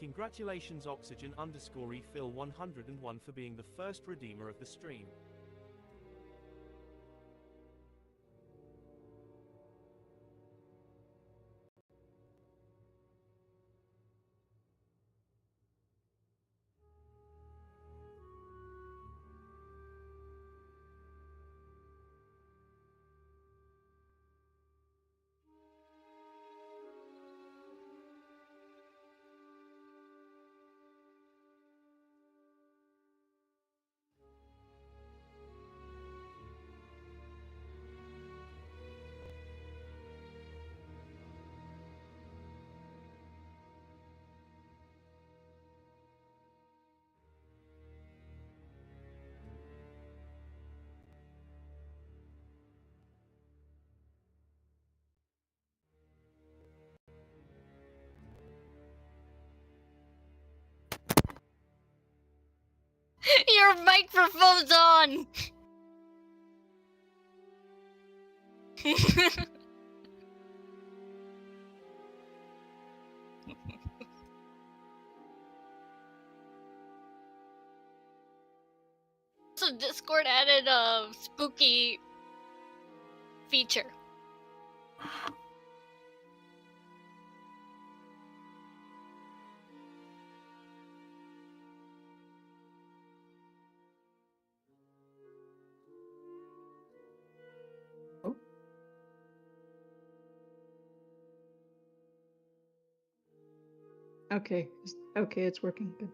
Congratulations Oxygen_refill101 for being the first redeemer of the stream. Your microphone's on! So Discord added a spooky feature. Okay. Okay, it's working. Good.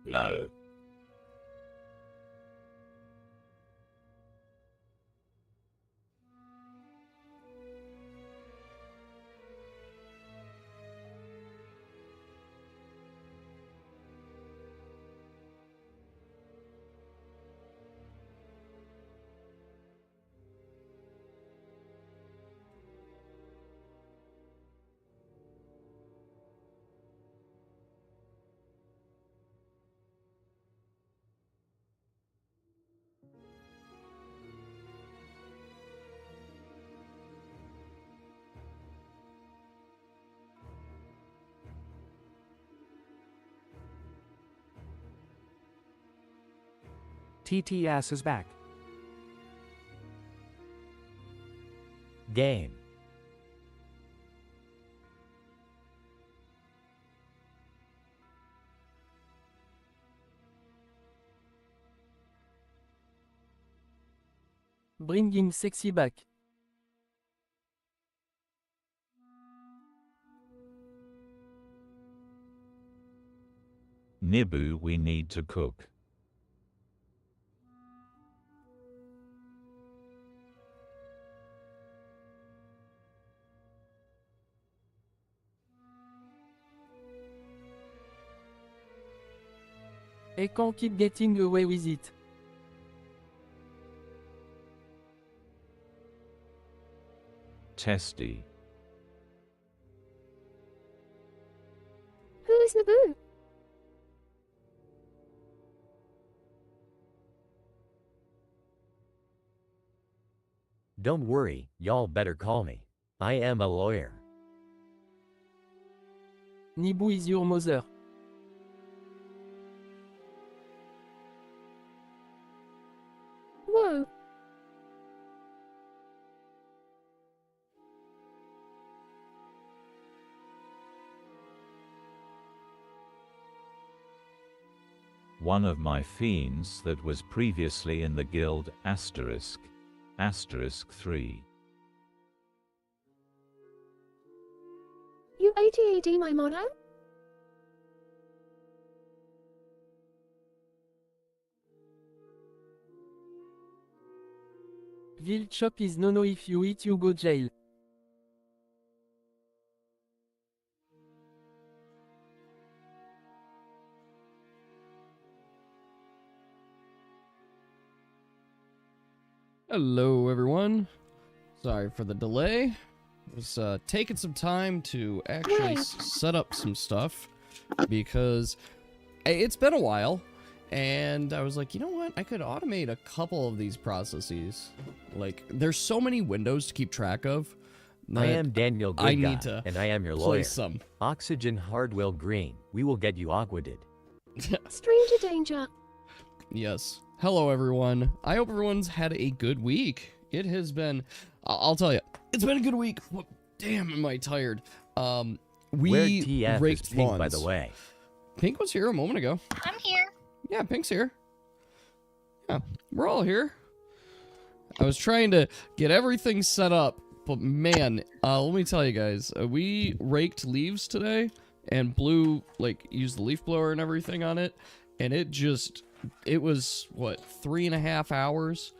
No. TTS is back. Game. Bringing sexy back. Nibu, we need to cook. I can't keep getting away with it. Testy. Who is Naboo? Don't worry, y'all better call me. I am a lawyer. Nibu is your mother. Whoa. One of my fiends that was previously in the guild ***3. You ATAD my motto? Vil chop is no if you eat you go jail. Hello everyone. Sorry for the delay. Was taking some time to actually set up some stuff because it's been a while and I was like, you know what? I could automate a couple of these processes. Like there's so many windows to keep track of. I am Daniel Good I Guy, need to and I am your play lawyer. some. Oxygen Hardwell Green. We will get you aquated. Stranger danger. Yes. Hello everyone. I hope everyone's had a good week. It has been, I'll tell you, it's been a good week. Well, damn, am I tired. We Where TF raked is Pink, lawns. by the way. Pink was here a moment ago. I'm here. Yeah, Pink's here. Yeah, we're all here. I was trying to get everything set up, but man, let me tell you guys, we raked leaves today and used the leaf blower and everything on it, and it was, what, 3.5 hours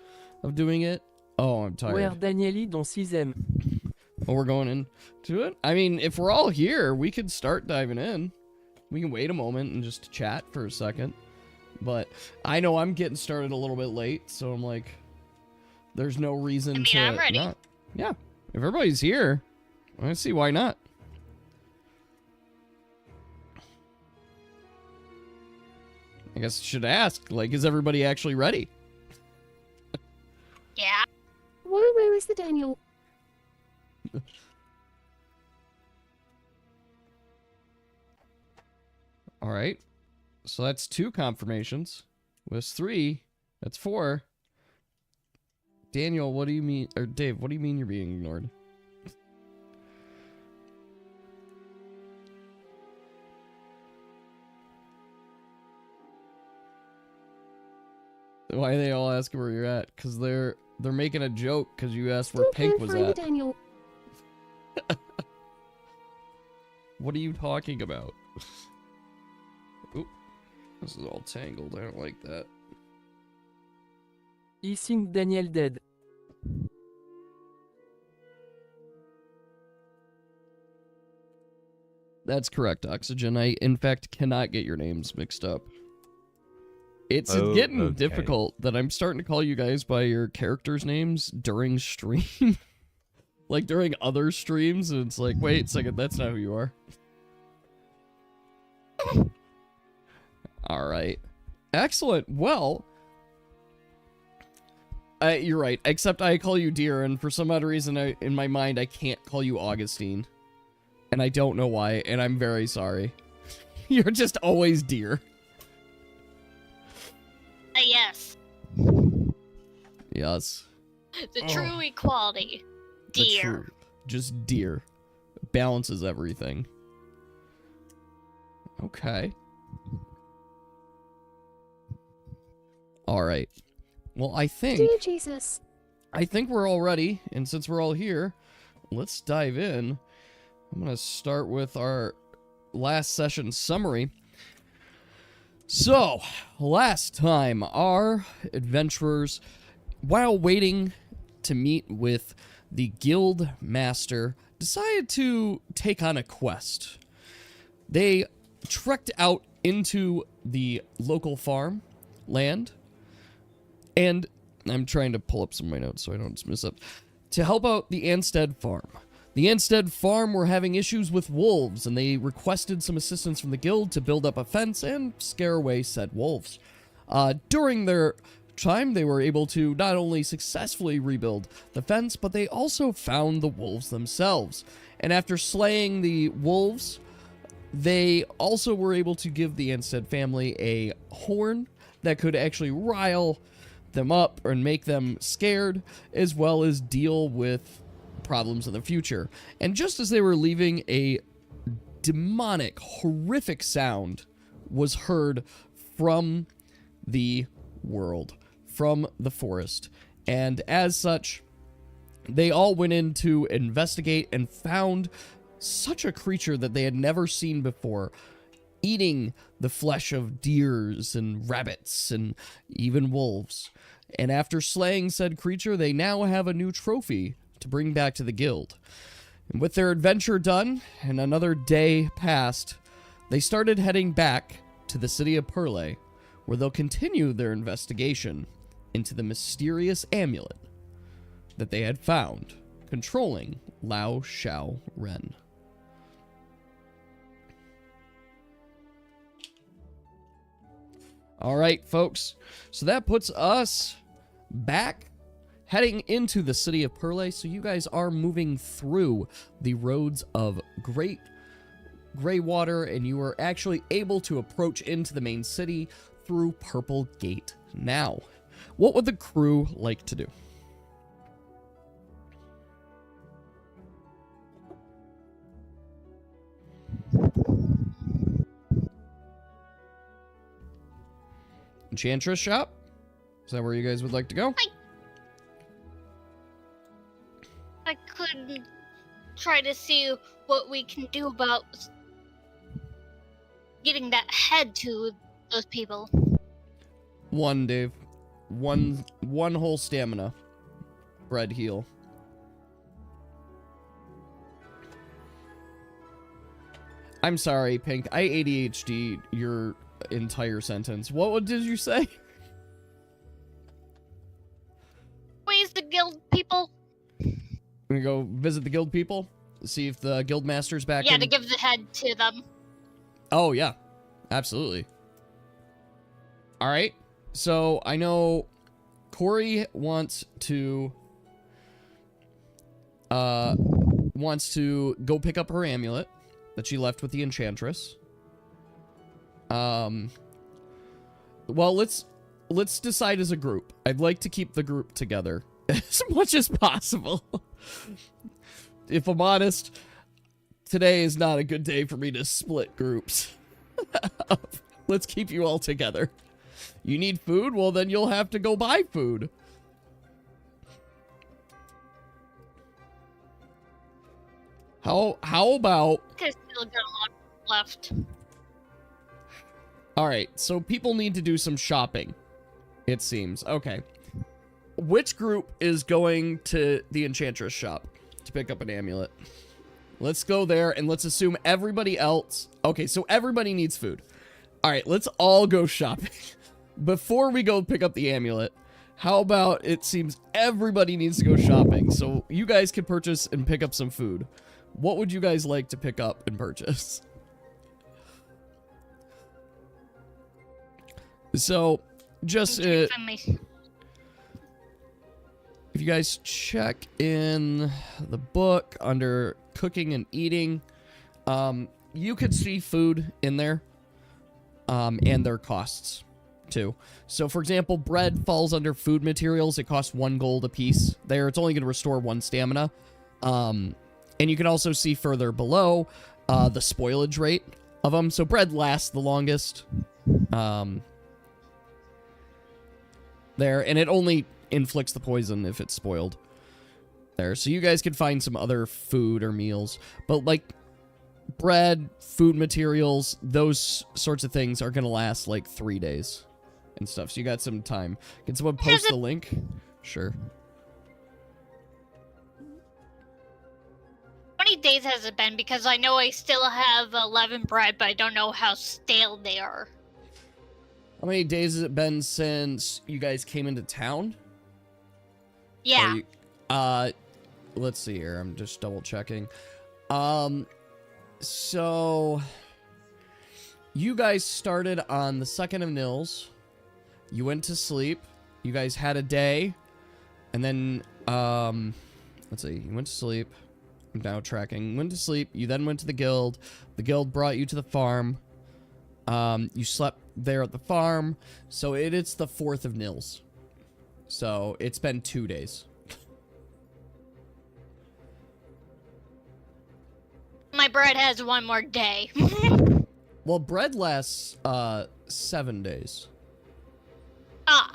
of doing it? Oh, I'm tired. Where Danieli don't see them. Oh, we're going into it? I mean, if we're all here, we could start diving in. We can wait a moment and just chat for a second. But I know I'm getting started a little bit late, so I'm like, there's no reason to I'm ready. not. Yeah, if everybody's here, I see why not. I guess I should ask, like, is everybody actually ready? Yeah. Where is the Daniel? All right. So that's 2 confirmations. Was 3. That's 4. Daniel, what do you mean? Or Dave, what do you mean you're being ignored? Why are they all asking where you're at? Because they're making a joke because you asked where Still Pink can't was find the at. Daniel. What are you talking about? Oop. This is all tangled. I don't like that. I think Daniel dead. That's correct, Oxygen. I, in fact, cannot get your names mixed up. It's Oh, getting okay. difficult that I'm starting to call you guys by your characters' names during stream. Like, during other streams, and it's like, wait a second, that's not who you are. Alright. Excellent. Well, you're right, except I call you Deer, and for some odd reason in my mind, I can't call you Augustine. And I don't know why, and I'm very sorry. You're just always Deer. Yes. Yes. The true equality. The Deer. truth. Just Deer. Balances everything. Okay. Alright. Well, I think Dear Jesus. we're all ready, and since we're all here, let's dive in. I'm gonna start with our last session summary. So, last time, our adventurers, while waiting to meet with the guild master, decided to take on a quest. They trekked out into the local farm land, and I'm trying to pull up some of my notes so I don't mess up, to help out the Anstead farm. The Anstead farm were having issues with wolves, and they requested some assistance from the guild to build up a fence and scare away said wolves. During their time, they were able to not only successfully rebuild the fence, but they also found the wolves themselves. And after slaying the wolves, they also were able to give the Anstead family a horn that could actually rile them up and make them scared, as well as deal with problems in the future. And just as they were leaving, a demonic, horrific sound was heard from the world, from the forest. And as such, they all went in to investigate and found such a creature that they had never seen before, eating the flesh of deers and rabbits and even wolves. And after slaying said creature, they now have a new trophy to bring back to the guild. And with their adventure done and another day passed, they started heading back to the city of Perle, where they'll continue their investigation into the mysterious amulet that they had found controlling Lao Shao Ren. All right, folks. So that puts us back heading into the city of Perle. So you guys are moving through the roads of Great Greywater, and you are actually able to approach into the main city through Purple Gate. Now, what would the crew like to do? Enchantress shop? Is that where you guys would like to go? I could try to see what we can do about getting that head to those people. One, Dave. One whole stamina. Bread heal. I'm sorry, Pink. I ADHD your entire sentence. What did you say? Where's the guild people? We go visit the guild people, see if the guild master's back. Yeah, to give the head to them. Oh yeah, absolutely. All right. So I know Corey wants to go pick up her amulet that she left with the enchantress. Well, let's decide as a group. I'd like to keep the group together as much as possible. If I'm honest, today is not a good day for me to split groups. Let's keep you all together. You need food? Well, then you'll have to go buy food. How about... Cause still got a lot left. Alright, so people need to do some shopping, it seems. Okay. Which group is going to the Enchantress shop to pick up an amulet? Let's go there, and let's assume everybody else... Okay, so everybody needs food. Alright, let's all go shopping. Before we go pick up the amulet, how about it seems everybody needs to go shopping, so you guys can purchase and pick up some food. What would you guys like to pick up and purchase? So, just... if you guys check in the book under cooking and eating, you could see food in there, and their costs, too. So, for example, bread falls under food materials. It costs 1 gold a piece there. It's only going to restore 1 stamina. And you can also see further below the spoilage rate of them. So, bread lasts the longest. There, and it only inflicts the poison if it's spoiled. There, so you guys could find some other food or meals. But, like, bread, food materials, those sorts of things are going to last, like, 3 days and stuff. So you got some time. Can someone post the link? Sure. How many days has it been? Because I know I still have 11 bread, but I don't know how stale they are. How many days has it been since you guys came into town? Yeah. Let's see here. I'm just double checking. So you guys started on the 2nd of Nils. You went to sleep. You guys had a day. And then, let's see. You went to sleep. I'm now tracking. Went to sleep. You then went to the guild. The guild brought you to the farm. You slept there at the farm. So it's the 4th of Nils. So it's been 2 days. My bread has 1 more day. Well, bread lasts 7 days. Ah.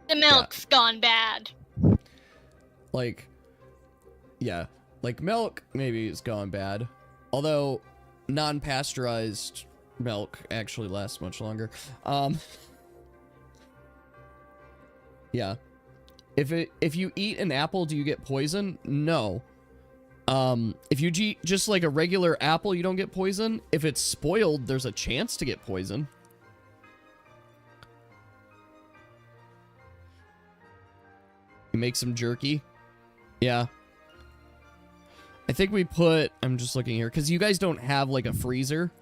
The milk's gone bad. Like, yeah. Like, milk maybe is gone bad. Although, non-pasteurized milk actually lasts much longer. Yeah. If you eat an apple, do you get poison? No. If you eat just like a regular apple, you don't get poison. If it's spoiled, there's a chance to get poison. You make some jerky. Yeah. I think we put... I'm just looking here. Because you guys don't have, like, a freezer.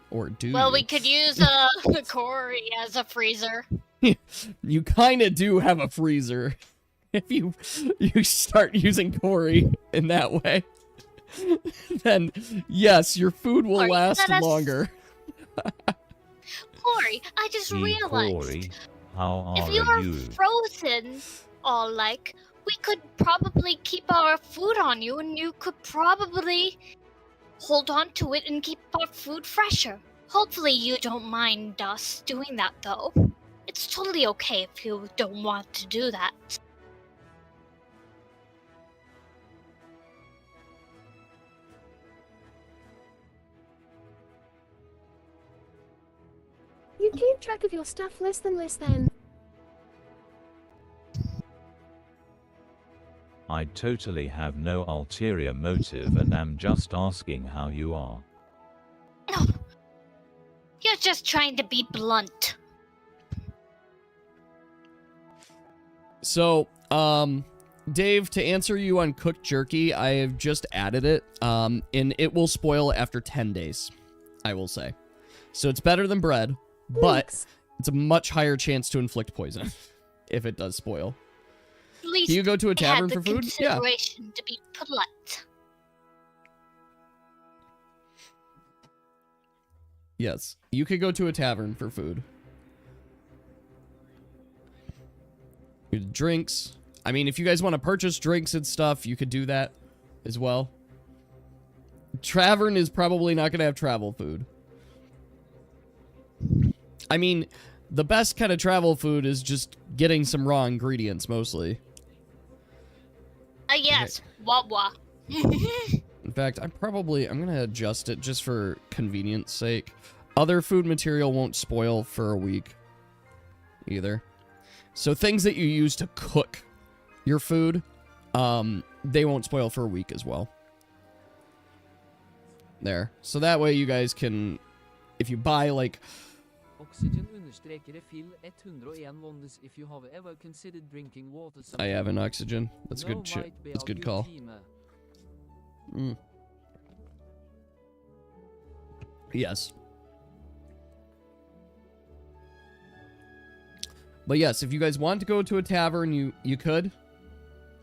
Or do Well, you? we could use Corey as a freezer. You kind of do have a freezer. If you start using Corey in that way. Then, yes, your food will last longer. Corey, I just realized... Corey, how if are you are you? frozen, all like, we could probably keep our food on you, and you could probably hold on to it and keep our food fresher. Hopefully you don't mind us doing that, though. It's totally okay if you don't want to do that. You keep track of your stuff less than. I totally have no ulterior motive and am just asking how you are. No. You're just trying to be blunt. So, Dave, to answer you on cooked jerky, I have just added it, and it will spoil after 10 days, I will say. So it's better than bread, but Thanks. it's a much higher chance to inflict poison if it does spoil. At least Do you go to a I had tavern the for food? Yeah. consideration to be polite. Yes, you could go to a tavern for food. Drinks. I mean, if you guys want to purchase drinks and stuff, you could do that as well. Tavern is probably not going to have travel food. I mean, the best kind of travel food is just getting some raw ingredients, mostly. Yes, Wawa. In fact, I'm gonna adjust it just for convenience sake. Other food material won't spoil for a week either. So things that you use to cook your food, they won't spoil for a week as well. There. So that way you guys can, if you buy like... Oxygen understreker Phil 101 wonders if you have ever considered drinking water. I have an oxygen. That's good shit. That's good call. Yes. But yes, if you guys want to go to a tavern, you could,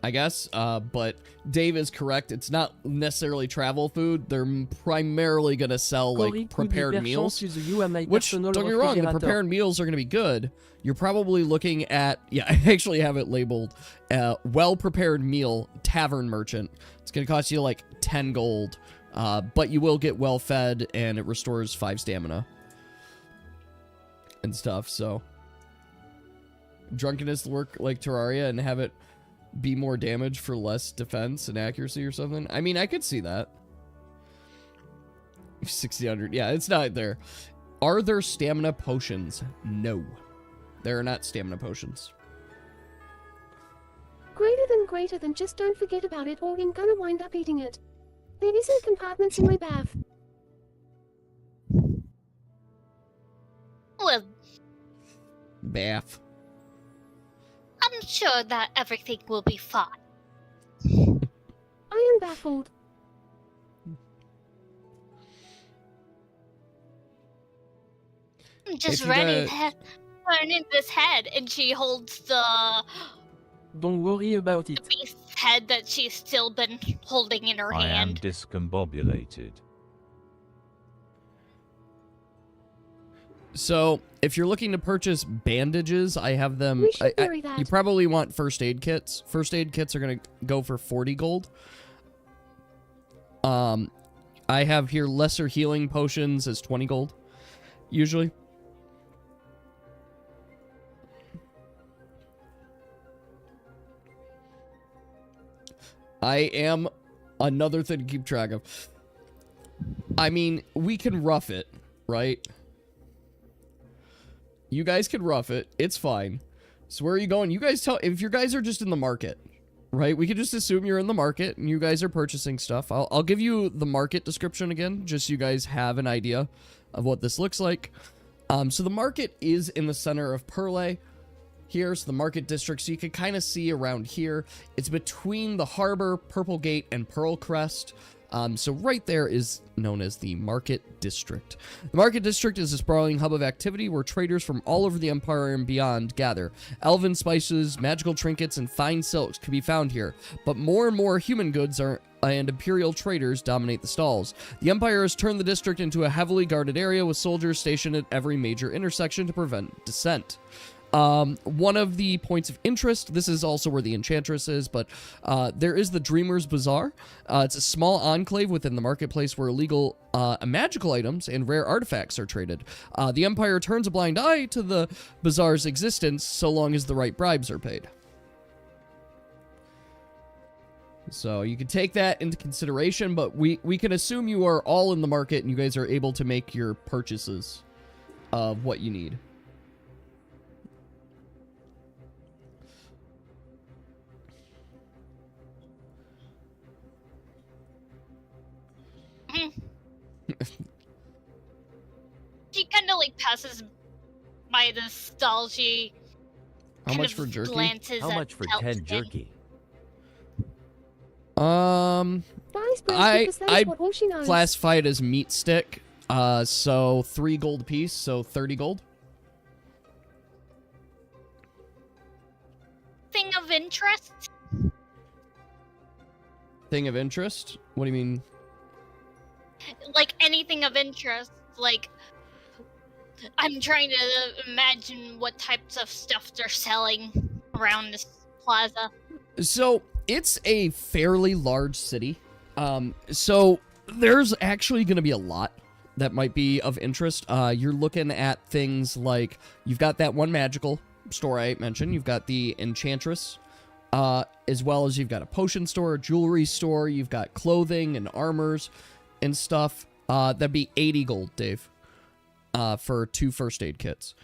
I guess. But Dave is correct. It's not necessarily travel food. They're primarily going to sell, like, prepared meals. Which, don't get me wrong, the prepared meals are going to be good. You're probably looking at... Yeah, I actually have it labeled well-prepared meal tavern merchant. It's going to cost you, like, 10 gold. But you will get well-fed, and it restores 5 stamina. And stuff, so... Drunkenness work like Terraria and have it be more damage for less defense and accuracy or something. I mean, I could see that. 1600. Yeah, it's not there. Are there stamina potions? No. There are not stamina potions. Greater than, just don't forget about it or I'm gonna wind up eating it. There isn't compartments in my bath. Well, Bath. I'm sure that everything will be fine. I am baffled. I'm just If you ready got- to turn in this head, and she holds the Don't worry about it. beast's head that she's still been holding in her I am hand. discombobulated. So, if you're looking to purchase bandages, I have them... We should carry that. You probably want first aid kits. First aid kits are going to go for 40 gold. I have here lesser healing potions as 20 gold, usually. I am another thing to keep track of. I mean, we can rough it, right? You guys can rough it. It's fine. So where are you going? You guys tell... If you guys are just in the market, right? We can just assume you're in the market and you guys are purchasing stuff. I'll give you the market description again, just so you guys have an idea of what this looks like. So the market is in the center of Perle. Here's the market district, so you can kind of see around here. It's between the harbor, Purple Gate, and Pearl Crest. So right there is known as the Market District. The Market District is a sprawling hub of activity where traders from all over the Empire and beyond gather. Elven spices, magical trinkets, and fine silks can be found here, but more and more human goods and Imperial traders dominate the stalls. The Empire has turned the district into a heavily guarded area with soldiers stationed at every major intersection to prevent dissent. One of the points of interest, this is also where the Enchantress is, but there is the Dreamer's Bazaar. It's a small enclave within the marketplace where illegal magical items and rare artifacts are traded. The Empire turns a blind eye to the bazaar's existence so long as the right bribes are paid. So you can take that into consideration, but we can assume you are all in the market and you guys are able to make your purchases of what you need. She kind of like passes by the stall. She How kind much of for jerky? glances How at much for Elton. 10 jerky? Dice bread, I because that is what all she knows. classify it as meat stick. So 3 gold apiece, so 30 gold. Thing of interest? Thing of interest? What do you mean? Like anything of interest? Like, I'm trying to imagine what types of stuff they're selling around this plaza. So it's a fairly large city. So there's actually going to be a lot that might be of interest. You're looking at things like you've got that one magical store I mentioned. You've got the Enchantress as well as you've got a potion store, a jewelry store, you've got clothing and armors and stuff. That'd be 80 gold, Dave, for 2 first aid kits.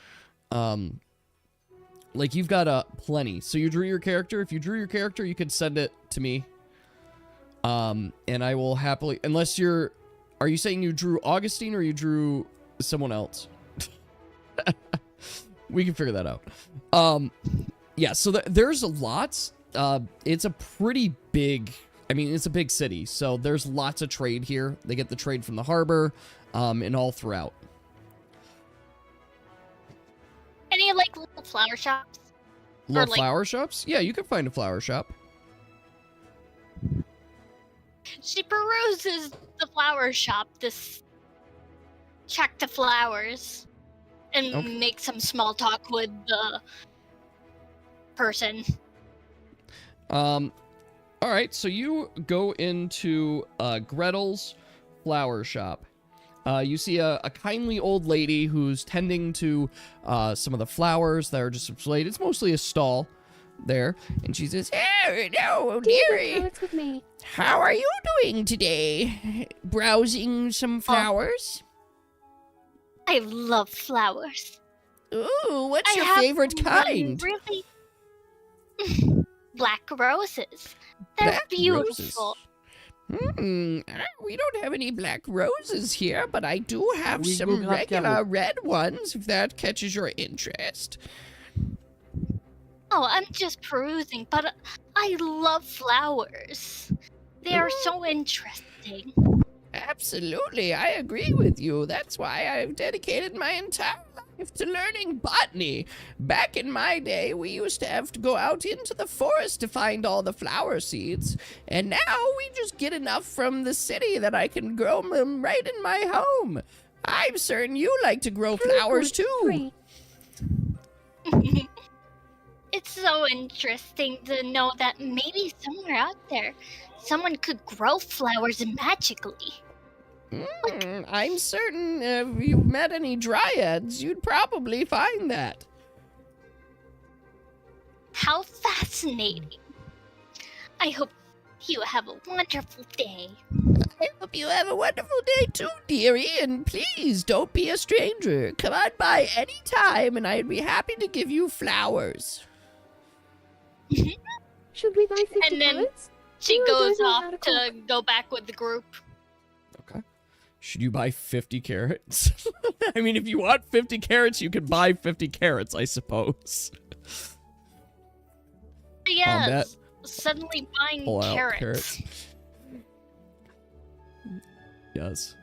Like, you've got plenty. So you drew your character. If you drew your character, you could send it to me. And I will happily, unless are you saying you drew Augustine or you drew someone else? We can figure that out. Yeah, so there's lots. It's a pretty big, I mean, it's a big city, so there's lots of trade here. They get the trade from the harbor, and all throughout. Any, like, little flower shops? Little flower shops? Yeah, you can find a flower shop. She peruses the flower shop, this tract of flowers, and makes some small talk with the person. Alright, so you go into Gretel's flower shop. You see a kindly old lady who's tending to some of the flowers that are just displayed. It's mostly a stall there. And she says, "Oh, no, dearie. With me. How are you doing today? Browsing some flowers?" I love flowers. Ooh, what's I your have favorite kind? one really black roses. They're Black beautiful. We don't have any black roses here, but I do have Oui, some good regular red ones, if that catches your interest. Oh, I'm just perusing, but I love flowers. They are so interesting. Absolutely, I agree with you. That's why I've dedicated my entire life to learning botany. Back in my day, we used to have to go out into the forest to find all the flower seeds. And now we just get enough from the city that I can grow them right in my home. I'm certain you like to grow flowers too. It's so interesting to know that maybe somewhere out there, someone could grow flowers magically. I'm certain if you've met any dryads, you'd probably find that. How fascinating. I hope you have a wonderful day. I hope you have a wonderful day too, dearie, and please don't be a stranger. Come on by any time, and I'd be happy to give you flowers. Should we buy 50 And then carrots? she No, I goes don't know how off to to go back with the group. Okay. Should you buy 50 carrots? I mean, if you want 50 carrots, you can buy 50 carrots, I suppose. Yes, suddenly buying Pull out carrots. Yes.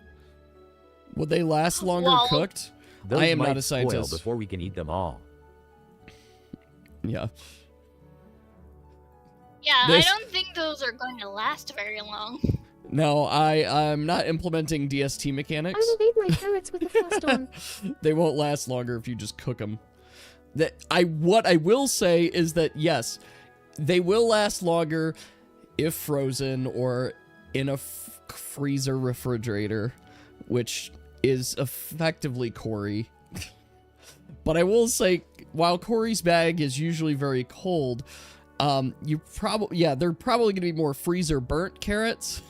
Would they last longer Well, cooked? Those I am might not a spoil scientist. before we can eat them all. Yeah. Yeah, This- I don't think those are going to last very long. No, I'm not implementing DST I mechanics. will eat my carrots with the frost on. They won't last longer if you just cook them. What I will say is that yes, they will last longer if frozen or in a freezer refrigerator, which is effectively Corey. But I will say, while Corey's bag is usually very cold, they're probably going to be more freezer burnt carrots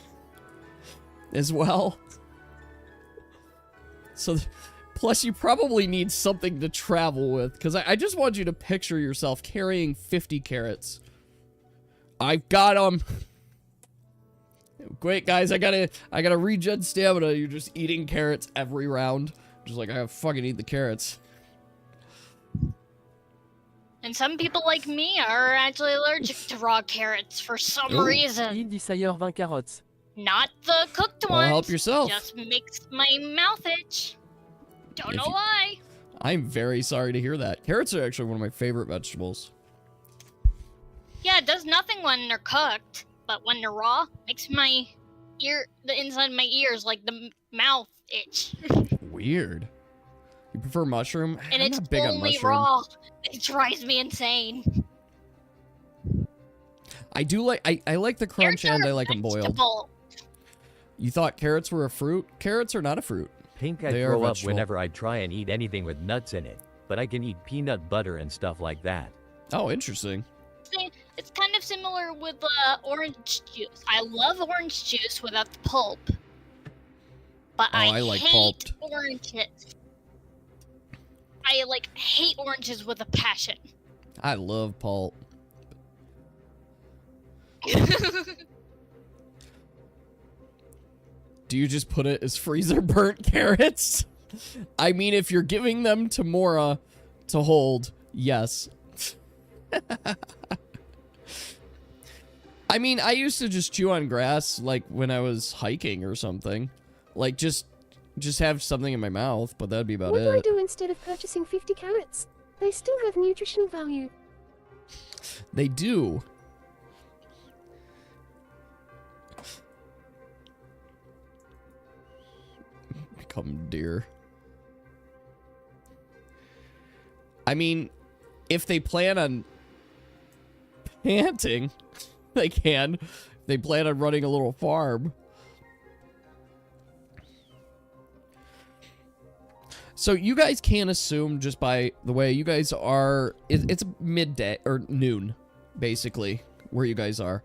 as well. So, plus you probably need something to travel with, because I just want you to picture yourself carrying 50 carrots. I've got them. Great, guys, I gotta regen stamina. You're just eating carrots every round. Just like, I gotta fucking eat the carrots. And some people like me are actually allergic to raw carrots for some reason. Il dit Sire 20 carottes. Not the cooked Well, ones. help yourself. Just makes my mouth itch. Don't If know you- why. I'm very sorry to hear that. Carrots are actually one of my favorite vegetables. Yeah, it does nothing when they're cooked, but when they're raw, makes the inside of my ears, like the mouth, itch. Weird. You prefer mushroom? And I'm it's not big on only mushroom. raw. It drives me insane. I do like I like the crunch Carrots and are I a like them boiled. vegetable. You thought carrots were a fruit? Carrots are not a fruit. Think I'd They are throw up vegetable. whenever I try and eat anything with nuts in it, but I can eat peanut butter and stuff like that. Oh, interesting. See, it's kind of similar with orange juice. I love orange juice without the pulp. But I like hate pulped. oranges. I hate oranges with a passion. I love pulp. Do you just put it as freezer burnt carrots? I mean, if you're giving them to Mora to hold, yes. I mean, I used to just chew on grass, like, when I was hiking or something. Like, just have something in my mouth, but that'd be about What do I it. do instead of purchasing 50 carrots? They still have nutritional value. They do. Become deer. I mean, if they plan on planting, they can. If they plan on running a little farm. So you guys can assume, just by the way you guys are, it's midday or noon, basically, where you guys are.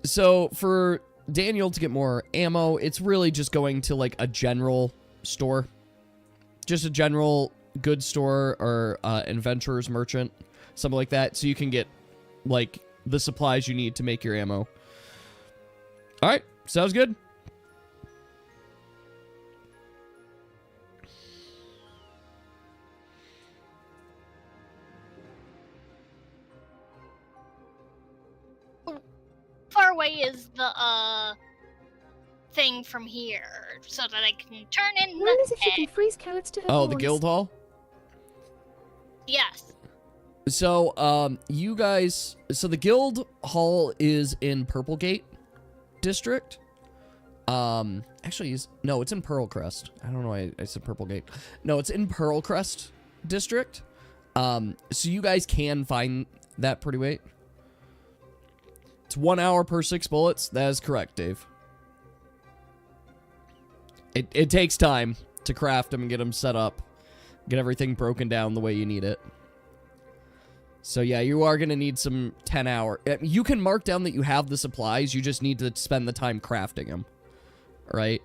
So for Daniel to get more ammo, it's really just going to like a general store, just a general goods store or adventurer's merchant, something like that, so you can get like the supplies you need to make your ammo. All right, sounds good. Far away is the thing from here, so that I can turn in Learn as the if you can egg. freeze carrots to Oh, herbivores. the guild hall? Yes. So, you guys... So, the guild hall is in Purplegate District. Actually, no, it's in Pearlcrest. I don't know why I said Purplegate. No, it's in Pearlcrest District. So, you guys can find that pretty late. It's 1 hour per 6 bullets. That is correct, Dave. It takes time to craft them and get them set up. Get everything broken down the way you need it. So yeah, you are going to need some 10-hour... You can mark down that you have the supplies. You just need to spend the time crafting them. Right?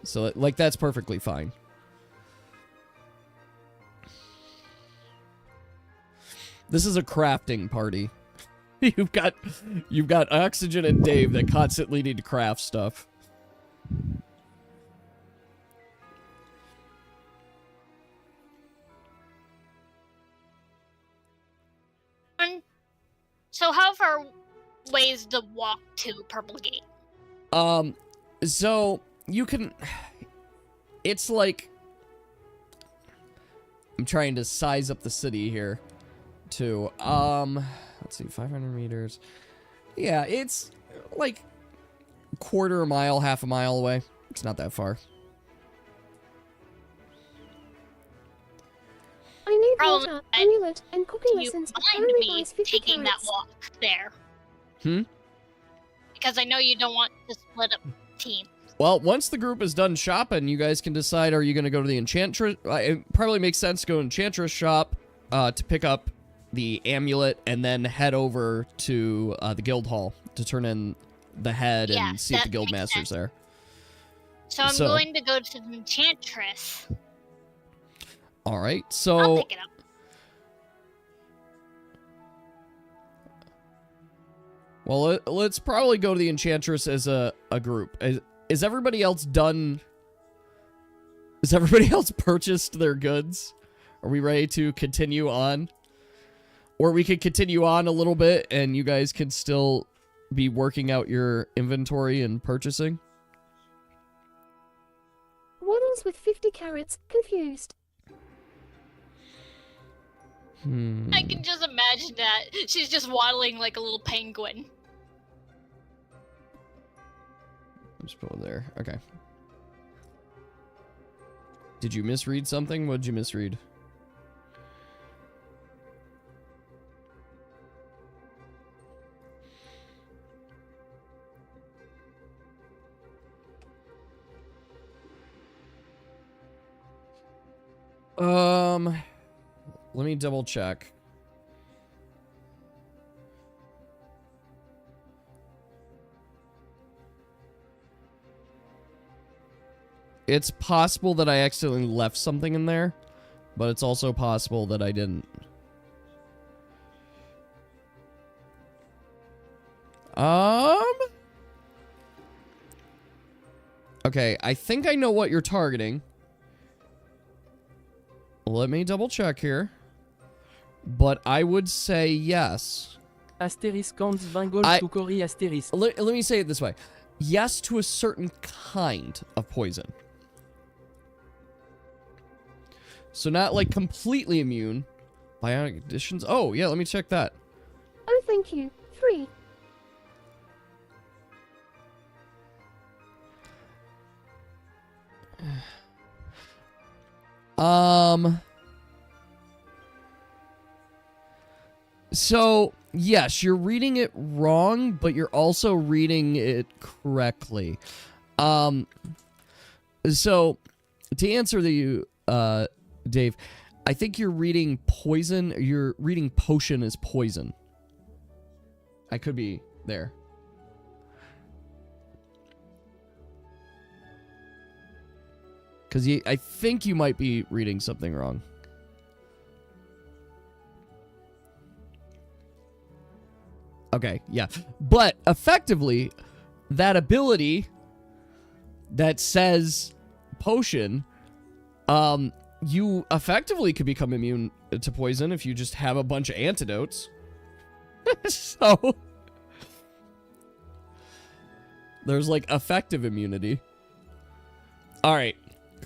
So, like, that's perfectly fine. This is a crafting party. You've got Oxygen and Dave that constantly need to craft stuff. So how far away is the walk to Purple Gate? So you can... It's like... I'm trying to size up the city here, too. Let's see, 500 meters. Yeah, it's like quarter mile, half a mile away. It's not that far. I need Problem water, is, amulet, and cooking You lessons. mind Only me buys 50 taking that carrots. walk there? Hmm? Because I know you don't want to split up team. Well, once the group is done shopping, you guys can decide, are you going to go to the Enchantress? It probably makes sense to go to Enchantress shop to pick up the amulet and then head over to the guild hall to turn in the head Yeah, and see if the that guild makes master's sense. there. So I'm So- going to go to the Enchantress. All right, I'll so pick it up. well, let's probably go to the Enchantress as a group. Is everybody else done? Is everybody else purchased their goods? Are we ready to continue on? Or we could continue on a little bit and you guys can still be working out your inventory and purchasing? Waddles with 50 carrots, confused. I can just imagine that. She's just waddling like a little penguin. Just put it there. Okay. Did you misread something? What did you misread? Let me double check. It's possible that I accidentally left something in there, but it's also possible that I didn't. Okay, I think I know what you're targeting. Let me double check here. But I would say yes. Asterisk ans 20 gold I- to Cory asterisk. Let me say it this way. Yes to a certain kind of poison. So not like completely immune. Bionic additions. Oh, yeah, let me check that. Oh, thank you. 3. So, yes, you're reading it wrong, but you're also reading it correctly. So, to answer you, Dave, I think you're reading poison, you're reading potion as poison. I could be there. Because I think you might be reading something wrong. Okay, yeah. But effectively, that ability that says potion, you effectively could become immune to poison if you just have a bunch of antidotes. So there's like effective immunity. All right,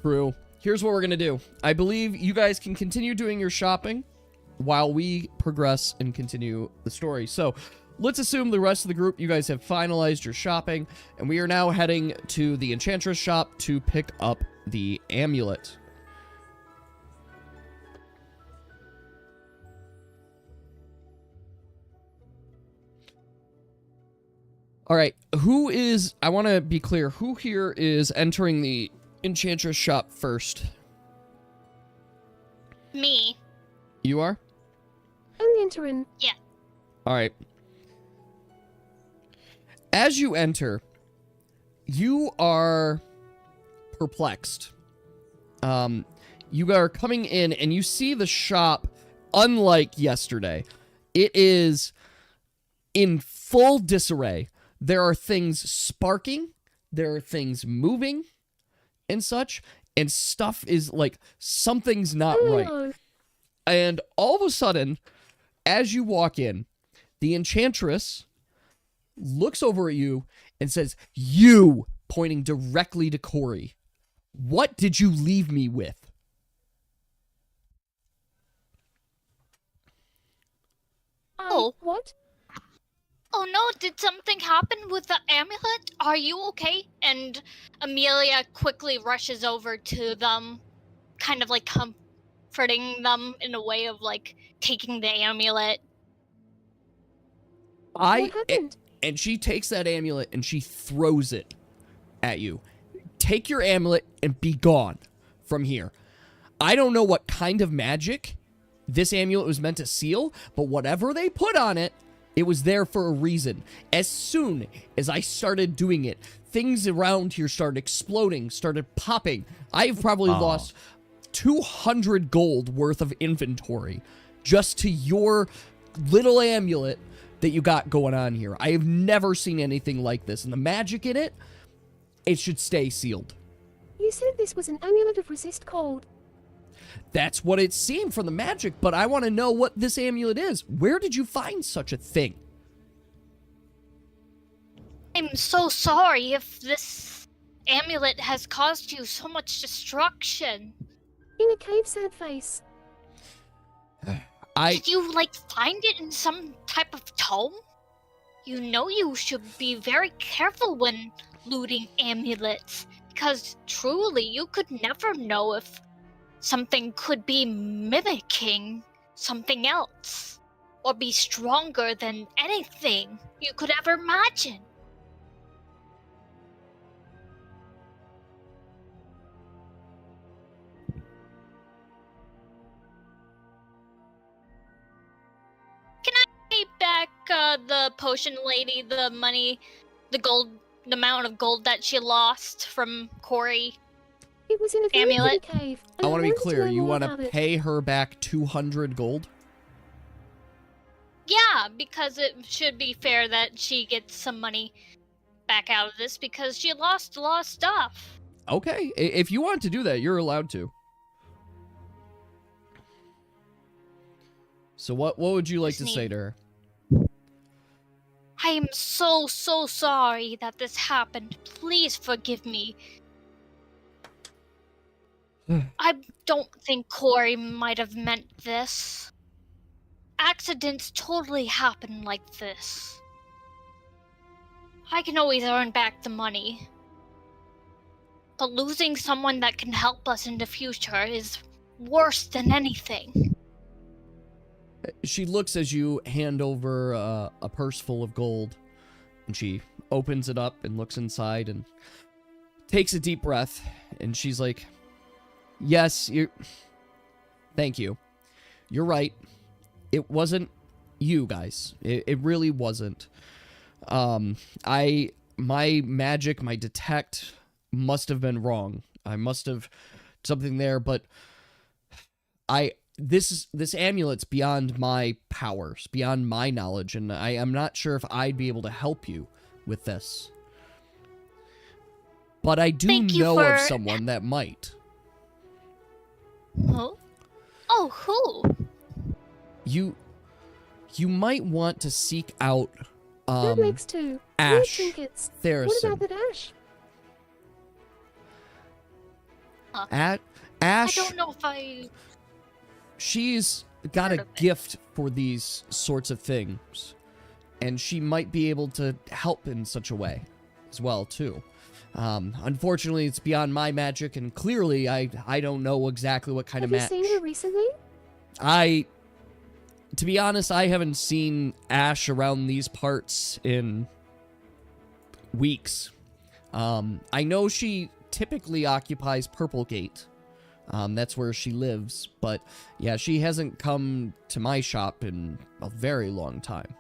crew. Here's what we're going to do. I believe you guys can continue doing your shopping while we progress and continue the story. So let's assume the rest of the group, you guys have finalized your shopping, and we are now heading to the Enchantress shop to pick up the amulet. All right, who is, I want to be clear, who here is entering the Enchantress shop first? Me. You are? I'm entering. Yeah. All right. As you enter, you are perplexed. You are coming in and you see the shop unlike yesterday. It is in full disarray. There are things sparking, there are things moving and such, and stuff is like something's not Oh, right. no. And all of a sudden, as you walk in, the Enchantress looks over at you and says, "You," pointing directly to Cory. "What did you leave me with?" Oh. What? Oh no, did something happen with the amulet? Are you okay? And Amelia quickly rushes over to them, kind of like comforting them in a way of like taking the amulet. What happened? And she takes that amulet and she throws it at you. "Take your amulet and be gone from here." I don't know what kind of magic this amulet was meant to seal, but whatever they put on it, it was there for a reason. As soon as I started doing it, things around here started exploding, started popping. I've probably lost 200 gold worth of inventory just to your little amulet that you got going on here. I have never seen anything like this. And the magic in it, it should stay sealed. You said this was an amulet of resist cold. That's what it seemed from the magic, but I want to know what this amulet is. Where did you find such a thing? I'm so sorry if this amulet has caused you so much destruction. In a cave, sad face. Did you, like, find it in some type of tome? You know you should be very careful when looting amulets, because truly you could never know if something could be mimicking something else, or be stronger than anything you could ever imagine. Can I pay back the potion lady the money, the gold, the amount of gold that she lost from Cory? It was in a very Amulet. pretty cave. I want to be wanted clear. know You more want about to it. pay her back 200 gold? Yeah, because it should be fair that she gets some money back out of this because she lost a lot of stuff. Okay. If you want to do that, you're allowed to. So what would you like to Just say need- to her? I am so sorry that this happened. Please forgive me. I don't think Corey might have meant this. Accidents totally happen like this. I can always earn back the money. But losing someone that can help us in the future is worse than anything. She looks as you hand over a purse full of gold, and she opens it up and looks inside and takes a deep breath, and she's like, yes, thank you. You're right. It wasn't you guys. It really wasn't. My magic, my detect must have been wrong. I must have something there, but this amulet's beyond my powers, beyond my knowledge, and I'm not sure if I'd be able to help you with this. But I do Thank you know of for- someone that might. Who? Oh, who? You might want to seek out That makes two. Ash Weird trinkets. What Theresen. about that Ash? Ash, I don't know if I... she's got Heard a of it. gift for these sorts of things, and she might be able to help in such a way as well too. Unfortunately, it's beyond my magic, and clearly I don't know exactly what kind Have of you match. seen her recently? To be honest, I haven't seen Ash around these parts in weeks. I know she typically occupies Purple Gate. That's where she lives, but yeah, she hasn't come to my shop in a very long time.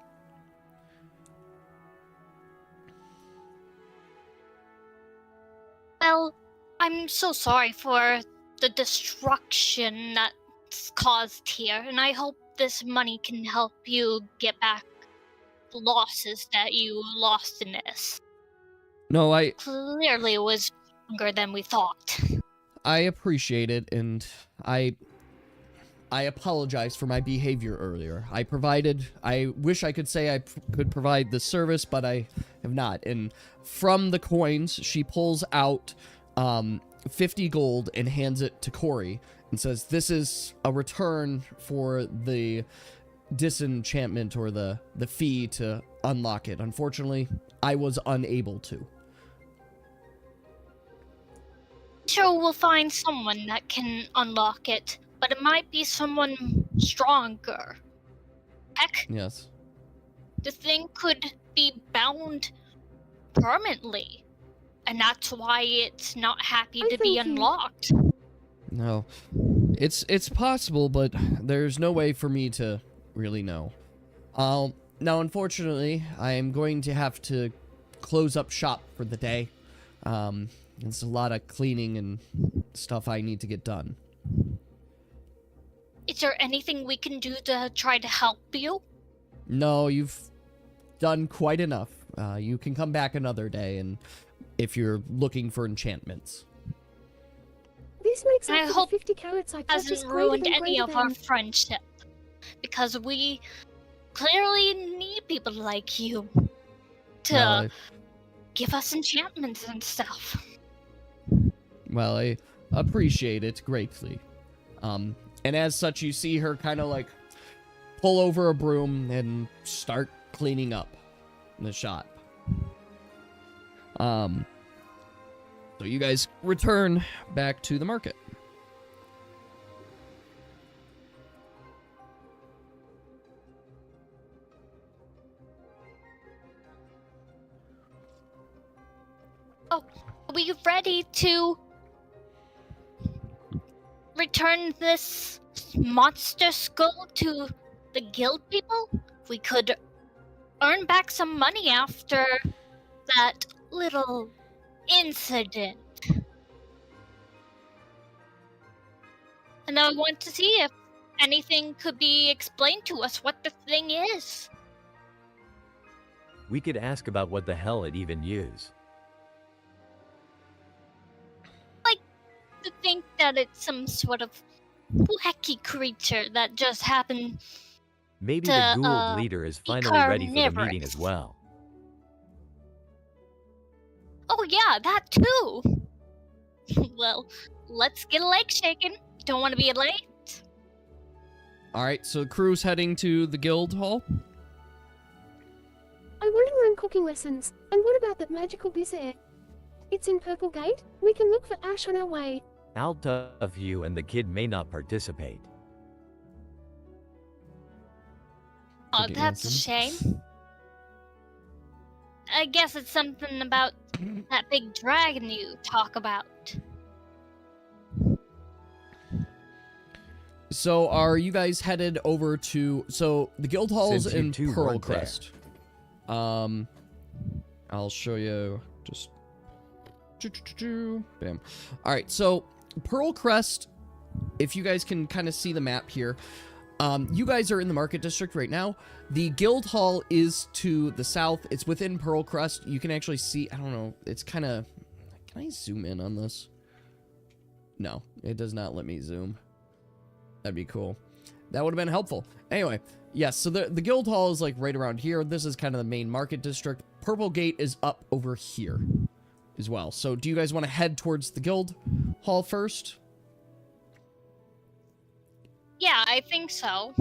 Well, I'm so sorry for the destruction that's caused here, and I hope this money can help you get back the losses that you lost in this. No, Clearly, it was longer than we thought. I appreciate it, and I apologize for my behavior earlier. I wish I could say I could provide the service, but I have not. And from the coins, she pulls out 50 gold and hands it to Corey and says, this is a return for the disenchantment or the fee to unlock it. Unfortunately, I was unable to. Sure, we'll find someone that can unlock it, but it might be someone stronger. Heck, Yes. the thing could be bound permanently, and that's why it's not happy I to be thank you. unlocked. No. It's possible, but there's no way for me to really know. Now, unfortunately, I am going to have to close up shop for the day. It's a lot of cleaning and stuff I need to get done. Is there anything we can do to try to help you? No, you've done quite enough. You can come back another day, and if you're looking for enchantments. This makes I up for hope the 50 carats I purchased Hasn't greater ruined than any greater of our than. friendship, because we clearly need people like you to Well, give us enchantments and stuff. I appreciate it greatly. And as such, you see her kind of like pull over a broom and start cleaning up the shop. So you guys return back to the market. Are we ready to return this monster skull to the guild people? We could earn back some money after that little incident. And I want to see if anything could be explained to us what the thing is. We could ask about what the hell it even is. To think that it's some sort of wacky creature that just happened. Maybe To, the Gould leader is be finally ready for the meeting carnivorous. as well. Oh yeah, that too. Well, let's get a leg shaken. Don't want to be late. All right, so the crew's heading to the guild hall. I want to learn cooking lessons. And what about that magical dessert? It's in Purple Gate. We can look for Ash on our way. Alta of you and the kid may not participate. Oh, Cooking that's a lessons. shame. I guess it's something about that big dragon you talk about. So are you guys headed over to... So the guild hall's Since you in two weren't there. Pearlcrest. I'll show you just... Bam. Alright, so Pearlcrest, if you guys can kind of see the map here, you guys are in the market district right now. The guild hall is to the south. It's within Pearlcrest. You can actually see... I don't know. It's kind of... Can I zoom in on this? No, it does not let me zoom. That'd be cool. That would have been helpful. Anyway, yes, so the guild hall is like right around here. This is kind of the main market district. Purple Gate is up over here as well. So do you guys want to head towards the guild hall first? Yeah, I think so.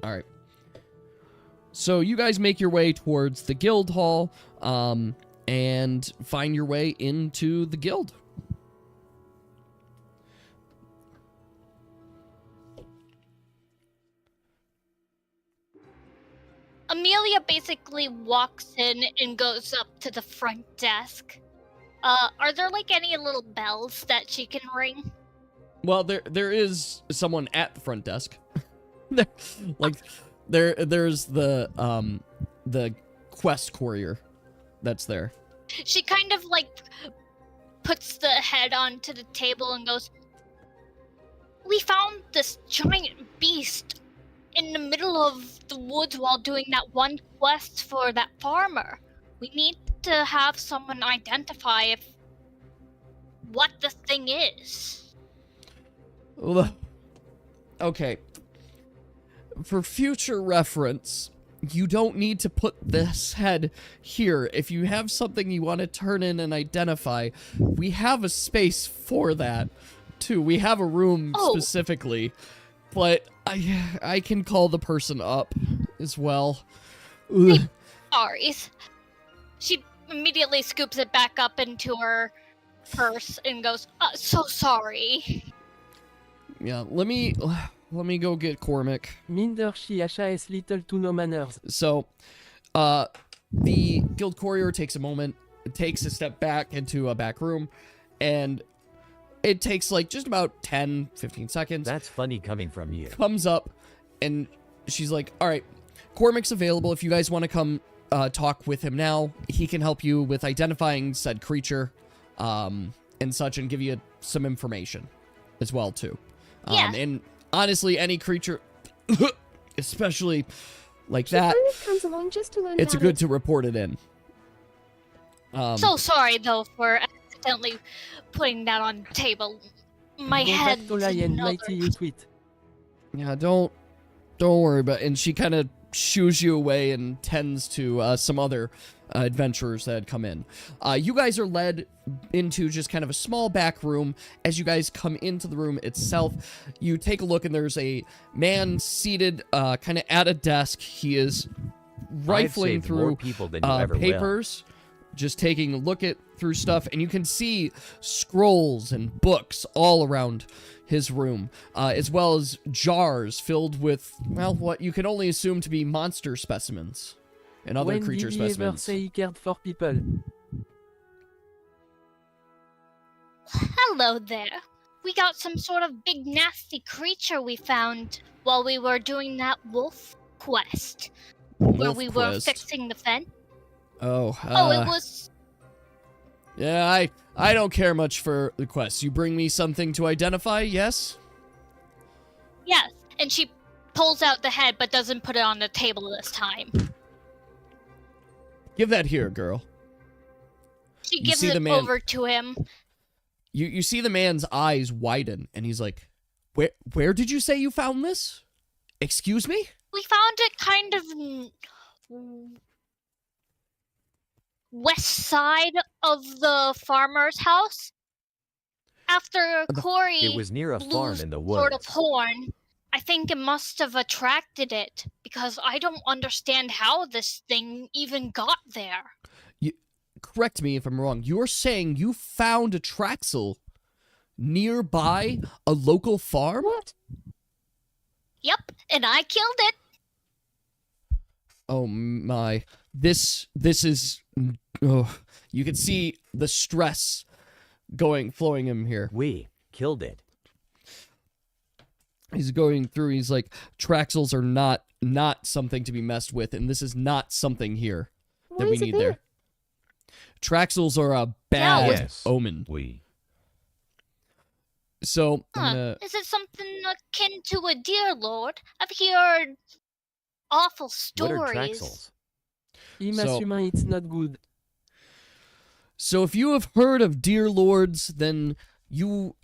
All right. So you guys make your way towards the guild hall and find your way into the guild. Amelia basically walks in and goes up to the front desk. Are there like any little bells that she can ring? Well, there is someone at the front desk. There's the quest courier that's there. She kind of like puts the head onto the table and goes, "We found this giant beast in the middle of the woods while doing that one quest for that farmer. We need to have someone identify what the thing is." Okay. For future reference, you don't need to put this head here. If you have something you want to turn in and identify, we have a space for that, too. We have a room specifically, but I can call the person up as well. Ugh. Sorry. She immediately scoops it back up into her purse and goes, "So sorry." Yeah, let me go get Cormac. Minder HHS little to no manners. So, the guild courier takes a moment, takes a step back into a back room, and it takes like just about 10-15 seconds. That's funny coming from you. Comes up, and she's like, "All right, Cormac's available. If you guys want to come talk with him now, he can help you with identifying said creature, and such, and give you some information as well too. Yeah. And honestly, any creature, especially like She that, kind of comes along just to learn it's about good it. to report it in. So sorry though for accidentally putting that on the table. My head. Contact Lion, mighty you sweet. Yeah, don't worry about it. And she kind of shoos you away and tends to some other adventurers that had come in. You guys are led into just kind of a small back room. As you guys come into the room itself, you take a look and there's a man seated kind of at a desk. He is rifling I've saved more through people than you ever will. papers, just taking a look through stuff, and you can see scrolls and books all around his room, as well as jars filled with, well, what you can only assume to be monster specimens and other When creature did he ever specimens. say he cared for people? Hello there. We got some sort of big nasty creature we found while we were doing that wolf quest. Where Wolf we were quest. fixing the fence. Oh, It was... yeah, I don't care much for the quest. You bring me something to identify, yes? Yes, and she pulls out the head but doesn't put it on the table this time. Give that here, girl. She You gives see it the man- over to him. You see the man's eyes widen, and he's like, Where did you say you found this? Excuse me? We found it kind of west side of the farmer's house. After Corey It was near a blew farm in the sort of woods. horn, I think it must have attracted it because I don't understand how this thing even got there. Correct me if I'm wrong. You're saying you found a Traxel nearby a local farm? What? Yep, and I killed it. Oh my. This is... Oh, you can see the stress flowing him here. We killed it. He's going through, he's like, Traxels are not something to be messed with, and this is not something here Why that we is it need there? there. Traxels are a bad Yes. omen. We. So, I'm Huh. gonna... Is it something akin to a deer lord? I've heard awful What are stories. Traxels? Immense humain, it's not good. So if you have heard of Deer Lords, then you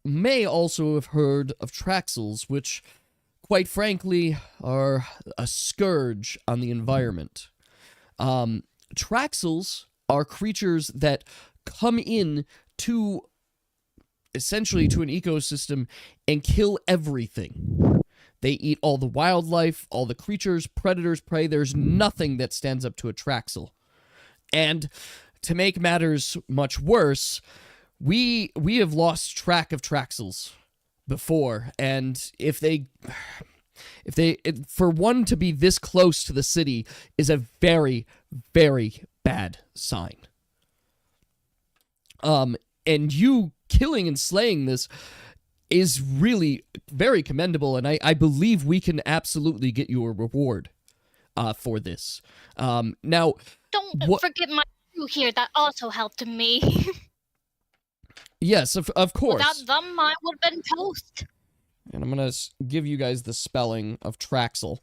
may also have heard of Traxels, which, quite frankly, are a scourge on the environment. Traxels are creatures that come in to, essentially, to an ecosystem and kill everything. They eat all the wildlife, all the creatures, predators, prey. There's nothing that stands up to a Traxel. And to make matters much worse, we have lost track of Traxels before, and for one to be this close to the city is a very, very bad sign. And you killing and slaying this is really very commendable, and I believe we can absolutely get you a reward for this. Now, Don't forget my crew here that also helped me. yes, of course. Without them, I would have been toast. And I'm going to give you guys the spelling of Traxel.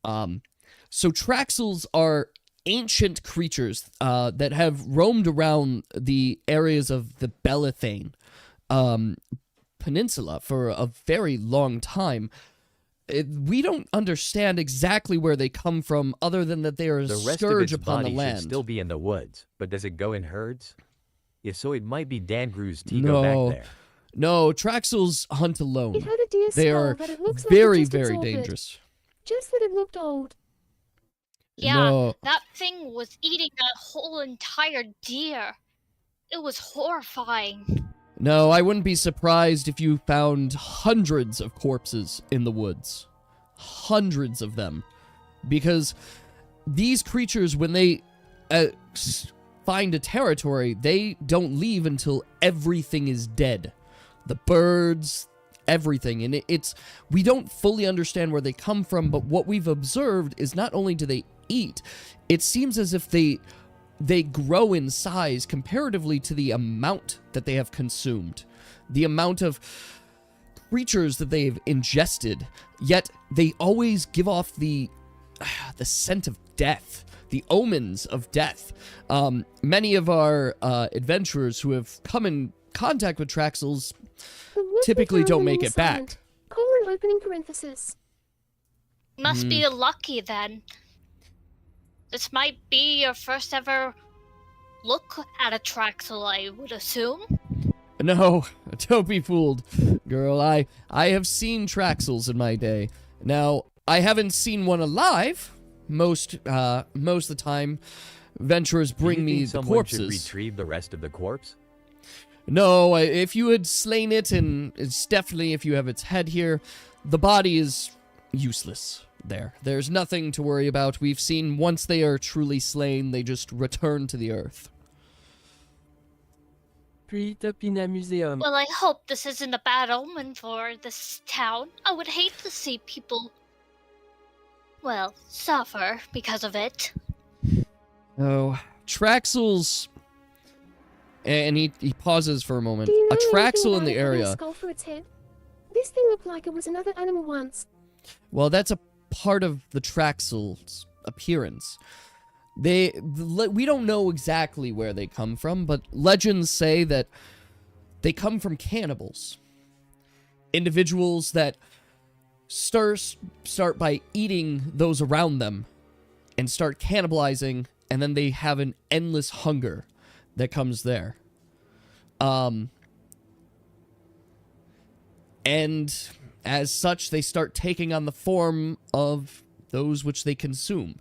So Traxels are ancient creatures that have roamed around the areas of the Belethane Peninsula for a very long time. We don't understand exactly where they come from, other than that they are a The rest of scourge its upon the body land. should still be in the woods, but does it go in herds? If so, it might be Dangrew's Tigo No. back there. No, Traxels hunt alone. It had a deer They skull, are but it looks very, like it just very absorbed it. dangerous. Just that it looked old. Yeah, No. that thing was eating that whole entire deer. It was horrifying. No, I wouldn't be surprised if you found hundreds of corpses in the woods. Hundreds of them. Because these creatures, when they find a territory, they don't leave until everything is dead. The birds, everything. And we don't fully understand where they come from, but what we've observed is not only do they eat, it seems as if they grow in size comparatively to the amount that they have consumed, the amount of creatures that they've ingested, yet they always give off the scent of death, the omens of death. Many of our adventurers who have come in contact with Traxels The woods typically were don't found make in it silent. back. Colon opening parenthesis. Must be lucky then. This might be your first ever look at a Traxel, I would assume. No, don't be fooled, girl. I have seen Traxels in my day. Now, I haven't seen one alive. Most of the time, adventurers Do bring you me think the someone corpses. should retrieve the rest of the corpse? No, if you had slain it, and it's definitely if you have its head here, the body is useless there. There's nothing to worry about. We've seen once they are truly slain, they just return to the earth. Treat up in a museum. Well, I hope this isn't a bad omen for this town. I would hate to see people, well, suffer because of it. Oh, Traxels... And he pauses for a moment. Do you know A anything Traxel in about the it having a area. skull for its head? This thing looked like it was another animal once. Well, that's a part of the Traxel's appearance. We don't know exactly where they come from, but legends say that they come from cannibals. Individuals that start by eating those around them and start cannibalizing, and then they have an endless hunger that comes there. And as such, they start taking on the form of those which they consume.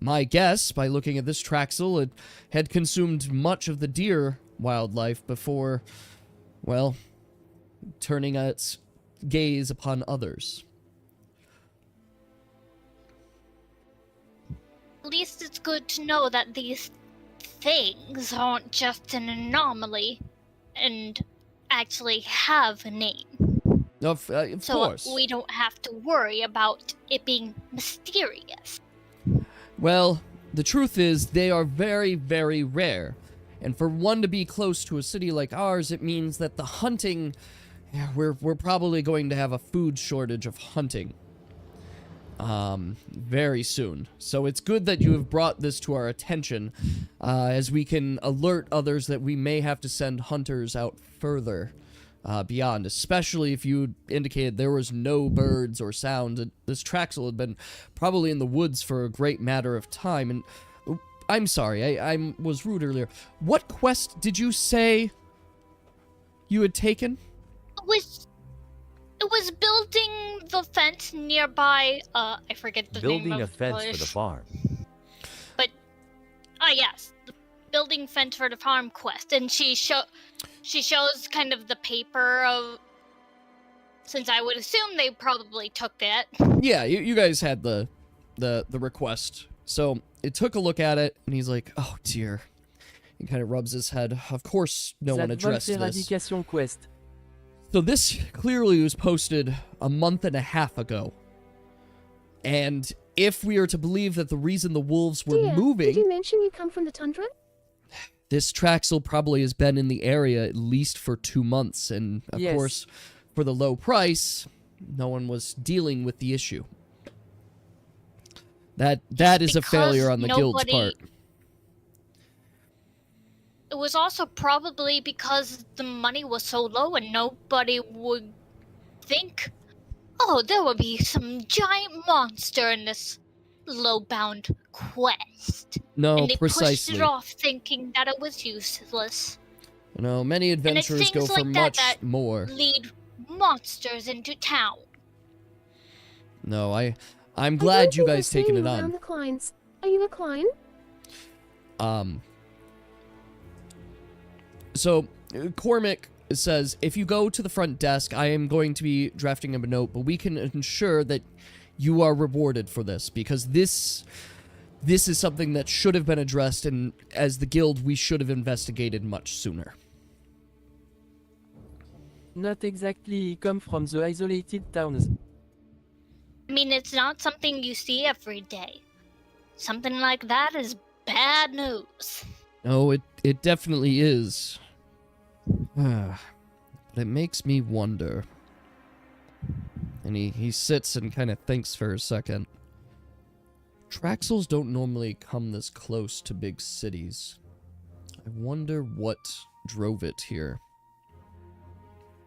My guess, by looking at this Traxel, it had consumed much of the deer wildlife before, well, turning its gaze upon others. At least it's good to know that these things aren't just an anomaly and actually have a name. Of So course. we don't have to worry about it being mysterious. Well, the truth is they are very, very rare. And for one to be close to a city like ours, it means that the hunting... we're probably going to have a food shortage of hunting. Very soon. So it's good that you have brought this to our attention, as we can alert others that we may have to send hunters out further beyond, especially if you indicated there was no birds or sound. This Traxel had been probably in the woods for a great matter of time, and I'm sorry, I was rude earlier. What quest did you say you had taken? It was building the fence nearby, I forget the name Building of a fence the for the farm. But, yes, the building fence for the farm quest, and she shows kind of the paper of, since I would assume they probably took it. Yeah, you guys had the request. So it took a look at it, and he's like, oh dear. He kind of rubs his head. Of course, no one addressed this. Eradication quest. So this clearly was posted a month and a half ago. And if we are to believe that the reason the wolves were Dear, moving... did you mention you come from the tundra? This Traxel probably has been in the area at least for 2 months. And, of Yes. course, for the low price, no one was dealing with the issue. That is a failure on the guild's part. It was also probably because the money was so low and nobody would think, oh, there will be some giant monster in this low-bound quest. No, and they precisely. pushed it off thinking that it was useless. No, many adventurers go things for like that much that more. Lead monsters into town. No, I'm I glad don't you think I've guys seen taken you it around on. the Kleins. Are you a Klein? So, Cormac says, if you go to the front desk, I am going to be drafting him a note, but we can ensure that you are rewarded for this, because this is something that should have been addressed, and as the guild, we should have investigated much sooner. Not exactly come from the isolated towns. I mean, it's not something you see every day. Something like that is bad news. Oh, it definitely is. But it makes me wonder. And he sits and kind of thinks for a second. Traxels don't normally come this close to big cities. I wonder what drove it here.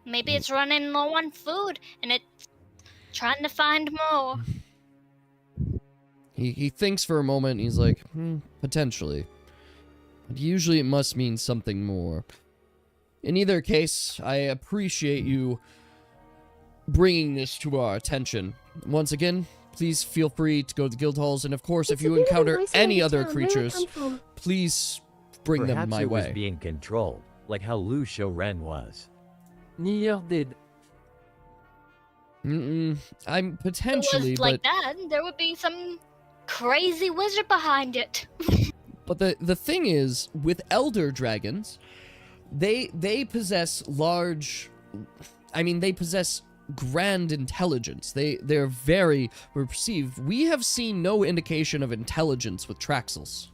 Maybe it's running low on food and it's trying to find more. He thinks for a moment, and he's like, potentially. But usually it must mean something more. In either case, I appreciate you bringing this to our attention. Once again, please feel free to go to the guild halls, and of course, if It's a you bit of an encounter any isolated other town. Where I creatures, come from. please bring them Perhaps my it was way. being controlled, like how Lu Ren was. Near dead. I'm If potentially, it was like that, there would be some crazy wizard behind it. but the thing is, with elder dragons, they possess large, they possess grand intelligence. They're very perceived. We have seen no indication of intelligence with Traxels.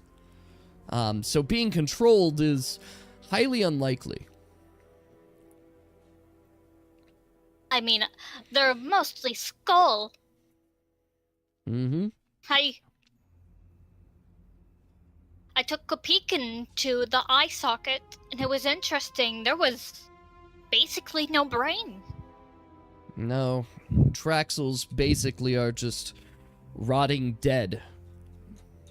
So being controlled is highly unlikely. I I mean, they're mostly skull. Mm-hmm. I took a peek into the eye socket, and it was interesting. There was basically no brain. No, Traxels basically are just rotting dead,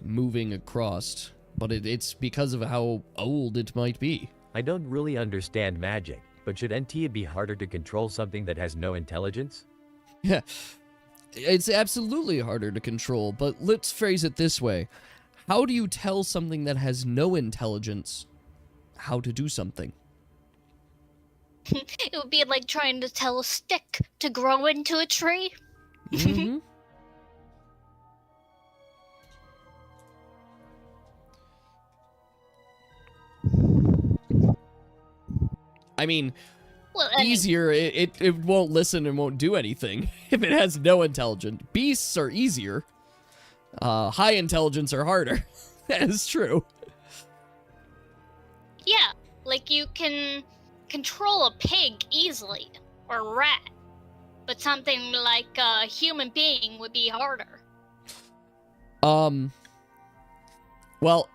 moving across. But it's because of how old it might be. I don't really understand magic, but should Entia be harder to control something that has no intelligence? Yeah, it's absolutely harder to control, but let's phrase it this way. How do you tell something that has no intelligence how to do something? It would be like trying to tell a stick to grow into a tree. Mm-hmm. I mean, Well, easier, it won't listen and won't do anything if it has no intelligence. Beasts are easier. High intelligence are harder. That is true. Yeah, like you can control a pig easily, or a rat. But something like a human being would be harder. Well,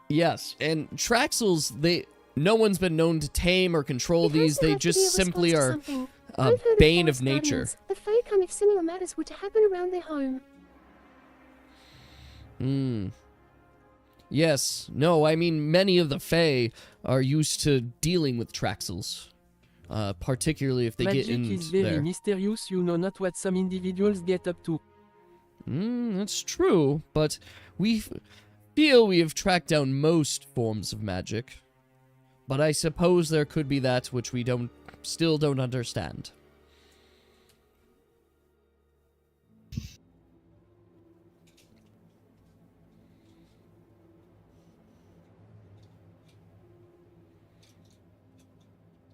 yes, and Traxels, no one's been known to tame or control these. They just simply are a bane of nature. The Fae come if similar matters were to happen around their home. Yes. No, I mean, many of the Fae are used to dealing with Traxels. Particularly if they Magic get in is very there. mysterious, you know not what some individuals get up to. That's true, but we feel we have tracked down most forms of magic. But I suppose there could be that which we still don't understand.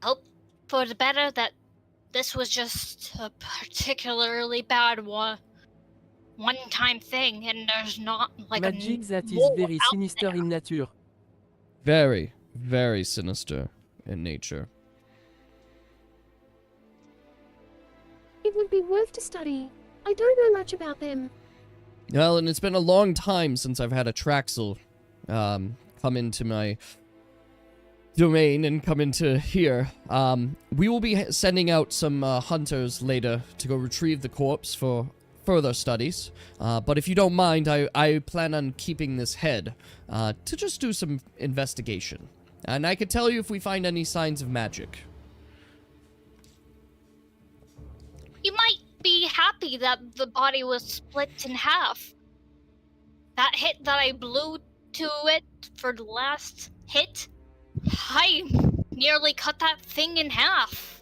Hope for the better that this was just a particularly bad one-time thing, and there's not like Magic that is war very out sinister there. in nature. Very, very sinister in nature. It would be worth to study. I don't know much about them. Well, and it's been a long time since I've had a Traxel come into my domain and come into here. We will be sending out some hunters later to go retrieve the corpse for further studies. But if you don't mind, I plan on keeping this head to just do some investigation. And I could tell you if we find any signs of magic. You might be happy that the body was split in half. That hit that I blew to it for the last hit, I nearly cut that thing in half.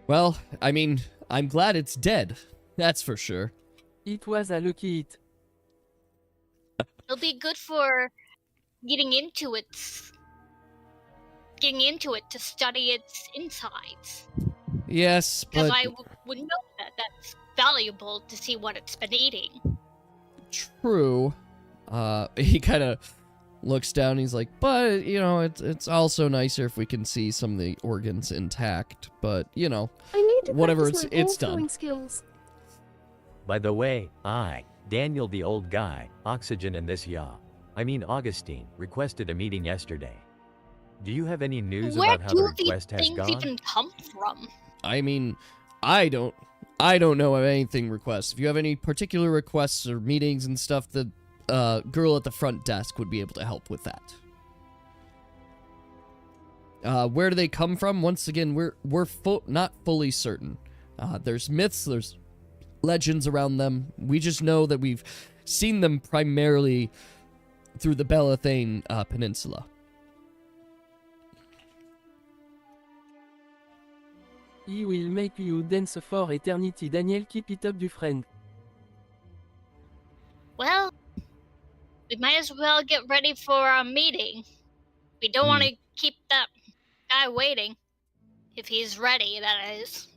Well, I mean, I'm glad it's dead. That's for sure. It was a lucky hit. It'll be good for getting into it to study its insides. Yes, Because but I would know that that's valuable to see what it's been eating. true. He kind of looks down. He's like, but you know, it's also nicer if we can see some of the organs intact. But you know, I need to whatever, practice my it's ball throwing done. skills. By the way, Daniel the old guy, Oxygen and this Augustine, requested a meeting yesterday. Do you have any news Where about how the do these request has things gone? even come from? I mean, I don't know of anything requests. If you have any particular requests or meetings and stuff, the girl at the front desk would be able to help with that. Where do they come from? Once again, we're not fully certain. There's myths, there's legends around them. We just know that we've seen them primarily through the Belathane Peninsula. He will make you dance for eternity. Daniel, keep it up, du friend. Well, we might as well get ready for our meeting. We don't want to keep that guy waiting. If he's ready, that is.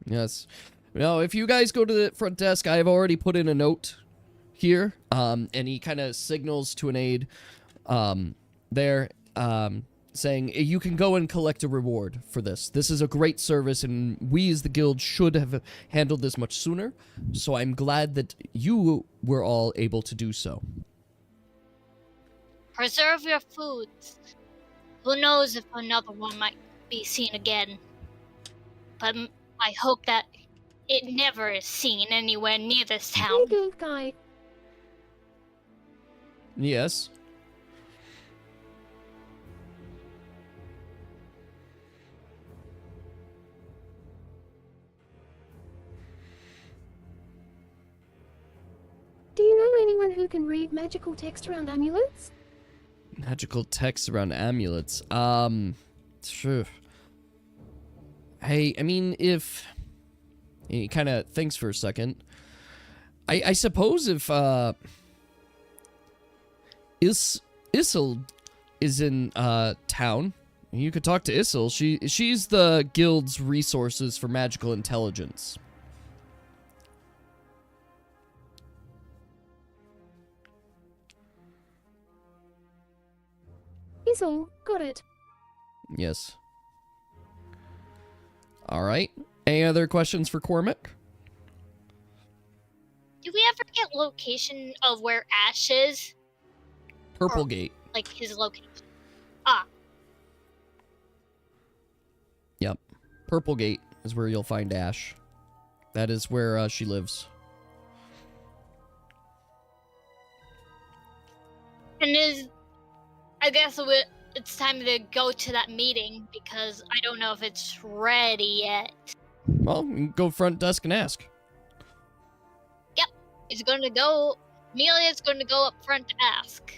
Yes. Now, if you guys go to the front desk, I have already put in a note here. And he kind of signals to an aide there. saying you can go and collect a reward for this. This is a great service, and we as the guild should have handled this much sooner. So I'm glad that you were all able to do so. Preserve your foods. Who knows if another one might be seen again. But I hope that it never is seen anywhere near this town. Hey, guild guy. Yes. Do you know anyone who can read magical text around amulets? Magical text around amulets. Sure. Hey, I mean, if he kind of thinks for a second, I suppose if Issel is in town, you could talk to Issel. She's the guild's resources for magical intelligence. Isol, got it. Yes. All right. Any other questions for Cormac? Do we ever get location of where Ash is? Purple Gate. Like his location. Ah, Yep. Purple Gate is where you'll find Ash. That is where she lives. and I guess it's time to go to that meeting because I don't know if it's ready yet. Well, you can go front desk and ask. It's going to go. Amelia's going to go up front to ask.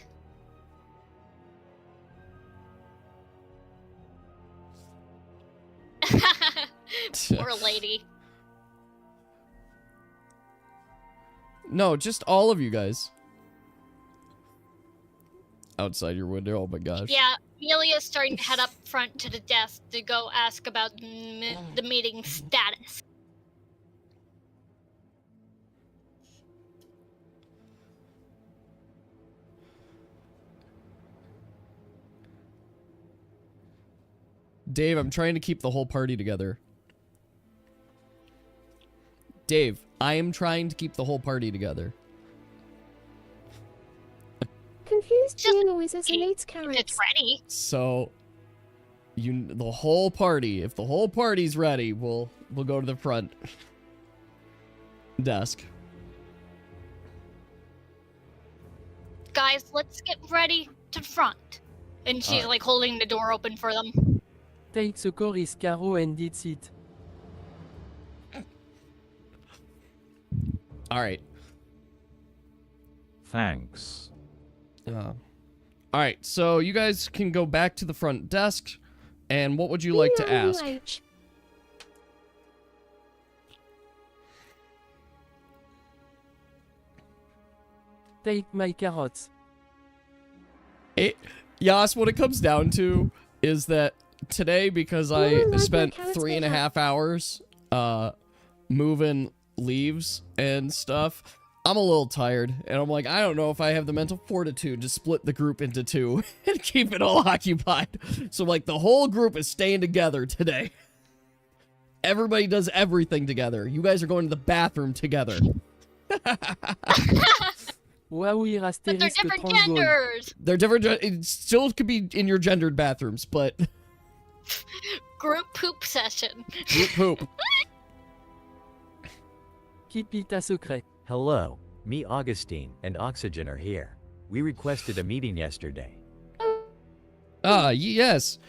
Poor lady. No, just all of you guys. Outside your window, oh my gosh. Yeah, Amelia's starting to head up front to the desk to go ask about the meeting status. Dave, I'm trying to keep the whole party together. Dave, I am trying to keep the whole party together. Confused Just Juno says he needs If carrots. it's ready. So, the whole party, if the whole party's ready, we'll go to the front desk. Guys, let's get ready to the front. And she's like holding the door open for them. Take the Coris Caro and it's it. All right. Thanks. All right, so you guys can go back to the front desk, and what would you like to ask? BRUH. Take my carrots. Yas, what it comes down to is that today, because I like my spent carrots 3.5 better. hours moving leaves and stuff, I'm a little tired, and I'm like, I don't know if I have the mental fortitude to split the group into two and keep it all occupied. So, like, the whole group is staying together today. Everybody does everything together. You guys are going to the bathroom together. Wowie But they're astérisque different 30 gold. genders. They're different. It still could be in your gendered bathrooms, but Group poop session. group poop. Keep it a secret. Hello, me Augustine and Oxygen are here. We requested a meeting yesterday. Yes.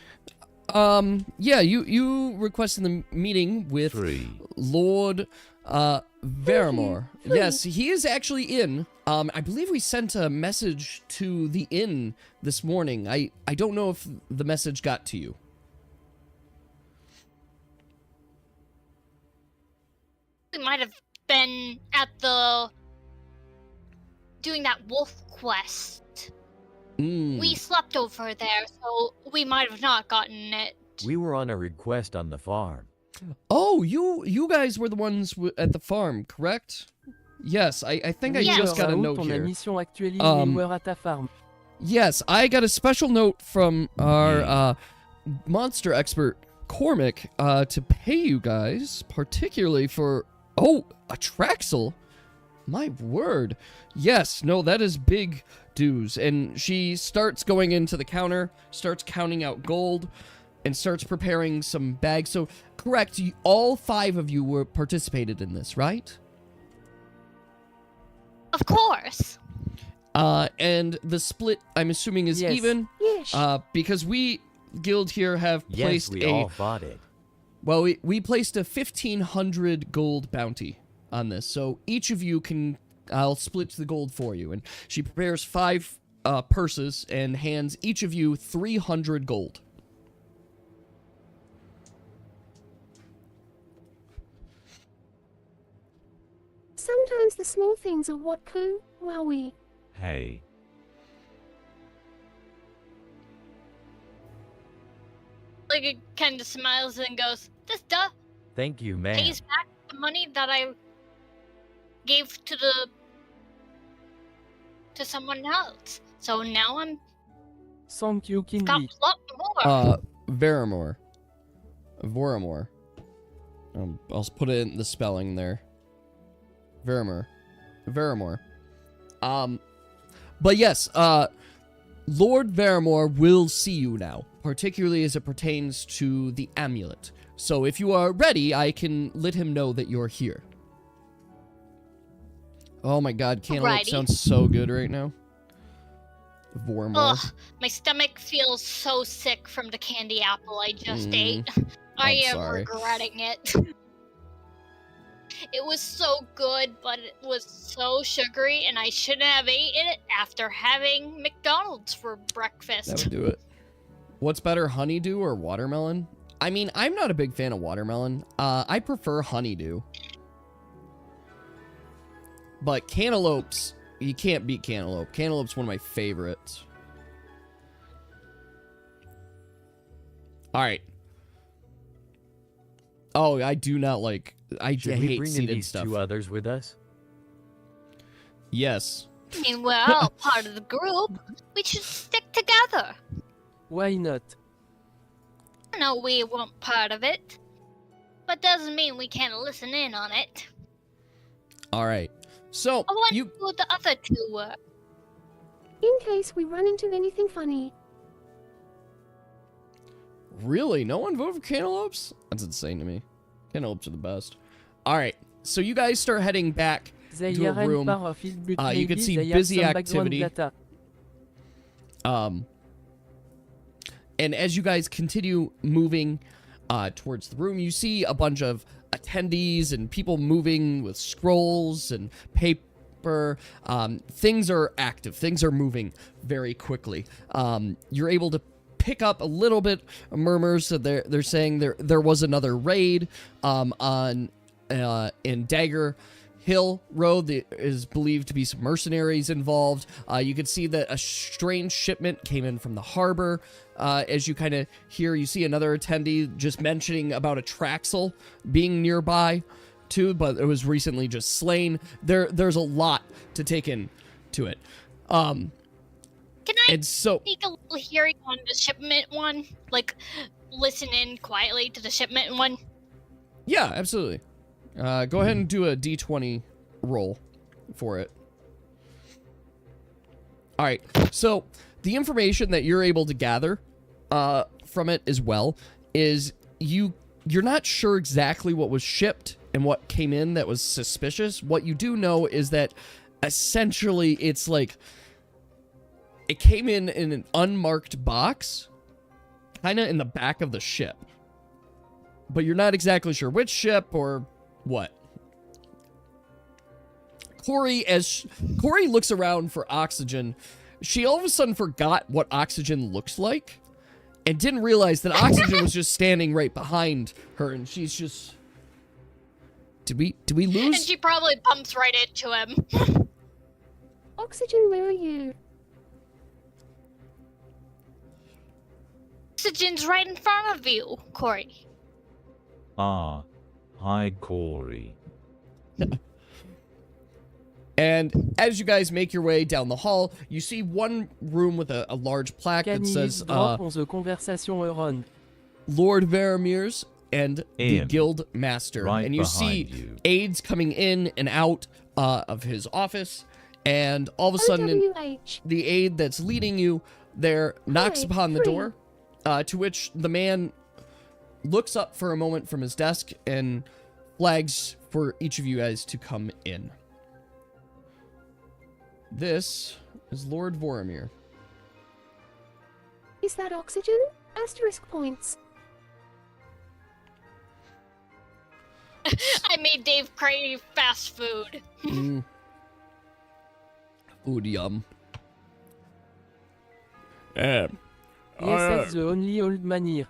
Yeah, you requested the meeting with 3. Lord, Veramore. Yes, he is actually in. I believe we sent a message to the inn this morning. I don't know if the message got to you. We might have been at doing that wolf quest. We slept over there, so we might have not gotten it. We were on a request on the farm. Oh, you guys were the ones at the farm, correct? Yes, I think I Yes. just got a Raoult, note ton here. mission actualisée les joueurs à ta farm. Yes, I got a special note from our monster expert, Cormac, to pay you guys, particularly for... Oh, a Traxel? My word. Yes, no, that is big dues. And she starts going into the counter, starts counting out gold, and starts preparing some bags. So, correct, all 5 of you were participated in this, right? Of course. And the split, I'm assuming, is Yes. even. Yes. Because we, guild here, have Yes, placed we all bought it. Well, we placed a 1,500 gold bounty on this. So each of you can, I'll split the gold for you. And she prepares 5 purses and hands each of you 300 gold. Sometimes the small things are what coup, wowie. Hey. Like, it kind of smiles and goes, this duh Thank you, man. pays back the money that I gave to someone else. So now I'm Thank you, got Kindy. a lot more. Voramor. I'll put it in the spelling there. Varamor. But yes, Lord Varamor will see you now, particularly as it pertains to the amulet. So if you are ready, I can let him know that you're here. Oh my god, Cantaloupe Alrighty. sounds so good right now. Voramor. Ugh, my stomach feels so sick from the candy apple I just ate. I I'm am sorry. regretting it. It was so good, but it was so sugary, and I shouldn't have eaten it after having McDonald's for That breakfast. would do it. What's better, honeydew or watermelon? I mean, I'm not a big fan of watermelon. I prefer honeydew. But cantaloupes, you can't beat cantaloupe. Cantaloupe's one of my favorites. Alright. Oh, I do not like... I Should we hate bring in seeded these stuff. 2 others with us? Yes. I mean, we're all part of the group. We should stick together. Why not? I know we weren't part of it, but doesn't mean we can't listen in on it. Alright. So, I wonder you... who the other 2 were. In case we run into anything funny. Really? No one voted for cantaloupes? That's insane to me. Cantaloupes are the best. Alright. So you guys start heading back They to a aren't room. part of it, but You can maybe see they have busy some background activity. data. And as you guys continue moving towards the room, you see a bunch of attendees and people moving with scrolls and paper. Things are active. Things are moving very quickly. You're able to pick up a little bit of murmurs that they're saying there was another raid in Dagger Hill Road. There is believed to be some mercenaries involved. You can see that a strange shipment came in from the harbor. As you kind of hear, you see another attendee just mentioning about a Traxel being nearby too, but it was recently just slain. There's a lot to take in to it. Can I And so, sneak a little hearing on the shipment one? Like, listen in quietly to the shipment one? yeah, absolutely. Go ahead and do a D20 roll for it. All right. So the information that you're able to gather from it as well is you're not sure exactly what was shipped and what came in that was suspicious. What you do know is that essentially it's like it came in an unmarked box, kind of in the back of the ship. But you're not exactly sure which ship or what. Corey looks around for oxygen, she all of a sudden forgot what oxygen looks like and didn't realize that oxygen was just standing right behind her, and she's just... Did we lose? And she probably bumps right into him. Oxygen, where are you? Oxygen's right in front of you, Corey. Ah. Hi, Corey. And as you guys make your way down the hall, you see one room with a large plaque that says drop on the conversation around. Lord Varamir's and the Ian, Guild Master. right And you see behind you. aides coming in and out of his office. And all of a sudden, OWH. the aide that's leading you there knocks Hi, upon the free. door, to which the man looks up for a moment from his desk and flags for each of you guys to come in. This is Lord Voramir. Is that oxygen? Asterisk points. I made Dave crave fast food. Food yum. Yes, that's the only old man here.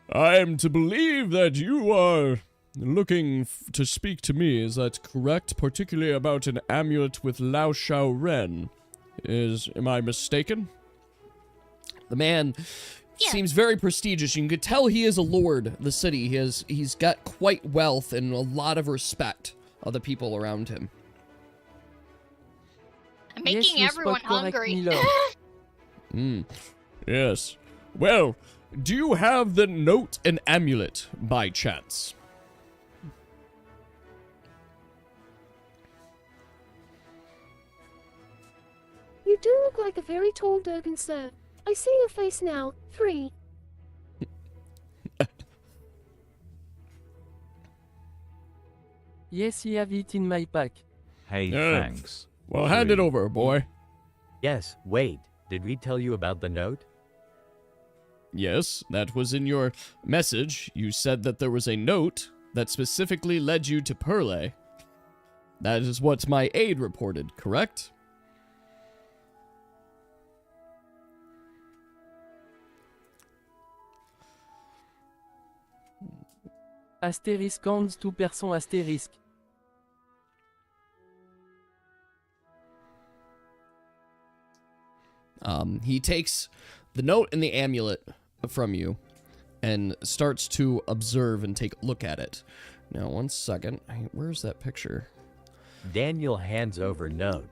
I am to believe that you are looking to speak to me. Is that correct? Particularly about an amulet with Lao Shao Ren. Am I mistaken? The man seems very prestigious. You can tell he is a lord of the city. He's got quite wealth and a lot of respect of the people around him. I'm making you everyone spoke correctly, hungry. Lord. Yes. Well, do you have the note and amulet by chance? You do look like a very tall Durgan, sir. I see your face now. 3. Yes, I have it in my pack. Hey, Yeah. thanks. Well, hand it over, boy. Yes, wait. Did we tell you about the note? Yes, that was in your message. You said that there was a note that specifically led you to Perle. That is what my aide reported, correct? Asterisk hands 2% asterisk. He takes the note and the amulet from you and starts to observe and take a look at it. Now, one second. Where's that picture? Daniel hands over note.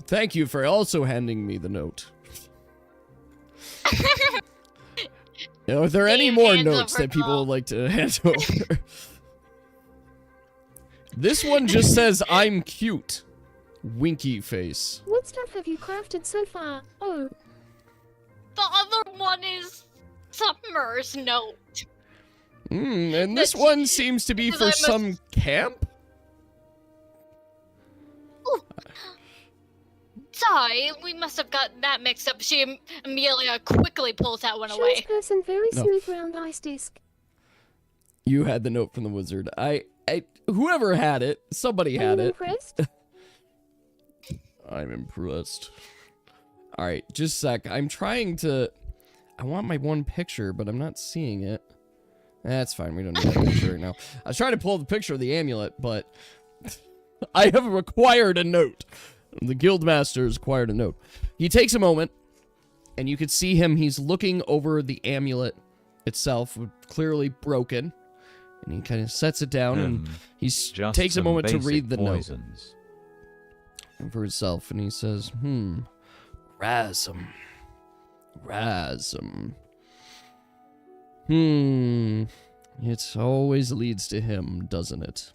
Thank you for also handing me the note. Are there any Dave more hands notes over that people all. would like to hand over? This one just says, I'm cute. Winky face. What stuff have you crafted so far? Oh, The other one is Summer's note. And this That's- one seems to be because for I must- some camp? Sorry, we must have gotten that mixed up. Amelia quickly pulls that one shows away. person very No. smooth round ice disc. You had the note from the wizard. Whoever had it, somebody Are had you it. impressed? I'm impressed. Alright, just a sec. I want my one picture, but I'm not seeing it. That's fine, we don't need that picture right now. I was trying to pull the picture of the amulet, but I have required a note. The Guildmaster has acquired a note. He takes a moment, and you can see him. He's looking over the amulet itself, clearly broken. And he kind of sets it down, and he Just takes a some moment to basic read the poisons. note for himself, and he says, Razum. It always leads to him, doesn't it?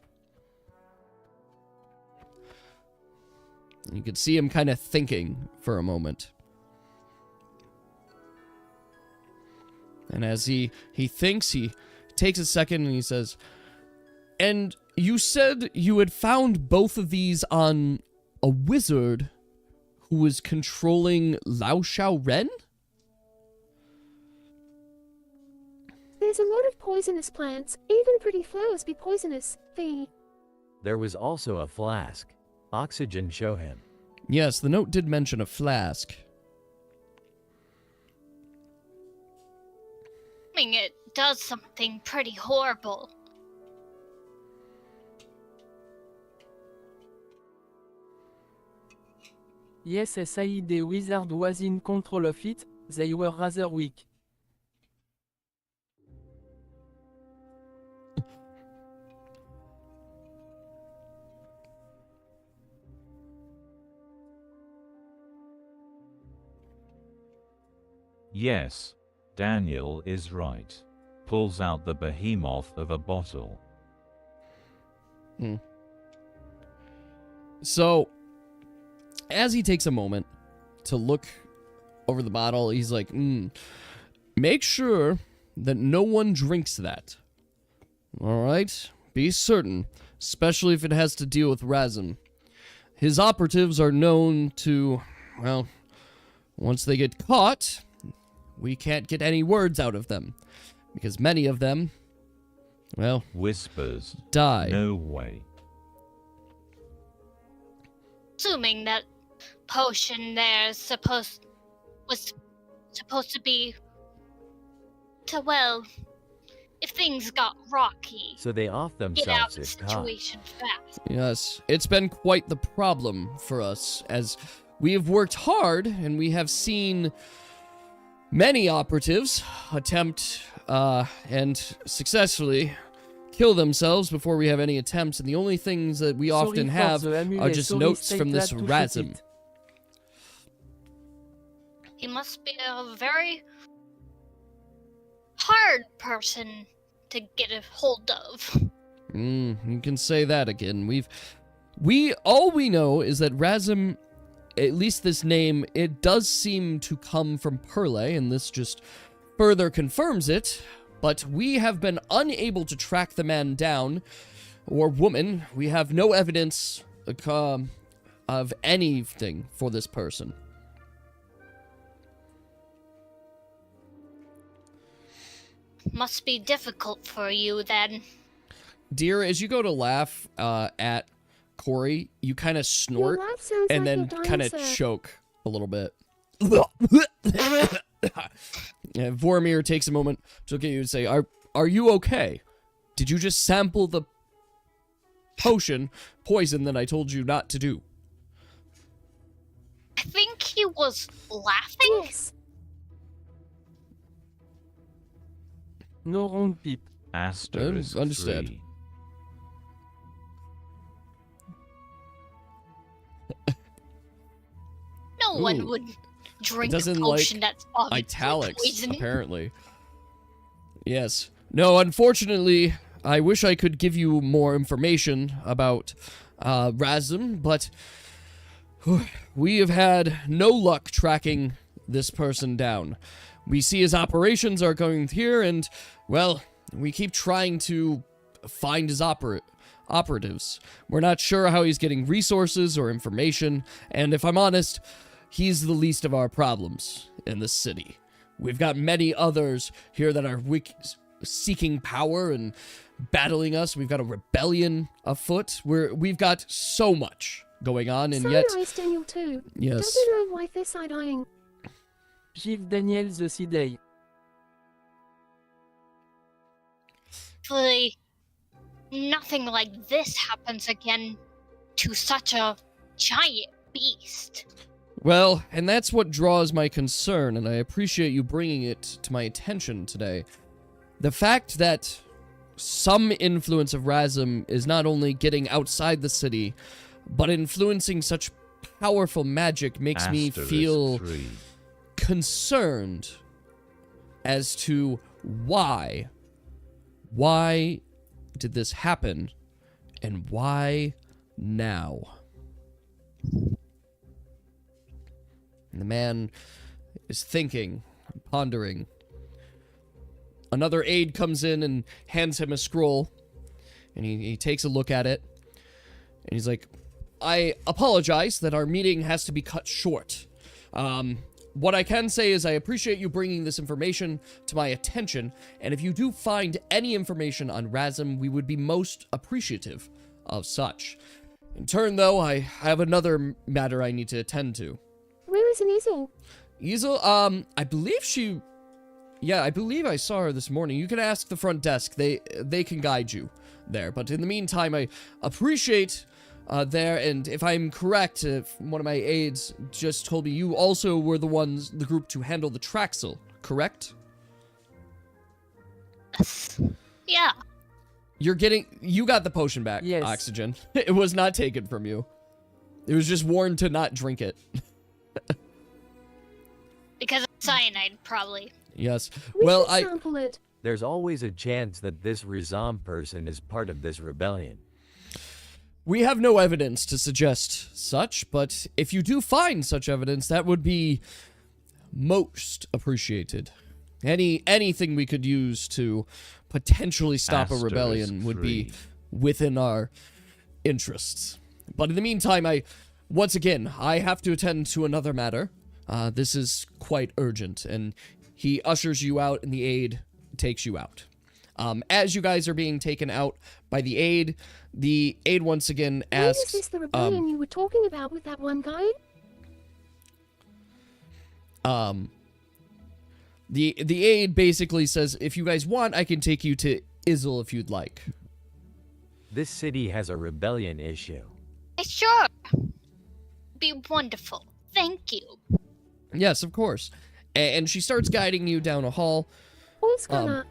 And you can see him kind of thinking for a moment. And as he thinks, he takes a second and he says, and you said you had found both of these on a wizard who was controlling Lao Shao Ren? There's a lot of poisonous plants. Even pretty flowers be poisonous. V. There was also a flask. Oxygen show him. Yes, the note did mention a flask. I mean, it does something pretty horrible. Yes, SI, the wizard was in control of it, they were rather weak. Yes, Daniel is right. Pulls out the behemoth of a bottle. So, as he takes a moment to look over the bottle, he's like, make sure that no one drinks that. Alright? Be certain, especially if it has to deal with Razum. His operatives are known to, well, once they get caught, we can't get any words out of them. Because many of them, well, Whispers. die. No way. Assuming that potion there was supposed to be to, well, if things got rocky, So they off get out themselves of the if caught. situation fast. Yes, it's been quite the problem for us, as we have worked hard, and we have seen many operatives attempt and successfully kill themselves before we have any attempts, and the only things that we often Sorry for have the are amulet. just Sorry, notes stay from this glad to shoot Razum. it. He must be a very hard person to get a hold of. You can say that again. All we know is that Razum, at least this name, it does seem to come from Perle, and this just further confirms it, but we have been unable to track the man down, or woman. We have no evidence of anything for this person. Must be difficult for you then. Dear, as you go to laugh at Corey, you kind of Your snort laugh sounds and like then you're dying, kind of sir. choke a little bit. Vormir takes a moment to look at you and say, Are you okay? Did you just sample the poison that I told you not to do? I think he was laughing. Yes. No round peep. Asterisk Understand. 3. No one Ooh. would drink doesn't a potion that's obviously Italics, poison. apparently. Yes. No, unfortunately, I wish I could give you more information about Razum, but we have had no luck tracking this person down. We see his operations are going here, and, well, we keep trying to find his operatives. We're not sure how he's getting resources or information, and if I'm honest, he's the least of our problems in this city. We've got many others here that are seeking power and battling us. We've got a rebellion afoot. We've got so much going on, and So yet... nice, Daniel, too. Yes. Doesn't know why they're side-eyeing. Give Daniel the CD. Hopefully, nothing like this happens again to such a giant beast. Well, and that's what draws my concern, and I appreciate you bringing it to my attention today. The fact that some influence of Razum is not only getting outside the city, but influencing such powerful magic makes me Asterisk feel 3. concerned as to why. Why did this happen, and why now? And the man is thinking, pondering. Another aide comes in and hands him a scroll, and he takes a look at it, and he's like, I apologize that our meeting has to be cut short. What I can say is I appreciate you bringing this information to my attention, and if you do find any information on Razum, we would be most appreciative of such. In turn, though, I have another matter I need to attend to. Where is Anisel? Easel, I believe she... Yeah, I believe I saw her this morning. You can ask the front desk. They can guide you there. But in the meantime, I appreciate there, and if I'm correct, one of my aides just told me you also were the group to handle the Traxel, correct? Yeah. You got the potion back, Yes. Oxygen. It was not taken from you. It was just warned to not drink it. Because Cyanide, probably. Yes. We Well, should sample it. There's always a chance that this Rizam person is part of this rebellion. we have no evidence to suggest such, but if you do find such evidence, that would be most appreciated. Anything we could use to potentially stop a rebellion would be within our interests. But in the meantime, once again, I have to attend to another matter. This is quite urgent, and he ushers you out, and the aide takes you out. As you guys are being taken out by the aide once again asks... Is this the rebellion you were talking about with that one guy? The aide basically says, if you guys want, I can take you to Izzle if you'd like. This city has a rebellion issue. Sure. Be wonderful. Thank you. Yes, of course. And she starts guiding you down a hall. Who's gonna...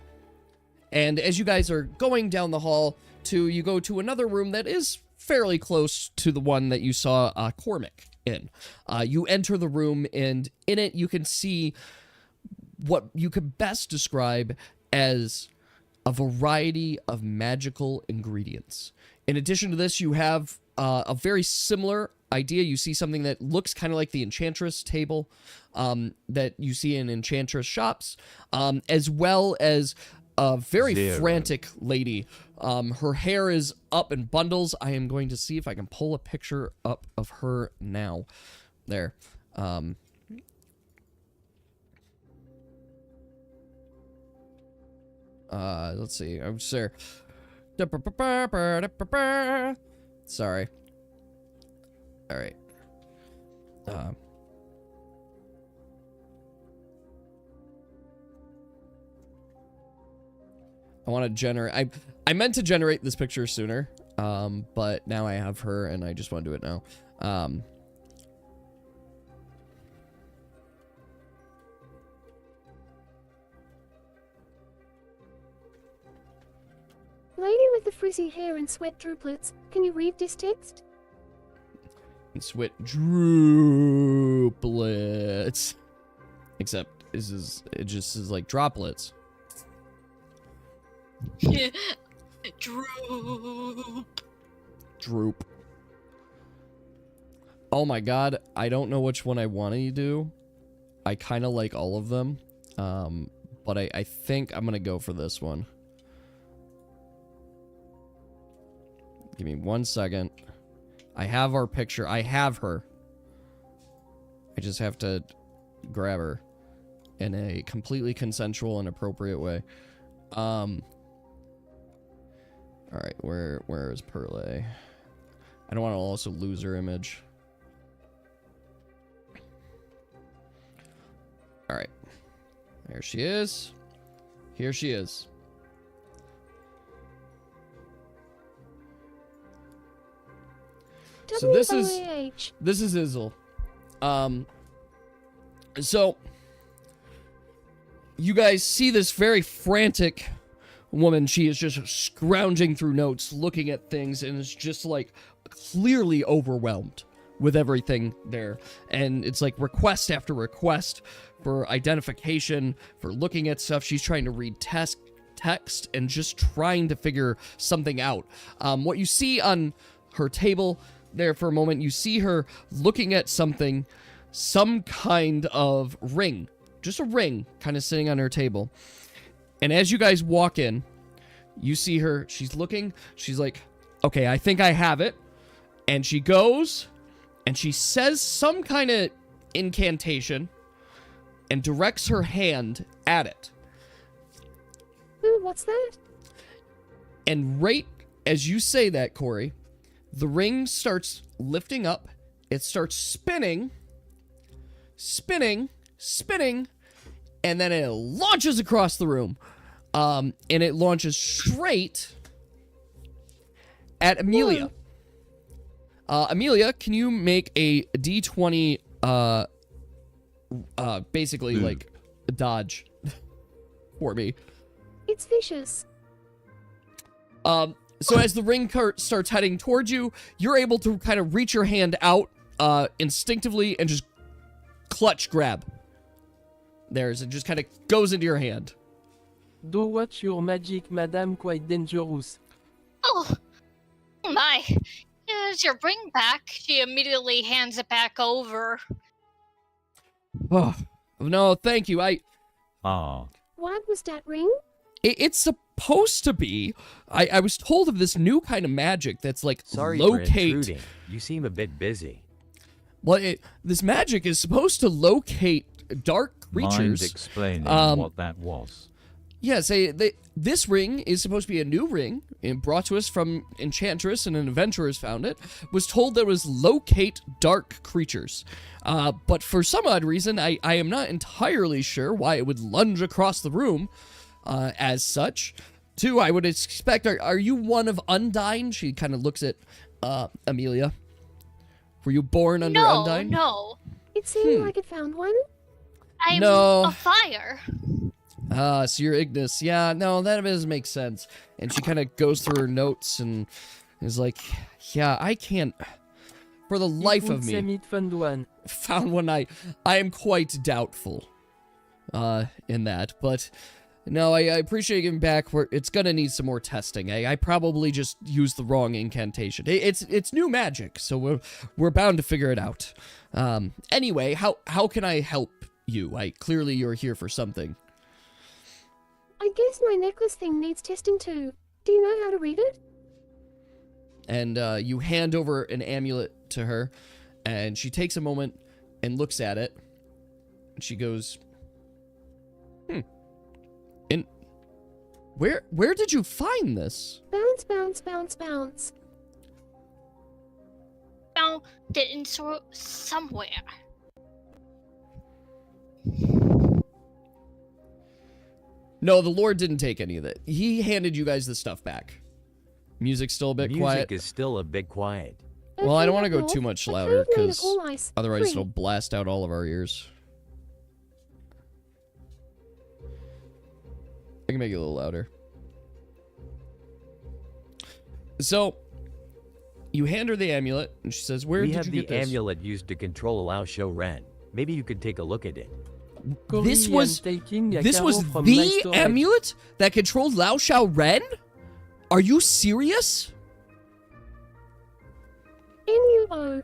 And as you guys are going down the hall, you go to another room that is fairly close to the one that you saw Cormac in. You enter the room, and in it you can see what you could best describe as a variety of magical ingredients. In addition to this, you have a very similar idea. You see something that looks kind of like the Enchantress table that you see in Enchantress shops, as well as a very frantic lady. Her hair is up in bundles. I am going to see if I can pull a picture up of her now. There. Let's see. I'm sure. Sorry. All right. I want to generate. I meant to generate this picture sooner, but now I have her, and I just want to do it now. Lady with the frizzy hair and sweat droplets, can you read this text? And sweat droplets. Except it just is like droplets. Droop. Oh my god, I don't know which one I want to do. I kind of like all of them. But I think I'm going to go for this one. Give me 1 second. I have our picture. I have her. I just have to grab her in a completely consensual and appropriate way. Alright, where is Perle? I don't want to also lose her image. Alright. There she is. Here she is. So this is Izzle. So you guys see this very frantic woman. She is just scrounging through notes, looking at things, and is just like clearly overwhelmed with everything there. And it's like request after request for identification, for looking at stuff. She's trying to read text and just trying to figure something out. What you see on her table there for a moment, you see her looking at something, some kind of ring, just a ring kind of sitting on her table. And as you guys walk in, you see her, she's looking, she's like, okay, I think I have it. And she goes and she says some kind of incantation and directs her hand at it. Ooh, what's that? And right as you say that, Corey, the ring starts lifting up. It starts spinning, and then it launches across the room. And it launches straight at Amelia. Amelia, can you make a D20, basically, like, a dodge for me? It's vicious. So as the ring starts heading towards you, you're able to kind of reach your hand out instinctively and just clutch grab There's it just kind of goes into your hand. Do watch your magic, madam, quite dangerous. Oh, my. Here's your ring back. She immediately hands it back over. Oh, no, thank you. Arg. What was that ring? It's supposed to be. I was told of this new kind of magic that's like Sorry for locate. intruding. You seem a bit busy. Well, this magic is supposed to locate dark Mind creatures. explaining what that was. Yes, this ring is supposed to be a new ring, brought to us from Enchantress, and an adventurer's found it. Was told that it was locate dark creatures. But for some odd reason, I am not entirely sure why it would lunge across the room as such. Two, I would expect, are you one of Undyne? She kind of looks at Amelia. Were you born under Undyne? No. It seemed like it found one. I'm No. a fire. So you're Ignis. Yeah, no, that doesn't make sense. And she kind of goes through her notes and is like, yeah, I can't, for the life of me, Found one. found one. I am quite doubtful in that. But no, I appreciate getting back. It's gonna need some more testing. I probably just used the wrong incantation. It's new magic, so we're bound to figure it out. Anyway, how can I help you? Clearly you're here for something. I guess my necklace thing needs testing too. Do you know how to read it? And you hand over an amulet to her, and she takes a moment and looks at it. And she goes, And where did you find this? Bounce, bounce, bounce, bounce. Found it in somewhere. No, the Lord didn't take any of it. He handed you guys the stuff back. Music's still a bit Music quiet. is still a bit quiet. Well, I don't want to go North, too much I louder, found made of because all ice. otherwise Free. it'll blast out all of our ears. I can make it a little louder. So, you hand her the amulet, and she says, "Where We did have you the get this?" amulet used to control Lao Shou Ren. Maybe you could take a look at it. This Korean was taking a this carol was from my the storage. amulet that controlled Lao Shao Ren? Are you serious? NUO.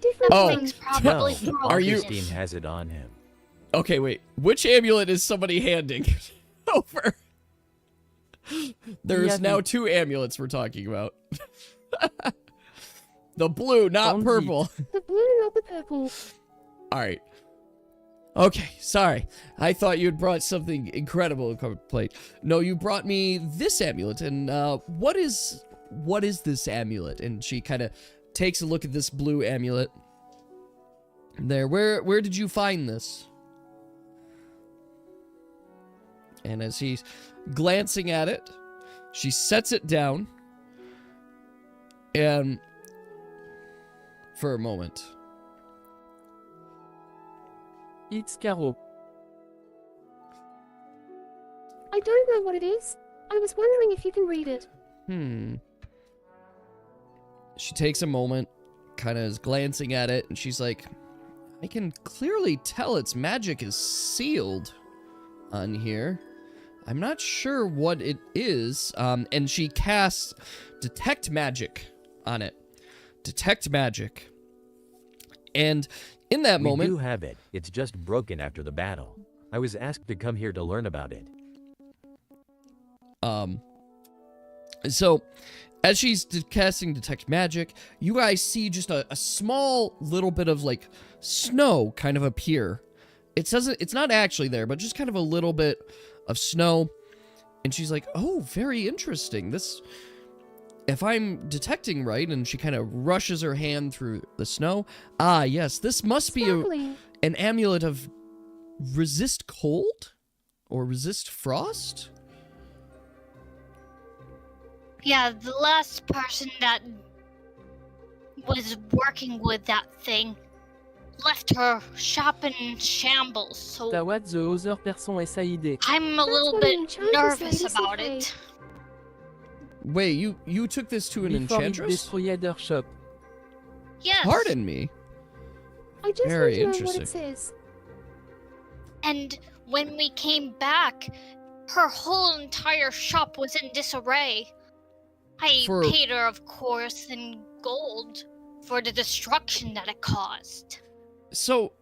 Different Oh. Things probably No, Are you- Augustine has it on him. Okay, wait. Which amulet is somebody handing over? There's have now it. 2 amulets we're talking about. The blue, not Found purple. The blue, not the purple. All right. Okay, sorry. I thought you'd brought something incredible to plate. No, you brought me this amulet, and what is this amulet? And she kind of takes a look at this blue amulet. There, where did you find this? And as he's glancing at it, she sets it down, and for a moment, It's Caro. I don't know what it is. I was wondering if you can read it. She takes a moment, kind of is glancing at it, and she's like, I can clearly tell its magic is sealed on here. I'm not sure what it is. And she casts Detect Magic on it. Detect Magic. And in that We moment, do have it. It's just broken after the battle. I was asked to come here to learn about it. so as she's casting Detect Magic, you guys see just a small little bit of like snow kind of appear. It's not actually there, but just kind of a little bit of snow. And she's like, oh, very interesting. This, if I'm detecting right, and she kind of rushes her hand through the snow. Ah, yes, this must be Sparkling. an amulet of resist cold? Or resist frost? Yeah, the last person that was working with that thing left her shop in shambles, so Tawad the other person SAID. I'm a That's little what an bit enchantress nervous lady about said. it. Wait, you took this to an Before it enchantress? destroyed their shop. Yes. Pardon me. I just Very need to know what interesting. it says. And when we came back, her whole entire shop was in disarray. I For- paid her, of course, in gold for the destruction that it caused. So,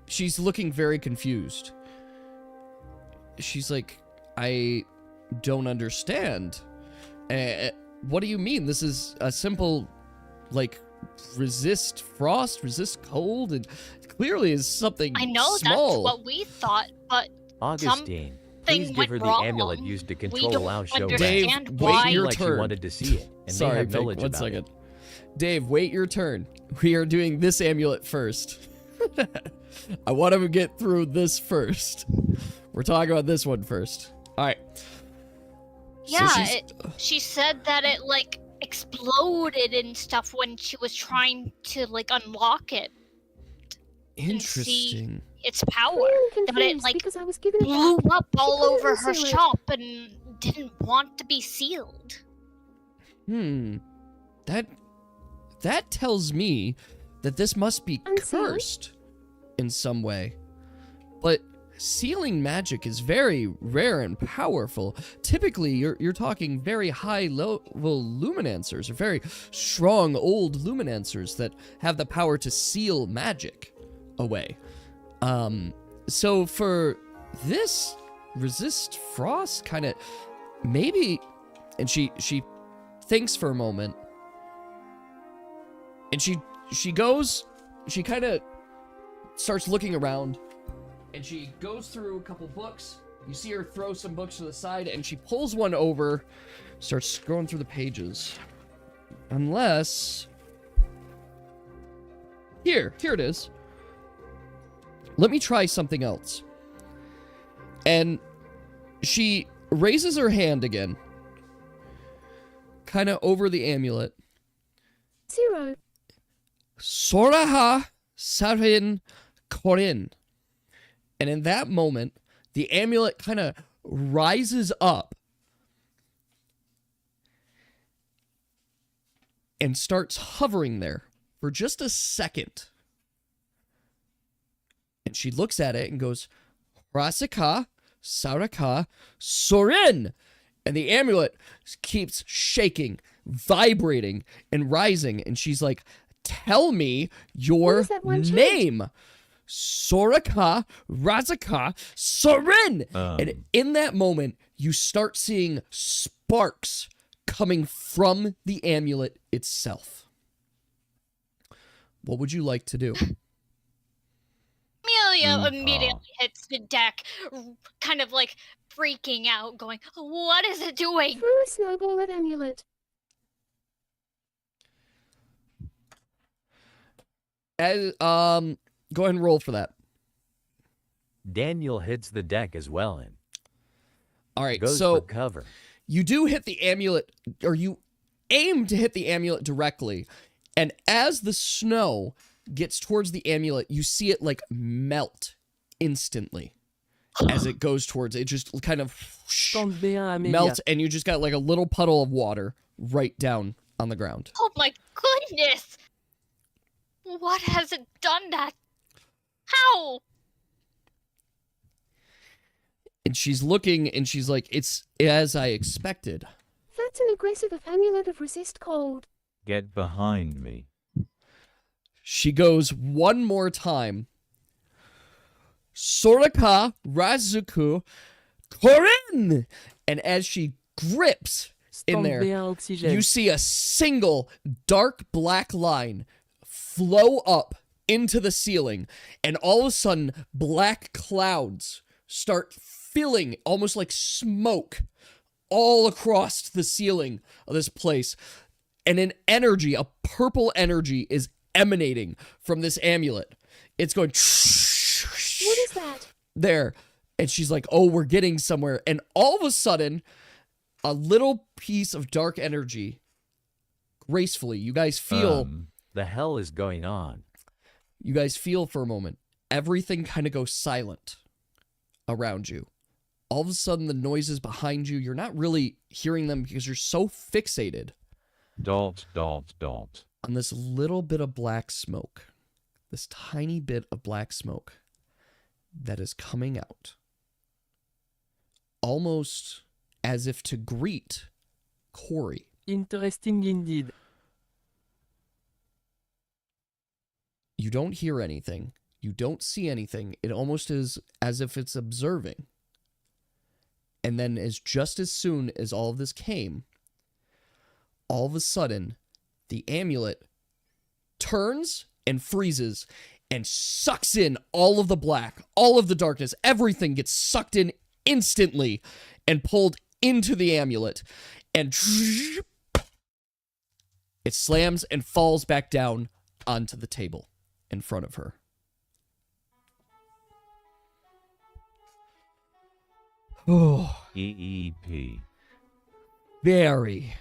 she's looking very confused. She's like, I don't understand. What do you mean? This is a simple, like, resist frost, resist cold, and clearly is something I know small. that's what we thought, but Augustine, please something give her went the wrong. amulet used to We control don't Lao Showdown. understand Dave, why. wait your Like she turn. wanted to see it, and Sorry, they have Pink, knowledge one about second. it. Dave, wait your turn. We are doing this amulet first. I want to get through this first. We're talking about this one first. All right. Yeah, she's- she said that it like exploded and stuff when she was trying to like unlock it, Interesting. its power. I'm That it confused like because I was given it blew back. up all couldn't over her seal it. shop and didn't want to be sealed. That tells me that this must be Unsealed? cursed in some way. But sealing magic is very rare and powerful. Typically, you're talking very high level luminancers, or very strong old luminancers that have the power to seal magic away. So for this resist frost kind of maybe, and she thinks for a moment, and she goes, she kind of starts looking around, and she goes through a couple books. You see her throw some books to the side, and she pulls one over, starts scrolling through the pages. Unless... Here it is. Let me try something else. And she raises her hand again, kind of over the amulet. 0. Soraha Sarin Korin. And in that moment, the amulet kind of rises up and starts hovering there for just a second. And she looks at it and goes, Rasika, Saraka, Sorin. And the amulet keeps shaking, vibrating, and rising. And she's like, tell me your is that one chant? name. Soraka, Razaka, Sorin. And in that moment, you start seeing sparks coming from the amulet itself. What would you like to do? Amelia immediately hits the deck, kind of like freaking out, going, "What is it doing?" Throw a snowball at Amulet. As, go ahead and roll for that. Daniel hits the deck as well and All right, goes so for cover. you do hit the amulet, or you aim to hit the amulet directly, and as the snow gets towards the amulet, you see it like melt instantly as it goes towards it. Just kind of Tente bien, Amelia. melt, and you just got like a little puddle of water right down on the ground. Oh my goodness! What has it done that? How? And she's looking, and she's like, it's as I expected. That's an aggressive amulet of resist cold. Get behind me. She goes one more time. Soraka Razuku Korin! And as she grips in Tente there, bien, Oxygène. you see a single dark black line flow up into the ceiling, and all of a sudden, black clouds start filling, almost like smoke, all across the ceiling of this place. And an energy, a purple energy, is emanating from this amulet. It's going... What is that? There. And she's like, oh, we're getting somewhere. And all of a sudden, a little piece of dark energy, gracefully, you guys feel... The hell is going on? You guys feel for a moment, everything kind of goes silent around you. All of a sudden, the noises behind you, you're not really hearing them because you're so fixated Dot, dot, dot. on this little bit of black smoke this tiny bit of black smoke that is coming out, almost as if to greet Corey. Interesting indeed. You don't hear anything. You don't see anything. It almost is as if it's observing. And then just as soon as all of this came, all of a sudden, the amulet turns and freezes and sucks in all of the black, all of the darkness. Everything gets sucked in instantly and pulled into the amulet. And it slams and falls back down onto the table in front of her. Oh, EEP. very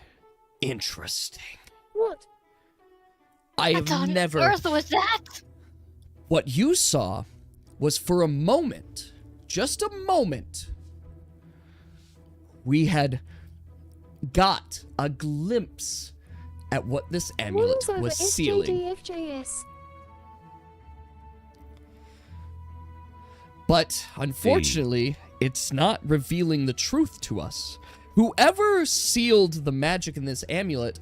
interesting. What? I What have on never... earth was that? What you saw was for a moment, just a moment, we had got a glimpse at what this amulet Rules over was sealing. SJDFJS. But unfortunately, it's not revealing the truth to us. Whoever sealed the magic in this amulet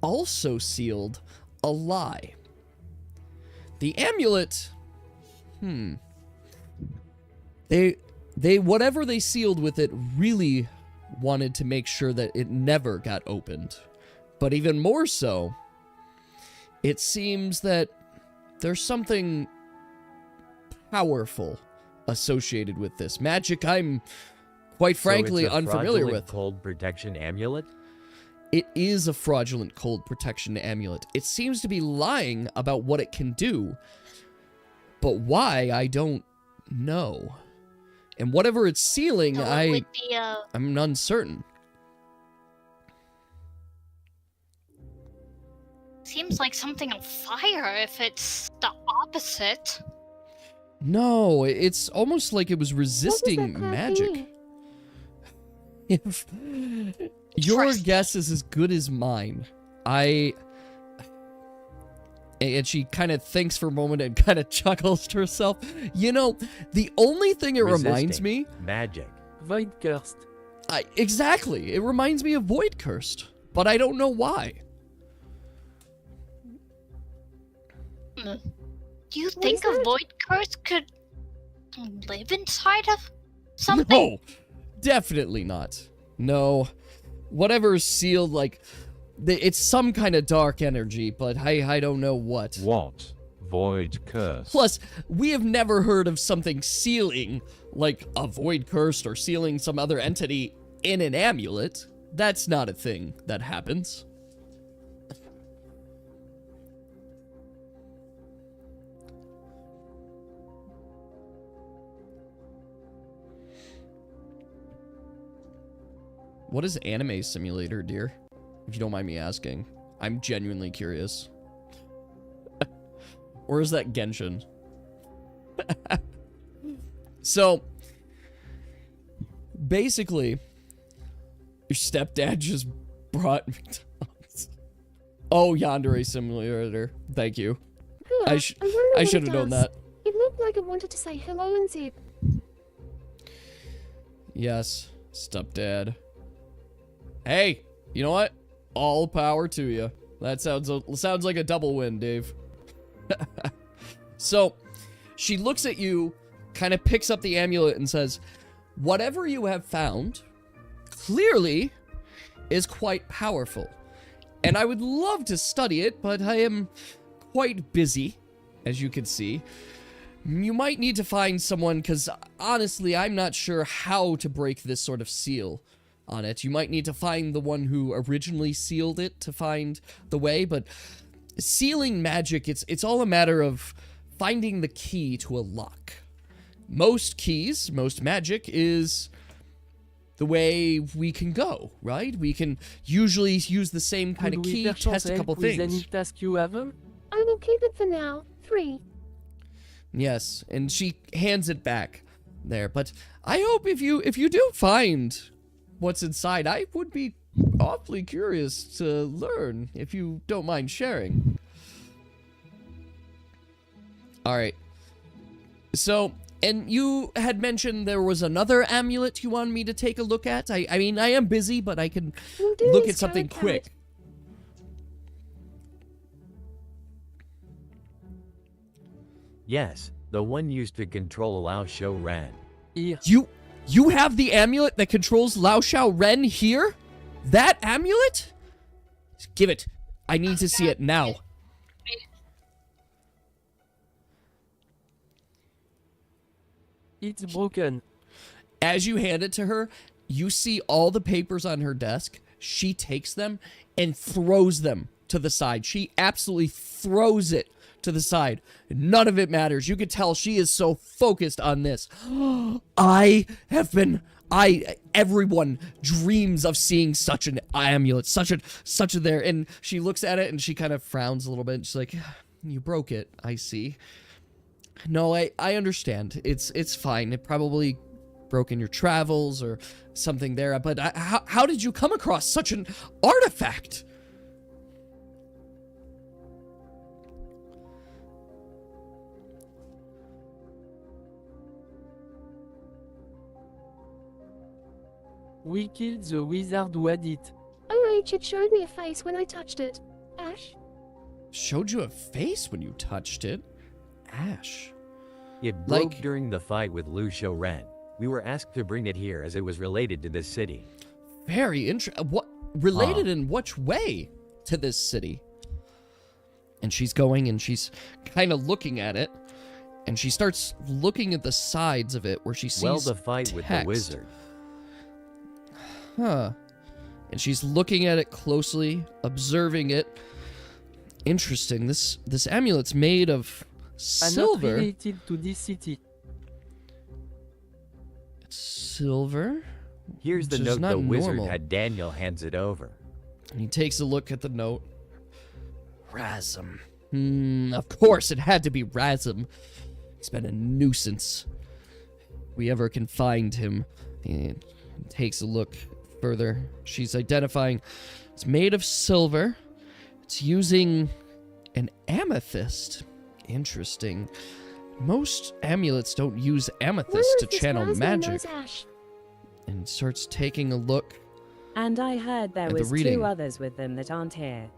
also sealed a lie. The amulet, they whatever they sealed with it really wanted to make sure that it never got opened. But even more so, it seems that there's something powerful associated with this magic I'm quite frankly so it's a unfamiliar fraudulent with. cold protection amulet? It is a fraudulent cold protection amulet. It seems to be lying about what it can do, but why, I don't know. And whatever it's sealing, So it would be I'm uncertain. seems like something on fire if it's the opposite. No, it's almost like it was What was resisting that cloud magic. doing? If your Interesting. guess is as good as mine, and she kind of thinks for a moment and kind of chuckles to herself. You know, the only thing it reminds Resisting me, magic. Void cursed. exactly, it reminds me of Void Cursed, but I don't know why. Do you What think is a that? void curse could live inside of something? No, definitely not. No, whatever's sealed, like, it's some kind of dark energy, but I don't know what. What? Void curse. Plus, we have never heard of something sealing, like a void cursed or sealing some other entity in an amulet. That's not a thing that happens. What is Anime Simulator, dear? If you don't mind me asking. I'm genuinely curious. Or is that Genshin? So, basically, your stepdad just brought McDonald's. Oh, Yandere Simulator. Thank you. Hello, I wonder should what have it known does. that. It looked like it wanted to say hello and zip. Yes, stepdad. Hey, you know what? All power to you. That sounds like a double win, Dave. So, she looks at you, kind of picks up the amulet and says, whatever you have found, clearly, is quite powerful. And I would love to study it, but I am quite busy, as you can see. You might need to find someone, because honestly, I'm not sure how to break this sort of seal on it. You might need to find the one who originally sealed it to find the way, but sealing magic, it's all a matter of finding the key to a lock. Most keys, most magic is the way we can go, right? We can usually use the same kind of Could we key, perchance test a help couple with any things. task you have? I will keep it for now. 3. Yes, and she hands it back there. But I hope if you do find what's inside, I would be awfully curious to learn, if you don't mind sharing. All right. So, and you had mentioned there was another amulet you wanted me to take a look at. I mean, I am busy, but I can We'll do look this at something carrot quick. Yes, the one used to control Lao Shou Ran. Here. You have the amulet that controls Lao Shao Ren here? That amulet? Give it. I need to see it now. It's broken. As you hand it to her, you see all the papers on her desk. She takes them and throws them to the side. She absolutely throws it to the side. None of it matters. You could tell she is so focused on this. Everyone dreams of seeing such an amulet, such a there. And she looks at it and she kind of frowns a little bit. She's like, you broke it. I see. No, I understand. It's fine. It probably broke in your travels or something there. But how did you come across such an artifact? We killed the wizard who had it. Oh, it showed me a face when I touched it. Ash? Showed you a face when you touched it? Ash. It broke Like- during the fight with Lu Shou Ren. We were asked to bring it here as it was related to this city. Very interesting. What related in which way to this city? And she's going and she's kind of looking at it, and she starts looking at the sides of it where she sees Well, the fight with the text. wizard. Huh. And she's looking at it closely, observing it. Interesting. This amulet's made of Are not silver. related to this city. Silver. Here's the Which is note not the wizard normal. had Daniel hands it over. And he takes a look at the note. Razum. Of course it had to be Razum. He's been a nuisance. If we ever can find him. And takes a look further. She's identifying. It's made of silver. It's using an amethyst. Interesting. Most amulets don't use Where amethyst is to this channel wise man knows magic. Ash? And starts taking a look. And I heard there At the was reading. 2 others with them that aren't here.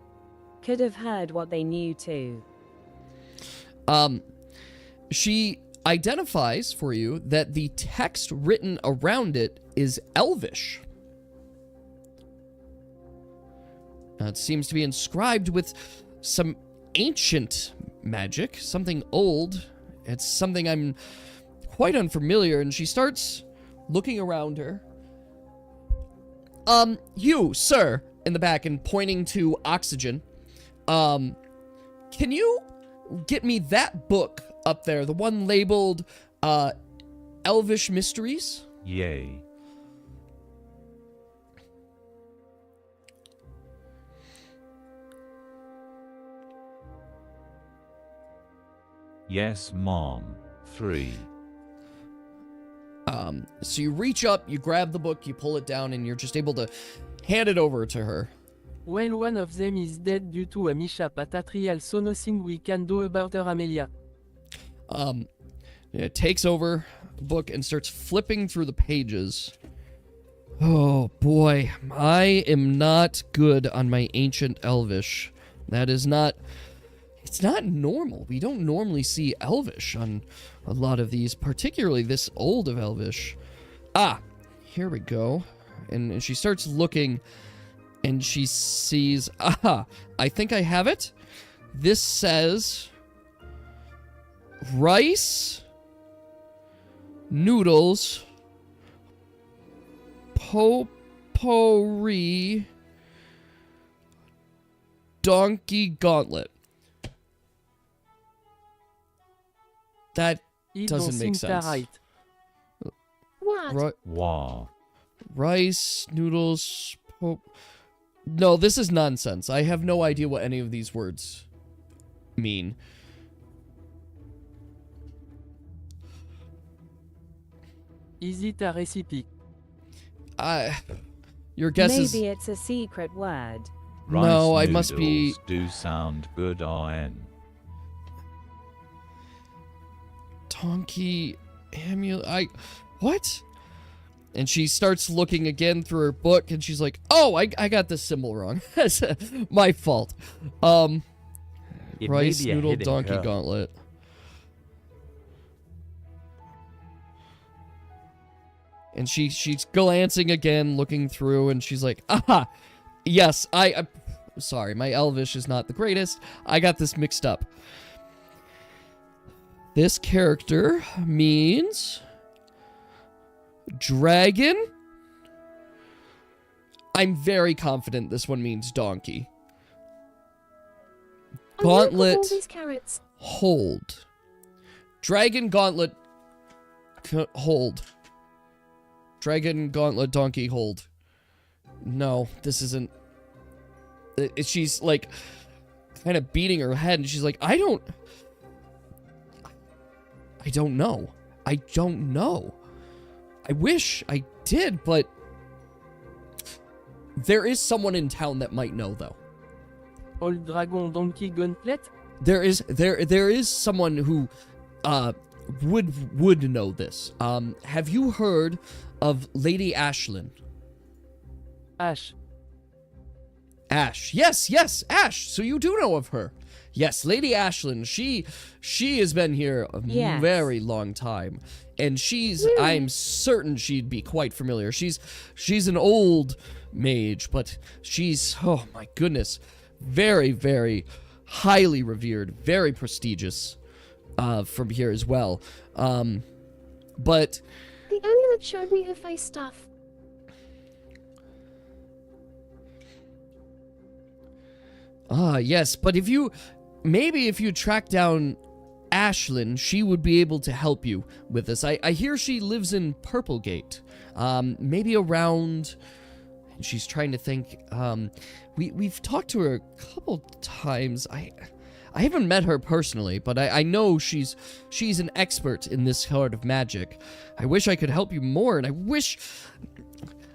Could have heard what they knew too. She identifies for you that the text written around it is Elvish. It seems to be inscribed with some ancient magic, something old. It's something I'm quite unfamiliar, and she starts looking around her. You, sir, in the back, and pointing to Oxygen. Can you get me that book up there, the one labeled, Elvish Mysteries? Yay. Yes, Mom. 3. So you reach up, you grab the book, you pull it down, and you're just able to hand it over to her. Well, one of them is dead due to a mishap at Atrial, so nothing we can do about her, Amelia. It takes over the book and starts flipping through the pages. Oh boy, I am not good on my ancient Elvish. That is not... It's not normal. We don't normally see Elvish on a lot of these, particularly this old of Elvish. Here we go. And she starts looking, and she sees... I think I have it. This says... rice, noodles, potpourri, donkey gauntlet. That It doesn't don't make seem sense. right. What? Wow. Rice, noodles, No, this is nonsense. I have no idea what any of these words mean. Is it a recipe? Your guess is... Maybe it's a secret word. Rice No, I must be... noodles do sound good, RN. Donkey amulet. What? And she starts looking again through her book, and she's like, "Oh, I got this symbol wrong. That's my fault." It may Rice be a noodle hidden donkey code. gauntlet. And she's glancing again, looking through, and she's like, "Aha, yes, I'm sorry, my Elvish is not the greatest. I got this mixed up. This character means dragon. I'm very confident this one means donkey. I'm gonna cook all Gauntlet, these carrots. hold. Dragon, gauntlet, hold. Dragon, gauntlet, donkey, hold. No, this isn't. She's like kind of beating her head, and she's like, I don't know. I don't know. I wish I did, but there is someone in town that might know, though. Old Dragon Donkey Gauntlet? There is someone who would know this. Have you heard of Lady Ashlyn? Ash. Ash. Yes, Ash. So you do know of her. Yes, Lady Ashlyn. She has been here a Yes. very long time. And I'm certain she'd be quite familiar. She's an old mage, but she's, oh my goodness, very, very highly revered, very prestigious from here as well. But The amulet showed me her face stuff. yes, but if you track down Ashlyn, she would be able to help you with this. I hear she lives in Purplegate. Maybe around, and she's trying to think, we've talked to her a couple times. I haven't met her personally, but I know she's an expert in this sort of magic. I wish I could help you more, and I wish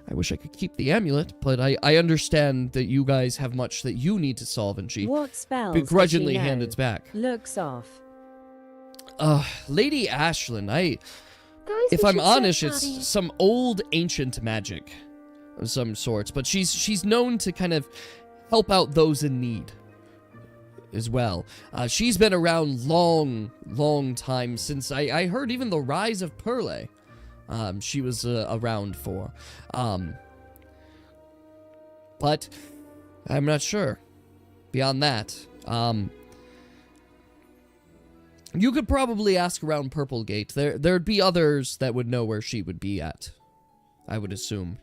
I could keep the amulet, but I understand that you guys have much that you need to solve, and she What spells does she begrudgingly know? handed it back. Looks off. Lady Ashlyn, Guys, if we I'm should honest, search it's party. some old ancient magic of some sorts, but she's known to kind of help out those in need as well. She's been around long time, since I heard even the rise of Perle. She was around for. But I'm not sure. Beyond that, you could probably ask around Purplegate. There'd be others that would know where she would be at, I would assume.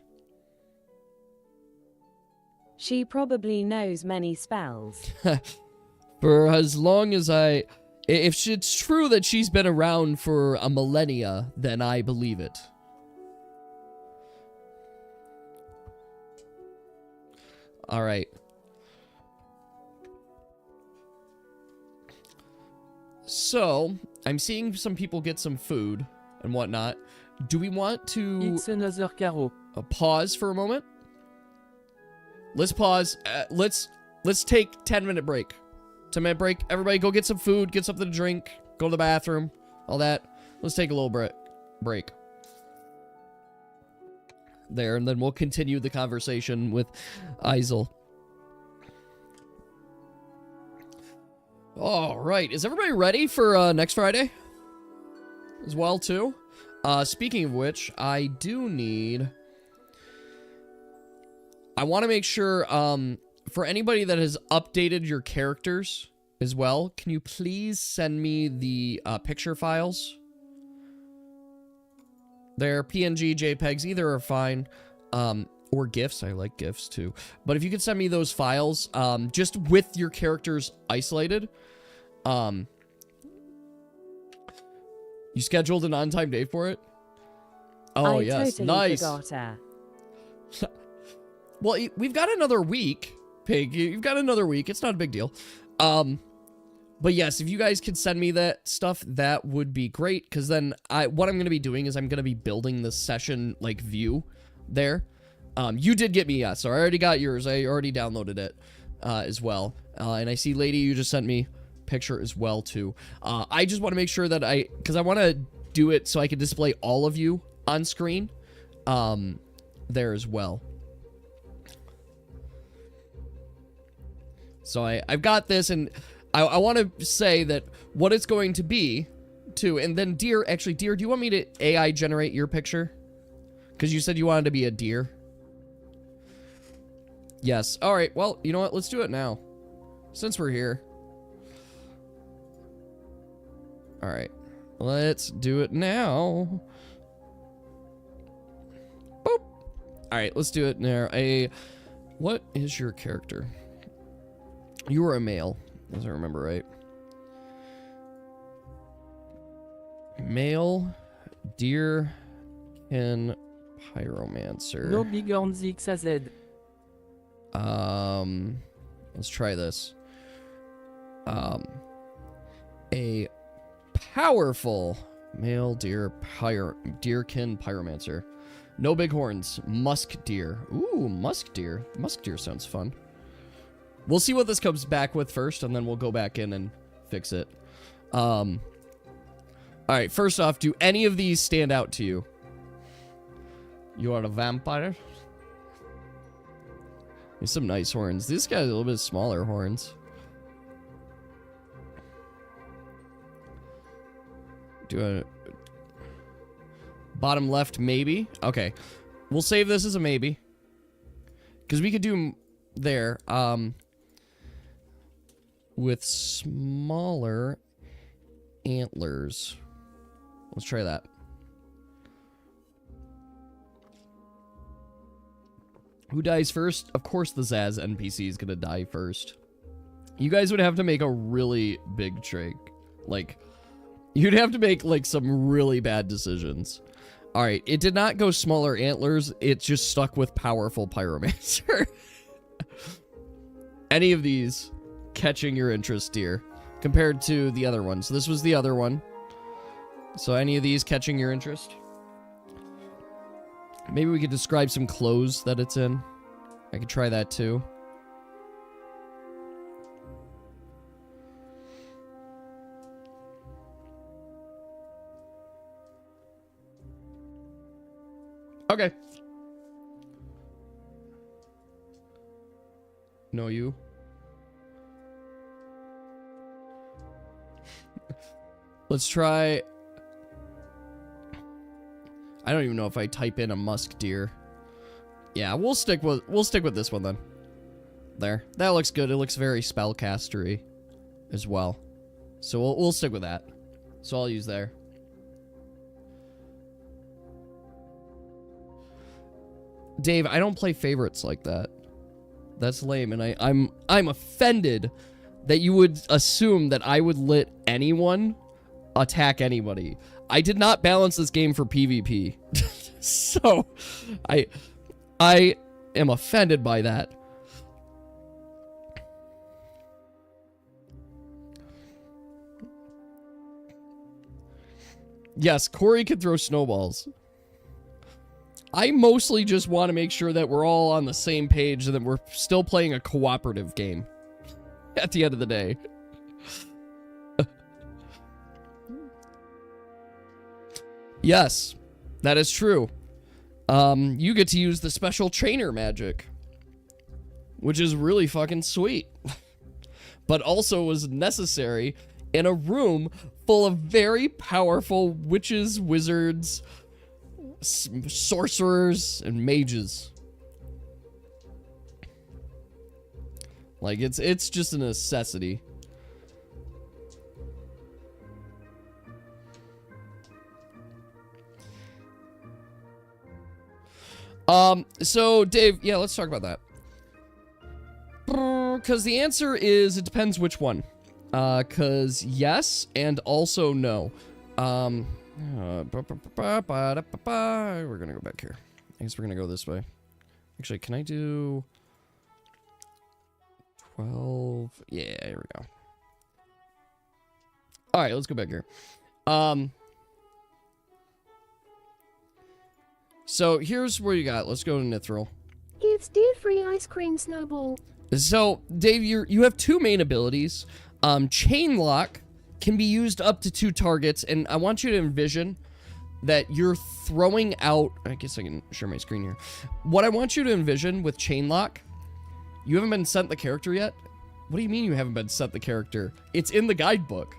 She probably knows many spells. For as long as if it's true that she's been around for a millennia, then I believe it. Alright. So, I'm seeing some people get some food and whatnot. Do we want to It's another carrot. pause for a moment? Let's pause. Let's take 10-minute break. 10-minute break. Everybody go get some food, get something to drink, go to the bathroom, all that. Let's take a little break. There, and then we'll continue the conversation with Isel. All right. Is everybody ready for next Friday? As well, too? Speaking of which, I do need... I want to make sure, for anybody that has updated your characters as well, can you please send me the picture files? They're PNG, JPEGs, either are fine, or GIFs. I like GIFs too. But if you could send me those files, just with your characters isolated. You scheduled an on-time day for it? Oh, I yes, totally nice. forgot her. Well, we've got another week, Pig. You've got another week. It's not a big deal. But yes, if you guys could send me that stuff, that would be great. Because then what I'm going to be doing is I'm going to be building the session, like, view there. You did get me, yes. So I already got yours. I already downloaded it as well. And I see, Lady, you just sent me picture as well too. I just want to make sure that because I want to do it so I can display all of you on screen there as well. So I've got this, and I want to say that what it's going to be too. And then Deer, do you want me to AI generate your picture? Because you said you wanted to be a deer. Yes. All right. Well, you know what? Let's do it now. Since we're here. All right. Let's do it now. Boop. All right. Let's do it now. What is your character? You were a male, as I remember right. Male, deer, and pyromancer. No big on the Xaz. Let's try this. A powerful male deer deerkin pyromancer. No big horns. Musk deer. Ooh, musk deer. Musk deer sounds fun. We'll see what this comes back with first, and then we'll go back in and fix it. All right, first off, do any of these stand out to you? You are a vampire? There's some nice horns. These guys are a little bit smaller horns. Do a bottom left, maybe? Okay. We'll save this as a maybe. Because we could do there. With smaller antlers. Let's try that. Who dies first? Of course the Xaz NPC is gonna die first. You guys would have to make a really big trick. Like, you'd have to make, like, some really bad decisions. Alright, it did not go smaller antlers. It just stuck with powerful pyromancer. Any of these catching your interest, dear, compared to the other one. So this was the other one. So any of these catching your interest? Maybe we could describe some clothes that it's in. I could try that too. Okay. No, you. Let's try. I don't even know if I type in a musk deer. Yeah, we'll stick with this one then. There. That looks good. It looks very spellcastery as well. So we'll stick with that. So I'll use there. Dave, I don't play favorites like that. That's lame, and I'm offended that you would assume that I would let anyone attack anybody. I did not balance this game for PvP. So I am offended by that. Yes, Corey could throw snowballs. I mostly just want to make sure that we're all on the same page and that we're still playing a cooperative game at the end of the day. Yes, that is true. You get to use the special trainer magic, which is really fucking sweet, but also was necessary in a room full of very powerful witches, wizards, sorcerers, and mages. Like, it's just a necessity. So Dave, yeah, let's talk about that. Because the answer is, it depends which one. Because yes, and also no. We're gonna go back here. I guess we're gonna go this way. Actually, can I do 12? Yeah, here we go. All right, let's go back here. So here's where you got. Let's go to Nithril. Gives deer free ice cream snowball. So Dave, you have two main abilities. Chain lock can be used up to 2 targets, and I want you to envision that you're throwing out... I guess I can share my screen here. What I want you to envision with chain lock, you haven't been sent the character yet? What do you mean you haven't been sent the character? It's in the guidebook.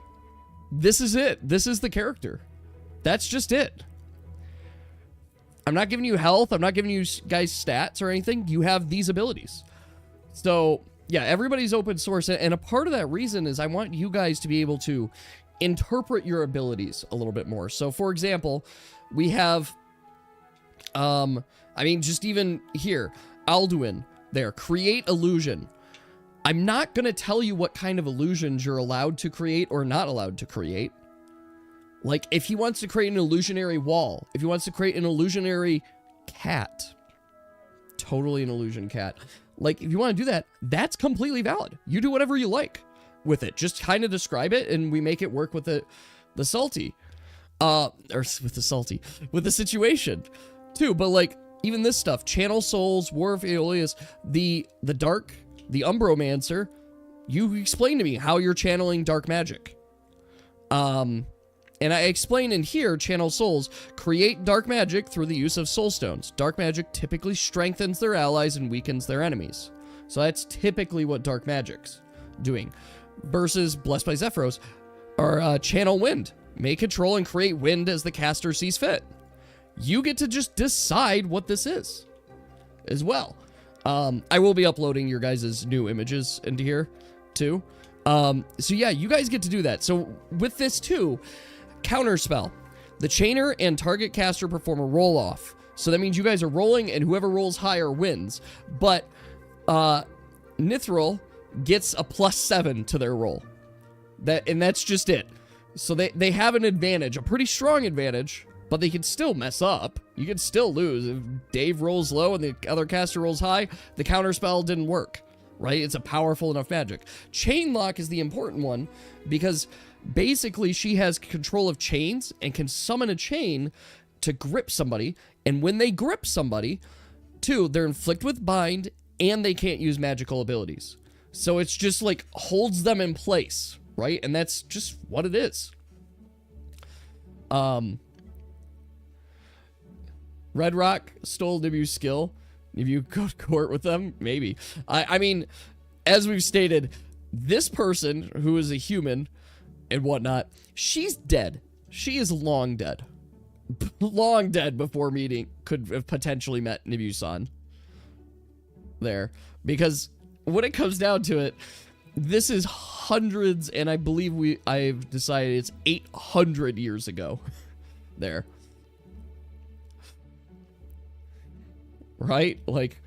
This is it. This is the character. That's just it. I'm not giving you health. I'm not giving you guys stats or anything. You have these abilities. So, yeah, everybody's open source. And a part of that reason is I want you guys to be able to interpret your abilities a little bit more. So, for example, we have, I mean, just even here, Alduin, there, create illusion. I'm not going to tell you what kind of illusions you're allowed to create or not allowed to create. Like, if he wants to create an illusionary wall, if he wants to create an illusionary cat, totally an illusion cat. Like, if you want to do that, that's completely valid. You do whatever you like with it. Just kind of describe it, and we make it work with the salty. Or with the salty. With the situation, too. But, like, even this stuff. Channel Souls, War of Aeolus, the Dark, the Umbromancer. You explain to me how you're channeling dark magic. And I explain in here, Channel Souls, create dark magic through the use of soul stones. Dark magic typically strengthens their allies and weakens their enemies. So that's typically what dark magic's doing. Versus Blessed by Zephyros, or Channel Wind. May control and create wind as the caster sees fit. You get to just decide what this is as well. I will be uploading your guys' new images into here too. So yeah, you guys get to do that. So with this too, counterspell. The chainer and target caster perform a roll off. So that means you guys are rolling and whoever rolls higher wins. But Nithril gets a +7 to their roll. And that's just it. So they have an advantage, a pretty strong advantage, but they can still mess up. You can still lose. If Dave rolls low and the other caster rolls high, the counterspell didn't work, right? It's a powerful enough magic. Chain lock is the important one because basically she has control of chains and can summon a chain to grip somebody. And when they grip somebody, too, they're inflict with bind and they can't use magical abilities. So it's just like holds them in place, right? And that's just what it is. Red Rock stole Nibu's skill. If you go to court with them, maybe. I mean, as we've stated, this person who is a human and whatnot, she's dead. She is long dead. Long dead before meeting, could have potentially met Nibu-san. There. Because when it comes down to it, this is hundreds, and I believe I've decided it's 800 years ago. There. Right? Like,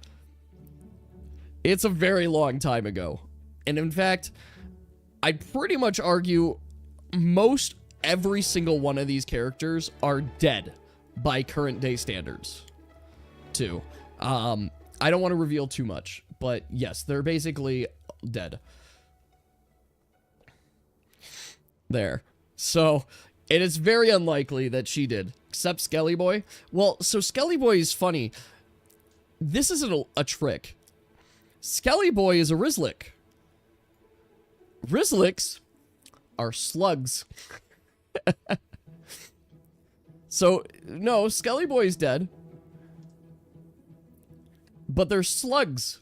it's a very long time ago. And in fact, I'd pretty much argue most every single one of these characters are dead by current day standards, too. I don't want to reveal too much, but yes, they're basically dead. There. So, it is very unlikely that she did. Except Skelly Boy. Well, so Skelly Boy is funny. This isn't a trick. Skelly Boy is a Rizlik. Rizliks are slugs. So, no, Skelly Boy's dead. But they're slugs.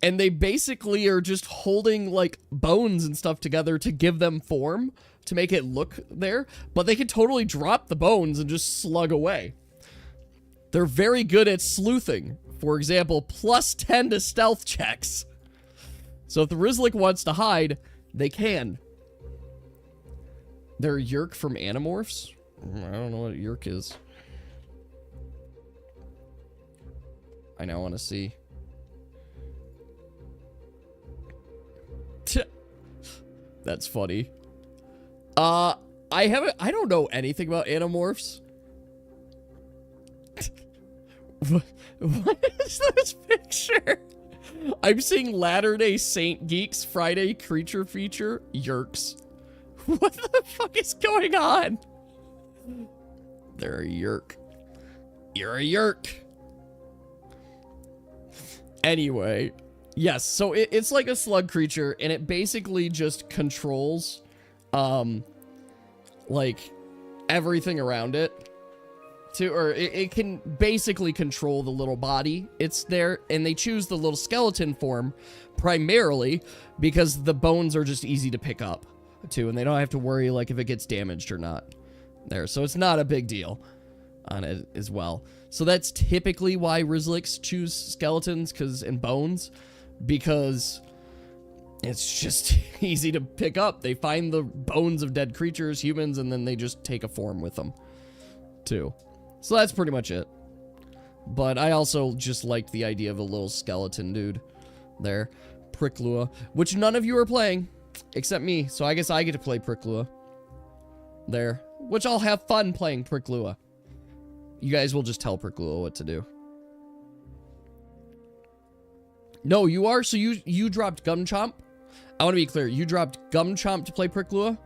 And they basically are just holding, like, bones and stuff together to give them form, to make it look there. But they can totally drop the bones and just slug away. They're very good at sleuthing. For example, +10 to stealth checks. So if the Rizlik wants to hide, they can. They're Yerk from Animorphs? I don't know what Yerk is. I now want to see. That's funny. I don't know anything about Animorphs. What is this picture? I'm seeing Latter-day Saint Geeks Friday creature feature Yerks. What the fuck is going on? They're a Yerk. You're a Yerk. Anyway, Yes, so it's like a slug creature, and it basically just controls, like, everything around it. Or it can basically control the little body. It's there, and they choose the little skeleton form primarily because the bones are just easy to pick up, too, and they don't have to worry, like, if it gets damaged or not. There, so it's not a big deal on it as well. So that's typically why Rizliks choose skeletons and bones, because it's just easy to pick up. They find the bones of dead creatures, humans, and then they just take a form with them, too. So that's pretty much it. But I also just liked the idea of a little skeleton dude there. Pricklua, which none of you are playing, except me. So I guess I get to play Pricklua there, which I'll have fun playing Pricklua. You guys will just tell Pricklua what to do. No, you are? So you dropped Gumchomp? I want to be clear. You dropped Gumchomp to play Pricklua?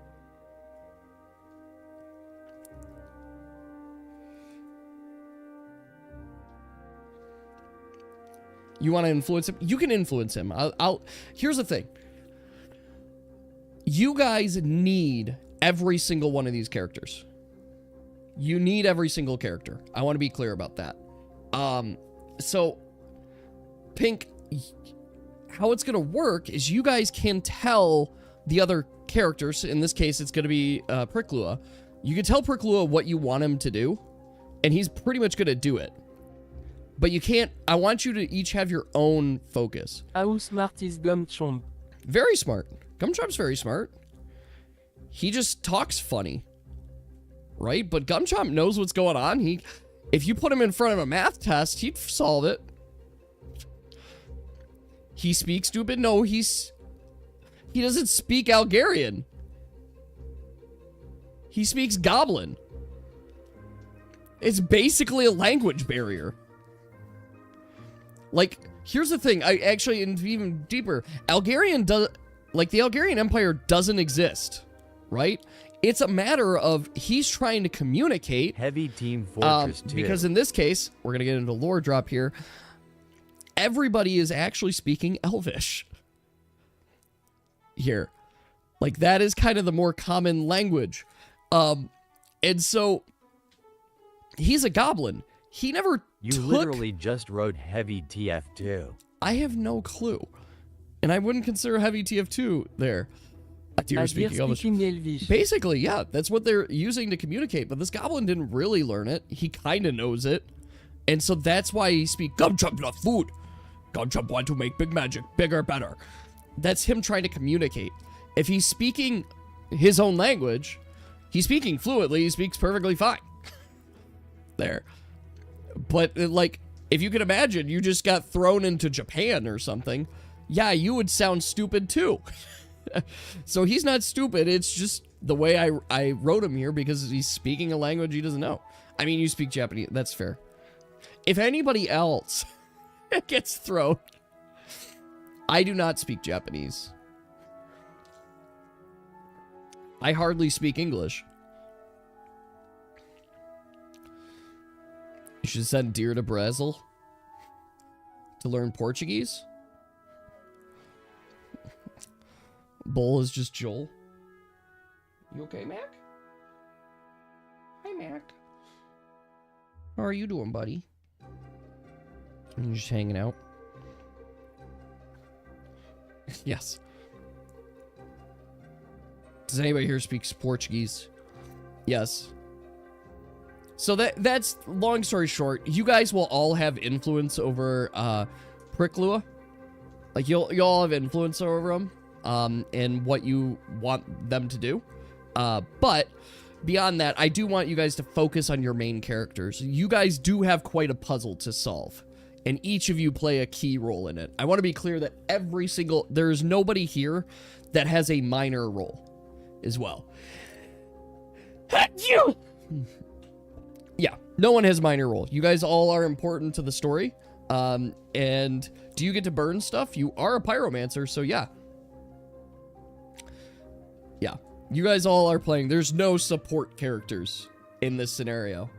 You want to influence him? You can influence him. Here's the thing. You guys need every single one of these characters. You need every single character. I want to be clear about that. So, Pink, how it's going to work is you guys can tell the other characters, in this case, it's going to be Pricklua. You can tell Pricklua what you want him to do, and he's pretty much going to do it. But you can't, I want you to each have your own focus. How smart is Gumchomp? Very smart. Gumchomp's very smart. He just talks funny. Right? But Gumchomp knows what's going on. If you put him in front of a math test, he'd solve it. He speaks stupid? No, he doesn't speak Algarian. He speaks Goblin. It's basically a language barrier. Like, here's the thing. Even deeper. the Algarian Empire doesn't exist. Right? It's a matter of he's trying to communicate. Heavy Team Fortress 2. Because in this case, we're going to get into lore drop here. Everybody is actually speaking Elvish. Here. Like, that is kind of the more common language. And so, he's a goblin. He never You literally just wrote Heavy TF2. I have no clue. And I wouldn't consider Heavy TF2 there. You're speaking Elvish. Basically, yeah, that's what they're using to communicate. But this goblin didn't really learn it. He kind of knows it. And so that's why he speaks, Gumchomp not food. Gumchomp want to make big magic, bigger, better. That's him trying to communicate. If he's speaking his own language, he's speaking fluently, he speaks perfectly fine. There. But, like, if you can imagine, you just got thrown into Japan or something, yeah, you would sound stupid too. So he's not stupid, it's just the way I wrote him here because he's speaking a language he doesn't know. I mean, you speak Japanese, that's fair. If anybody else gets thrown, I do not speak Japanese. I hardly speak English. You should send Deer to Brazil to learn Portuguese. Bull is just Joel. You okay, Mac? Hi, Mac. How are you doing, buddy? I'm just hanging out. Yes. Does anybody here speak Portuguese? Yes. So that's long story short. You guys will all have influence over Pricklua. Like you'll all have influence over them, and what you want them to do. But beyond that, I do want you guys to focus on your main characters. You guys do have quite a puzzle to solve, and each of you play a key role in it. I want to be clear that there's nobody here that has a minor role as well. You. Yeah, no one has minor role. You guys all are important to the story. And do you get to burn stuff? You are a pyromancer, so yeah. Yeah, you guys all are playing. There's no support characters in this scenario.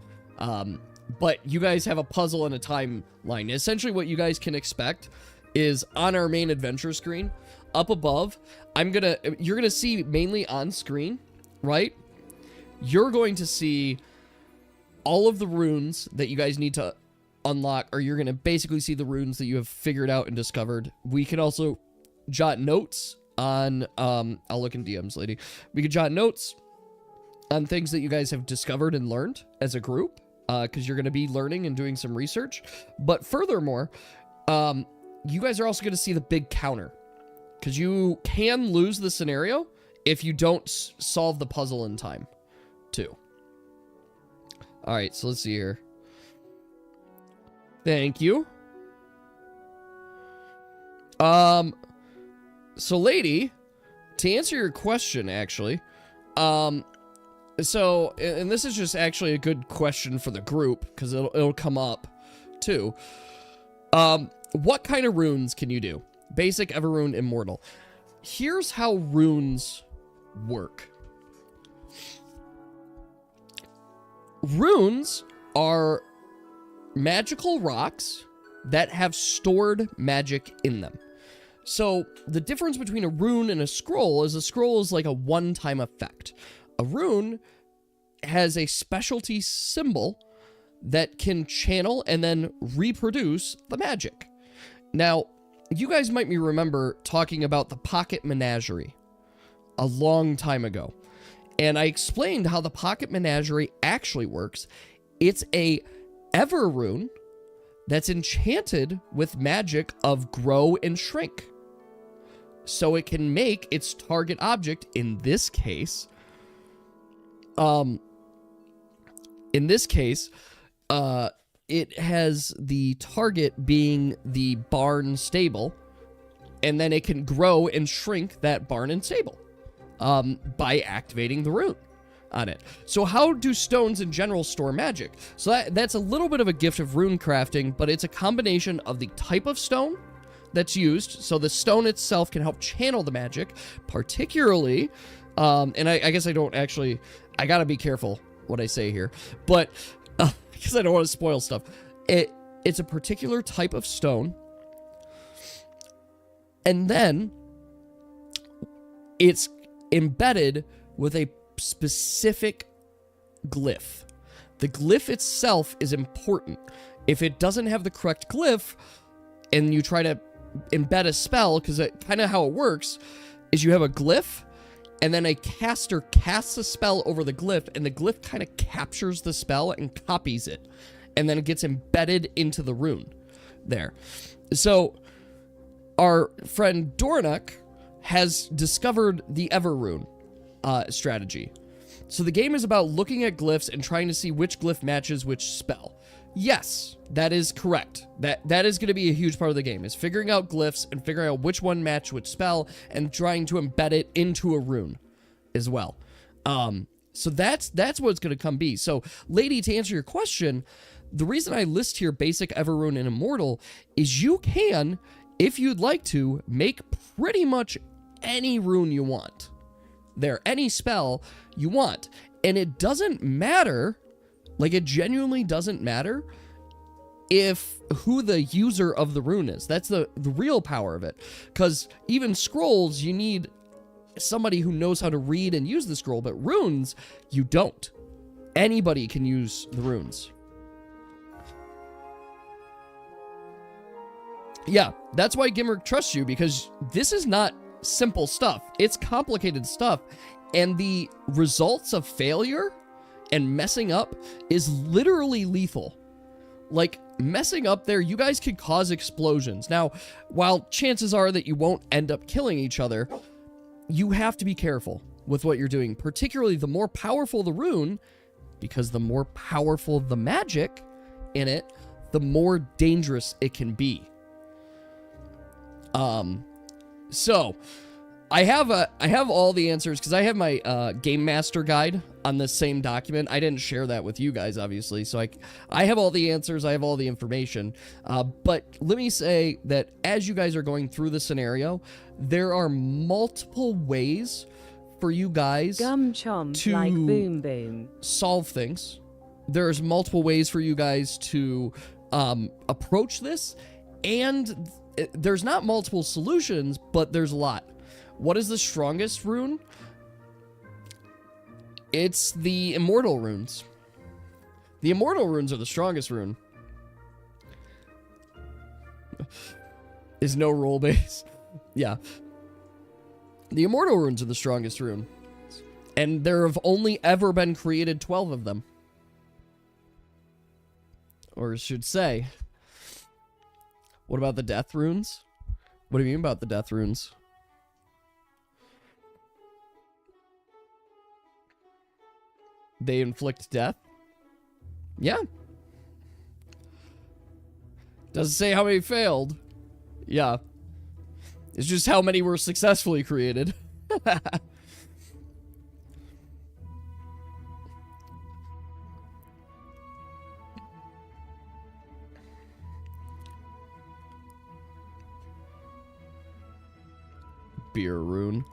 But you guys have a puzzle and a timeline. Essentially what you guys can expect is on our main adventure screen. Up above, you're gonna see mainly on screen, right? You're going to see all of the runes that you guys need to unlock, or you're gonna basically see the runes that you have figured out and discovered. We can also jot notes on, I'll look in DMs, lady. We can jot notes on things that you guys have discovered and learned as a group, because you're gonna be learning and doing some research. But furthermore, you guys are also gonna see the big counter, because you can lose the scenario if you don't solve the puzzle in time, too. All right, so let's see here. Thank you. So lady, to answer your question, actually, so, and this is just actually a good question for the group, because it'll come up, too. What kind of runes can you do? Basic, Everrune, Immortal. Here's how runes work. Runes are magical rocks that have stored magic in them. So the difference between a rune and a scroll is like a one-time effect. A rune has a specialty symbol that can channel and then reproduce the magic. Now, you guys might remember talking about the Pocket Menagerie a long time ago. And I explained how the Pocket Menagerie actually works. It's a Everrune that's enchanted with magic of grow and shrink. So it can make its target object, in this case, it has the target being the barn stable, and then it can grow and shrink that barn and stable by activating the rune on it. So how do stones in general store magic? So that's a little bit of a gift of rune crafting, but it's a combination of the type of stone that's used. So the stone itself can help channel the magic, particularly, and I guess I gotta be careful what I say here, but because I don't want to spoil stuff. It's a particular type of stone, and then it's embedded with a specific glyph. The glyph itself is important. If it doesn't have the correct glyph, and you try to embed a spell, because kind of how it works is you have a glyph, and then a caster casts a spell over the glyph, and the glyph kind of captures the spell and copies it, and then it gets embedded into the rune there. So our friend Dornuk has discovered the Everrune strategy. So the game is about looking at glyphs and trying to see which glyph matches which spell. Yes, that is correct. That is going to be a huge part of the game, is figuring out glyphs and figuring out which one match which spell and trying to embed it into a rune as well. So that's what it's going to come be. So, lady, to answer your question, the reason I list here Basic, Everrune, and Immortal is you can, if you'd like to, make pretty much any rune you want. Any spell you want. And it doesn't matter, like it genuinely doesn't matter who the user of the rune is. That's the real power of it. Because even scrolls, you need somebody who knows how to read and use the scroll, but runes, you don't. Anybody can use the runes. Yeah, that's why Gimrick trusts you, because this is not simple stuff. It's complicated stuff, and the results of failure and messing up is literally lethal. Like, messing up there, you guys could cause explosions. Now, while chances are that you won't end up killing each other, you have to be careful with what you're doing, particularly the more powerful the rune, because the more powerful the magic in it, the more dangerous it can be. So I have all the answers, because I have my Game Master guide on the same document. I didn't share that with you guys, obviously, so I have all the answers, I have all the information, but let me say that as you guys are going through the scenario, there are multiple ways for you guys to like boom boom solve things. There's multiple ways for you guys to approach this, and there's not multiple solutions, but there's a lot. What is the strongest rune? It's the immortal runes. The immortal runes are the strongest rune. Is no roll base. Yeah. The immortal runes are the strongest rune. And there have only ever been created 12 of them. Or should say, what about the death runes? What do you mean about the death runes? They inflict death? Yeah. Doesn't say how many failed. Yeah. It's just how many were successfully created. Beer rune.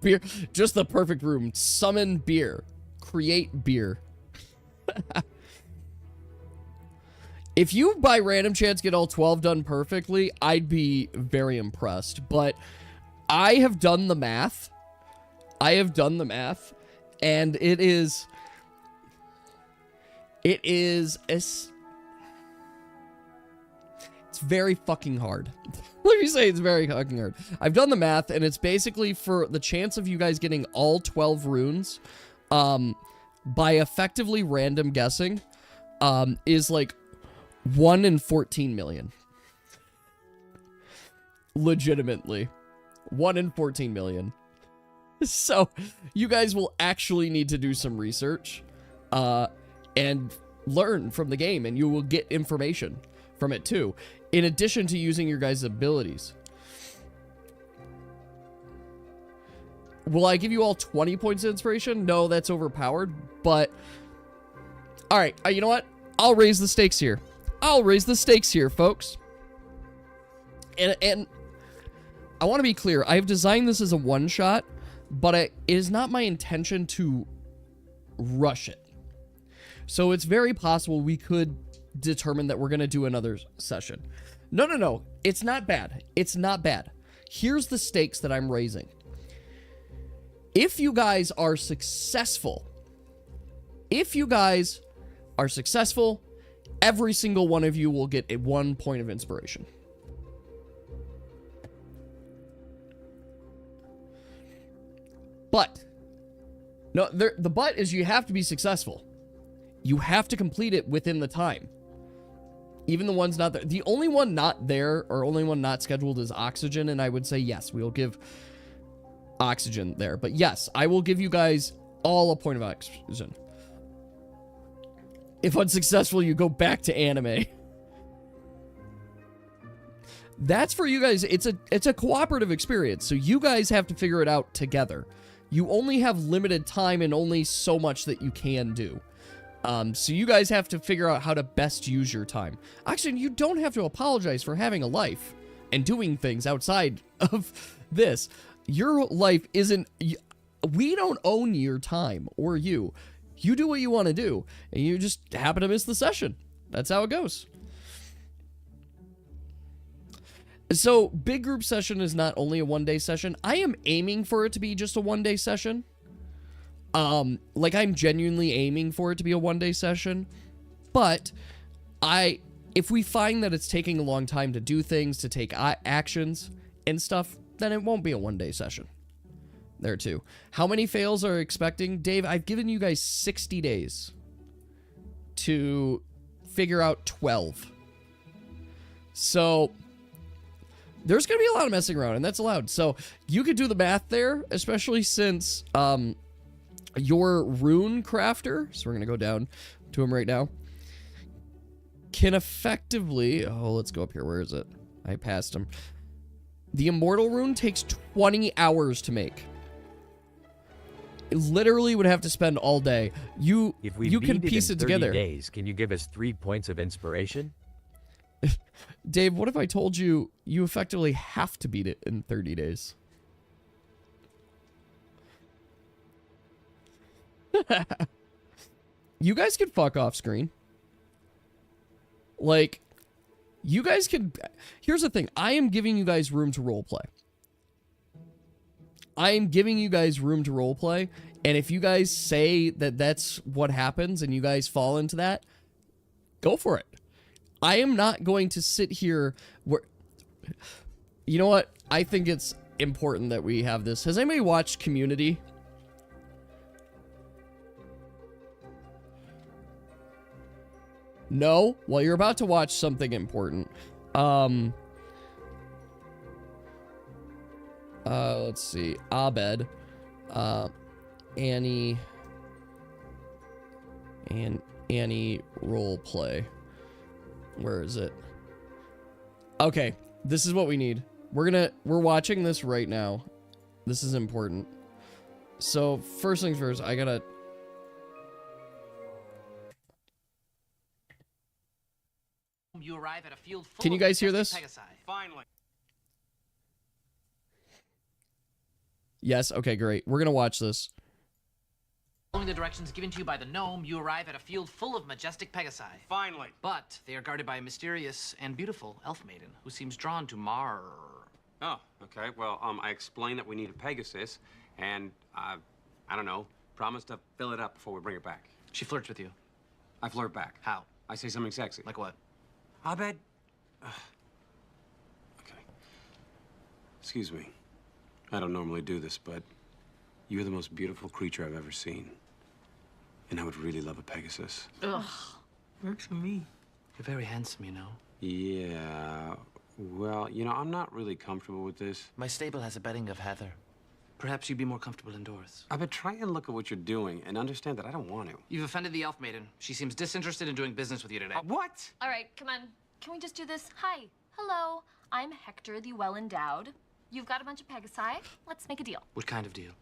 Beer. Just the perfect rune. Summon beer. Create beer. If you, by random chance, get all 12 done perfectly, I'd be very impressed. But I have done the math. And it is... It's very fucking hard. Let me say it's very fucking hard. I've done the math, and it's basically for the chance of you guys getting all 12 runes, by effectively random guessing, is like 1 in 14 million. Legitimately. 1 in 14 million. So, you guys will actually need to do some research, and learn from the game, and you will get information from it too, in addition to using your guys' abilities. Will I give you all 20 points of inspiration? No, that's overpowered, but... Alright, you know what? I'll raise the stakes here. I'll raise the stakes here, folks. And I want to be clear. I've designed this as a one-shot, but it is not my intention to rush it. So it's very possible we could determine that we're going to do another session. No. It's not bad. It's not bad. Here's the stakes that I'm raising. If you guys are successful, every single one of you will get a 1 point of inspiration. But, no, the but is you have to be successful. You have to complete it within the time. Even the ones not there. The only one not there, or only one not scheduled, is Oxygen, and I would say yes, we will give Oxygen there. But yes, I will give you guys all a point of Oxygen. If unsuccessful, you go back to anime. That's for you guys. It's a cooperative experience, so you guys have to figure it out together. You only have limited time and only so much that you can do. So you guys have to figure out how to best use your time. Actually, you don't have to apologize for having a life and doing things outside of this. Your life isn't... We don't own your time or you. You do what you want to do, and you just happen to miss the session. That's how it goes. So, big group session is not only a one-day session. I am aiming for it to be just a one-day session. Like, I'm genuinely aiming for it to be a one-day session. But, if we find that it's taking a long time to do things, to take actions and stuff, then it won't be a one-day session. There too. How many fails are expecting? Dave, I've given you guys 60 days to figure out 12. So, there's going to be a lot of messing around, and that's allowed. So, you could do the math there, especially since your rune crafter, so we're going to go down to him right now, can effectively... Oh, let's go up here. Where is it? I passed him. The immortal rune takes 20 hours to make. It literally would have to spend all day. You can piece it together. Days, can you give us 3 points of inspiration? Dave, what if I told you you effectively have to beat it in 30 days? You guys can fuck off screen. Like, You guys can... Here's the thing. I am giving you guys room to roleplay. I am giving you guys room to roleplay, and if you guys say that that's what happens and you guys fall into that, go for it. I am not going to sit here where... You know what? I think it's important that we have this. Has anybody watched Community? No? Well, you're about to watch something important. Let's see. Abed. Annie role play. Where is it? Okay, this is what we need. We're watching this right now. This is important. So, first things first, I gotta... You arrive at a field full Can you guys hear this? Finally. Yes, okay, great. We're gonna watch this. Following the directions given to you by the gnome, you arrive at a field full of majestic pegasi. Finally. But they are guarded by a mysterious and beautiful elf maiden who seems drawn to Mar. Oh, okay. Well, I explained that we need a Pegasus, and I don't know, promised to fill it up before we bring it back. She flirts with you. I flirt back. How? I say something sexy. Like what? Abed. Okay. Excuse me. I don't normally do this, but you're the most beautiful creature I've ever seen. And I would really love a Pegasus. Ugh. Works for me. You're very handsome, you know. Yeah. Well, you know, I'm not really comfortable with this. My stable has a bedding of heather. Perhaps you'd be more comfortable indoors. Abed, try and look at what you're doing and understand that I don't want to. You've offended the elf maiden. She seems disinterested in doing business with you today. What? All right, come on. Can we just do this? Hi. Hello. I'm Hector, the well-endowed. You've got a bunch of Pegasi. Let's make a deal. What kind of deal?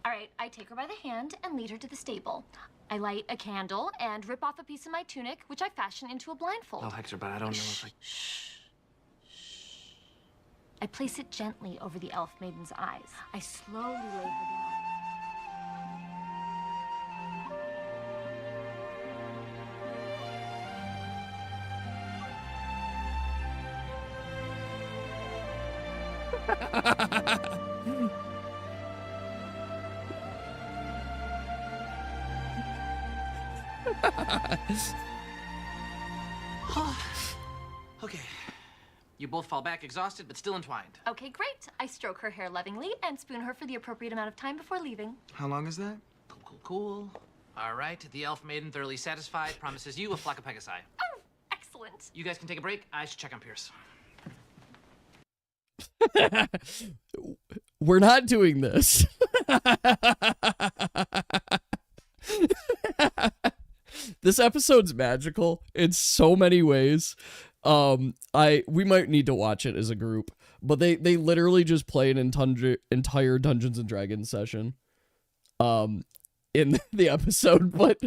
All right, I take her by the hand and lead her to the stable. I light a candle and rip off a piece of my tunic, which I fashion into a blindfold. Oh, Hector, but I don't know if I... I place it gently over the elf maiden's eyes. I slowly lay her down. Okay. You both fall back exhausted, but still entwined. Okay, great. I stroke her hair lovingly and spoon her for the appropriate amount of time before leaving. How long is that? Cool, cool, cool. All right. The elf maiden, thoroughly satisfied, promises you a flock of Pegasi. Oh, excellent. You guys can take a break. I should check on Pierce. We're not doing this. This episode's magical in so many ways. We might need to watch it as a group, but they literally just play an entire Dungeons and Dragons session in the episode, but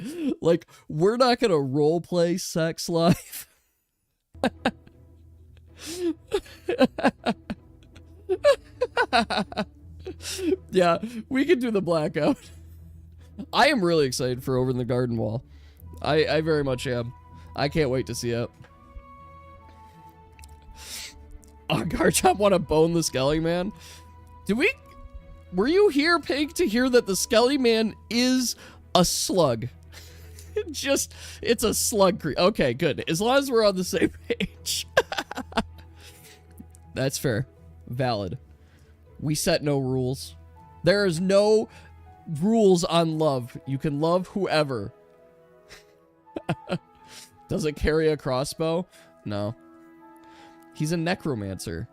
like we're not gonna role play sex life. Yeah, we can do the blackout. I am really excited for Over in the Garden Wall. I very much am. I can't wait to see it. Oh, Garchomp want to bone the Skelly Man? Were you here, Pig, to hear that the Skelly Man is a slug? It's a slug creature. Okay, good. As long as we're on the same page. That's fair. Valid. We set no rules. There is no rules on love. You can love whoever. Does it carry a crossbow? No. He's a necromancer.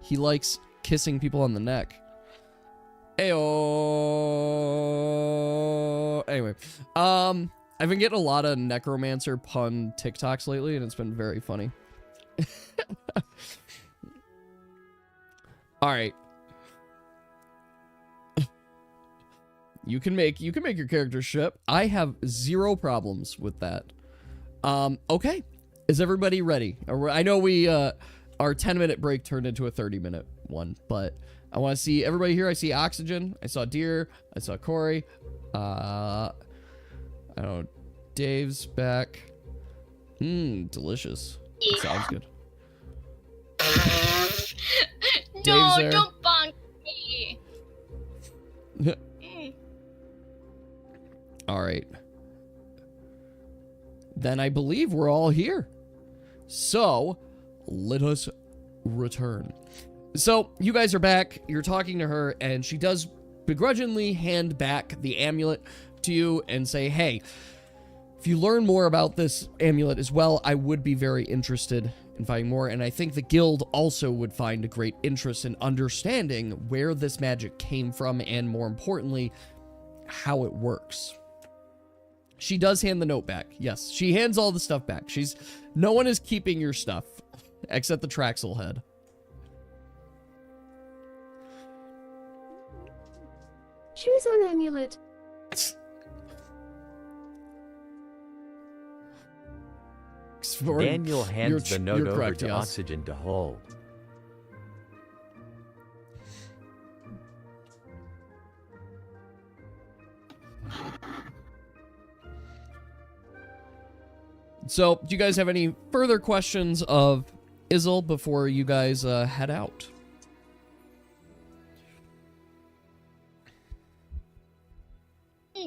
He likes kissing people on the neck. Ayo. Anyway, I've been getting a lot of necromancer pun TikToks lately, and it's been very funny. All right. You can make your character ship. I have zero problems with that. Okay. Is everybody ready? I know we our 10-minute break turned into a 30-minute one, but I want to see everybody here. I see Oxygen. I saw Deer. I saw Corey. I don't know. Dave's back. Delicious. Yeah. Sounds good. No, Dave's there. don't bonk me. All right. Then I believe we're all here. So, let us return. So, you guys are back. You're talking to her, and she does begrudgingly hand back the amulet to you and say, hey, if you learn more about this amulet as well, I would be very interested in finding more. And I think the guild also would find a great interest in understanding where this magic came from and, more importantly, how it works. She does hand the note back. Yes, she hands all the stuff back. No one is keeping your stuff except the Traxel head. Choose on amulet. Daniel hands the note over correct, to yes. Oxygen to hold. So, do you guys have any further questions of Izzle before you guys head out?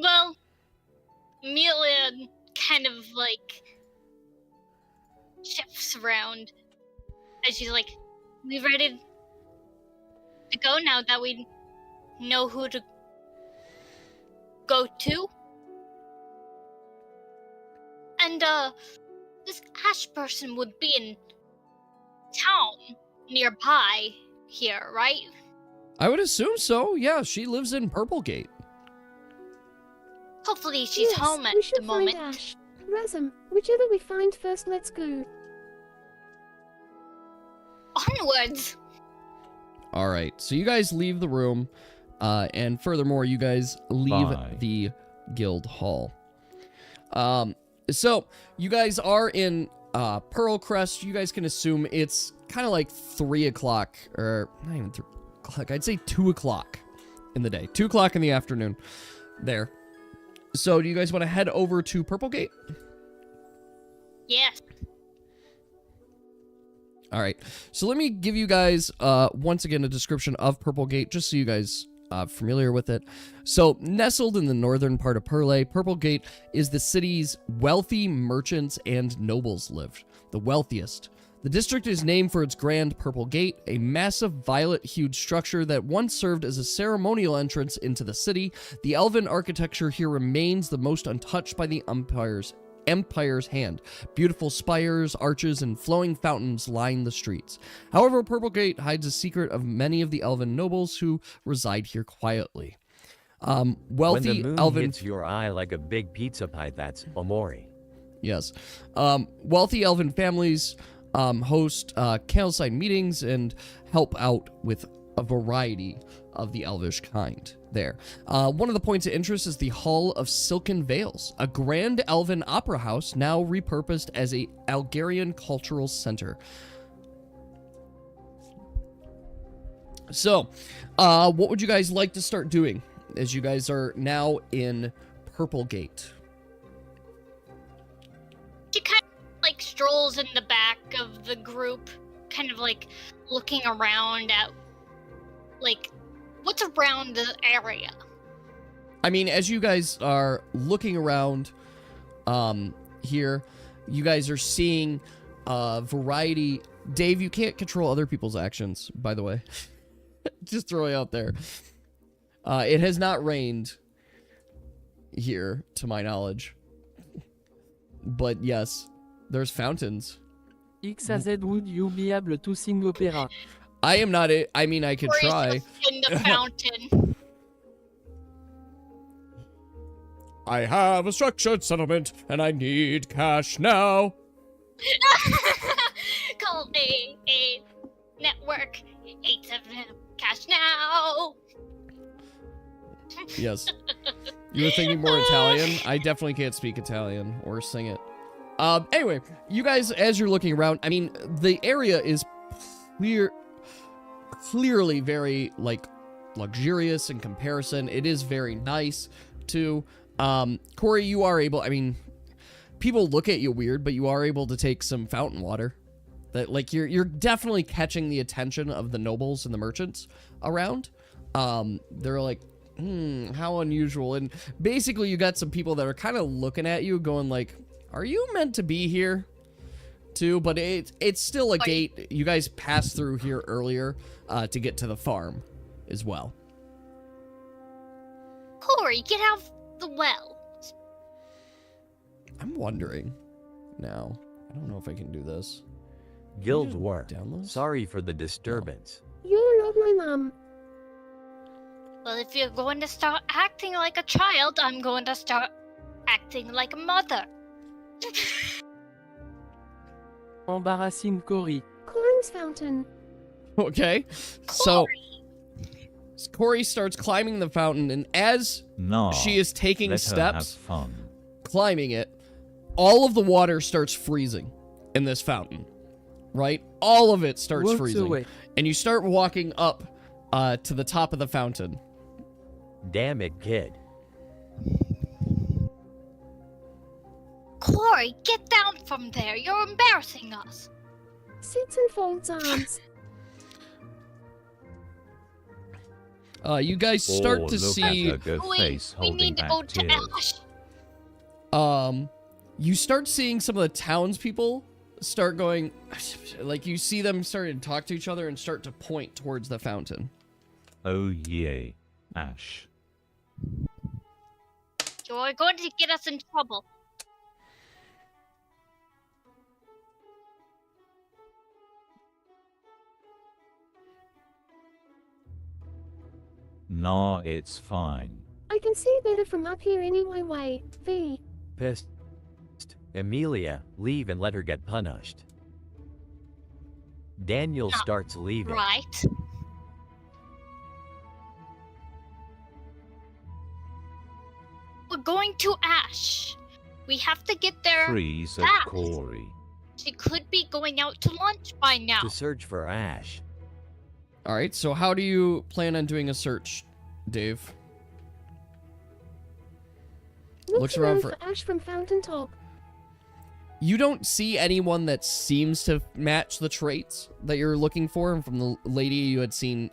Well, Amelia kind of like shifts around and she's like, we ready to go now that we know who to go to? And this Ash person would be in town nearby here, right? I would assume so. Yeah, she lives in Purplegate. Hopefully she's home at we should the moment. Find Ash. Razum, whichever we find first, let's go. Onwards! Alright, so you guys leave the room, and furthermore, you guys leave Bye. the guild hall. So, you guys are in Pearlcrest. You guys can assume it's kind of like 3 o'clock, or not even 3 o'clock, I'd say 2 o'clock in the day. 2 o'clock in the afternoon there. So, do you guys want to head over to Purplegate? Yes. All right, so let me give you guys, once again, a description of Purplegate, just so you guys are familiar with it. So, nestled in the northern part of Purley, Purplegate is the city's wealthy merchants and nobles lived, the wealthiest. The district is named for its grand Purple Gate, a massive violet-hued structure that once served as a ceremonial entrance into the city. The elven architecture here remains the most untouched by the Empire's hand. Beautiful spires, arches, and flowing fountains line the streets. However, Purplegate hides a secret of many of the elven nobles who reside here quietly. When Wealthy the moon elven hits your eye like a big pizza pie, that's Omori. Yes. Wealthy elven families host candleside meetings and help out with a variety of the elvish kind there. One of the points of interest is the Hall of Silken Veils, a grand elven opera house now repurposed as a Algarian cultural center. So, what would you guys like to start doing as you guys are now in Purplegate? She kind of like strolls in the back of the group, kind of like looking around at like what's around the area. I mean, as you guys are looking around here, you guys are seeing a variety. Dave, you can't control other people's actions, by the way. Just throw it out there. It has not rained here, to my knowledge. But yes, there's fountains. XAZ, would you be able to sing opera? I am not it. I mean, I could try. In the fountain. I have a structured settlement, and I need cash now. Call a network 87 cash now. Yes. You were thinking more Italian? I definitely can't speak Italian or sing it. Anyway, you guys, as you're looking around, I mean, the area is clearly very, like, luxurious in comparison. It is very nice, too. Corey, you are able, I mean, people look at you weird, but you are able to take some fountain water. That, like, you're definitely catching the attention of the nobles and the merchants around. They're like, how unusual. And basically you got some people that are kind of looking at you going like, are you meant to be here too? But it's still a gate. You guys passed through here earlier to get to the farm as well. Corey, get out of the well. I'm wondering now. I don't know if I can do this. Guild War. Downloads? Sorry for the disturbance. You're not my mom. Well, if you're going to start acting like a child, I'm going to start acting like a mother. Embarrassing Cory. Corey's fountain. Okay. So Corey starts climbing the fountain, and as she is taking steps, climbing it, all of the water starts freezing in this fountain. Right? All of it starts freezing. Away. And you start walking up to the top of the fountain. Damn it, kid. Corey, get down from there. You're embarrassing us. Sits and folds arms. You guys start to see... We need to go to Ash. You start seeing some of the townspeople start going... Like, you see them starting to talk to each other and start to point towards the fountain. Oh, yay. Ash. You're going to get us in trouble. Nah, it's fine. I can see better from up here anyway. Way. V. Pissed. Amelia, leave and let her get punished. Daniel starts leaving. Right. We're going to Ash. We have to get there Freeze at fast. Corey. She could be going out to lunch by now. To search for Ash. Alright, so how do you plan on doing a search, Dave? Looks around for Ash from fountain top. You don't see anyone that seems to match the traits that you're looking for from the lady you had seen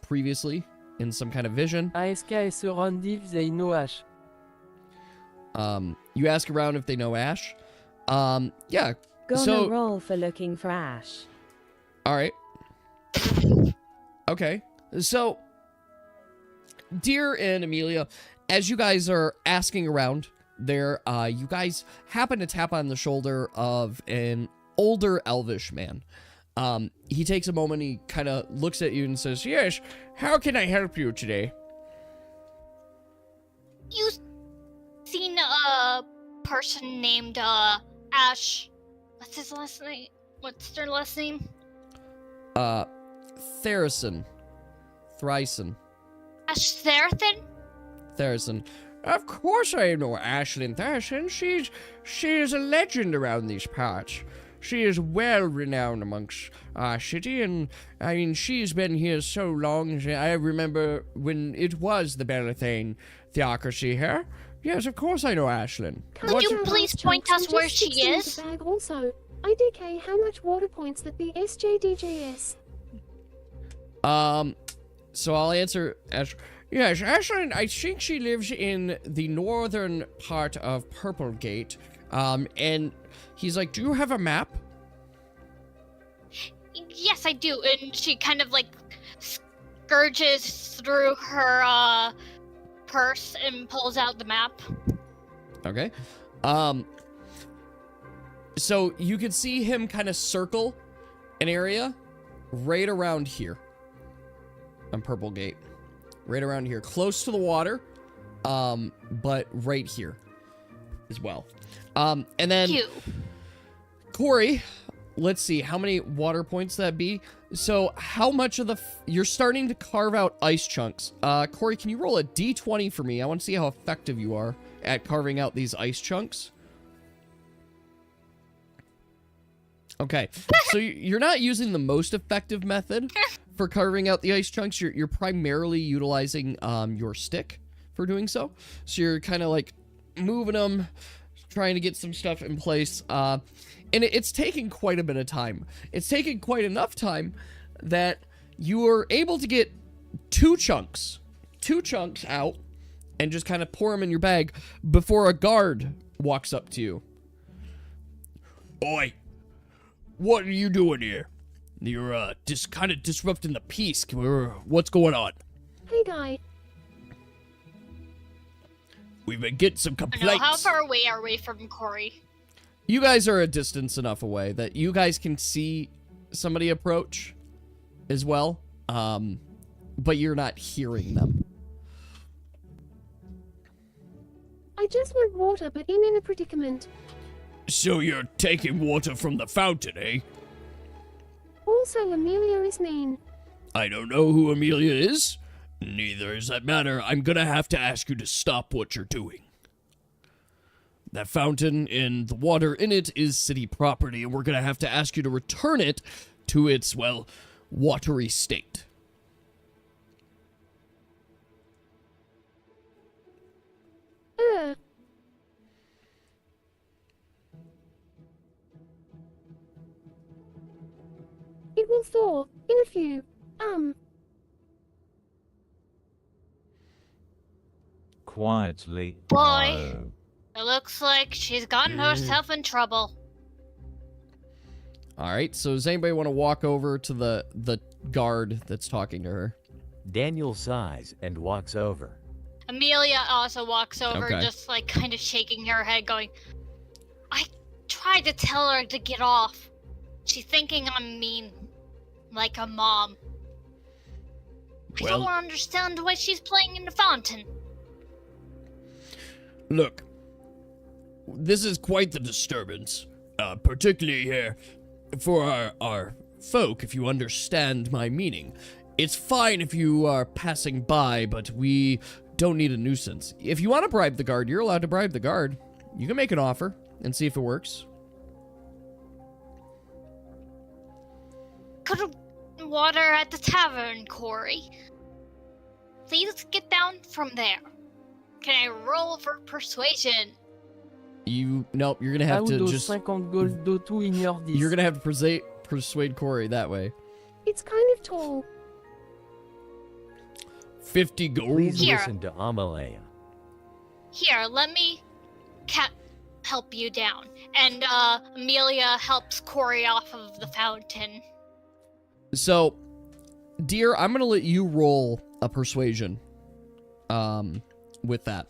previously in some kind of vision. ASK se rendit they know Ash. You ask around if they know Ash. Yeah. Gonna roll for looking for Ash. Alright. Okay. So, Deer and Amelia, as you guys are asking around there, you guys happen to tap on the shoulder of an older elvish man. He takes a moment, he kind of looks at you and says, "Yes, how can I help you today?" You seen a person named Ash? What's his last name? What's their last name? Theresen. Thryson. Ash Therathan? Theresen. Of course I know Ashlyn Theresen. She's a legend around these parts. She is well renowned amongst our city, and I mean, she's been here so long. I remember when it was the Belethane theocracy here. Yes, of course I know Ashlyn. Could you please point us where she is? Bag also. IDK, how much water points that be SJDJS? So I'll answer Ash. Yes, Ashlyn, I think she lives in the northern part of Purplegate. And he's like, "Do you have a map?" Yes, I do. And she kind of like scourges through her purse and pulls out the map. Okay. So you can see him kind of circle an area right around here on Purplegate. Right around here, close to the water, but right here as well. And then Corey, let's see how many water points that be. So how much of the you're starting to carve out ice chunks. Corey, can you roll a d20 for me? I want to see how effective you are at carving out these ice chunks. Okay, so you're not using the most effective method for carving out the ice chunks. You're primarily utilizing your stick for doing so. So you're kind of like moving them, trying to get some stuff in place. And it's taking quite a bit of time. It's taking quite enough time that you are able to get two chunks out and just kind of pour them in your bag before a guard walks up to you. Oi, what are you doing here? You're just kind of disrupting the peace. What's going on? Hey, guy. We've been getting some I know, complaints. how far away are we from Corey? You guys are a distance enough away that you guys can see somebody approach as well, but you're not hearing them. I just want water, but I'm in a predicament. So you're taking water from the fountain, eh? Also, Amelia is mean. I don't know who Amelia is. Neither does that matter. I'm gonna have to ask you to stop what you're doing. That fountain and the water in it is city property, and we're gonna have to ask you to return it to its, well, watery state. It will thaw in a few. Quietly. Boy, No. it looks like she's gotten herself in trouble. All right, so does anybody want to walk over to the guard that's talking to her? Daniel sighs and walks over. Amelia also walks over, Okay. just like kind of shaking her head, going, I tried to tell her to get off. She's thinking I'm mean, like a mom. I Well- don't understand why she's playing in the fountain. Look, this is quite the disturbance, particularly here for our folk, if you understand my meaning. It's fine if you are passing by, but we don't need a nuisance. If you want to bribe the guard, you're allowed to bribe the guard. You can make an offer and see if it works. Could have water at the tavern, Corey. Please get down from there. Can I roll for persuasion? Nope, you're gonna have to Audo just... 50 gold d'Otu ignore 10. You're gonna have to persuade Corey that way. It's kind of tall. 50 gold? Please Here. listen to Amalea. Here, let me help you down. And Amelia helps Corey off of the fountain. So, dear, I'm gonna let you roll a persuasion. With that.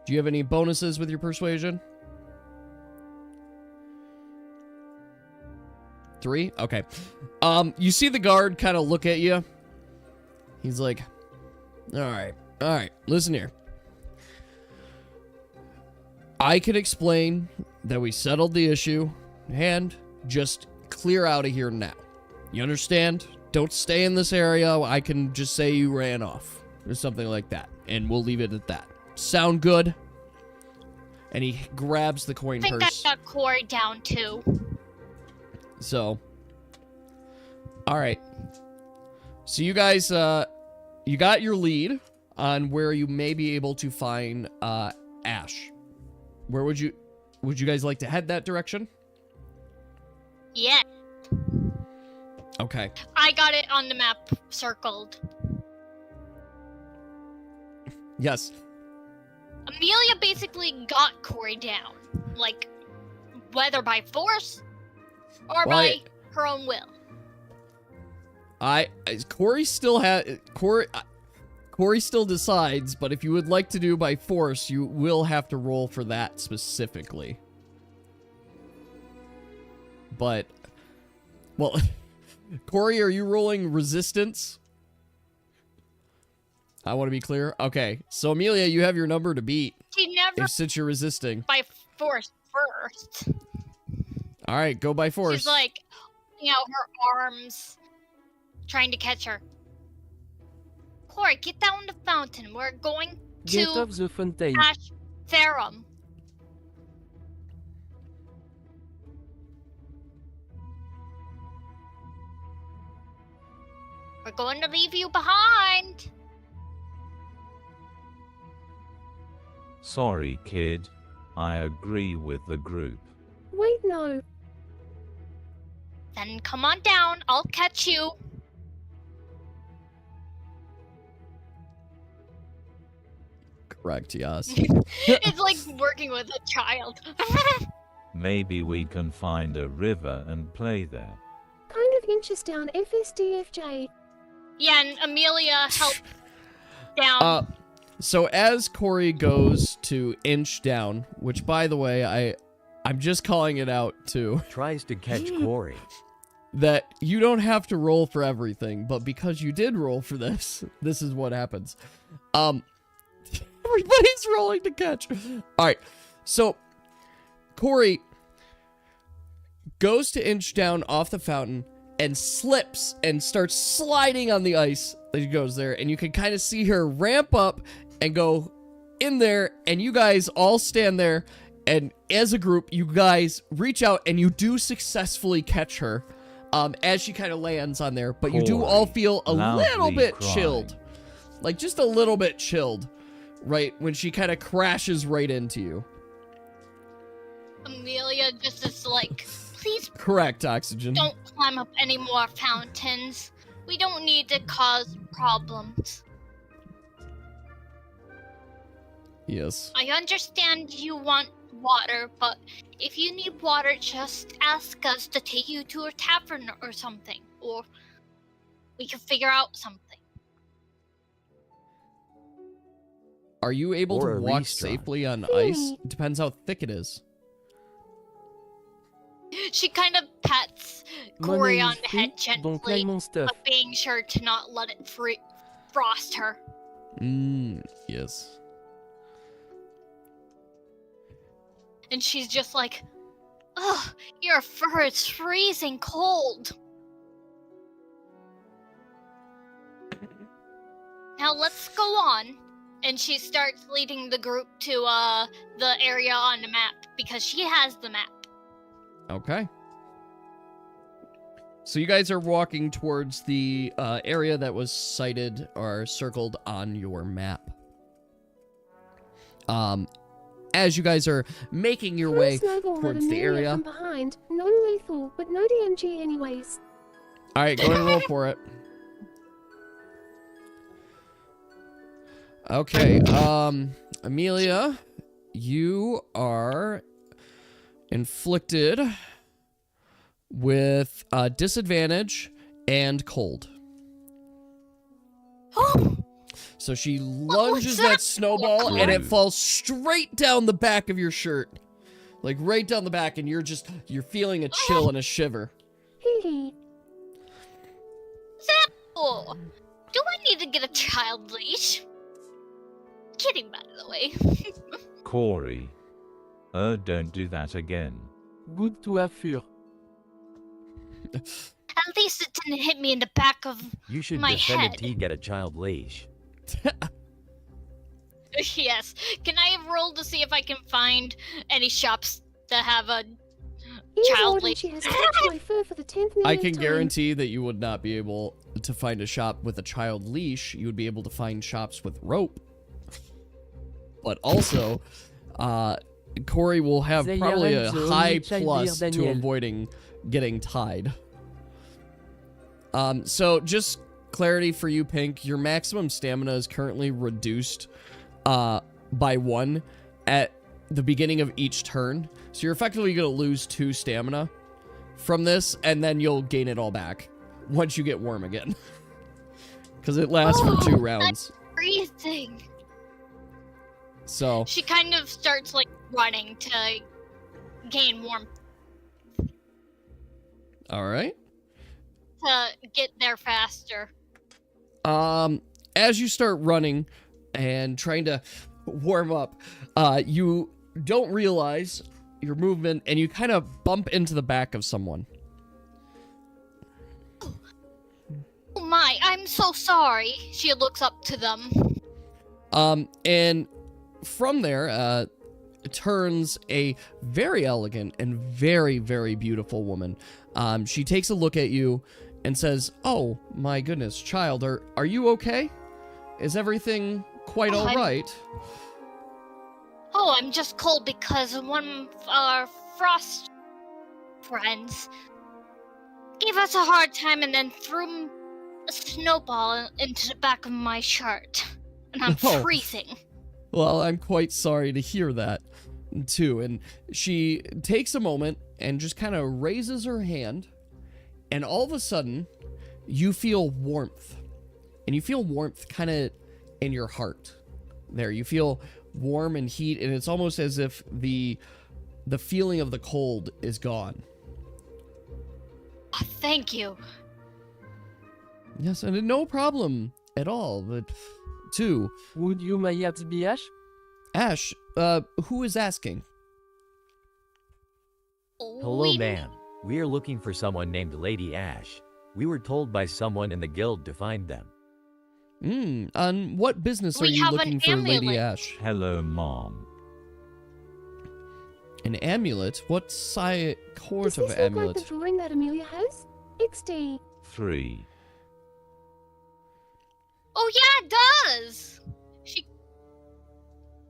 Do you have any bonuses with your persuasion? 3? Okay. You see the guard kind of look at you. He's like, all right, listen here. I can explain that we settled the issue and just clear out of here now. You understand? Don't stay in this area. I can just say you ran off or something like that, and we'll leave it at that. Sound good? And he grabs the coin I think purse. I got Corey down too. So, all right. So you guys, you got your lead on where you may be able to find Ash. Where would you guys like to head that direction? Yeah, Okay. I got it on the map circled. Yes. Amelia basically got Corey down. Like, whether by force or by her own will. Corey still decides, but if you would like to do by force, you will have to roll for that specifically. But, well, Corey, are you rolling resistance? I want to be clear. Okay, so Amelia, you have your number to beat. She never Since you're resisting. by force first. All right, go by force. She's like, her arms trying to catch her. Corey, get down the fountain. We're going Get to off the fountain. Ash Therum. We're going to leave you behind. Sorry, kid. I agree with the group. Wait, no. Then come on down. I'll catch you. Correct, yes. It's like working with a child. Maybe we can find a river and play there. Kind of inches down FSDFJ. Yeah, and Amelia helped down. So as Corey goes to inch down, which by the way, I'm just calling it out too. Tries to catch Corey. That you don't have to roll for everything, but because you did roll for this, this is what happens. Everybody's rolling to catch. Alright, so Corey goes to inch down off the fountain and slips and starts sliding on the ice as he goes there, and you can kind of see her ramp up and go in there, and you guys all stand there, and as a group, you guys reach out and you do successfully catch her as she kind of lands on there, but you do all feel a little bit chilled. Like, just a little bit chilled, right, when she kind of crashes right into you. Amelia just is like, please Correct, Oxygen. don't climb up any more fountains. We don't need to cause problems. Yes. I understand you want water, but if you need water, just ask us to take you to a tavern or something, or we can figure out something. Are you able Or to a walk restaurant. safely on ice? Depends how thick it is. She kind of pats My Corey name on is the head Pete, donc gently, là, mon stuff. but being sure to not let it frost her. Yes. And she's just like, ugh, your fur is freezing cold. Now let's go on. And she starts leading the group to the area on the map, because she has the map. Okay. So you guys are walking towards the area that was cited or circled on your map. As you guys are making your way towards the area. From behind, non-lethal, but no DMG anyways. All right, go ahead and roll for it. Okay, Amelia, you are inflicted with disadvantage and cold. So she lunges that snowball and it falls straight down the back of your shirt. Like right down the back, and you're feeling a chill and a shiver. Oh, do I need to get a child leash? Kidding, by the way. Corey. Don't do that again. Good to have fur. At least it didn't hit me in the back of You should my head. definitely get a child leash. Yes. Can I roll to see if I can find any shops that have a child leash? She has touched my fur for the 10th I millionth can time. guarantee that you would not be able to find a shop with a child leash. You would be able to find shops with rope. But also, Corey will have They probably a aren't the high only child plus dear, to Daniel. avoiding getting tied. So just clarity for you, Pink. Your maximum stamina is currently reduced by 1 at the beginning of each turn. So you're effectively going to lose 2 stamina from this, and then you'll gain it all back once you get warm again. Because it lasts for 2 rounds. Freezing. So She kind of starts like running to gain warmth all right. to get there faster. As you start running and trying to warm up, you don't realize your movement and you kind of bump into the back of someone. Oh my, I'm so sorry. She looks up to them. And from there, turns a very elegant and very, very beautiful woman. She takes a look at you and says, "Oh, my goodness, child, are you okay? Is everything quite all right?" Oh, I'm just cold because one of our frost friends gave us a hard time and then threw a snowball into the back of my shirt. And I'm Oh. freezing. Well, I'm quite sorry to hear that, too. And she takes a moment and just kind of raises her hand, and all of a sudden, you feel warmth. And you feel warmth kind of in your heart. There, you feel warm and heat, and it's almost as if the feeling of the cold is gone. Oh, thank you. Yes, and no problem at all, but... Two. Would you perhaps be Ash? Ash, who is asking? Hello, man. We are looking for someone named Lady Ash. We were told by someone in the guild to find them. On what business are you looking for Lady Ash? Hello, Mom. An amulet? What sort Does of this amulet? look like the drawing that Amelia has? XD. 3. Oh yeah, it does! She...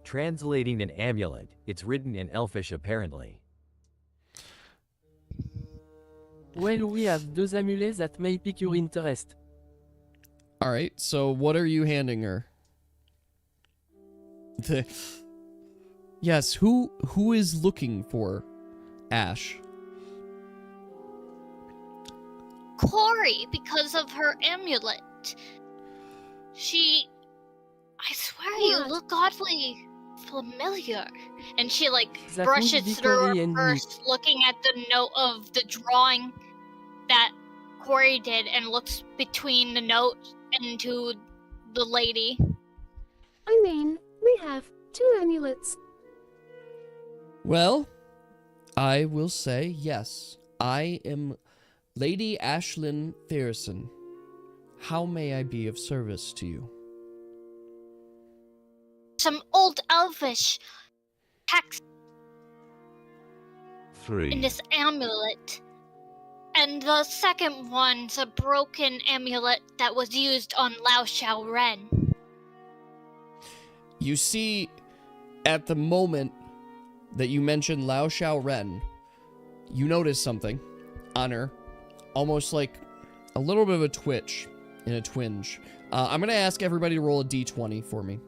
Translating an amulet. It's written in Elfish, apparently. Well, we have 2 amulets that may pique your interest. Alright, so what are you handing her? Yes, who is looking for Ash? Corey, because of her amulet. I swear you look oddly familiar. And she That brushes would be through Corey her and me. purse, looking at the note of the drawing that Corey did, and looks between the note and to the lady. I mean, we have 2 amulets. Well, I will say yes. I am Lady Ashlyn Thierson. How may I be of service to you? Some old elvish text 3. in this amulet. And the second one's a broken amulet that was used on Lao Shao Ren. You see, at the moment that you mentioned Lao Shao Ren, you notice something on her, almost like a little bit of a twitch and a twinge. I'm going to ask everybody to roll a d20 for me.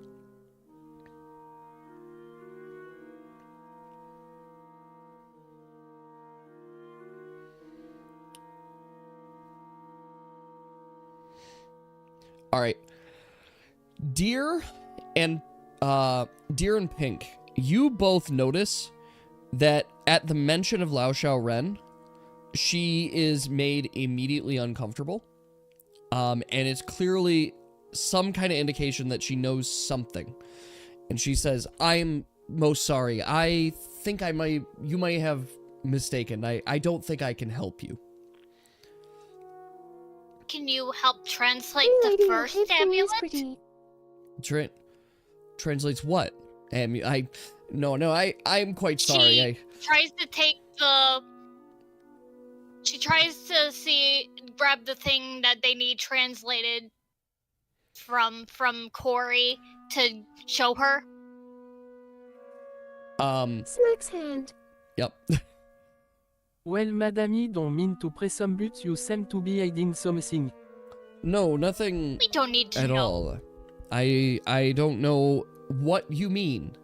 All right. Deer and Pink, you both notice that at the mention of Lao Shao Ren, she is made immediately uncomfortable. And it's clearly some kind of indication that she knows something. And she says, I'm most sorry. I think you might have mistaken. I don't think I can help you. Can you help translate Hey, lady, the your first head thing is amulet? pretty. Translates what? I'm quite sorry. She tries to take the... She tries to grab the thing that they need translated from Corey to show her. Smacks hand. Yep. Well, madame, don't mean to press some buttons, you seem to be hiding something. No, nothing We don't need to at know. all. I don't know what you mean.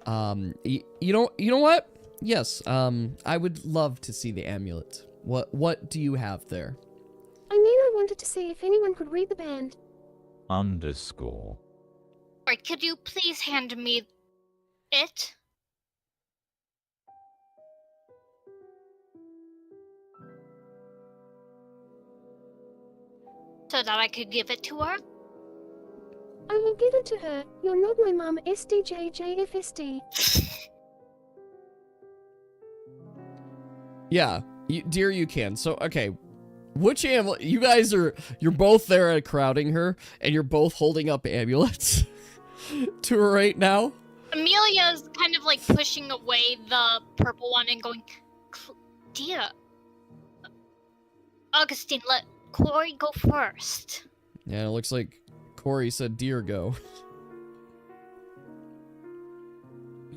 You know what? Yes, I would love to see the amulet. What do you have there? I mean, I wanted to see if anyone could read the band. _ Alright, could you please hand me it? So that I could give it to her? I will give it to her. You're not my mum, SDJJFSD. Yeah, dear, you can. So, okay. Which amulet? You guys you're both there at crowding her, and you're both holding up amulets to her right now. Amelia's kind of pushing away the purple one and going, Dear, Augustine, let Corey go first. Yeah, it looks like Corey said dear go.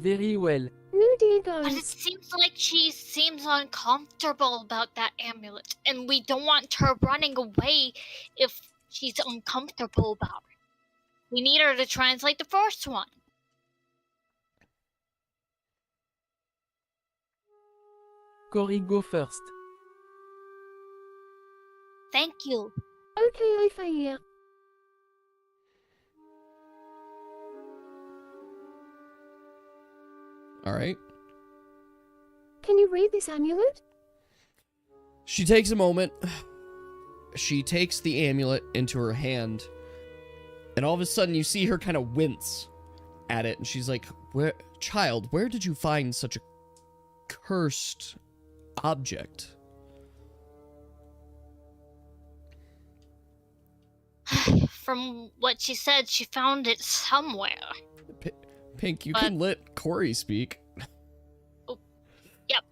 Very well. No dear But it goes. seems like she seems uncomfortable about that amulet, and we don't want her running away if she's uncomfortable about it. We need her to translate the first one. Cory, go first. Thank you. Okay, I fear. All right. Can you read this amulet? She takes a moment. She takes the amulet into her hand. And all of a sudden you see her kind of wince at it. And she's like, Child, where did you find such a cursed object? From what she said, she found it somewhere. Pink, you But- can let Corey speak. Yep.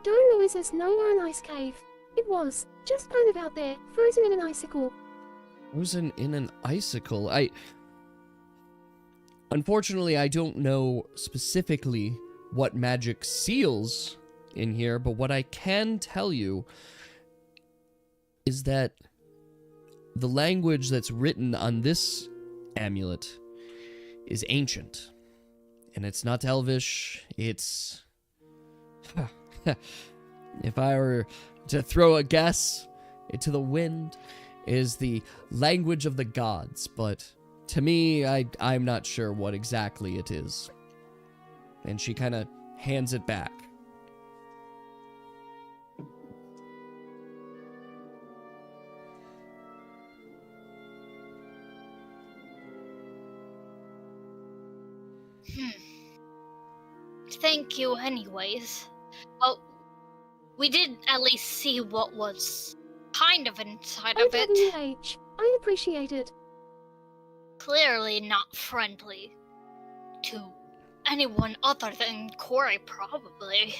Don't know, is there snow or an ice cave? It was. Just kind of out there, frozen in an icicle. Frozen in an icicle. Unfortunately, I don't know specifically what magic seals in here, but what I can tell you is that the language that's written on this amulet is ancient. And it's not Elvish, it's... If I were to throw a guess into the wind, is the language of the gods, but to me, I'm not sure what exactly it is. And she kind of hands it back. Thank you anyways. Well, we did at least see what was kind of inside of it. OWH. I appreciate it. Clearly not friendly to anyone other than Corey, probably.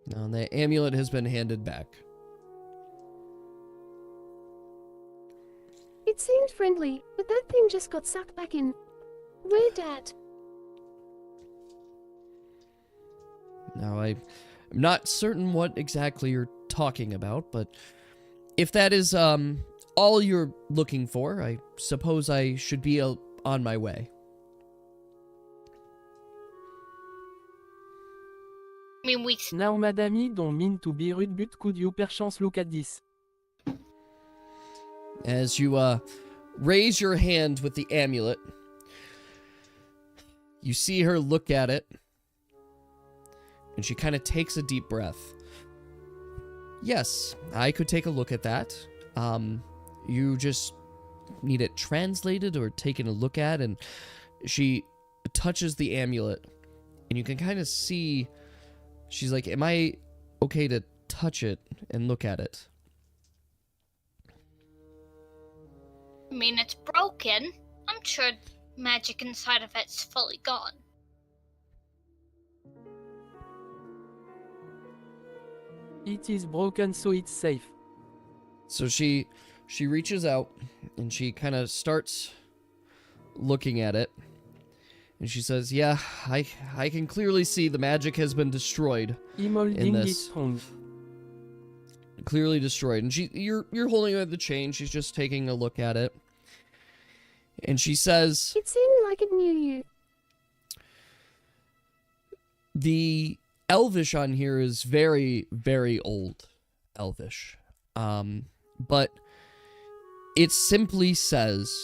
Now, the amulet has been handed back. It seemed friendly, but that thing just got sucked back in. Where'd Dad? Now, I'm not certain what exactly you're talking about, but if that is all you're looking for, I suppose I should be on my way. I mean, we... Now, madame, don't mean to be rude, but could you perchance look at this? As you raise your hand with the amulet, you see her look at it, and she kind of takes a deep breath. Yes, I could take a look at that. You just need it translated or taken a look at, and she touches the amulet, and you can kind of see, she's like, am I okay to touch it and look at it? I mean, it's broken. I'm sure magic inside of it's fully gone. It is broken, so it's safe. So she reaches out, and she kind of starts looking at it. And she says, yeah, I can clearly see the magic has been destroyed in Molding is this. strong. Clearly destroyed. And you're holding her the chain. She's just taking a look at it. And she says, It seemed like it knew you. the Elvish on here is very, very old Elvish. But it simply says,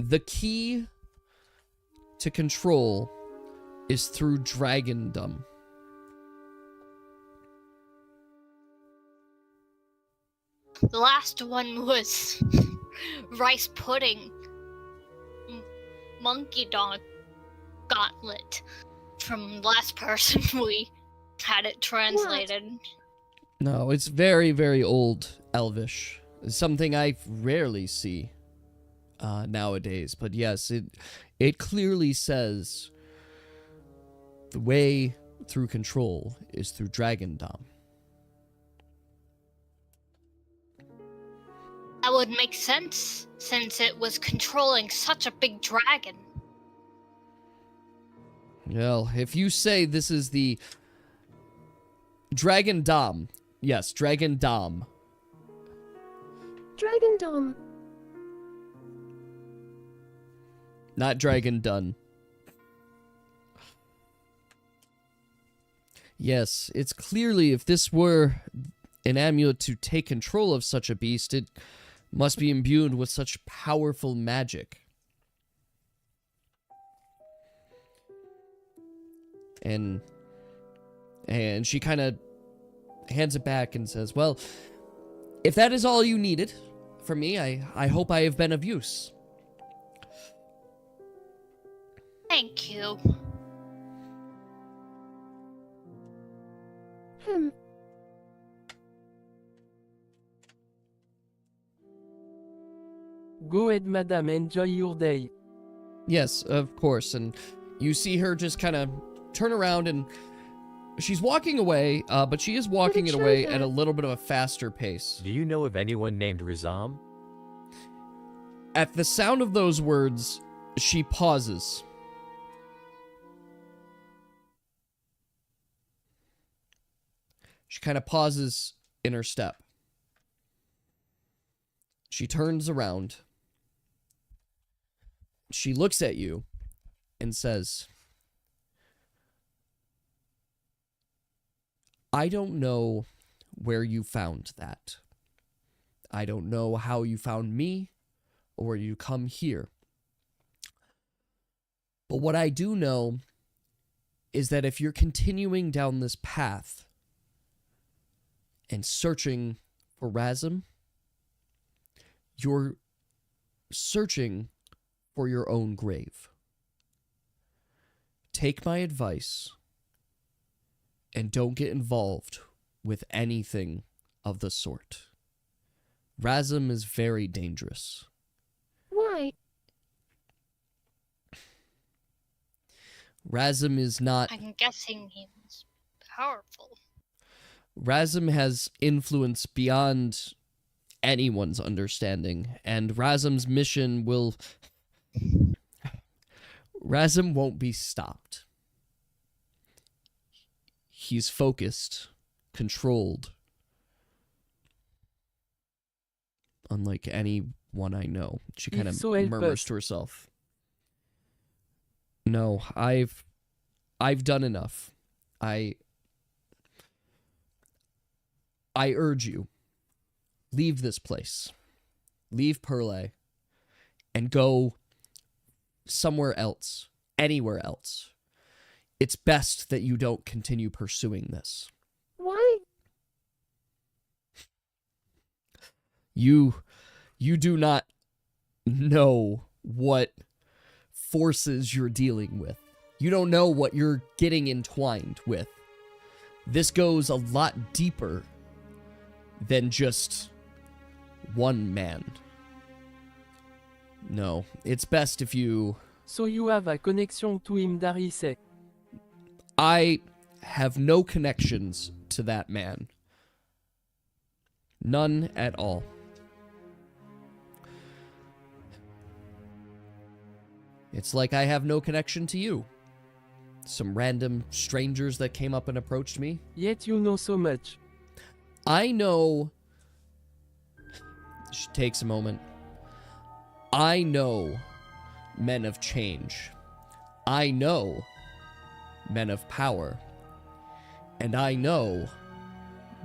the key to control is through dragondom. The last one was rice pudding. Monkey dog. gauntlet from last person we had it translated. No, it's very, very old Elvish. Something I rarely see nowadays. But yes, it clearly says the way through control is through Dragondom. That would make sense, since it was controlling such a big dragon. Well, if you say this is the Dragondom, yes, Dragondom. Dragondom. Not Dragondon. Yes, it's clearly, if this were an amulet to take control of such a beast, it must be imbued with such powerful magic. And she kind of hands it back and says, well, if that is all you needed from me, I hope I have been of use. Thank you. Go ahead, madam, enjoy your day. Yes, of course. And you see her just kind of turn around and she's walking away, but she is walking it away at a little bit of a faster pace. Do you know of anyone named Rizam? At the sound of those words, she pauses. She kind of pauses in her step. She turns around. She looks at you and says, I don't know where you found that. I don't know how you found me or where you come here. But what I do know is that if you're continuing down this path and searching for Razum, you're searching for your own grave. Take my advice and don't get involved with anything of the sort. Razum is very dangerous. Why? Razum is not... I'm guessing he was powerful. Razum has influence beyond anyone's understanding, and Razum's mission will... Razum won't be stopped. He's focused, controlled, unlike anyone I know. She kind of murmurs to herself. No, I've done enough. I urge you, leave this place. Leave Perle and go somewhere else, anywhere else. It's best that you don't continue pursuing this. Why? You do not know what forces you're dealing with. You don't know what you're getting entwined with. This goes a lot deeper than just one man. No, it's best if you... So you have a connection to him, Darise? I have no connections to that man. None at all. It's like I have no connection to you. Some random strangers that came up and approached me. Yet you know so much. I know... She takes a moment. I know men of change. I know men of power. And I know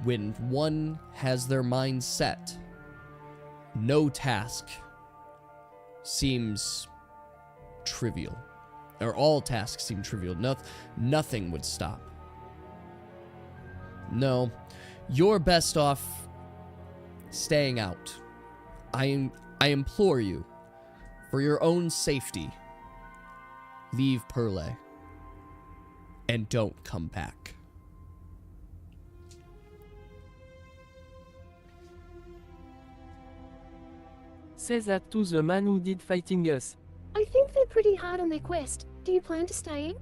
when one has their mind set, no task seems trivial. Or all tasks seem trivial. Nothing would stop. No, you're best off staying out. I implore you, for your own safety, leave Perle and don't come back. Say that to the man who did fighting us. I think they're pretty hard on their quest. Do you plan to stay?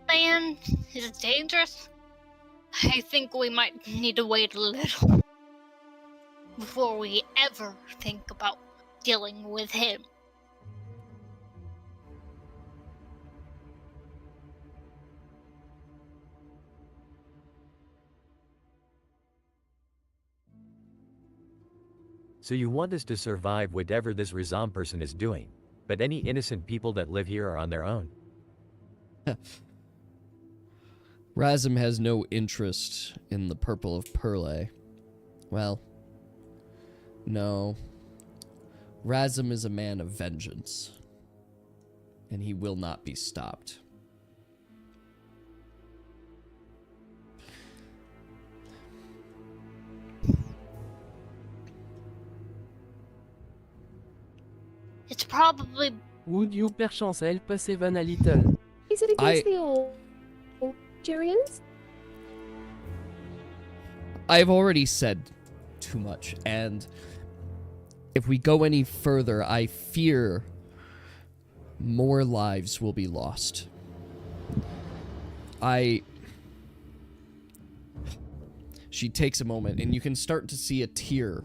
Man, is it dangerous? I think we might need to wait a little before we ever think about dealing with him. So you want us to survive whatever this Rizam person is doing, but any innocent people that live here are on their own. Razum has no interest in the purple of Perle. Well, no. Razum is a man of vengeance, and he will not be stopped. It's probably... Would you perchance help us even a little? Is it against the old Jurians? I've already said too much, and if we go any further, I fear more lives will be lost. She takes a moment, and you can start to see a tear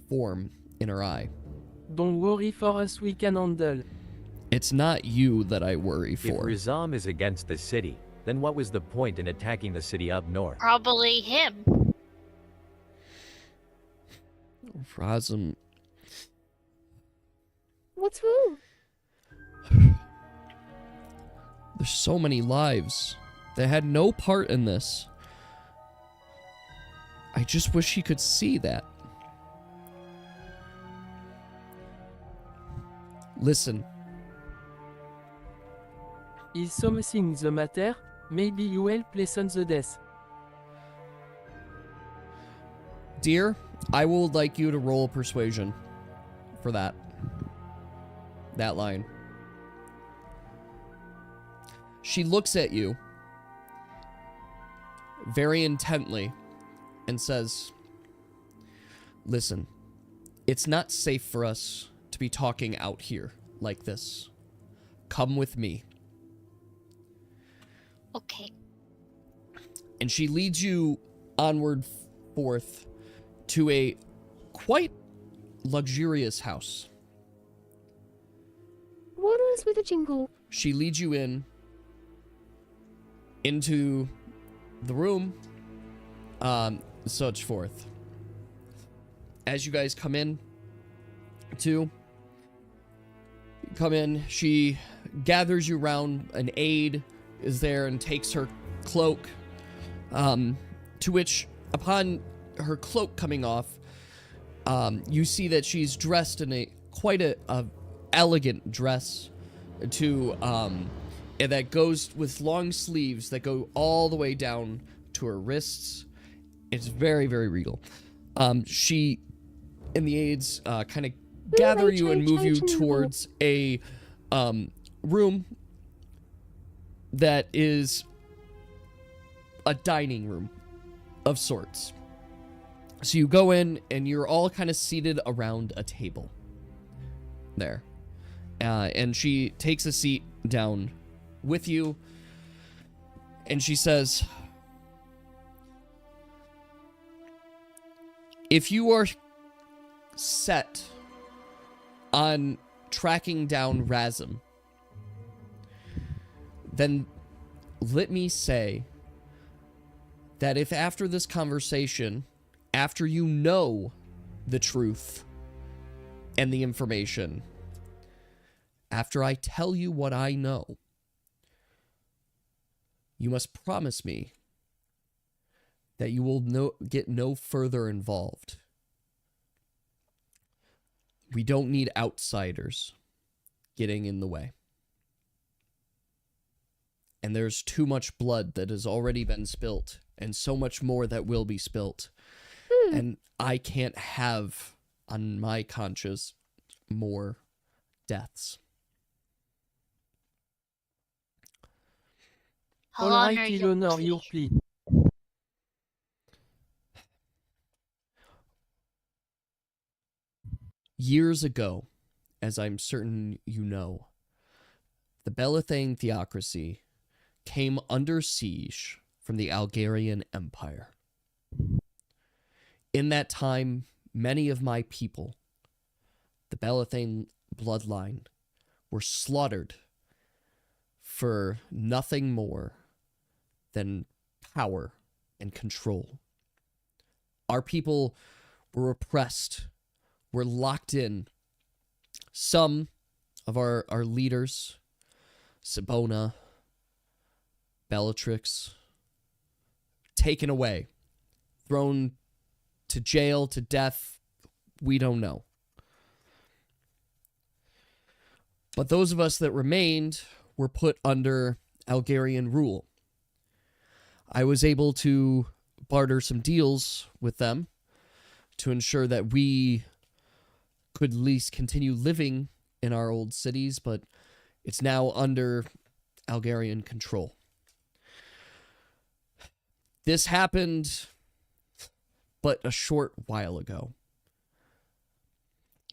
form in her eye. Don't worry for us, we can handle. It's not you that I worry If for. Rizam is against the city, then what was the point in attacking the city up north? Probably him. Razum. What's wrong? There's so many lives. They had no part in this. I just wish he could see that. Listen. Is something the matter? Maybe you help lessen the death. Dear, I would like you to roll persuasion for that line. She looks at you very intently and says, listen, it's not safe for us to be talking out here like this. Come with me. Okay. And she leads you onward forth to a quite luxurious house. Waters with a jingle. She leads you into the room, such forth. As you guys come in, she gathers you around. An aide is there and takes her cloak, to which, upon her cloak coming off, you see that she's dressed in quite a elegant dress that goes with long sleeves that go all the way down to her wrists. It's very, very regal. She and the aides kind of gather you and move you towards a room that is a dining room of sorts. So you go in and you're all kind of seated around a table there. And she takes a seat down with you, and she says, if you are set on tracking down Razum, then let me say that if after this conversation, after you know the truth and the information, after I tell you what I know, you must promise me that you will get no further involved. We don't need outsiders getting in the way. And there's too much blood that has already been spilt, and so much more that will be spilt. And I can't have on my conscience more deaths. I'll Alright, honor I'll your honor plea. your plea. Years ago, as I'm certain you know, the Belethane theocracy came under siege from the Algarian Empire. In that time, many of my people, the Belethane bloodline, were slaughtered for nothing more than power and control. Our people were oppressed, were locked in. Some of our leaders, Sabona, Bellatrix, taken away, thrown to jail, to death, we don't know. But those of us that remained were put under Algarian rule. I was able to barter some deals with them to ensure that we could at least continue living in our old cities, but it's now under Algarian control. This happened but a short while ago.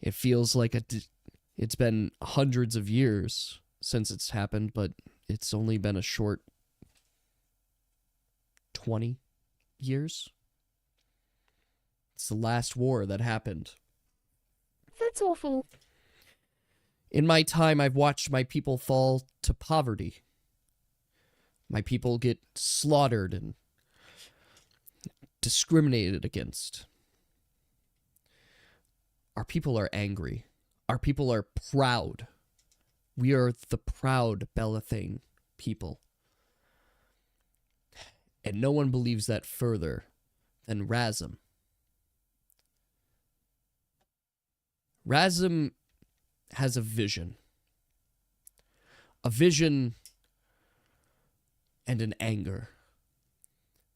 It feels like it's been hundreds of years since it's happened, but it's only been a short 20 years. It's the last war that happened. That's awful. In my time, I've watched my people fall to poverty. My people get slaughtered and discriminated against. Our people are angry. Our people are proud. We are the proud Belethane people. And no one believes that further than Razum. Razum has a vision. A vision and an anger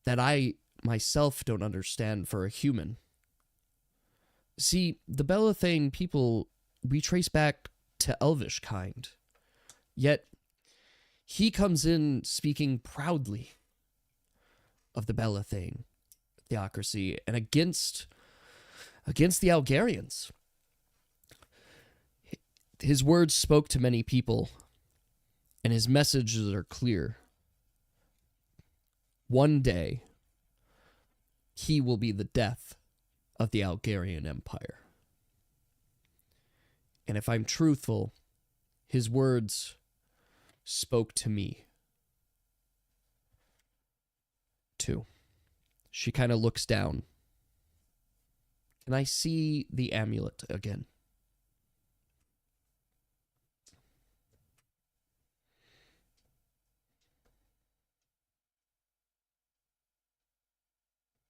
that I myself don't understand for a human. See, the Belethane people, we trace back to elvish kind. Yet, he comes in speaking proudly of the Belethane theocracy and against the Algarians. His words spoke to many people, and his messages are clear. One day, he will be the death of the Algarian Empire. And if I'm truthful, his words spoke to me, too. She kind of looks down. Can I see the amulet again?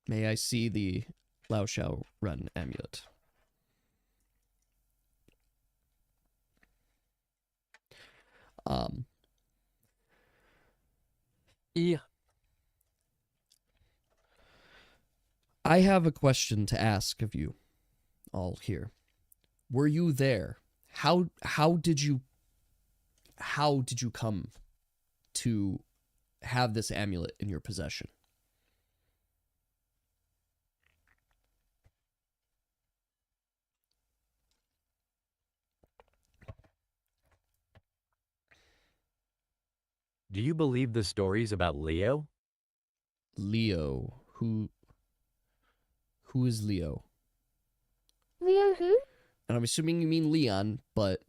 May I see the Lao Shao Run amulet? Here. I have a question to ask of you all here. Were you there? How did you come to have this amulet in your possession? Do you believe the stories about Leo? Leo. Who is Leo? Leo who? And I'm assuming you mean Leon, but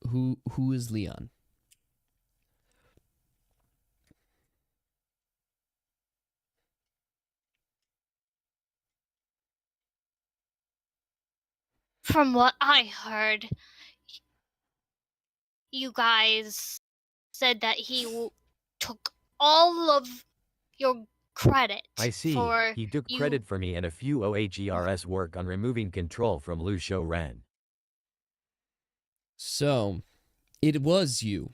who is Leon? From what I heard, you guys said that he took all of your credit. I see. For He took you. credit for me and a few OHERS work on removing control from Lu Shouren. So, it was you.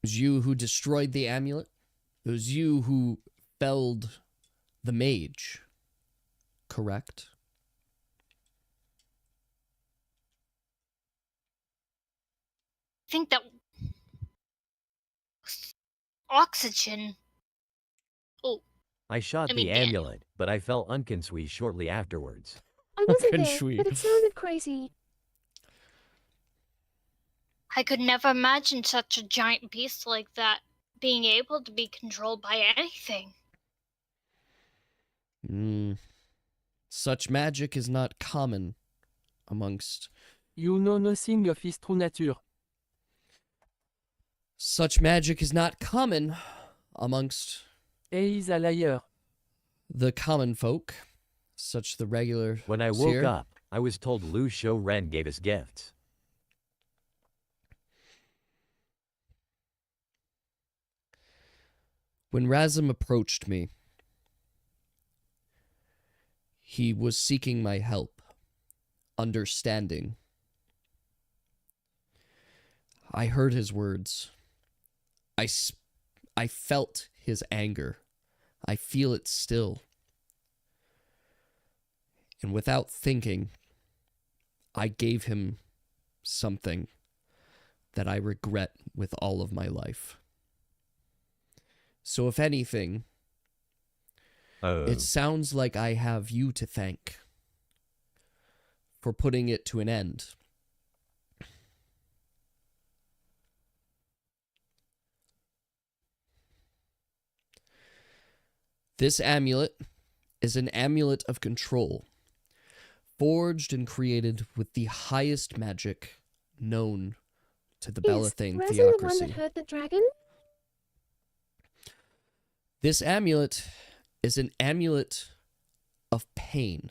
It was you who destroyed the amulet. It was you who felled the mage. Correct? think that oxygen. Oh, I shot I mean, the Dan. amulet, but I fell unconscious shortly afterwards. I wasn't there, Shui. but it sounded crazy. I could never imagine such a giant beast like that being able to be controlled by anything. Such magic is not common amongst... You know nothing of his true nature. Such magic is not common amongst... He is a liar. The common folk, such the regular... When I woke up, I was told Lu Shou Ren gave us gifts. When Razum approached me, he was seeking my help, understanding. I heard his words. I felt his anger. I feel it still. And without thinking, I gave him something that I regret with all of my life. So if anything, it sounds like I have you to thank for putting it to an end. This amulet is an amulet of control, forged and created with the highest magic known to the Belethane Razum the one theocracy. that hurt the dragon? This amulet is an amulet of pain.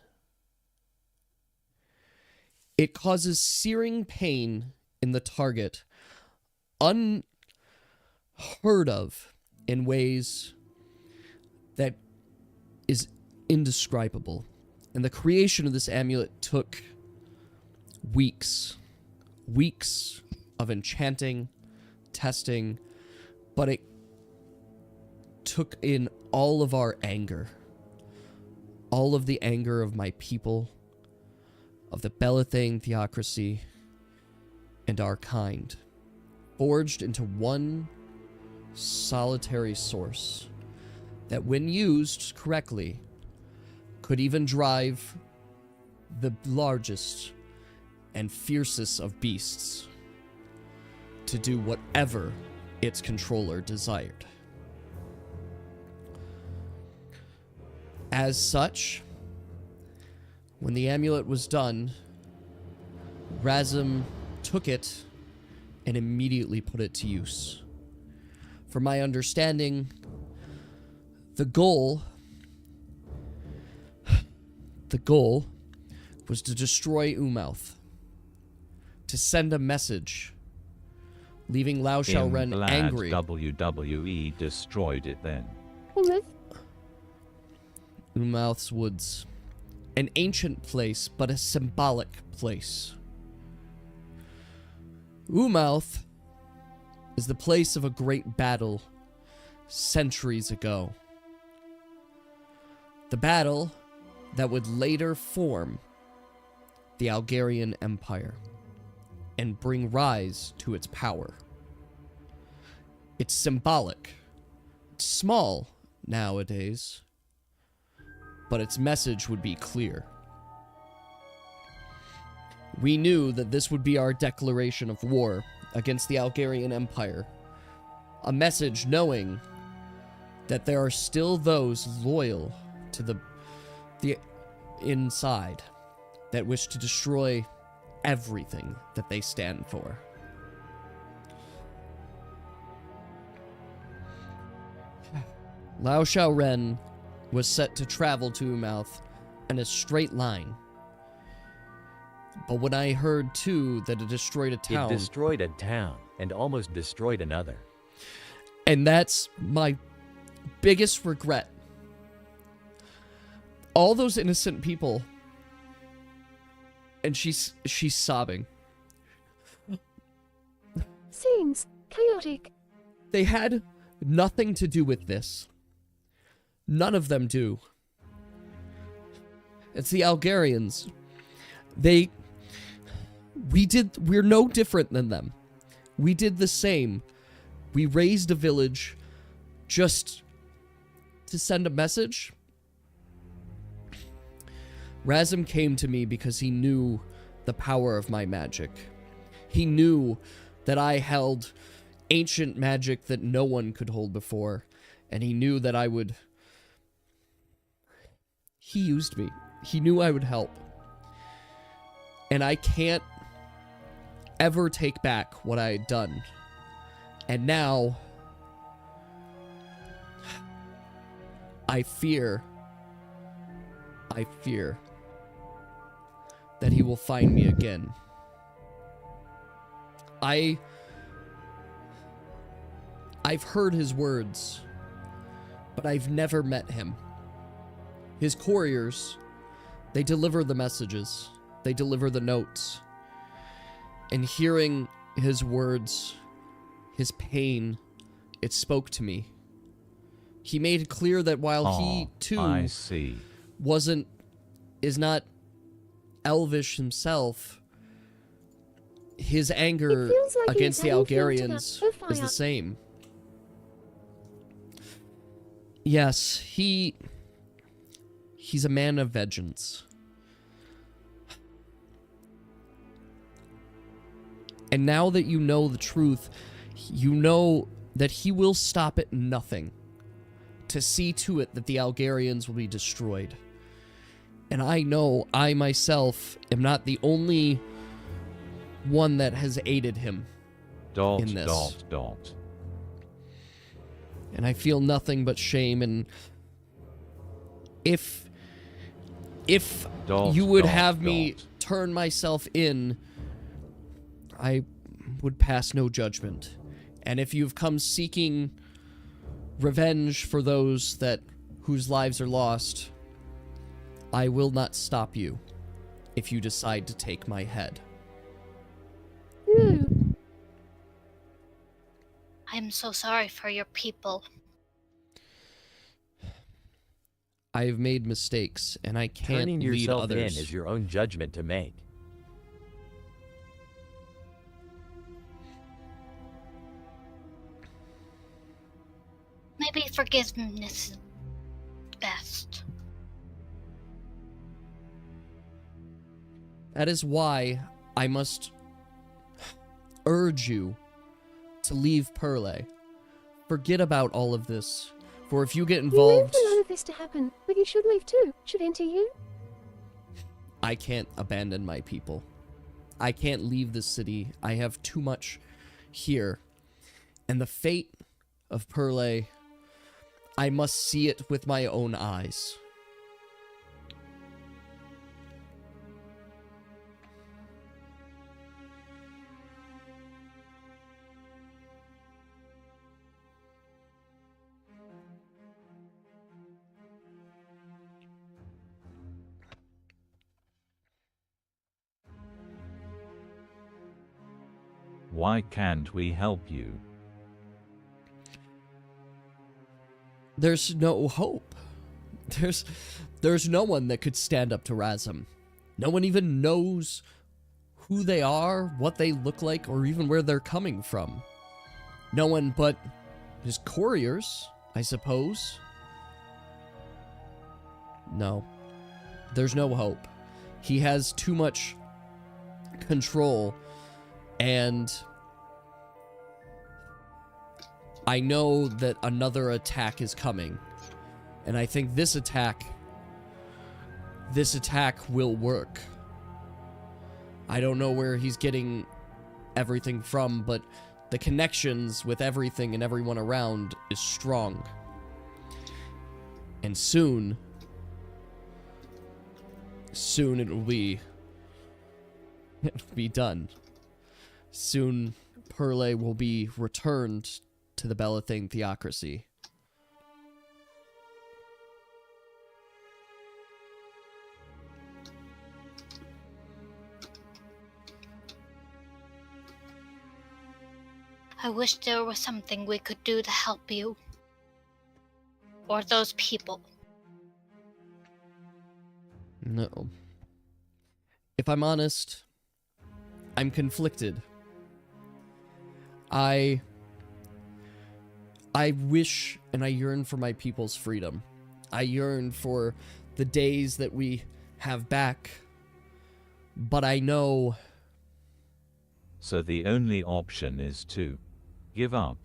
It causes searing pain in the target, unheard of in ways that is indescribable. And the creation of this amulet took weeks of enchanting, testing, but it took in all of our anger, all of the anger of my people, of the Belethane theocracy, and our kind, forged into one solitary source that, when used correctly, could even drive the largest and fiercest of beasts to do whatever its controller desired. As such, when the amulet was done, Razum took it and immediately put it to use. From my understanding, the goal was to destroy Umouth, to send a message, leaving Lao Xiaoren Glad angry. WWE destroyed it then. Umouth's Woods. An ancient place, but a symbolic place. Umouth is the place of a great battle centuries ago. The battle that would later form the Algarian Empire and bring rise to its power. It's symbolic. It's small nowadays, but its message would be clear. We knew that this would be our declaration of war against the Algarian Empire. A message knowing that there are still those loyal to the inside that wish to destroy everything that they stand for. Lao Xiaoren was set to travel to Umouth in a straight line. But when I heard, too, that it destroyed a town... It destroyed a town and almost destroyed another. And that's my biggest regret. All those innocent people... And she's sobbing. Seems chaotic. They had nothing to do with this. None of them do. It's the Algarians. We're no different than them. we did the same. We raised a village just to send a message. Razum came to me because he knew the power of my magic. He knew that I held ancient magic that no one could hold before, and he knew that I would... He used me. He knew I would help. And I can't ever take back what I had done. And now... I fear that he will find me again. I've heard his words, but I've never met him. His couriers, they deliver the messages. They deliver the notes. And hearing his words, his pain, it spoke to me. He made it clear that while he, too, is not elvish himself, his anger like against the Algarians is the same. Yes, he's a man of vengeance. And now that you know the truth, you know that he will stop at nothing to see to it that the Algarians will be destroyed. And I know I myself am not the only one that has aided him in this. And I feel nothing but shame, and if you would have me turn myself in, I would pass no judgment. And if you've come seeking revenge for those whose lives are lost, I will not stop you if you decide to take my head. No. I'm so sorry for your people. I have made mistakes, and I can't Turning lead yourself others. in is your own judgment to make. Maybe forgiveness is best. That is why I must urge you to leave Perle. Forget about all of this, for if you get You involved, moved for none of this to happen, but you should leave too, shouldn't you? I can't abandon my people. I can't leave this city. I have too much here. And the fate of Perle, I must see it with my own eyes. Why can't we help you? There's no hope. There's no one that could stand up to Razum. No one even knows who they are, what they look like, or even where they're coming from. No one but his couriers, I suppose. No. There's no hope. He has too much control, and I know that another attack is coming, and I think this attack will work. I don't know where he's getting everything from, but the connections with everything and everyone around is strong. And soon it'll be done. Soon Perle will be returned to the Belethane theocracy. I wish there was something we could do to help you. Or those people. No. If I'm honest, I'm conflicted. I wish and I yearn for my people's freedom. I yearn for the days that we have back. But I know... So the only option is to give up.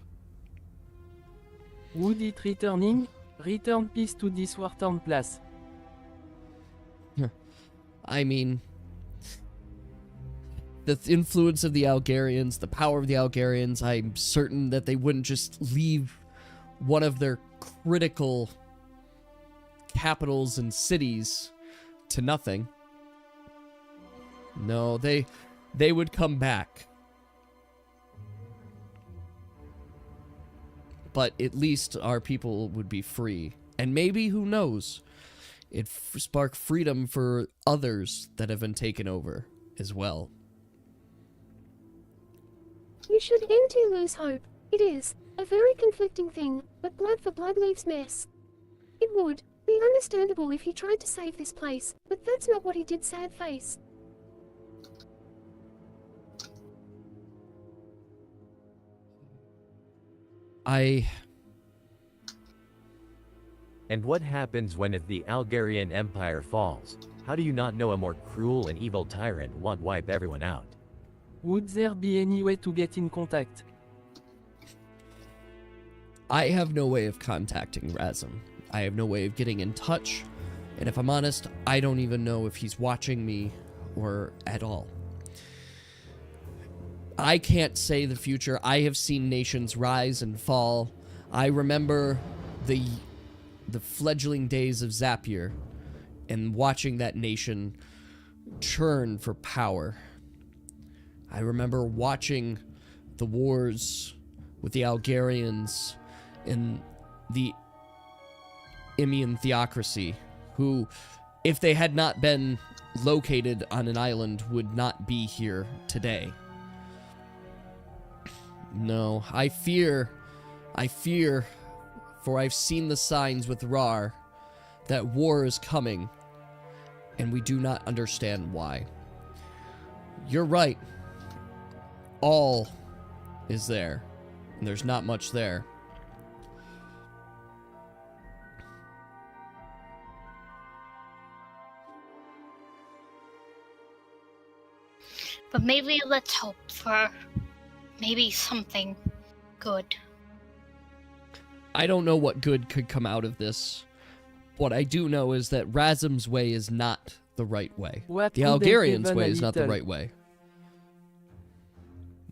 Would it returning? Return peace to this war-torn place. I mean... the influence of the Algarians, the power of the Algarians, I'm certain that they wouldn't just leave one of their critical capitals and cities to nothing. No, they would come back. But at least our people would be free. And maybe, who knows, it'd spark freedom for others that have been taken over as well. You should aim to lose hope. It is a very conflicting thing, but blood for blood leaves mess. It would be understandable if he tried to save this place, but that's not what he did, sad face. And what happens when if the Algarian Empire falls? How do you not know a more cruel and evil tyrant won't wipe everyone out? Would there be any way to get in contact? I have no way of contacting Razum. I have no way of getting in touch. And if I'm honest, I don't even know if he's watching me or at all. I can't say the future. I have seen nations rise and fall. I remember the fledgling days of Xazaviar and watching that nation churn for power. I remember watching the wars with the Algarians and the Imian theocracy, who, if they had not been located on an island, would not be here today. No, I fear, for I've seen the signs with Rar, that war is coming, and we do not understand why. You're right. All is there, and there's not much there. But maybe let's hope for maybe something good. I don't know what good could come out of this. What I do know is that Razum's way is not the right way. What the could they Algarians' given way a is not the little? right way.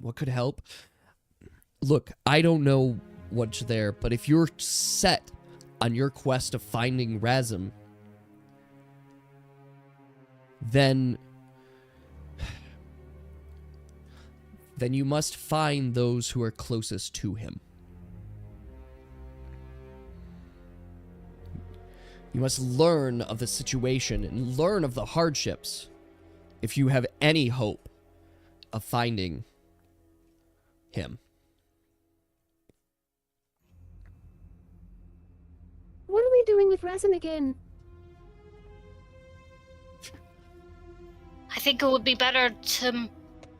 What could help? Look, I don't know what's there, but if you're set on your quest of finding Razum, then you must find those who are closest to him. You must learn of the situation and learn of the hardships if you have any hope of finding him. What are we doing with Razum again? I think it would be better to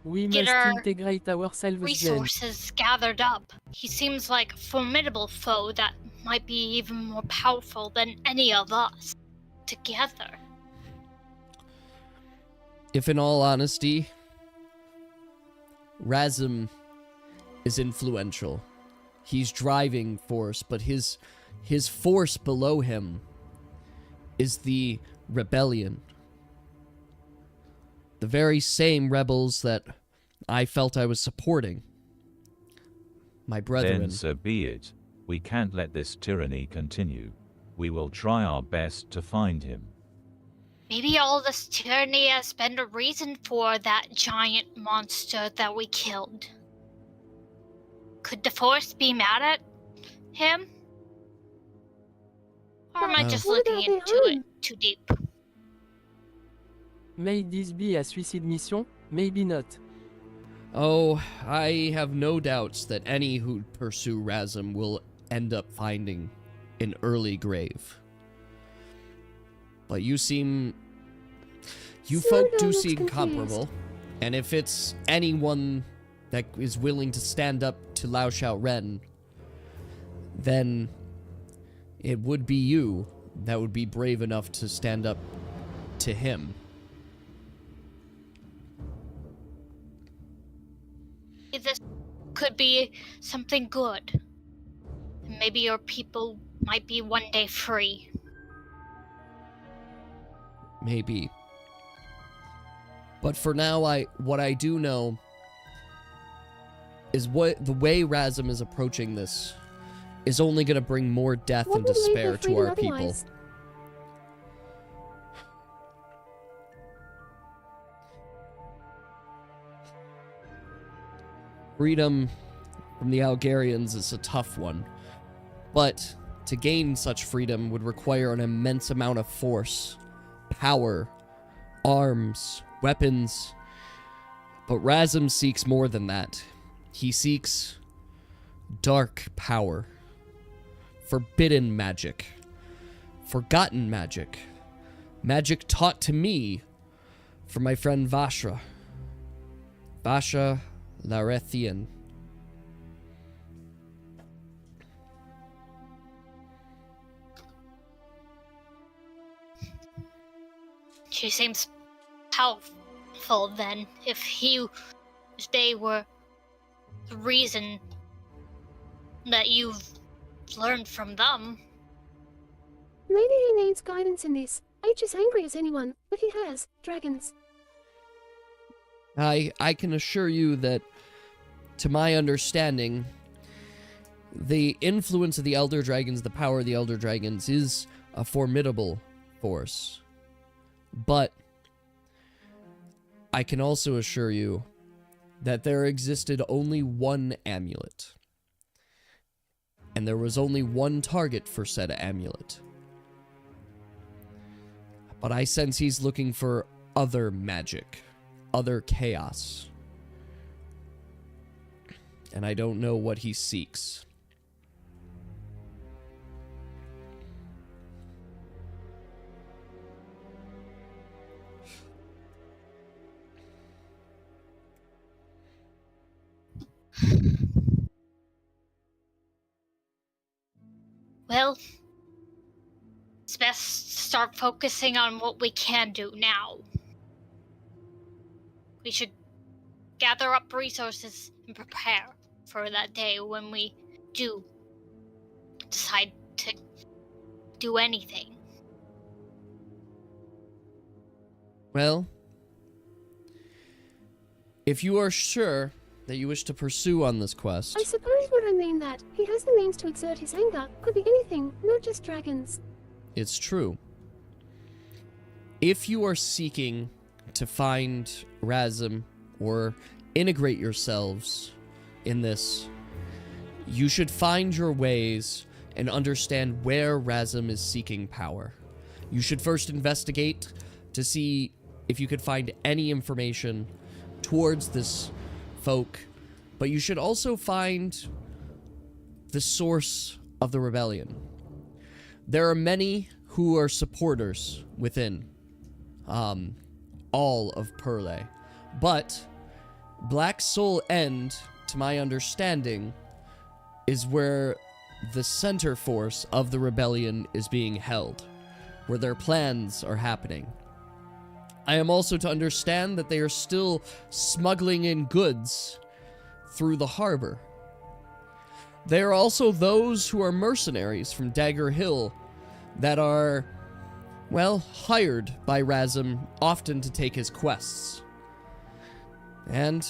We get must our integrate ourselves then. resources gathered up. He seems like a formidable foe that might be even more powerful than any of us together. If in all honesty, Razum is influential. He's driving force, but his force below him is the rebellion. The very same rebels that I felt I was supporting. My brethren. Then so be it. We can't let this tyranny continue. We will try our best to find him. Maybe all this tyranny has been the reason for that giant monster that we killed. Could the Force be mad at him? Or am I just What looking about their into it own? too deep? May this be a suicide mission? Maybe not. Oh, I have no doubts that any who pursue Razum will end up finding an early grave. But you seem... You folk Sordon do looks seem confused. comparable. And if it's anyone that is willing to stand up to Lao Shao Ren, then it would be you that would be brave enough to stand up to him. This could be something good. Maybe your people might be one day free. Maybe. But for now, what I do know is the way Razum is approaching this is only going to bring more death and despair to our people. Freedom from the Algarians is a tough one, but to gain such freedom would require an immense amount of force, power, arms, weapons. But Razum seeks more than that. He seeks dark power, forbidden magic, forgotten magic, magic taught to me from my friend Vasha Larethian. She seems powerful then, if they were the reason that you've learned from them. Maybe he needs guidance in this. H is angry as anyone, but he has dragons. I can assure you that, to my understanding, the influence of the Elder Dragons, the power of the Elder Dragons, is a formidable force. But I can also assure you that there existed only one amulet. And there was only one target for said amulet. But I sense he's looking for other magic, other chaos. And I don't know what he seeks. Well, it's best to start focusing on what we can do now. We should gather up resources and prepare for that day when we do decide to do anything. Well, if you are sure that you wish to pursue on this quest, I suppose what I mean that he has the means to exert his anger. Could be anything, not just dragons. it's true. If you are seeking to find Razum or integrate yourselves in this, you should find your ways and understand where Razum is seeking power. You should first investigate to see if you could find any information towards this folk, but you should also find the source of the rebellion. There are many who are supporters within all of Perle, but Black Soul End, to my understanding, is where the center force of the rebellion is being held, where their plans are happening. I am also to understand that they are still smuggling in goods through the harbor. There are also those who are mercenaries from Dagger Hill that are, well, hired by Razum often to take his quests. And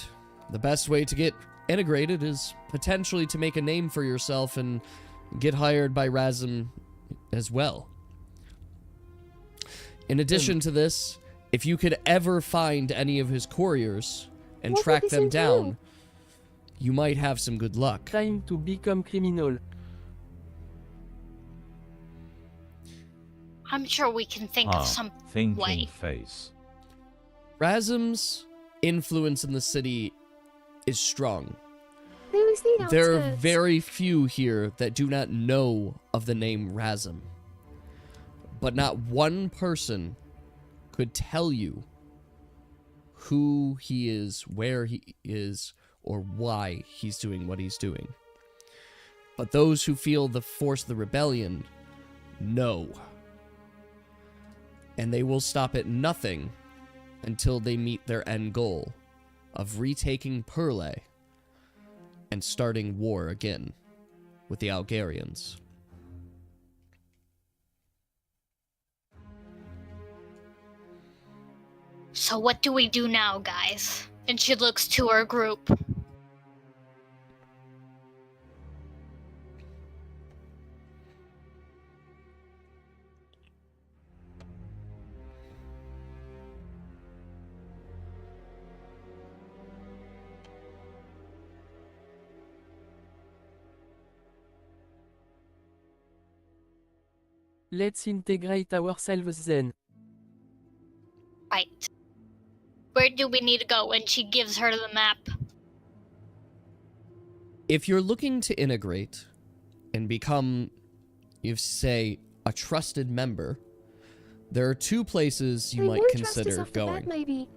the best way to get integrated is potentially to make a name for yourself and get hired by Razum as well. In addition to this, if you could ever find any of his couriers and track them down, you might have some good luck. Time to become criminal. I'm sure we can think of some thinking way. face. Razum's influence in the city is strong. There is the There are outskirts. very few here that do not know of the name Razum. But not one person could tell you who he is, where he is, or why he's doing what he's doing. But those who feel the force of the rebellion know. And they will stop at nothing until they meet their end goal of retaking Perle and starting war again with the Algarians. So what do we do now, guys? And she looks to her group. Let's integrate ourselves then. Right. Where do we need to go? And she gives her the map. If you're looking to integrate and become, you say, a trusted member, there are two places you might consider going. Maybe.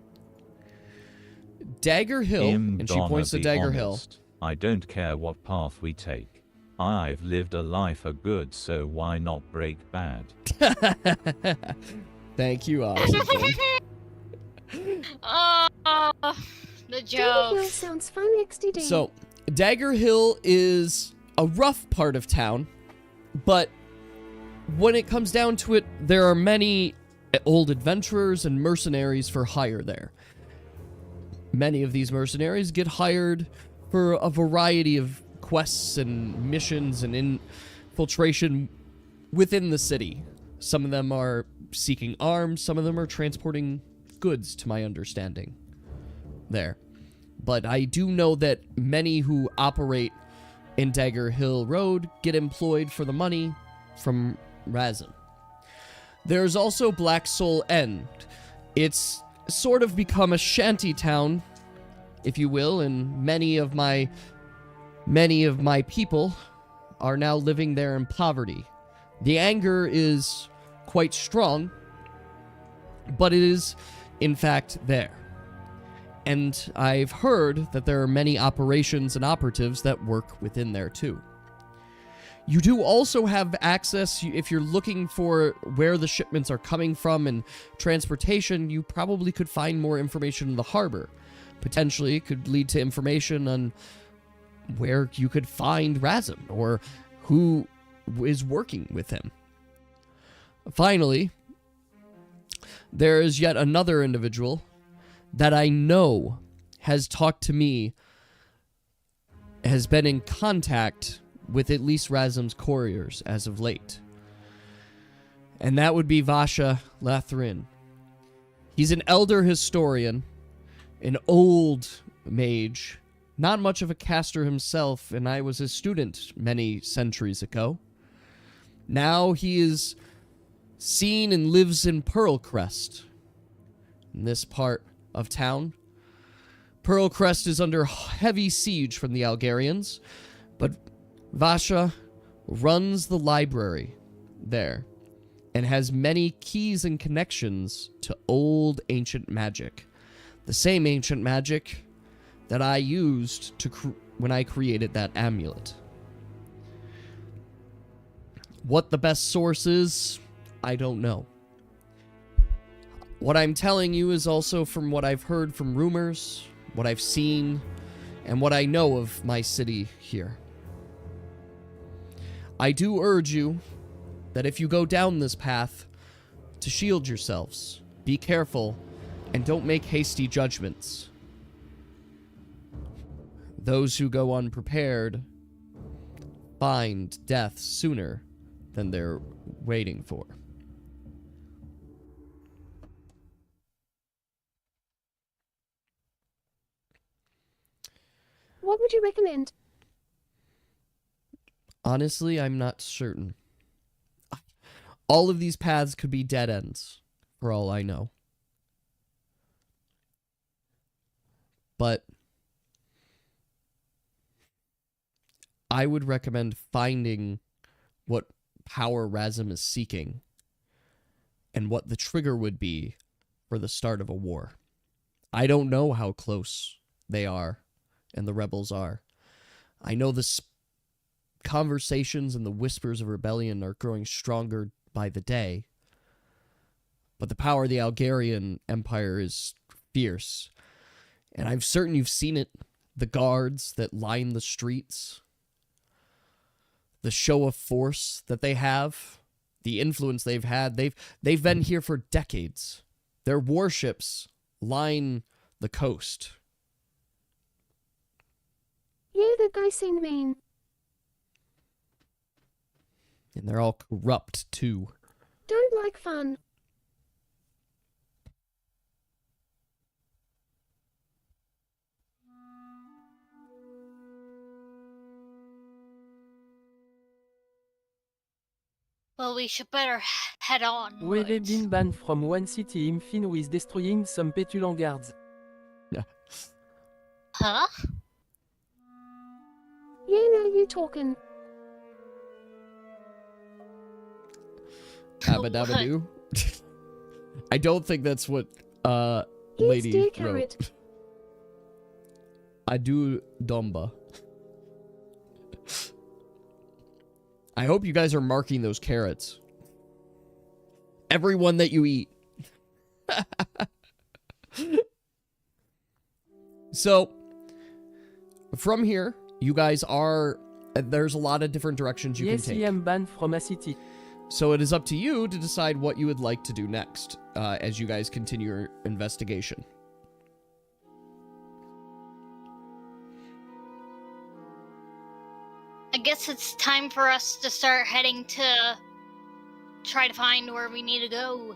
Dagger Hill, and she Gonna points to be Dagger Hill. honest, I don't care what path we take. I've lived a life of good, so why not break bad? Thank you, Oxygen. Oh, the Dagger Hill joke. sounds fun, XDD. So, Dagger Hill is a rough part of town, but when it comes down to it, there are many old adventurers and mercenaries for hire there. Many of these mercenaries get hired for a variety of quests and missions and infiltration within the city. Some of them are seeking arms, some of them are transporting goods, to my understanding. There. But I do know that many who operate in Dagger Hill Road get employed for the money from Razum. There's also Black Soul End. It's sort of become a shanty town, if you will, and many of my people are now living there in poverty. The anger is quite strong, but it is, in fact, there. And I've heard that there are many operations and operatives that work within there too. You do also have access, if you're looking for where the shipments are coming from and transportation, you probably could find more information in the harbor. Potentially, it could lead to information on where you could find Razum or who is working with him. Finally, there is yet another individual that I know has talked to me, has been in contact with at least Razum's couriers as of late. And that would be Vasha Lathrin. He's an elder historian, an old mage, not much of a caster himself, and I was a student many centuries ago. Now he is seen and lives in Pearlcrest, in this part of town. Pearlcrest is under heavy siege from the Algarians, but Vasha runs the library there and has many keys and connections to old ancient magic. The same ancient magic that I used to when I created that amulet. What the best source is, I don't know. What I'm telling you is also from what I've heard from rumors, what I've seen, and what I know of my city here. I do urge you that if you go down this path, to shield yourselves, be careful, and don't make hasty judgments. Those who go unprepared find death sooner than they're waiting for. What would you recommend? Honestly, I'm not certain. All of these paths could be dead ends, for all I know. But I would recommend finding what power Razum is seeking and what the trigger would be for the start of a war. I don't know how close they are and the rebels are. I know the conversations and the whispers of rebellion are growing stronger by the day, but the power of the Algarian Empire is fierce, and I'm certain you've seen it. The guards that line the streets, the show of force that they have, the influence they've had. They've been here for decades. Their warships line the coast. Yeah, that guy seemed mean. And they're all corrupt, too. Don't like fun. Well, we should better head on. We've been banned from one city in Fin with destroying some petulant guards. Yeah. Huh? Yeah, now you talking. Abadabadoo. I don't think that's what Yes, Lady dear wrote. carrot. Adu Domba. I hope you guys are marking those carrots. Every one that you eat. So, from here, you guys are... There's a lot of different directions you Yes, can I take. am banned from a city. So it is up to you to decide what you would like to do next as you guys continue your investigation. I guess it's time for us to start heading to try to find where we need to go.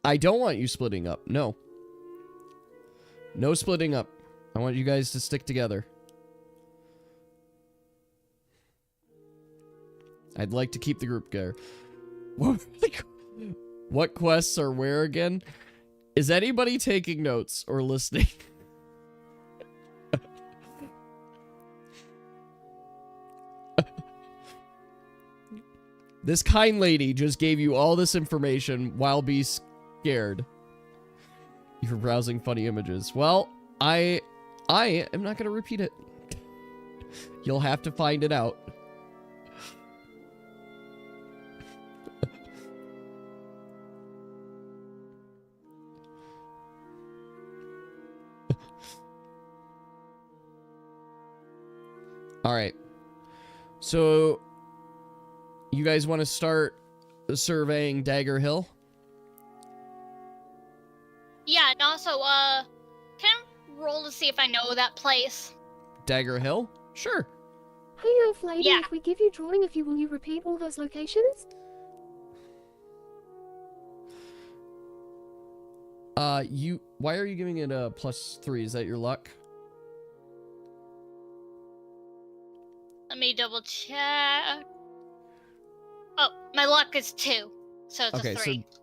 I don't want you splitting up. No. No splitting up. I want you guys to stick together. I'd like to keep the group together. What quests are where again? Is anybody taking notes or listening? This kind lady just gave you all this information while be scared. You're browsing funny images. Well, I am not going to repeat it. You'll have to find it out. All right. So, you guys want to start surveying Dagger Hill? Yeah, and also, can I roll to see if I know that place? Dagger Hill? Sure. Hey, elf lady, Yeah. if we give you drawing of you, will you repeat all those locations? Why are you giving it a +3? Is that your luck? Let me double check. Oh, my luck is 2, so it's Okay, a 3. so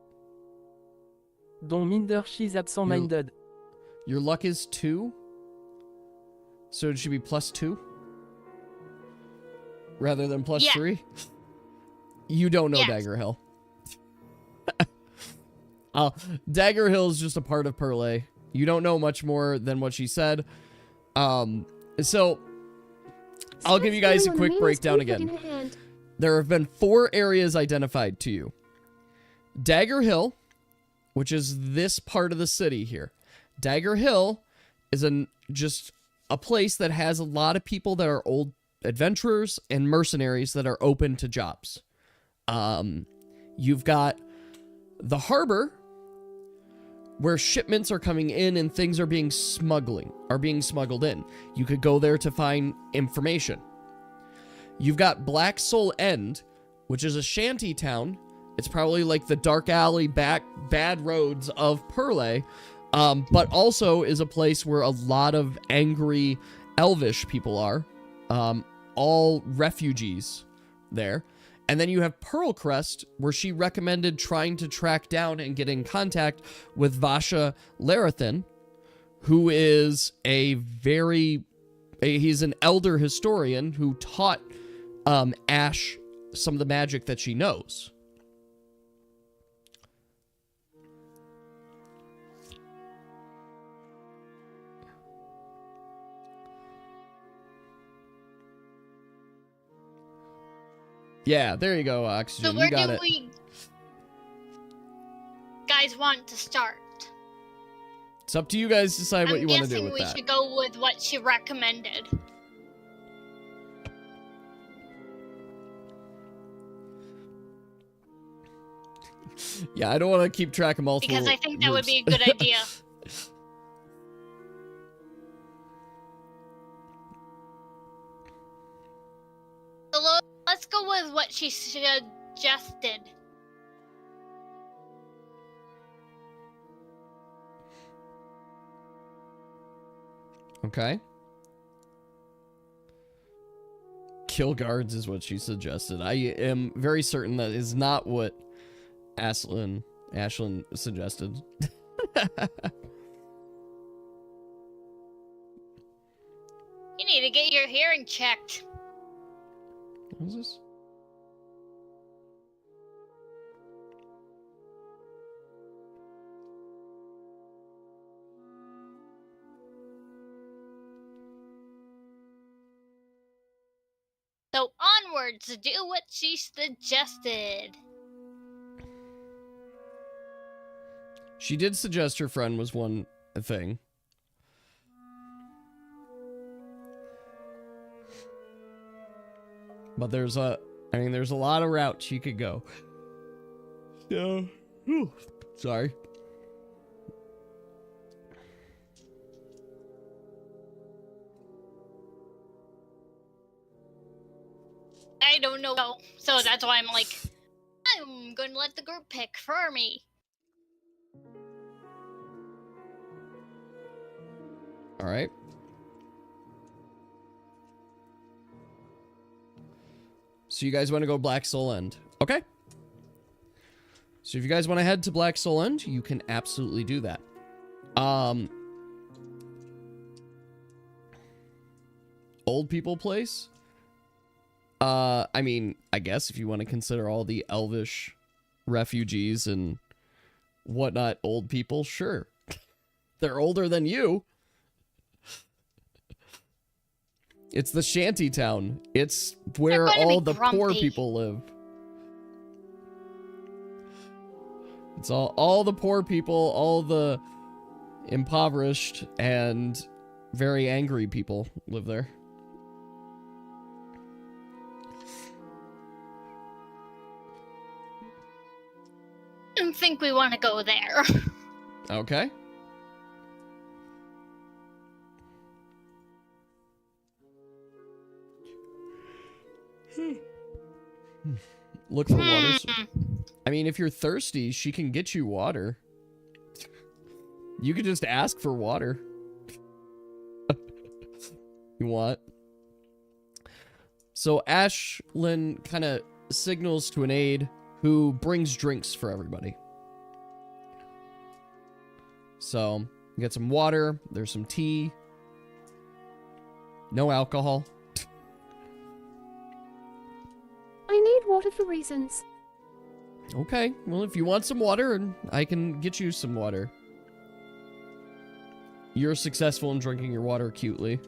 Dont minder she's absent-minded. your luck is 2? So it should be +2? Rather than +3? You don't know Yes. Dagger Hill. Dagger Hill is just a part of Perlay. You don't know much more than what she said. So I'll give you guys a quick breakdown again. There have been 4 areas identified to you. Dagger Hill, which is this part of the city here. Dagger Hill is just a place that has a lot of people that are old adventurers and mercenaries that are open to jobs. You've got the harbor, where shipments are coming in and things are being smuggled in. You could go there to find information. You've got Black Soul End, which is a shanty town. It's probably like the dark alley, bad roads of Perlay, but also is a place where a lot of angry elvish people are, all refugees there. And then you have Pearlcrest, where she recommended trying to track down and get in contact with Vasha Larathan, who is he's an elder historian who taught Ash some of the magic that she knows. Yeah, there you go, So Oxygen. where You got do it. we guys want to start? It's up to you guys to decide what I'm you want to do guessing with we that. should go with what she recommended. Yeah, I don't want to keep track of multiple Because I think that would groups. be a good idea. So let's go with what she suggested. Okay. Kill guards is what she suggested. I am very certain that is not what Ashlyn suggested. You need to get your hearing checked. What is this? So onwards, do what she suggested. She did suggest her friend was one thing. But there's a lot of routes she could go. So, sorry. I don't know, so that's why I'm like, I'm gonna let the group pick for me. All right. So you guys want to go Black Soul End. Okay. So if you guys want to head to Black Soul End, you can absolutely do that. Old people place? I mean, I guess if you want to consider all the elvish refugees and whatnot old people, sure. They're older than you. It's the shanty town. It's where all the poor people live. It's all the poor people, all the impoverished and very angry people live there. I don't think we want to go there. Okay. Look for water. I mean, if you're thirsty, she can get you water. You could just ask for water. You want? So Ashlyn kind of signals to an aide who brings drinks for everybody. So, you get some water, there's some tea. No alcohol. I need water for reasons. Okay, well, if you want some water, I can get you some water. You're successful in drinking your water cutely.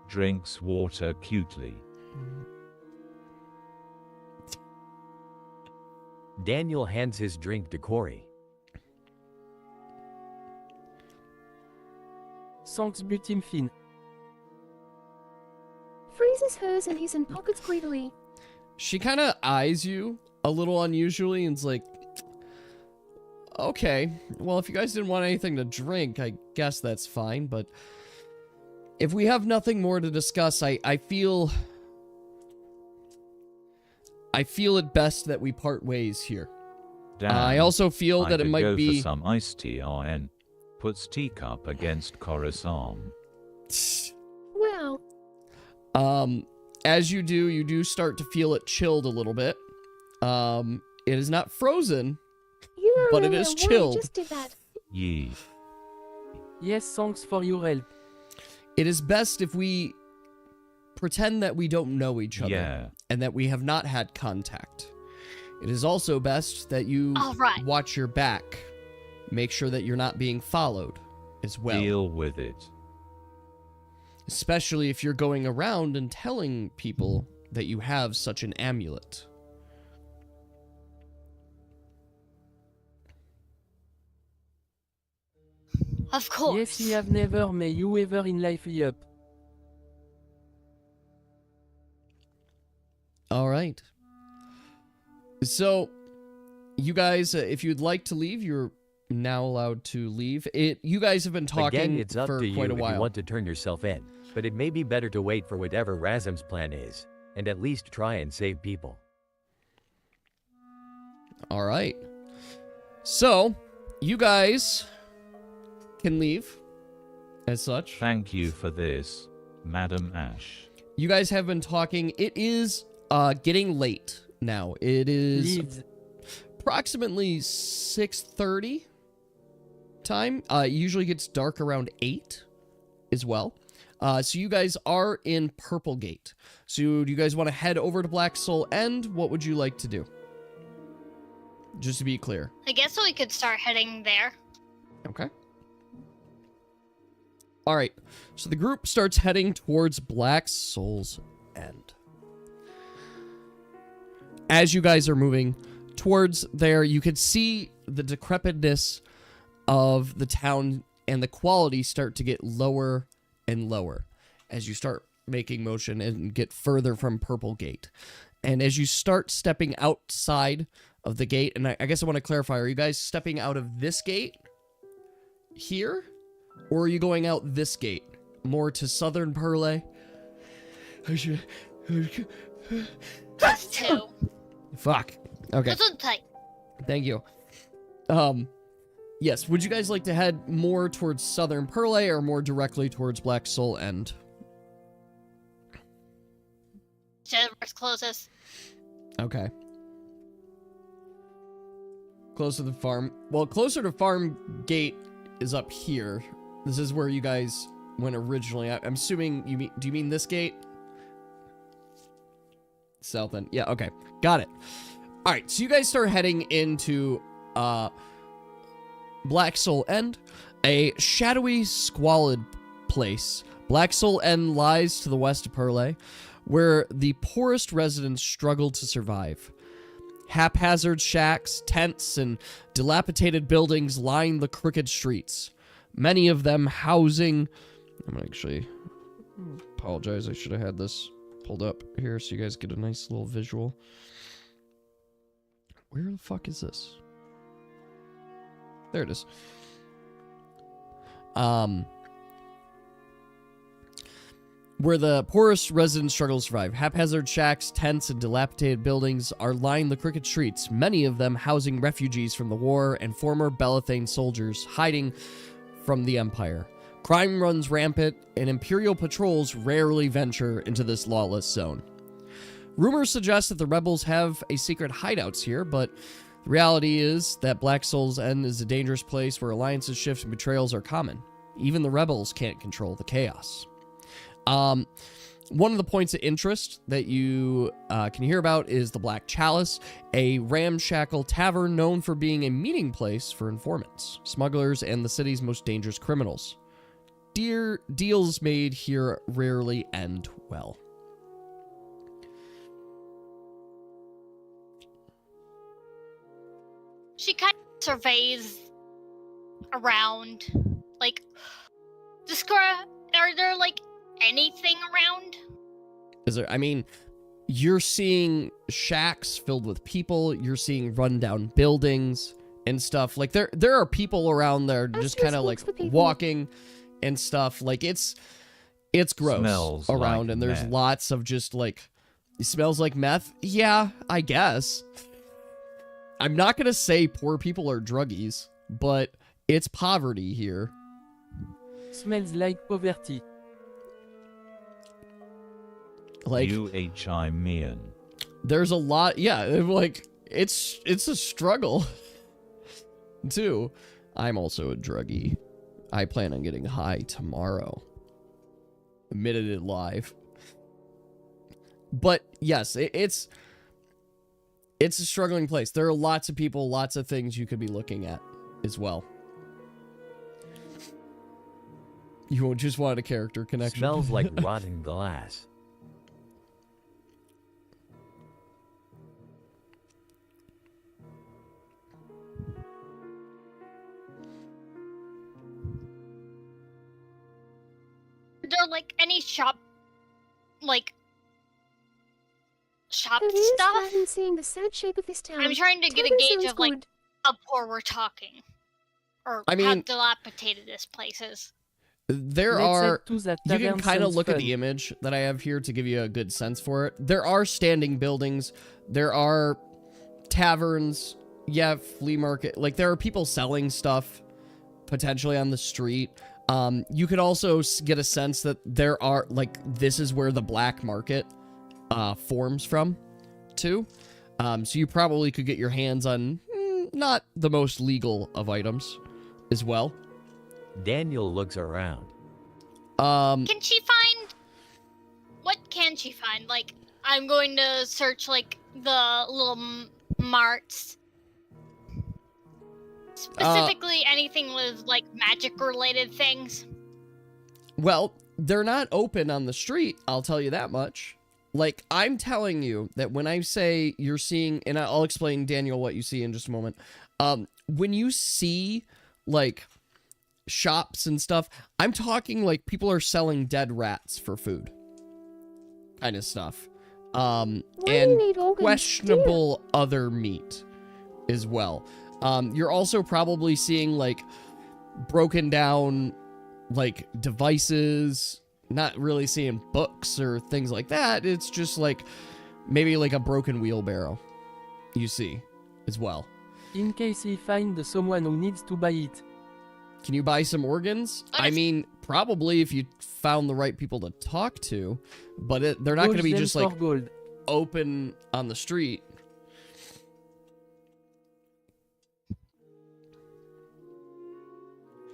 Drinks water cutely. Daniel hands his drink to Corey. Thanks, Butim Fin. Freezes hers and he's in pockets greedily. She kind of eyes you a little unusually and's like, okay, well, if you guys didn't want anything to drink, I guess that's fine, but if we have nothing more to discuss, I feel it best that we part ways here. Damn, I also feel that it could might go be for some iced tea RN. Puts teacup against Cora's arm. Wow. As you do start to feel it chilled a little bit. It is not frozen, but it is chilled. Just did that. Yee. Yes, thanks for your help. It is best if we pretend that we don't know each other. Yeah. And that we have not had contact. It is also best that you watch your back. Make sure that you're not being followed as well. Deal with it. especially if you're going around and telling people that you have such an amulet. Of course. Yes, he have never may you ever in life yup. All right. So, you guys, if you'd like to leave, you're now allowed to leave. You guys have been talking Again, it's up for to you quite a if while. you want to turn yourself in, but it may be better to wait for whatever Razum's plan is, and at least try and save people. All right. So, you guys can leave as such. Thank you for this, Madam Ash. You guys have been talking. It is getting late now. It is Leaves. approximately 6:30 time. It usually gets dark around 8 as well. So you guys are in Purple Gate. So do you guys want to head over to Black Soul End? What would you like to do? Just to be clear. I guess we could start heading there. Okay. All right. So the group starts heading towards Black Soul's End. As you guys are moving towards there, you can see the decrepitness of the town and the quality start to get lower and lower as you start making motion and get further from Purple Gate. And as you start stepping outside of the gate, and I guess I want to clarify, are you guys stepping out of this gate here? Or are you going out this gate? More to Southern Perle? Us too. Fuck. Okay. Gesundheit. Thank you. Yes, would you guys like to head more towards Southern Perle or more directly towards Black Soul End? Whichever's closest. Okay. Closer to the farm. Well, closer to Farm Gate is up here. This is where you guys went originally. I'm assuming you mean, do you mean this gate? South End. Yeah, okay. Got it. All right, so you guys start heading into Black Soul End, a shadowy, squalid place. Black Soul End lies to the west of Perle, where the poorest residents struggle to survive. Haphazard shacks, tents, and dilapidated buildings line the crooked streets. Many of them housing... I'm gonna actually apologize. I should have had this pulled up here so you guys get a nice little visual. Where the fuck is this? There it is. Where the poorest residents struggle to survive. Haphazard shacks, tents, and dilapidated buildings are lined the crooked streets, many of them housing refugees from the war and former Belathane soldiers hiding from the Empire. Crime runs rampant, and Imperial patrols rarely venture into this lawless zone. Rumors suggest that the rebels have a secret hideouts here, but the reality is that Black Soul's End is a dangerous place where alliances, shifts, and betrayals are common. Even the rebels can't control the chaos. One of the points of interest that you can hear about is the Black Chalice, a ramshackle tavern known for being a meeting place for informants, smugglers, and the city's most dangerous criminals. Deals made here rarely end well. She kind of surveys around. Like, are there, like, anything around? Is there, I mean, you're seeing shacks filled with people, you're seeing rundown buildings and stuff. Like, there are people around there just kind of, like, walking and stuff. Like, it's gross Smells around, like and there's meth. lots of just, like, it smells like meth? Yeah, I guess. I'm not gonna say poor people are druggies, but it's poverty here. Smells like poverty. Like, UHI Mian. there's a lot, yeah, like, it's a struggle, too. I'm also a druggie. I plan on getting high tomorrow. Admitted it live. But, yes, it's a struggling place. There are lots of people, lots of things you could be looking at as well. You just wanted a character connection. Smells like rotten glass. Are there like any shop There is, stuff? rather than seeing the sad shape of this town. I'm trying to get a Tavern gauge sounds of like good. how poor we're talking. Or I how mean- dilapidated this place is. There Let's are... head to that You can tavern, kind of sounds look at fun. the image that I have here to give you a good sense for it. There are standing buildings. There are taverns. Yeah, flea market. Like, there are people selling stuff potentially on the street. You could also get a sense that there are, like, this is where the black market forms from, too. So you probably could get your hands on not the most legal of items as well. Daniel looks around. Can she find... What can she find? Like, I'm going to search, like, the little marts. Specifically, anything with, like, magic-related things. Well, they're not open on the street, I'll tell you that much. Like, I'm telling you that when I say you're seeing, and I'll explain, Daniel, what you see in just a moment. When you see, like, shops and stuff, I'm talking, like, people are selling dead rats for food. Kind of stuff. Why do And you need organs? questionable other meat as well. You're also probably seeing, like, broken down, like, devices. Not really seeing books or things like that. It's just, like, maybe, like, a broken wheelbarrow you see as well. In case he find someone who needs to buy it. Can you buy some organs? I mean, probably if you found the right people to talk to, but they're not going to be Gold just, them like, for gold. open on the street.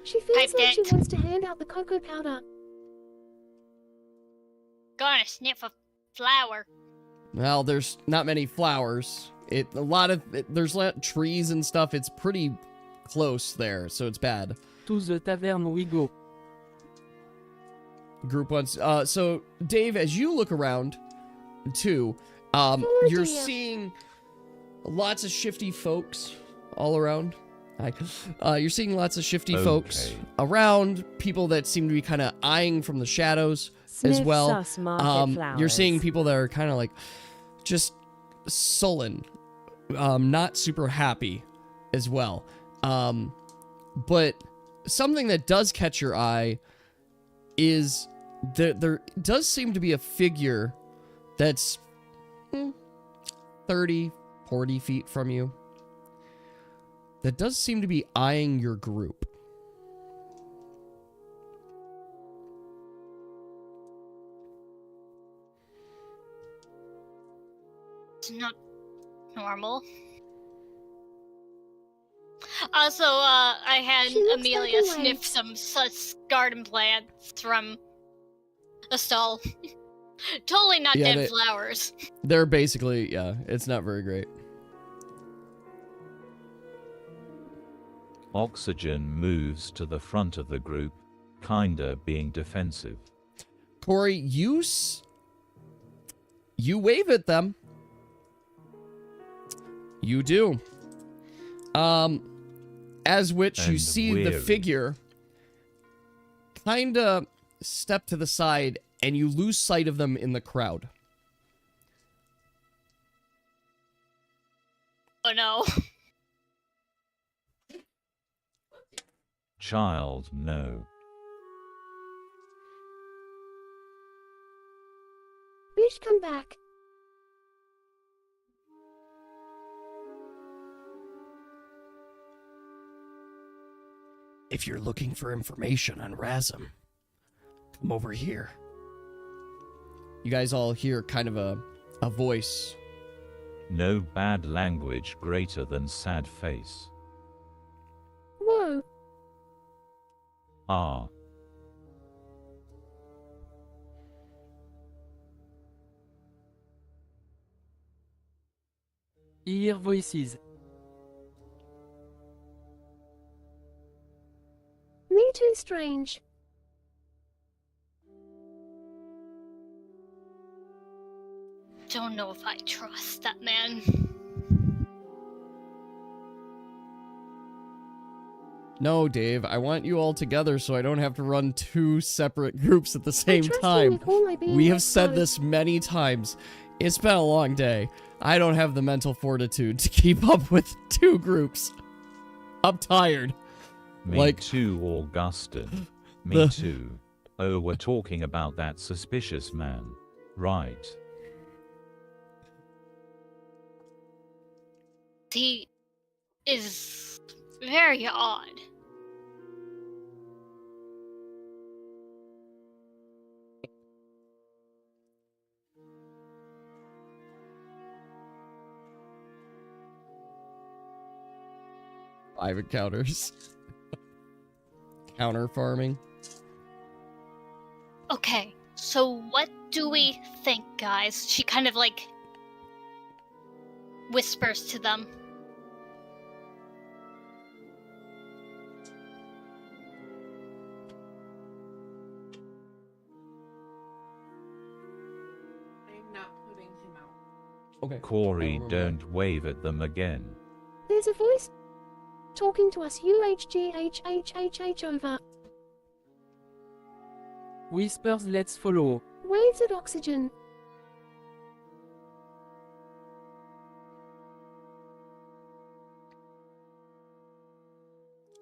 She feels Type like she it. wants to hand out the cocoa powder. Gonna sniff a flower. Well, there's not many flowers. There's trees and stuff. It's pretty close there, so it's bad. To the tavern we go. Group wants. So Dave, as you look around, too, you're seeing lots of shifty folks all around. Hi. You're seeing lots of shifty folks around. People that seem to be kind of eyeing from the shadows as Sniff well. sus market You're flowers. seeing people that are kind of like just sullen, not super happy as well. But something that does catch your eye is there does seem to be a figure that's 30, 40 feet from you that does seem to be eyeing your group. It's not normal. Also, I had She looks Amelia like a sniff wench. some such garden plants from a stall. Totally not Yeah, dead flowers. They're basically, yeah, it's not very great. Oxygen moves to the front of the group, kinda being defensive. Corey, you wave at them. You do. As which you And see the weary. figure kinda step to the side and you lose sight of them in the crowd. Oh no. Child, no. Bitch, come back. If you're looking for information on Razum, come over here. You guys all hear kind of a voice. No bad language greater than sad face. Whoa. Ah. Hear voices. Me too, strange. don't know if I trust that man. No, Dave, I want you all together so I don't have to run 2 separate groups at the same trust you time. with all my being, We have let's said go. this many times. It's been a long day. I don't have the mental fortitude to keep up with 2 groups. I'm tired. Me too, Augustin. Me too. Oh, we're talking about that suspicious man. Right. He is very odd. Five encounters. Counter farming. Okay, so what do we think, guys? She kind of like whispers to them. I'm not putting him out. Okay. Corey, don't wave at them again. There's a voice talking to us. UHGHHHH over. Whispers, let's follow. Waves at Oxygen.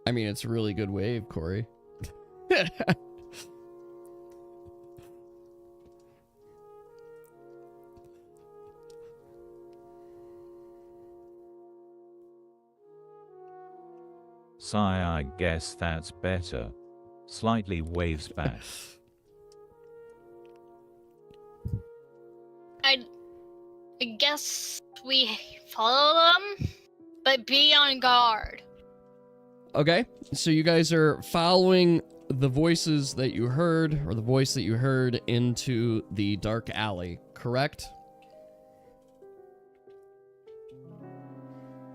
I mean, it's a really good wave, Corey. Sigh, I guess that's better. Slightly waves back. I guess we follow them, but be on guard. Okay, so you guys are following the voices that you heard, or the voice that you heard, into the dark alley, correct?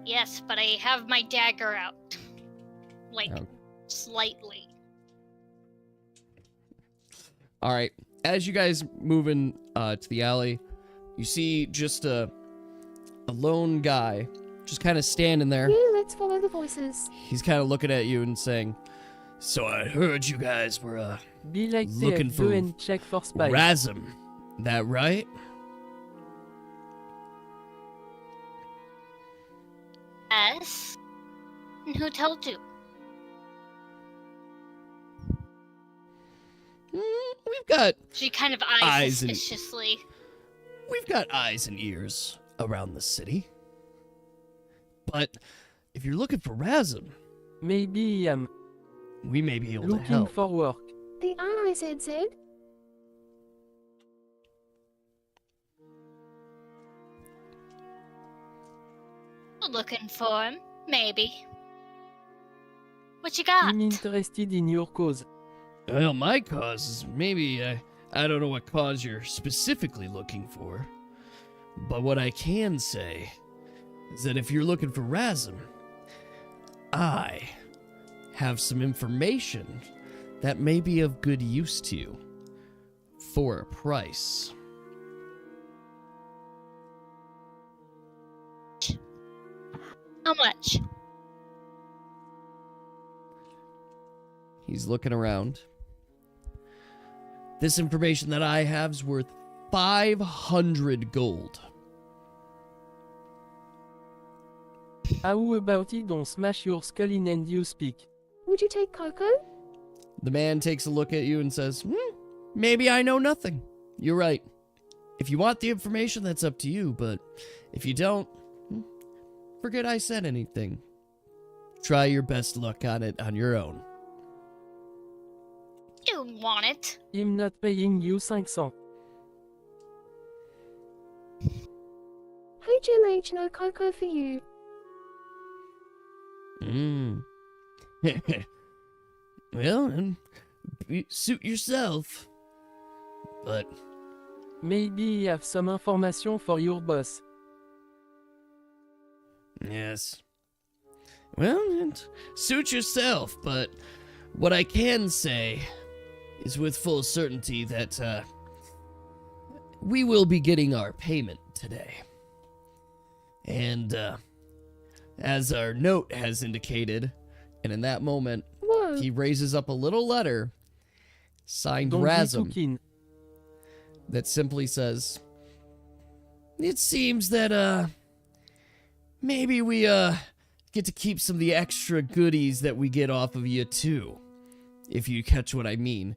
Yes, but I have my dagger out. Like, Oh. slightly. Alright, as you guys move in to the alley, you see just a lone guy just kind of standing there. Yeah, let's follow the voices. He's kind of looking at you and saying, "So I heard you guys were Be like looking TF2 for and check for spies. Razum. That right?" Yes? And who told you? We've got She kind of eyes Eyes and- suspiciously. We've got eyes and ears around the city. But if you're looking for Razum, Maybe we may be able to looking help. for work. The RIZZ? Looking for him, maybe. What you got? I'm interested in your cause. Well, my cause is maybe, I don't know what cause you're specifically looking for. But what I can say is that if you're looking for Razum, I have some information that may be of good use to you for a price. How much? He's looking around. This information that I have is worth 500 gold. How about it don't smash your skull in and you speak? Would you take Coco? The man takes a look at you and says, maybe I know nothing. You're right. If you want the information, that's up to you, but if you don't, forget I said anything. Try your best luck on it on your own. You want it. I'm not paying you 500. HMH no Coco for you. Well, and suit yourself. But Maybe have some information for your boss. yes. Well, and suit yourself, but what I can say is with full certainty that we will be getting our payment today. And as our note has indicated, and in that moment, Whoa. he raises up a little letter signed Don't be too Razum keen. that simply says, "It seems that maybe we get to keep some of the extra goodies that we get off of you too, if you catch what I mean."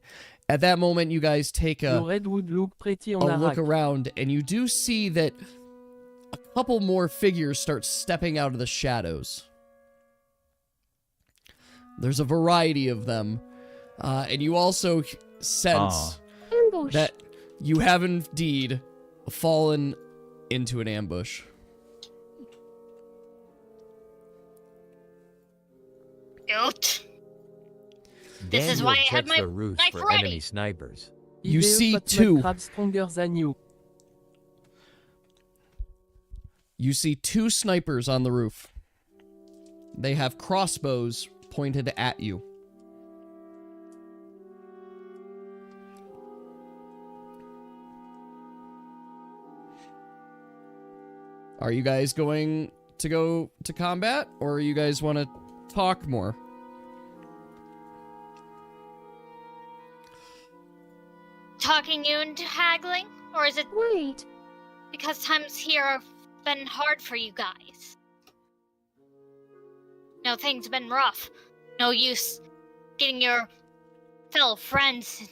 At that moment, you guys take a Your head would look pretty on a look rack. around, and you do see that a couple more figures start stepping out of the shadows. There's a variety of them, and you also sense Ambush. that you have indeed fallen into an ambush. Out. This is Daniel why I had checks my the roof knife for ready. enemy snipers. You Ideo see but two. crab stronger than you. You see two snipers on the roof. They have crossbows pointed at you. Are you guys going to go to combat, or you guys want to talk more? Talking you into haggling? Or is it Wait. because times here have been hard for you guys? No, things have been rough. No use getting your fellow friends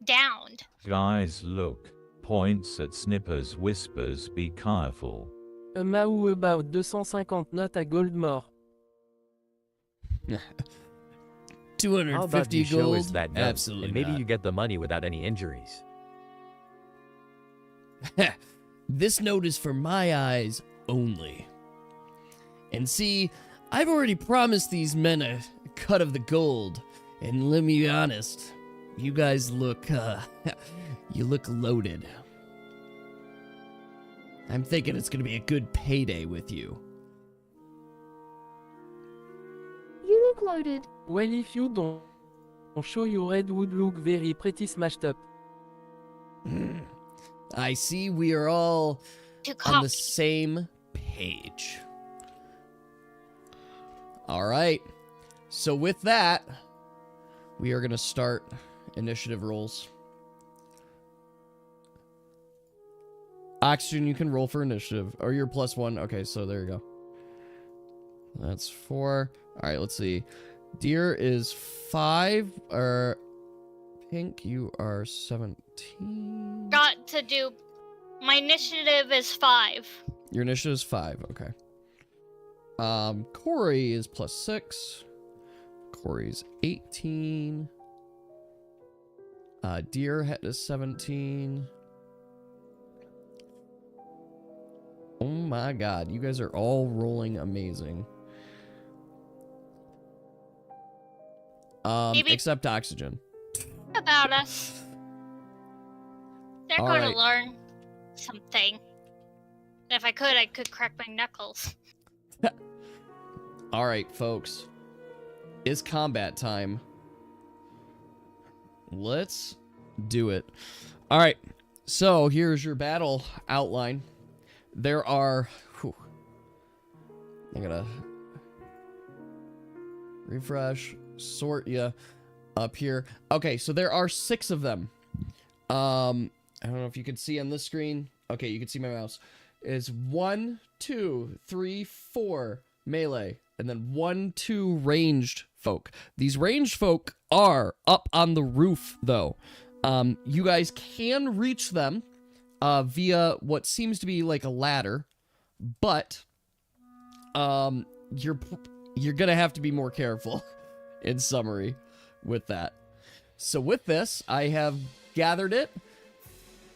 downed. Guys, look. Points at Snippers, whispers, be careful. A Mahou about 250 not a gold more. 250 How about you show us gold? that note, Absolutely and maybe not. you get the money without any injuries. This note is for my eyes only. And see, I've already promised these men a cut of the gold. And let me be honest, you guys look, you look loaded. I'm thinking it's gonna be a good payday with you. You look loaded. Well, if you don't show your head would look very pretty smashed up. I see we are all To on the copy. same page. Alright, so with that, we are going to start initiative rolls. Oxygen, you can roll for initiative. Or you're +1. Okay, so there you go. That's 4. Alright, let's see. Deer is 5. Or Pink, you are 17. Got to do. My initiative is 5. Your initiative is 5. Okay. Corey is +6. Corey's 18. Deerhead is 17. Oh my god, you guys are all rolling amazing. Maybe- Except Oxygen. About us. They're All going right. to learn something. If I could crack my knuckles. Alright, folks. It's combat time. Let's do it. Alright, so here's your battle outline. There are... I gotta... refresh, sort ya up here. Okay, so there are 6 of them. I don't know if you can see on this screen. Okay, you can see my mouse. It's 1, 2, 3, 4 melee, and then 1, 2 ranged folk. These ranged folk are up on the roof, though. You guys can reach them via what seems to be like a ladder, but you're gonna have to be more careful, in summary, with that. So with this, I have gathered it,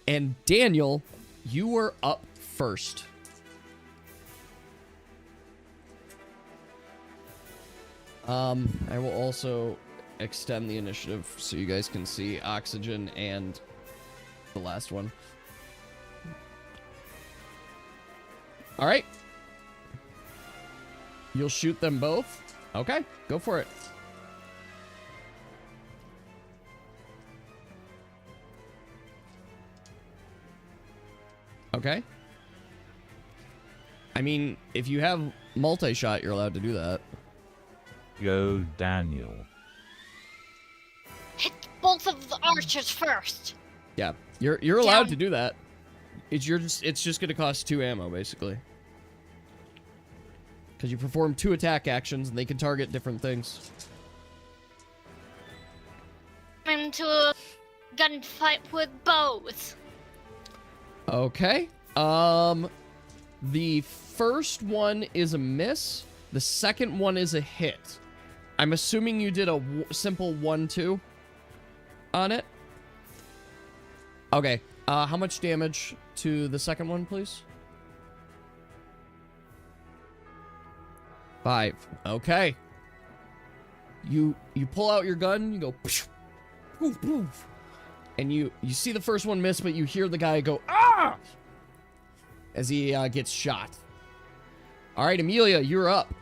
and Daniel, you were up first. I will also extend the initiative so you guys can see Oxygen and the last one. All right. You'll shoot them both? Okay, go for it. Okay. I mean, if you have multi-shot, you're allowed to do that. Go, Daniel. Hit both of the archers first. Yeah, you're allowed Down. to do that. It's just gonna cost 2 ammo basically. Because you perform 2 attack actions and they can target different things. Into a gunfight with bows. Okay. The first one is a miss. The second one is a hit. I'm assuming you did a simple 1-2 on it. Okay. How much damage to the second one, please? 5. Okay. You pull out your gun, you go poof, poof, poof. And you see the first one miss, but you hear the guy go, ah! As he gets shot. All right, Amelia, you're up.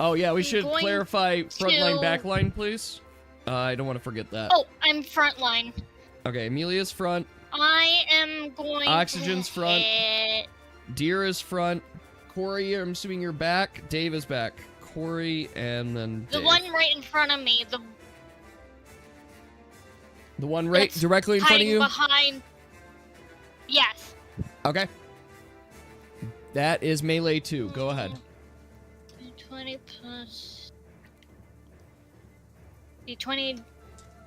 Oh, yeah, we should clarify frontline, backline, please. I don't want to forget that. Oh, I'm frontline. Okay, Amelia's front. I am going Oxygen's to front. hit... Deer is front. Corey, I'm assuming you're back. Dave is back. Corey, and then The Dave. one right in front of me. The one right directly in front of you? Behind... Yes. Okay. That is melee 2. Go ahead. 20 plus... D20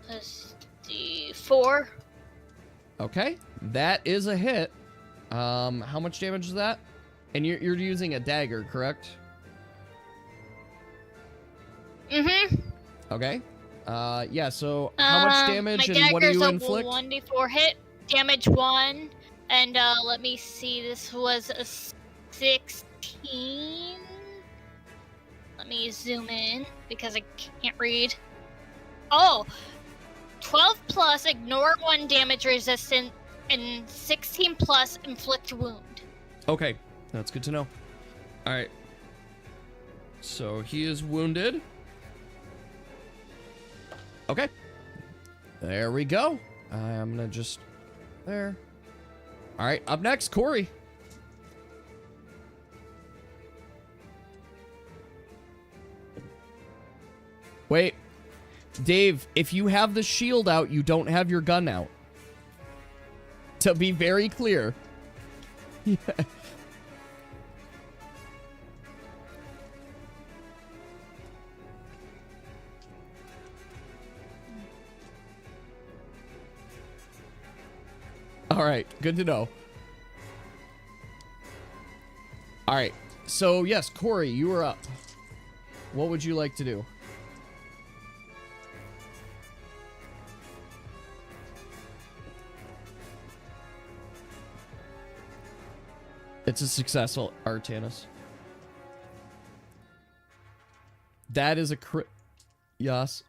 plus D4. Okay. That is a hit. How much damage is that? And you're using a dagger, correct? Mm-hmm. Okay. Yeah, so how much damage and what do you inflict? My dagger's a 1d4 hit, damage 1, and let me see, this was a 16. Let me zoom in, because I can't read. Oh! 12 plus ignore 1 damage resistant, and 16 plus inflict wound. Okay, that's good to know. Alright. So he is wounded. Okay. There we go. I'm gonna just... There. Alright, up next, Corey. Wait. Dave, if you have the shield out, you don't have your gun out. To be very clear. Yeah. All right, good to know. All right, so yes, Corey, you are up. What would you like to do? It's a successful Artanis. That is a crit. Yes.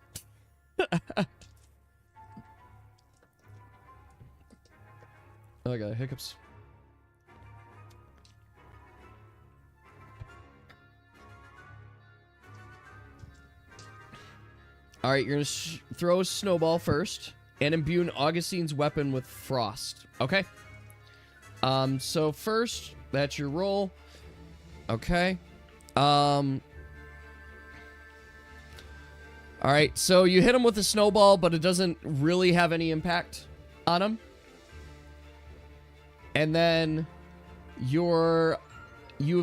Oh, I got hiccups. Alright, you're gonna throw a snowball first and imbue Augustine's weapon with frost. Okay. So first, that's your roll. Okay. Alright, so you hit him with a snowball, but it doesn't really have any impact on him. And then you've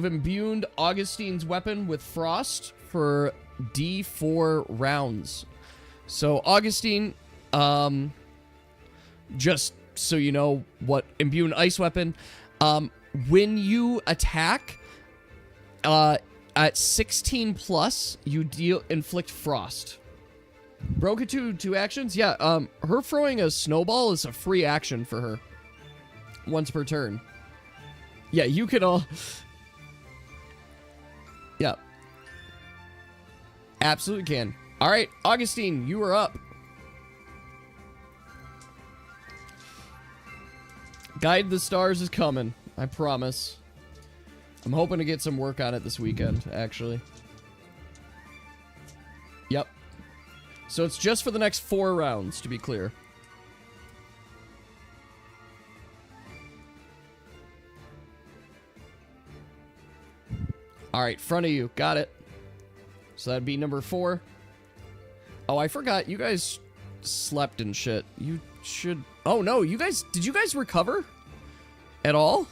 imbued Augustine's weapon with frost for D4 rounds. So Augustine, just so you know what imbue an ice weapon, when you attack at 16 plus, you inflict frost. Broke it to 2 actions? Yeah, her throwing a snowball is a free action for her. Once per turn. Yeah, you could all... Yeah. Absolutely can. Alright, Augustine, you are up. Guide the Stars is coming. I promise. I'm hoping to get some work on it this weekend, actually. Yep. So it's just for the next 4 rounds, to be clear. Alright, front of you. Got it. So that'd be number 4. Oh, I forgot. You guys slept and shit. You should... Oh, no. You guys... Did you guys recover? At all?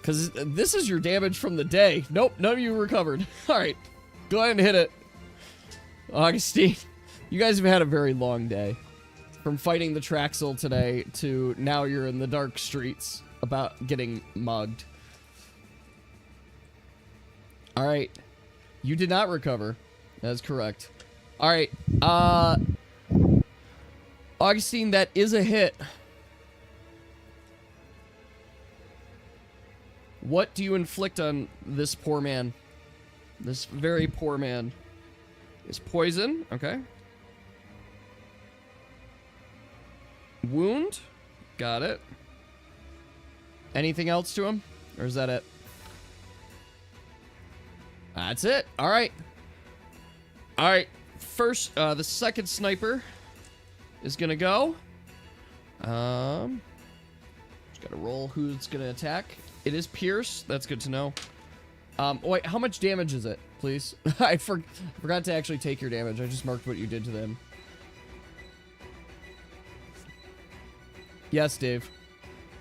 Because this is your damage from the day. Nope, none of you recovered. Alright. Go ahead and hit it. Augustine, you guys have had a very long day. From fighting the Traxel today to now you're in the dark streets about getting mugged. Alright. You did not recover. That's correct. Alright. Augustine, that is a hit. What do you inflict on this poor man? This very poor man. Is poison. Okay. Wound. Got it. Anything else to him? Or is that it? That's it. Alright. Alright. First, the second sniper is gonna go. Just gotta roll who's gonna attack. It is Pierce. That's good to know. Wait, how much damage is it, please? I forgot to actually take your damage. I just marked what you did to them. Yes, Dave.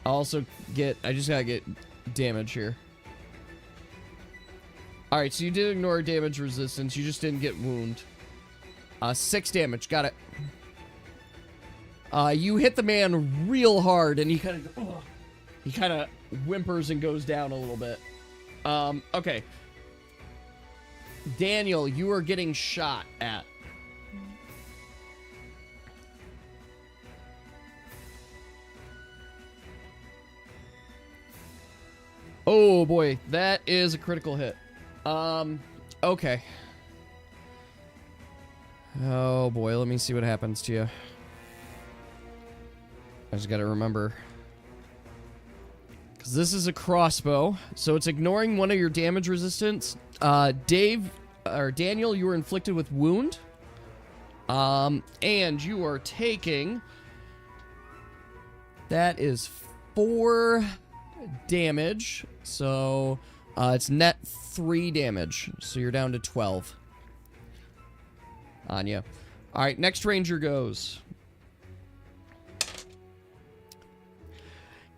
I'll also get... I just gotta get damage here. Alright, so you did ignore damage resistance. You just didn't get wound. 6 damage. Got it. You hit the man real hard, and he kind of whimpers and goes down a little bit. Okay. Daniel, you are getting shot at. Oh boy, that is a critical hit. Okay. Oh boy, let me see what happens to you. I just gotta remember. Because this is a crossbow, so it's ignoring one of your damage resistance. Daniel, you were inflicted with wound. And you are taking... That is 4 damage. So, it's net 3 damage. So you're down to 12. Anya. Alright, next ranger goes.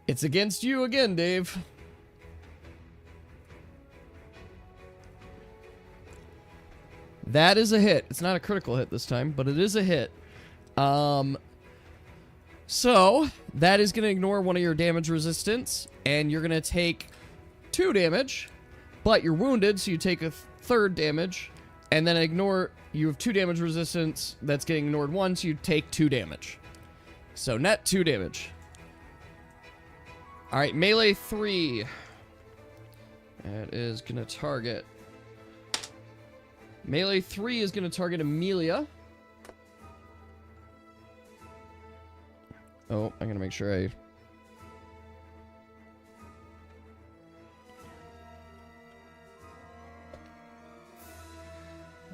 It's against you again, Dave. That is a hit. It's not a critical hit this time, but it is a hit. So, that is going to ignore one of your damage resistance, and you're going to take 2 damage, but you're wounded, so you take a 3rd damage, and then ignore... You have 2 damage resistance, that's getting ignored 1, so you take 2 damage. So, net 2 damage. Alright, melee 3. That is going to target... Melee 3 is going to target Amelia. Oh, I'm going to make sure I...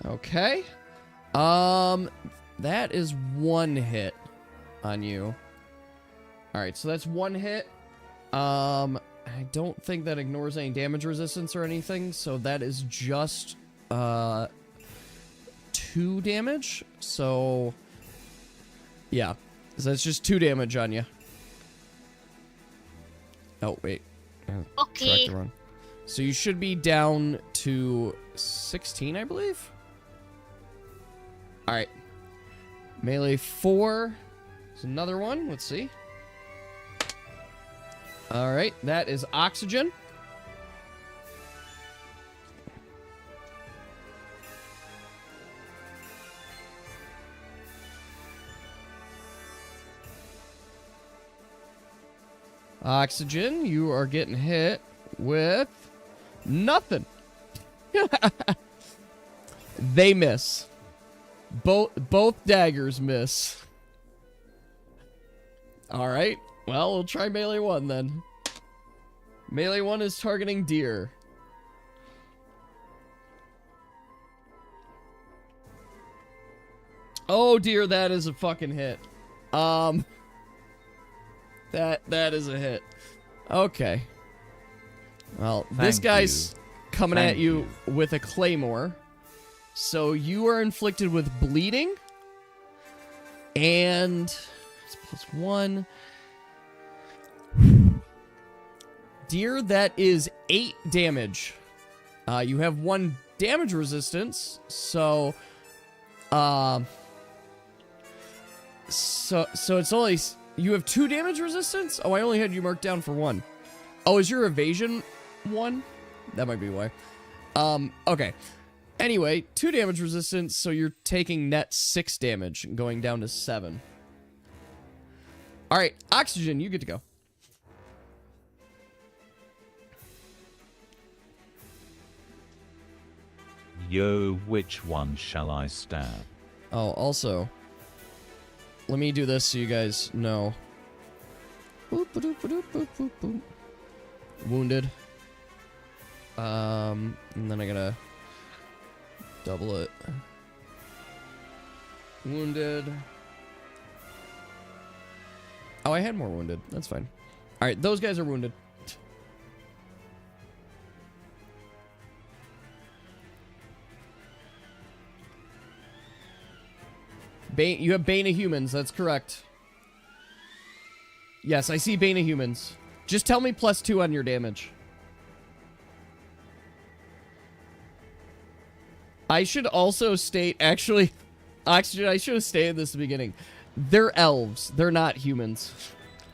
Okay. That is 1 hit on you. Alright, so that's 1 hit. I don't think that ignores any damage resistance or anything, so that is just, 2 damage. So, yeah. So that's just 2 damage on you. Oh, wait. Okay. So you should be down to 16, I believe? Alright. Melee 4. There's another one. Let's see. Alright, that is Oxygen. Oxygen, you are getting hit with nothing. They miss. Both daggers miss. Alright. Well, we'll try melee 1 then. Melee 1 is targeting deer. Oh dear, that is a fucking hit. That is a hit. Okay. Well, this Thank guy's you. coming at Thank you with a claymore. So you are inflicted with bleeding. And it's +1. Dear, that is 8 damage. You have 1 damage resistance, so it's only you have 2 damage resistance? Oh, I only had you marked down for 1. Oh, is your evasion 1? That might be why. Okay. Anyway, 2 damage resistance, so you're taking net 6 damage and going down to 7. All right, Oxygen, you get to go. Yo, which one shall I stab? Oh, also, let me do this so you guys know. Boop, ba-doop, ba-doop, boop, boop, boop. Wounded. And then I gotta double it. Wounded. Oh, I had more wounded. That's fine. All right, those guys are wounded. Bane, you have Bane of Humans, that's correct. Yes, I see Bane of Humans. Just tell me +2 on your damage. I should also state, actually, Oxygen, I should have stated this at the beginning. They're elves, they're not humans.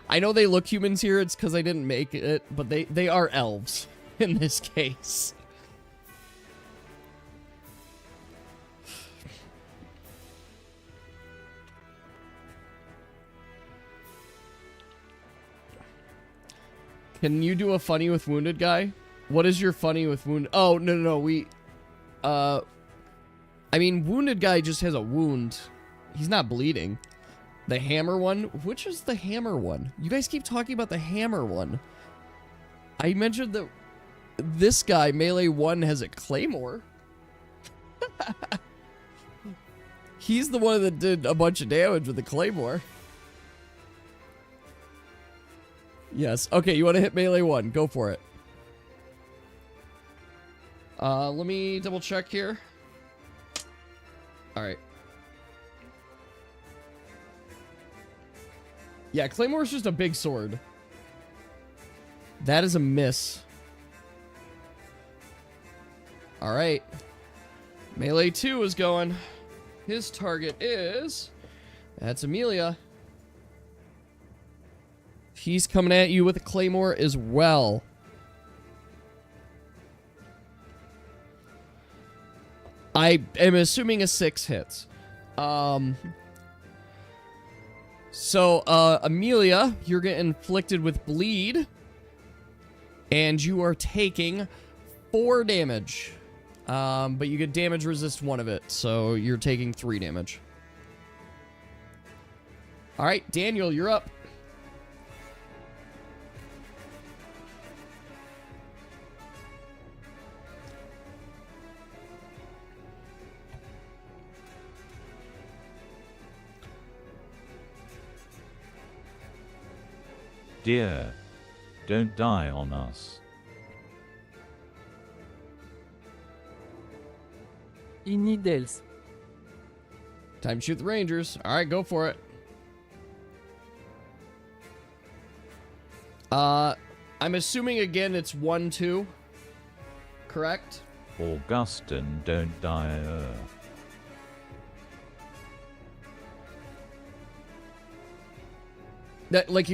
I know they look humans here, it's because I didn't make it, but they are elves in this case. Can you do a funny with wounded guy? What is your funny with wound? Oh, no, we... I mean, wounded guy just has a wound. He's not bleeding. The hammer one? Which is the hammer one? You guys keep talking about the hammer one. I mentioned that this guy, melee 1, has a claymore. He's the one that did a bunch of damage with the claymore. Yes. Okay, you want to hit melee 1. Go for it. Let me double check here. Alright. Yeah, claymore is just a big sword. That is a miss. Alright. Melee 2 is going. His target is... That's Amelia. He's coming at you with a claymore as well. I am assuming a 6 hits. So, Amelia, you're getting inflicted with bleed. And you are taking 4 damage. But you get damage resist 1 of it. So, you're taking 3 damage. Alright, Daniel, you're up. Dear, don't die on us. I need else. Time to shoot the Rangers. Alright, go for it. I'm assuming again it's 1-2. Correct? Augustine, don't die. That, like,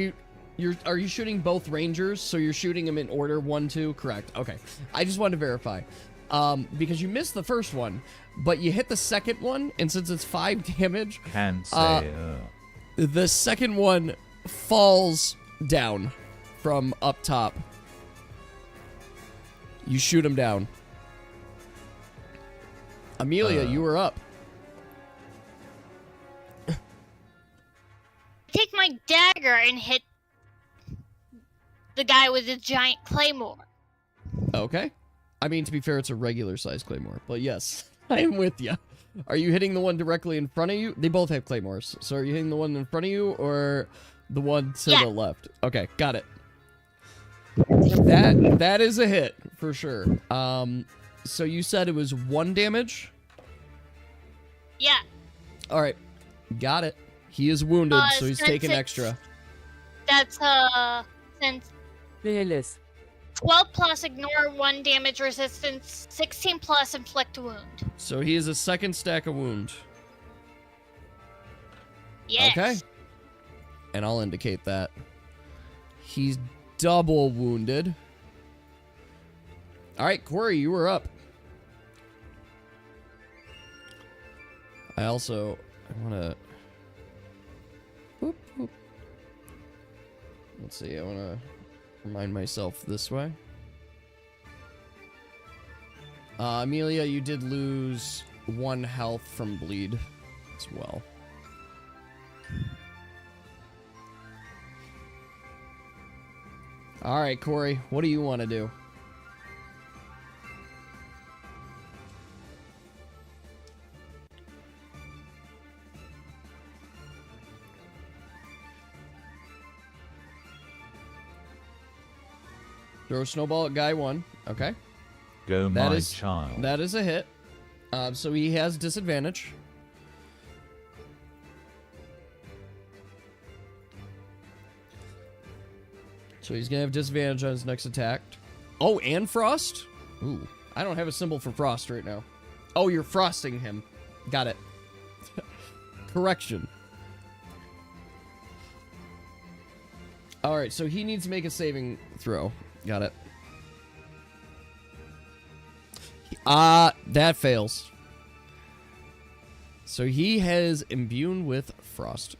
are you shooting both Rangers? So you're shooting them in order 1-2? Correct. Okay. I just wanted to verify. Because you missed the first one, but you hit the second one, and since it's 5 damage, Can't say. The second one falls down from up top. You shoot him down. Amelia, you were up. Take my dagger and hit the guy with the giant claymore. Okay. I mean, to be fair, it's a regular size claymore, but yes, I am with you. Are you hitting the one directly in front of you? They both have claymores. So are you hitting the one in front of you or the one to the left? Okay, got it. That is a hit for sure. So you said it was 1 damage? Yeah. All right, got it. He is wounded, so he's since taking it's- extra. That's since PLS. 12 plus ignore 1 damage resistance, 16 plus inflict wound. So he is a second stack of wound. Yes. Okay. And I'll indicate that. He's double wounded. All right, Corey, you were up. I want to... Let's see, I want to remind myself this way. Amelia, you did lose 1 health from bleed as well. All right, Corey, what do you want to do? Throw a snowball at guy 1. Okay. Go That my is- child. That is a hit. So he has disadvantage. So he's going to have disadvantage on his next attack. Oh, and frost? Ooh, I don't have a symbol for frost right now. Oh, you're frosting him. Got it. Correction. Alright, so he needs to make a saving throw. Got it. That fails. So he has imbued with frost.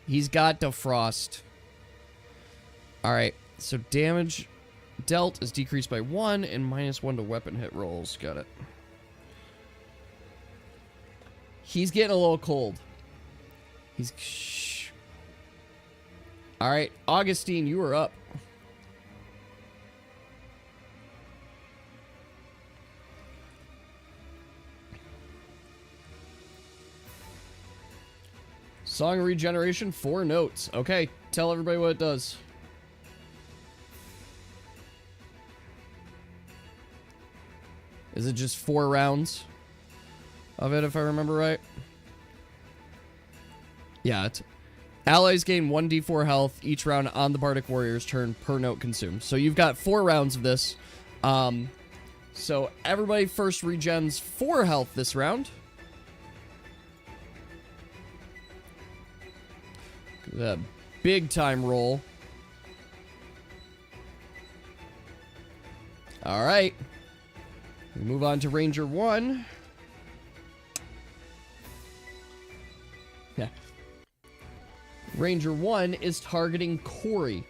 He's got the frost. Alright, so damage dealt is decreased by 1 and -1 to weapon hit rolls. Got it. He's getting a little cold. Shh. Alright, Augustine, you are up. Song of Regeneration, 4 notes. Okay, tell everybody what it does. Is it just 4 rounds of it, if I remember right? Yeah, it's... Allies gain 1d4 health each round on the Bardic Warrior's turn per note consumed. So you've got 4 rounds of this. So everybody first regens 4 health this round. That big time roll. All right. We move on to Ranger 1. Yeah. Ranger 1 is targeting Corey.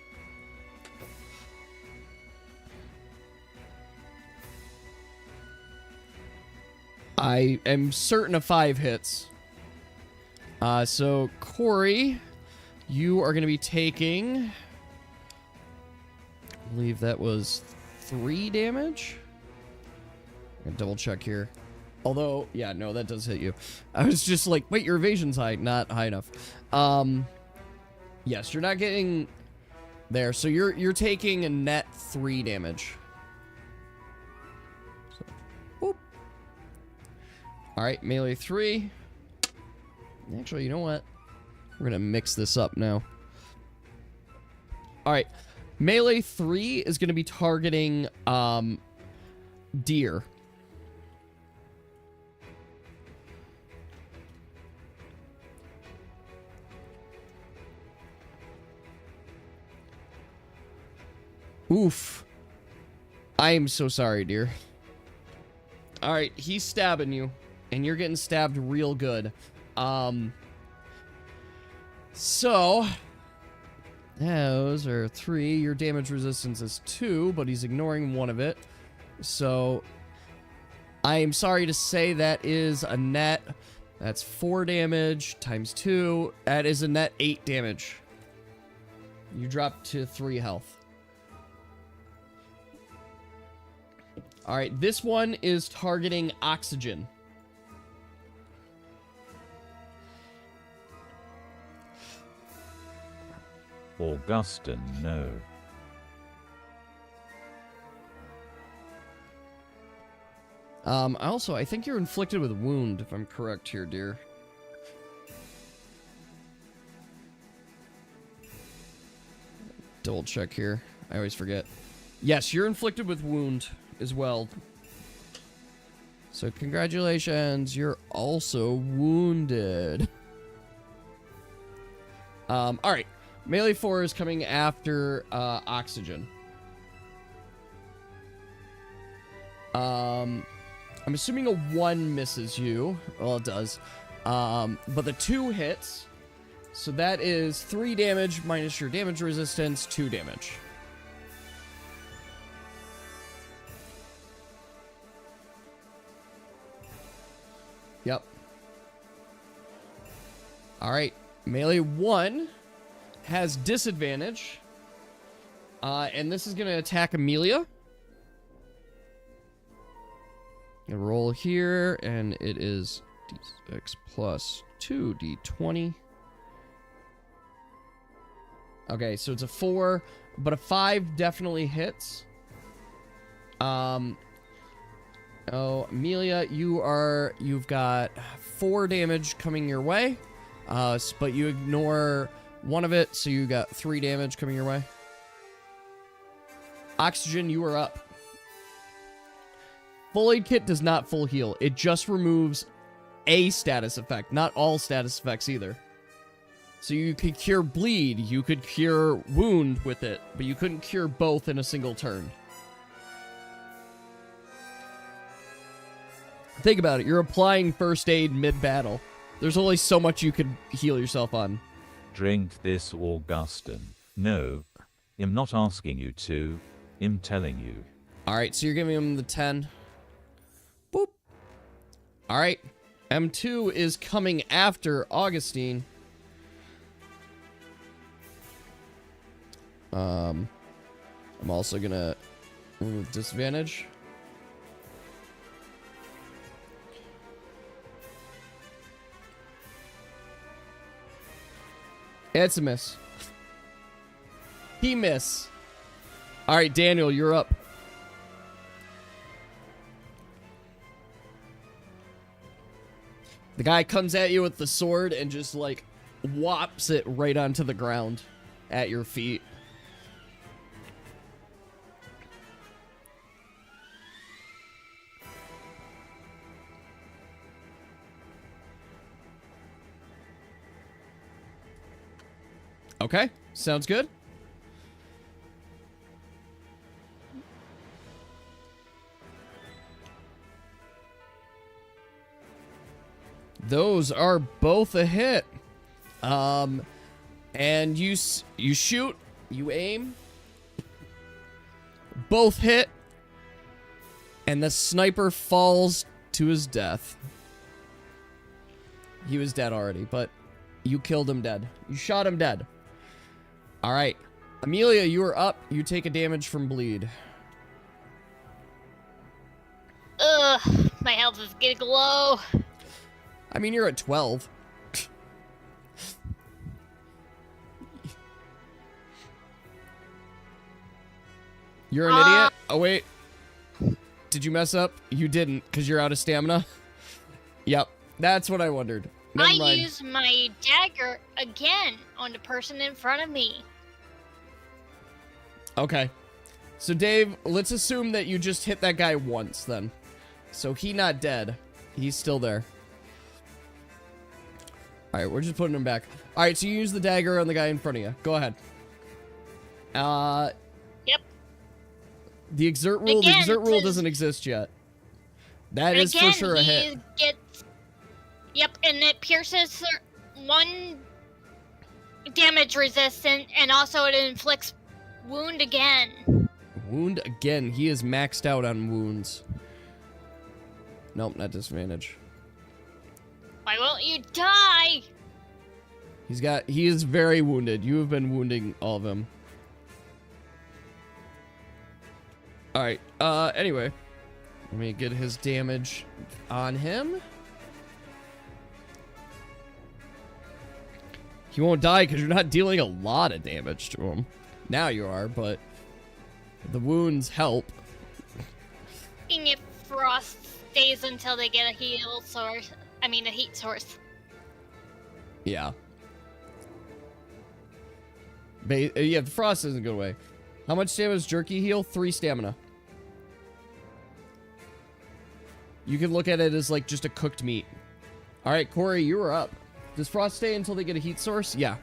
I am certain of 5 hits. So Corey, you are going to be taking... I believe that was 3 damage. I'm going to double check here. Although, yeah, no, that does hit you. I was just like, wait, your evasion's high. Not high enough. Yes, you're not getting there. So you're taking a net 3 damage. So, boop. All right, melee 3. Actually, you know what? We're going to mix this up now. All right. Melee 3 is going to be targeting deer. Oof. I am so sorry, dear. Alright, he's stabbing you. And you're getting stabbed real good. So... those are 3. Your damage resistance is 2, but he's ignoring 1 of it. So... I am sorry to say that is a net... That's 4 damage times 2. That is a net 8 damage. You drop to 3 health. Alright, this one is targeting oxygen. Augustine, no. Also, I think you're inflicted with a wound, if I'm correct here, dear. Double check here. I always forget. Yes, you're inflicted with wound as well. So congratulations, you're also wounded. Alright. Melee 4 is coming after Oxygen. I'm assuming a 1 misses you. Well, it does. But the 2 hits. So that is 3 damage minus your damage resistance, 2 damage. Yep. Alright. Melee 1 has disadvantage. And this is going to attack Amelia. Roll here, and it is d6 plus 2, d20. Okay, so it's a 4, but a 5 definitely hits. Oh, Amelia, you've got 4 damage coming your way. But you ignore 1 of it, so you got 3 damage coming your way. Oxygen, you are up. Full Aid Kit does not full heal. It just removes a status effect, not all status effects either. So you could cure bleed, you could cure wound with it, but you couldn't cure both in a single turn. Think about it, you're applying first aid mid-battle. There's only so much you could heal yourself on. Drink this, Augustin. No, I'm not asking you to. I'm telling you. Alright, so you're giving him the 10. Boop. Alright. M2 is coming after Augustine. I'm also gonna remove disadvantage. It's a miss. He miss. Alright, Daniel, you're up. The guy comes at you with the sword and just, like, whops it right onto the ground at your feet. Okay, sounds good. Those are both a hit. And you shoot, you aim. Both hit. And the sniper falls to his death. He was dead already, but you killed him dead. You shot him dead. All right. Amelia, you are up. You take a damage from bleed. Ugh, my health is getting low. I mean, you're at 12. You're an idiot? Oh, wait. Did you mess up? You didn't, because you're out of stamina? Yep, that's what I wondered. Never mind. I used my dagger again on the person in front of me. Okay. So, Dave, let's assume that you just hit that guy once, then. So, he not dead. He's still there. Alright, we're just putting him back. Alright, so you use the dagger on the guy in front of you. Go ahead. Yep. The exert rule, again, the exert rule doesn't exist yet. That is again, for sure a hit. Yep, and it pierces 1 damage resistant, and also it inflicts wound again. Wound again. He is maxed out on wounds. Nope, not disadvantage. Why won't you die? He is very wounded. You have been wounding all of him. Alright, anyway. Let me get his damage on him. He won't die because you're not dealing a lot of damage to him. Now you are, but the wounds help. Being it frost stays until they get a heal source. I mean, a heat source. Yeah. Yeah, the frost doesn't go away. How much damage jerky heal? 3 stamina. You can look at it as like just a cooked meat. All right, Corey, you are up. Does frost stay until they get a heat source? Yeah.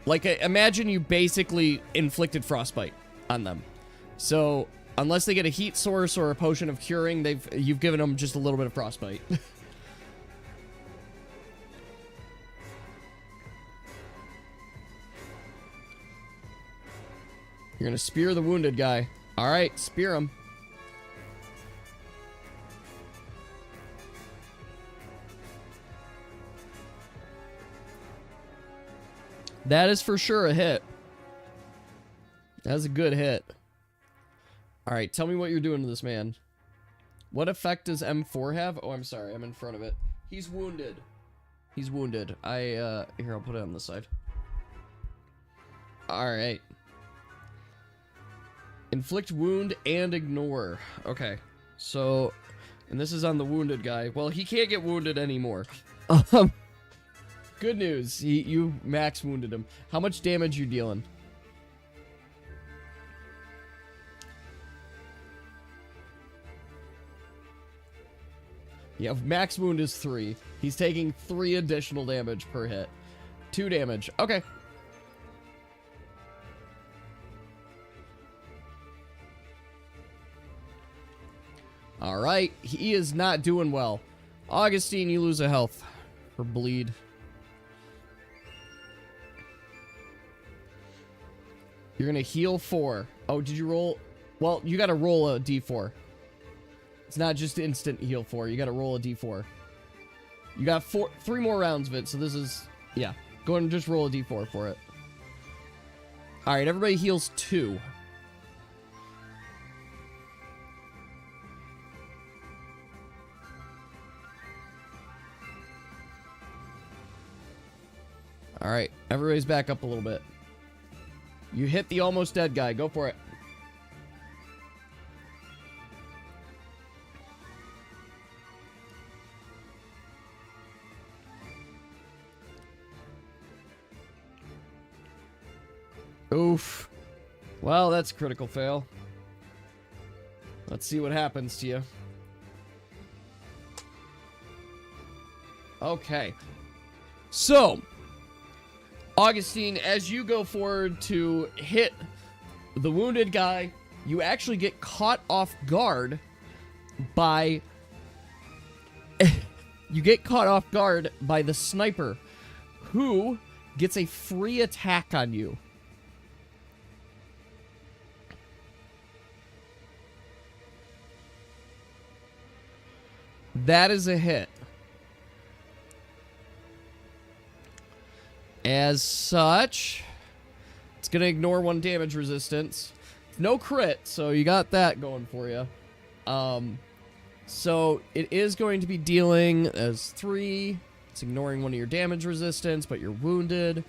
Like, imagine you basically inflicted frostbite on them. So, unless they get a heat source or a potion of curing, you've given them just a little bit of frostbite. You're gonna spear the wounded guy. All right, spear him. That is for sure a hit. That's a good hit. All right, tell me what you're doing to this man. What effect does M4 have? Oh, I'm sorry, I'm in front of it. He's wounded. He's wounded. Here, I'll put it on this side. All right. Inflict wound and ignore. Okay, so, and this is on the wounded guy. Well, he can't get wounded anymore. Good news, you max wounded him. How much damage you dealing? Yeah, max wound is 3. He's taking 3 additional damage per hit. 2 damage. Okay. All right, he is not doing well. Augustine, you lose a health for bleed. You're gonna heal 4. Oh, did you roll? Well, you gotta roll a d4. It's not just instant heal 4. You gotta roll a d4. You got 3 more rounds of it, so this is... Yeah. Go ahead and just roll a d4 for it. Alright, everybody heals 2. Alright, everybody's back up a little bit. You hit the almost dead guy. Go for it. Oof. Well, that's a critical fail. Let's see what happens to you. Okay. So, Augustine, as you go forward to hit the wounded guy, you actually get caught off guard by... you get caught off guard by the sniper, who gets a free attack on you. That is a hit. As such, it's going to ignore 1 damage resistance. No crit, so you got that going for you. So it is going to be dealing as 3. It's ignoring 1 of your damage resistance, but you're wounded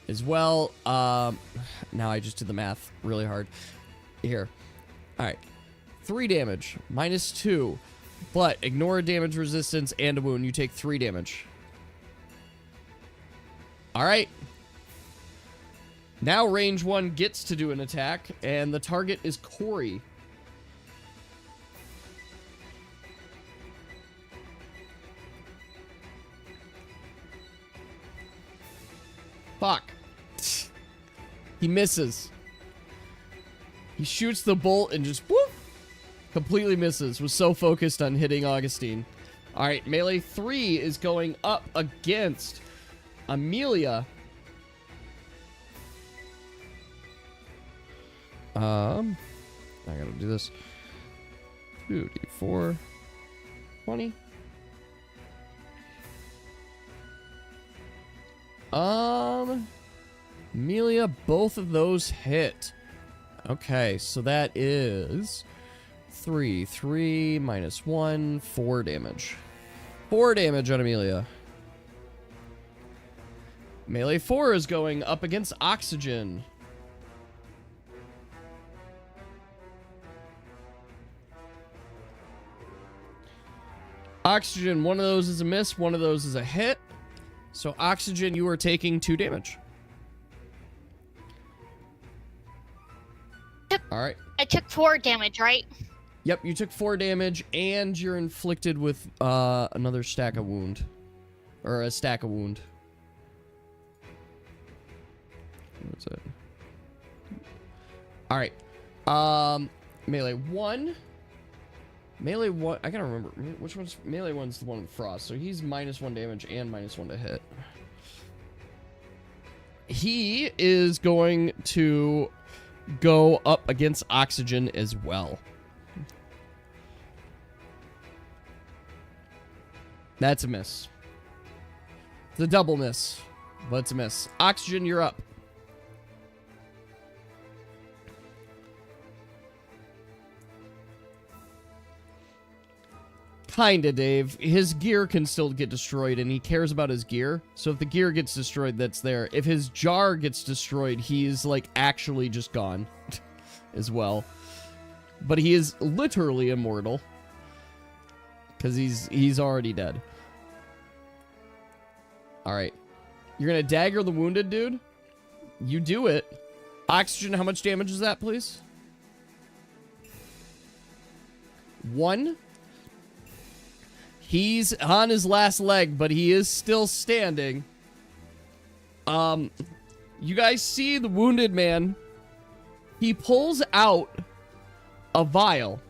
as well. Now I just did the math really hard. Here. All right. 3 damage, minus 2. But ignore damage resistance and a wound. You take 3 damage. Alright. Now range 1 gets to do an attack, and the target is Corey. Fuck. He misses. He shoots the bolt and just whoop. Completely misses. Was so focused on hitting Augustine. Alright, melee 3 is going up against Amelia. I gotta do this. 2d4. 20. Amelia, both of those hit. Okay, so that is 3 minus 1, 4 damage. 4 damage on Amelia. Melee 4 is going up against Oxygen. Oxygen, one of those is a miss, one of those is a hit. So Oxygen, you are taking 2 damage. Alright. I took 4 damage, right? Yep, you took 4 damage, and you're inflicted with another stack of wound. Or a stack of wound. What's that? Alright. Melee 1. Melee 1, I gotta remember, which one's, melee 1's the one with frost, so he's -1 damage and -1 to hit. He is going to go up against Oxygen as well. That's a miss. It's a double miss, but it's a miss. Oxygen, you're up. Kinda, Dave. His gear can still get destroyed, and he cares about his gear. So if the gear gets destroyed, that's there. If his jar gets destroyed, he's, like, actually just gone as well. But he is literally immortal. Because he's already dead. Alright. You're gonna dagger the wounded dude? You do it. Oxygen, how much damage is that, please? 1. He's on his last leg, but he is still standing. You guys see the wounded man. He pulls out a vial.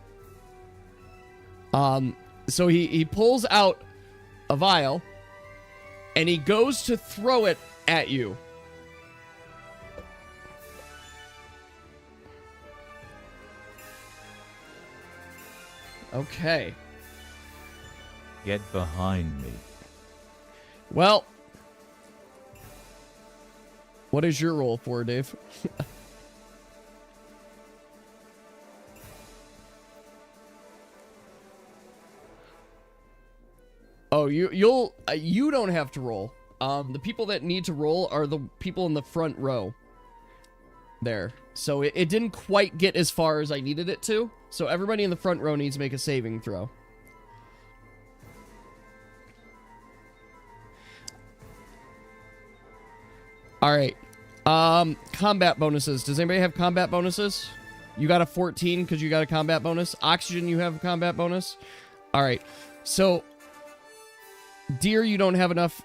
So he pulls out a vial, and he goes to throw it at you. Okay. Get behind me. Well, what is your roll for, Dave? Oh, you don't have to roll. The people that need to roll are the people in the front row. There. So it didn't quite get as far as I needed it to. So everybody in the front row needs to make a saving throw. Alright. Combat bonuses. Does anybody have combat bonuses? You got a 14 because you got a combat bonus. Oxygen, you have a combat bonus. Alright. So, Deer, you don't have enough.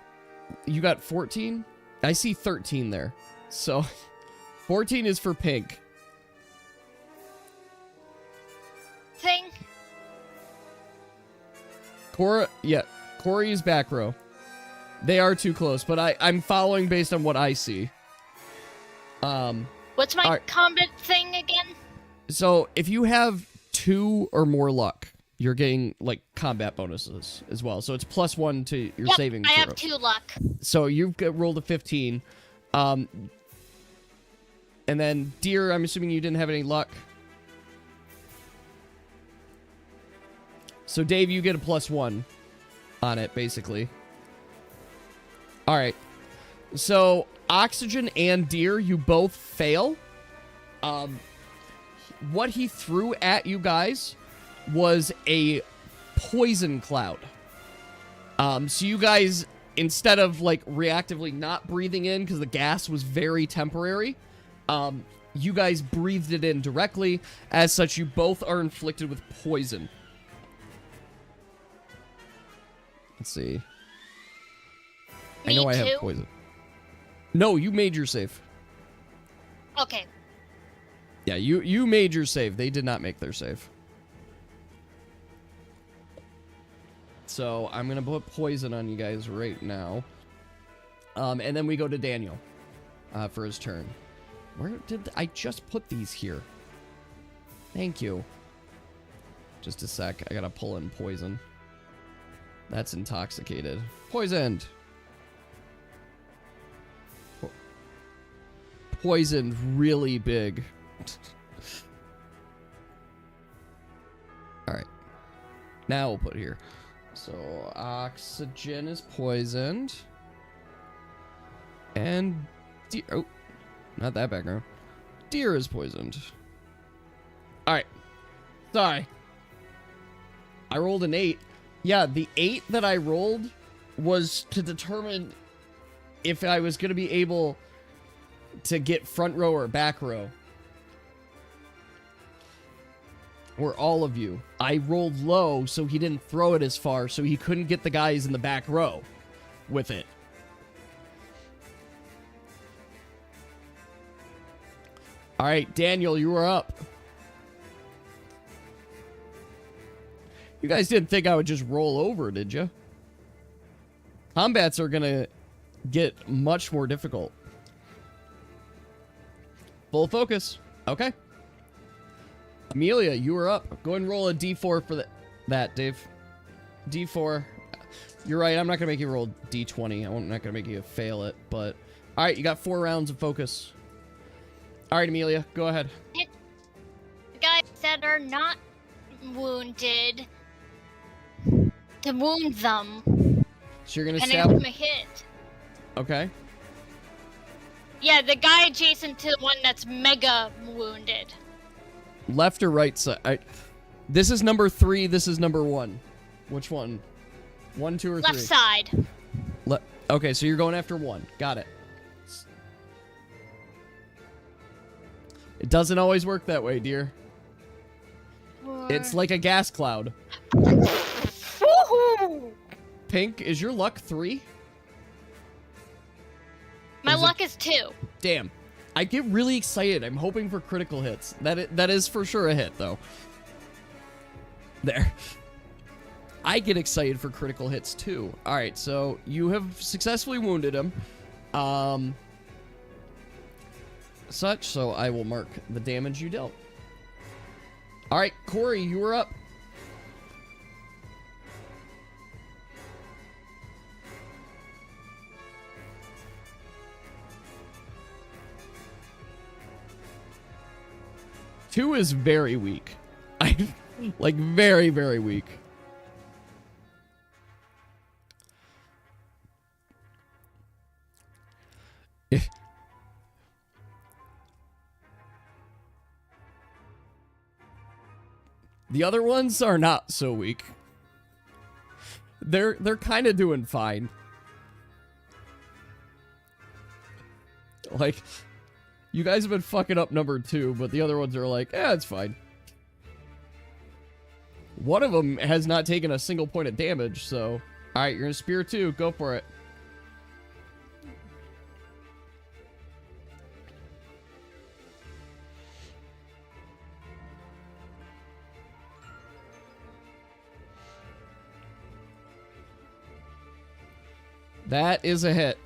You got 14? I see 13 there. So, 14 is for Pink. Thing. Cora, yeah. Corey is back row. They are too close, but I'm following based on what I see. What's my combat thing again? So, if you have 2 or more luck, you're getting, like, combat bonuses as well. So, it's +1 to your saving throw. I have 2 luck. So, you've rolled a 15. And then, Deer, I'm assuming you didn't have any luck. So, Dave, you get a +1 on it, basically. Alright. So, Oxygen and Deer, you both fail. What he threw at you guys was a poison cloud. So you guys, instead of, like, reactively not breathing in because the gas was very temporary, you guys breathed it in directly. As such, you both are inflicted with poison. Let's see. I know I have poison. No, you made your save. Okay. Yeah, you made your save. They did not make their save. So, I'm going to put poison on you guys right now. And then we go to Daniel for his turn. Where did I just put these here? Thank you. Just a sec. I got to pull in poison. That's intoxicated. Poisoned. Poisoned really big. Alright. Now we'll put it here. So, Oxygen is poisoned. And Deer... Oh, not that background. Deer is poisoned. Alright. Sorry. I rolled an 8. Yeah, the 8 that I rolled was to determine if I was going to be able to get front row or back row. Or all of you. I rolled low, so he didn't throw it as far, so he couldn't get the guys in the back row with it. All right, Daniel, you are up. You guys didn't think I would just roll over, did you? Combats are gonna get much more difficult. Full focus. Okay. Amelia, you are up. Go and roll a d4 for that, Dave. d4. You're right, I'm not going to make you roll d20. I'm not going to make you fail it, but... Alright, you got 4 rounds of focus. Alright, Amelia, go ahead. The guys that are not wounded, to wound them. So you're going to and stab... give them a hit. Okay. Yeah, the guy adjacent to the one that's mega wounded. Left or right side? This is number 3, this is number 1. Which one? 1, 2, or 3? Left side. Okay, so you're going after 1. Got it. It doesn't always work that way, dear. It's like a gas cloud. Pink, is your luck 3? My luck is 2. Damn. I get really excited. I'm hoping for critical hits. That is for sure a hit, though. There. I get excited for critical hits, too. Alright, so you have successfully wounded him. So I will mark the damage you dealt. Alright, Corey, you are up. Two is very weak. Like, very, very weak. The other ones are not so weak. They're kind of doing fine. Like, you guys have been fucking up number 2, but the other ones are like, it's fine. One of them has not taken a single point of damage, so... Alright, you're gonna spear 2. Go for it. That is a hit.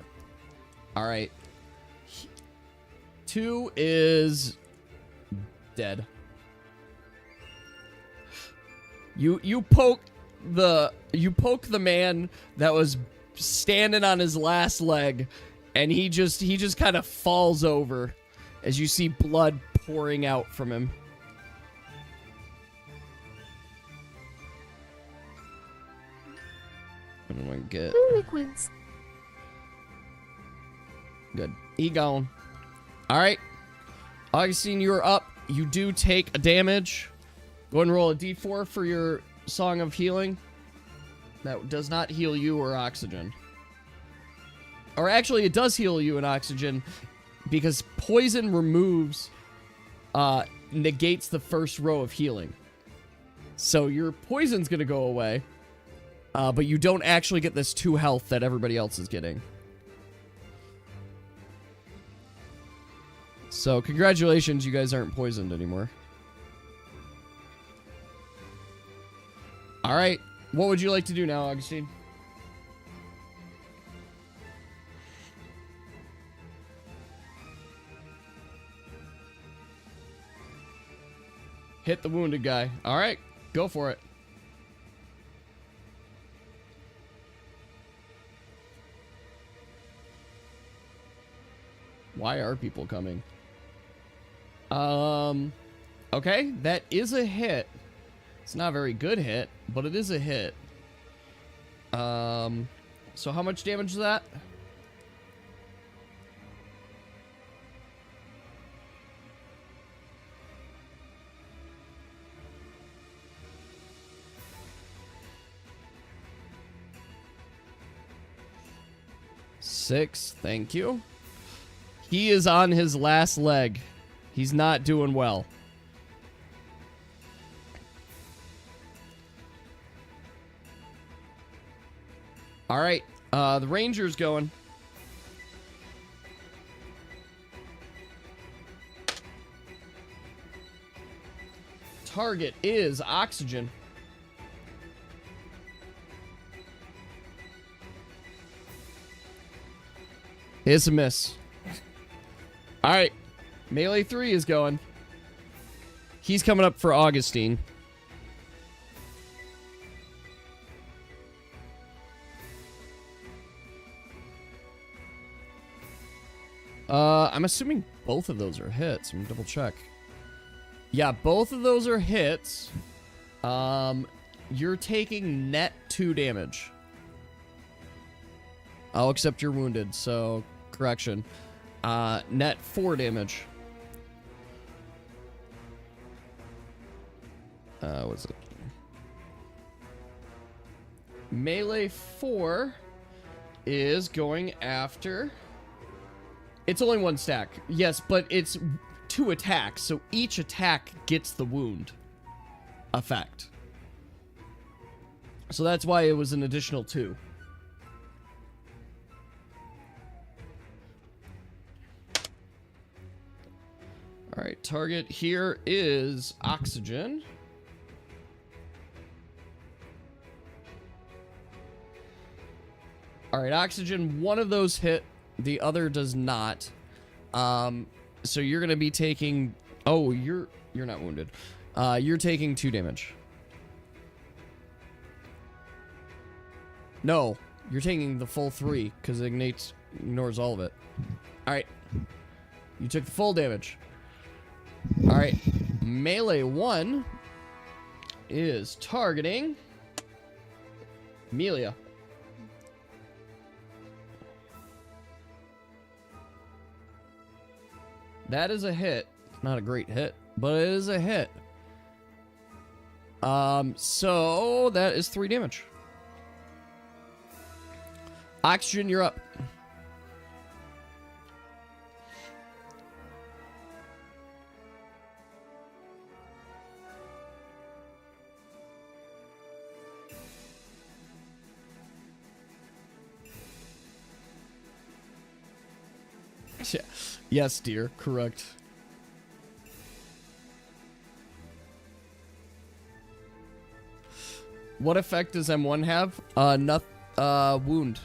Alright. 2 is dead. You poke the man that was standing on his last leg, and he just kind of falls over as you see blood pouring out from him. What do I get? Liquids. Good. He gone. Alright. Augustine, you're up. You do take a damage. Go ahead and roll a d4 for your Song of Healing. That does not heal you or Oxygen. Or actually, it does heal you and Oxygen, because poison removes, negates the first row of healing. So your poison's gonna go away, but you don't actually get this 2 health that everybody else is getting. So, congratulations, you guys aren't poisoned anymore. Alright, what would you like to do now, Augustine? Hit the wounded guy. Alright, go for it. Why are people coming? Okay, that is a hit. It's not a very good hit, but it is a hit. So how much damage is that? 6, thank you. He is on his last leg. He's not doing well. All right, the Ranger's going. Target is Oxygen. It's a miss. All right, melee 3 is going. He's coming up for Augustine. I'm assuming both of those are hits. I'm gonna double check. Yeah, both of those are hits. You're taking net 2 damage. I'll accept you're wounded, so correction. Net 4 damage. What's it? Melee 4 is going after... It's only 1 stack. Yes, but it's 2 attacks, so each attack gets the wound effect. So that's why it was an additional 2. All right, target here is Oxygen. All right, Oxygen, one of those hit, the other does not. So you're going to be taking... Oh, you're not wounded. You're taking 2 damage. No, you're taking the full 3 because Ignite ignores all of it. All right. You took the full damage. All right. Melee 1 is targeting Amelia. That is a hit. Not a great hit, but it is a hit. So that is 3 damage. Oxygen, you're up. Yes, dear. Correct. What effect does M1 have? Wound.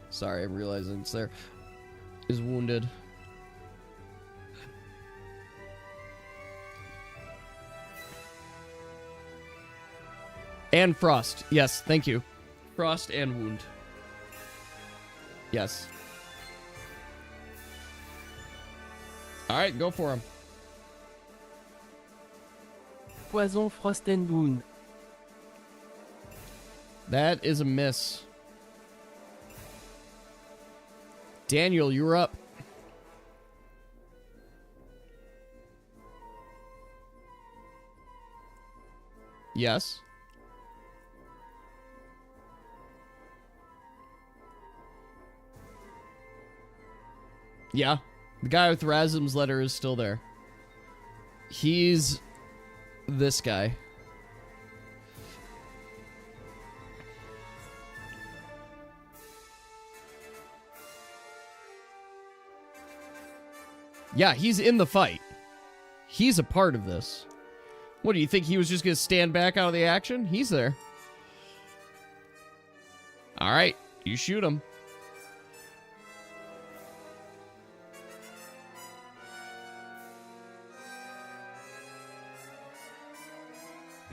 Sorry, I'm realizing it's there. Is wounded. And frost. Yes, thank you. Frost and wound. Yes. All right, go for him. Poison, frost and wound. That is a miss. Daniel, you're up. Yes. Yeah. The guy with Razum's letter is still there. He's this guy. Yeah, he's in the fight. He's a part of this. What, do you think he was just going to stand back out of the action? He's there. All right, you shoot him.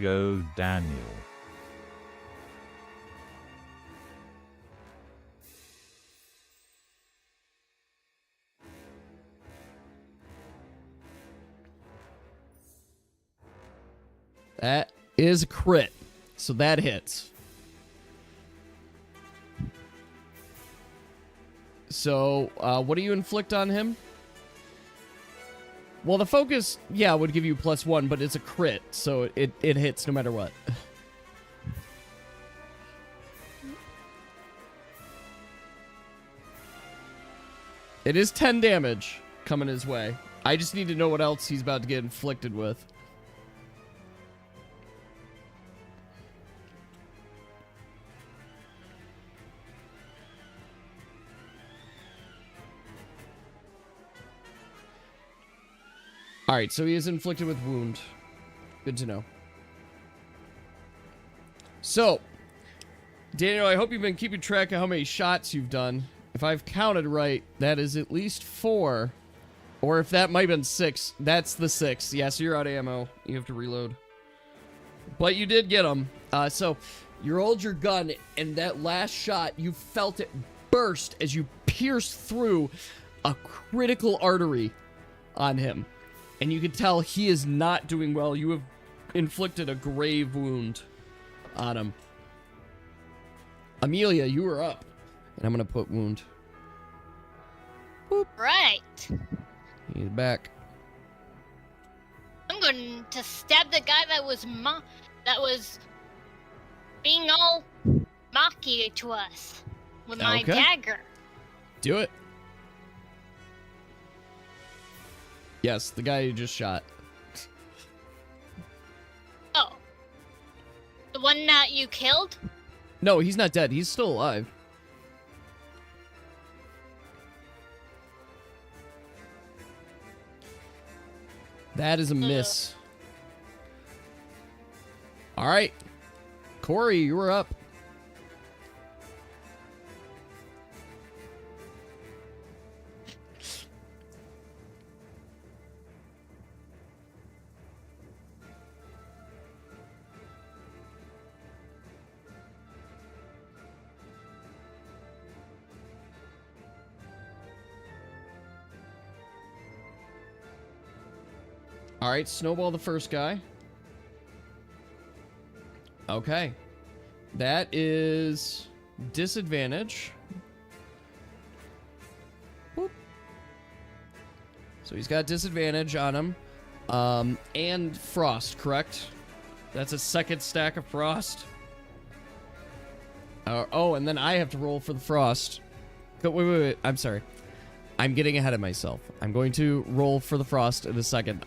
Go, Daniel. That is a crit, so that hits. So, what do you inflict on him? Well, the focus, yeah, would give you +1, but it's a crit, so it hits no matter what. It is 10 damage coming his way. I just need to know what else he's about to get inflicted with. Alright, so he is inflicted with wound. Good to know. So, Daniel, I hope you've been keeping track of how many shots you've done. If I've counted right, that is at least 4. Or if that might have been 6, that's the 6. Yeah, so you're out of ammo. You have to reload. But you did get them. So, you rolled your gun, and that last shot, you felt it burst as you pierced through a critical artery on him. And you can tell he is not doing well. You have inflicted a grave wound on him. Amelia, you are up. And I'm going to put wound. Boop. Right. He's back. I'm going to stab the guy that was being all mocky to us with my dagger. Do it. Yes, the guy you just shot. Oh. The one that you killed? No, he's not dead. He's still alive. That is a miss. All right. Corey, you were up. All right, snowball the first guy. Okay. That is disadvantage. Whoop. So he's got disadvantage on him. And frost, correct? That's a second stack of frost. Oh, and then I have to roll for the frost. Wait. I'm sorry. I'm getting ahead of myself. I'm going to roll for the frost in a second.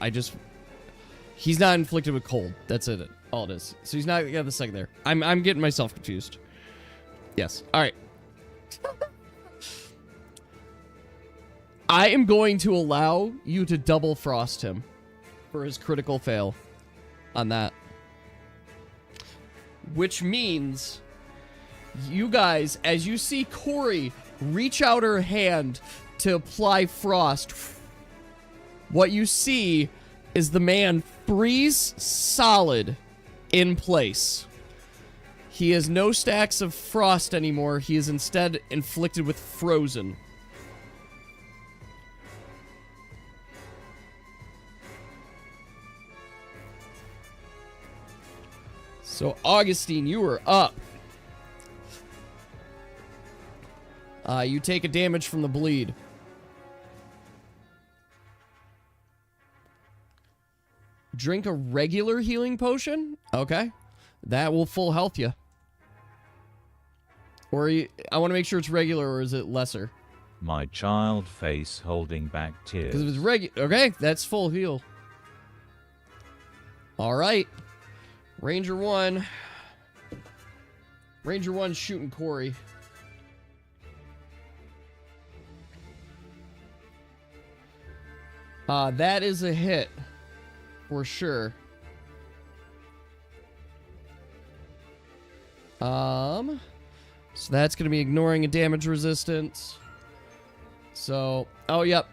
He's not inflicted with cold. That's it. All it is. So he's not got the second there. I'm getting myself confused. Yes. All right. I am going to allow you to double frost him for his critical fail on that. Which means you guys, as you see Corey reach out her hand to apply frost, what you see is the man freeze solid in place. He has no stacks of frost anymore. He is instead inflicted with frozen. So, Augustine, you are up. You take a damage from the bleed. Drink a regular healing potion? Okay. That will full health you. Or I want to make sure it's regular, or is it lesser? My child face holding back tears. Because if it's regular... Okay, that's full heal. Alright. Ranger 1. Ranger 1's shooting Corey. That is a hit. For sure. So that's going to be ignoring a damage resistance. So, oh, yep.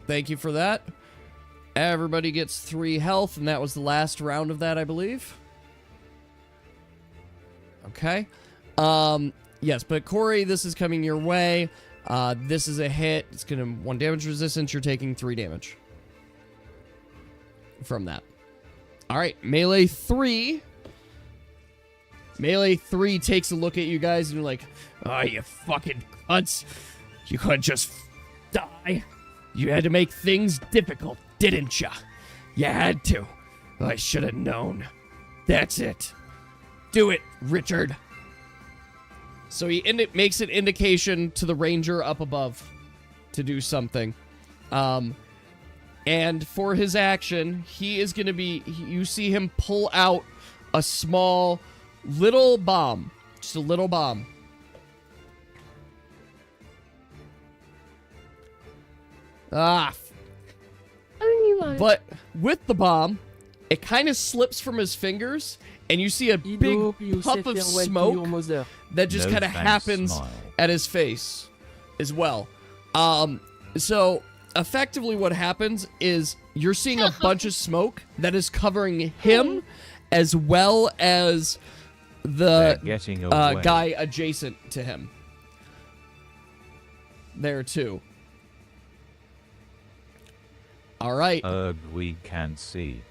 Thank you for that. Everybody gets 3 health, and that was the last round of that, I believe. Okay. Yes, but Corey, this is coming your way. This is a hit. It's going to 1 damage resistance. You're taking 3 damage from that. All right, melee 3. Melee 3 takes a look at you guys and you're like, oh, you fucking cunts. You couldn't just die. You had to make things difficult, didn't ya? You had to. I should have known. That's it. Do it, Richard. So he makes an indication to the ranger up above to do something. And for his action, he is going to be... You see him pull out a small little bomb. Just a little bomb. But with the bomb, it kind of slips from his fingers, and you see a big puff of smoke that just kind of happens at his face as well. So effectively what happens is you're seeing a bunch of smoke that is covering him as well as the guy adjacent to him. There too. All right. We can't see.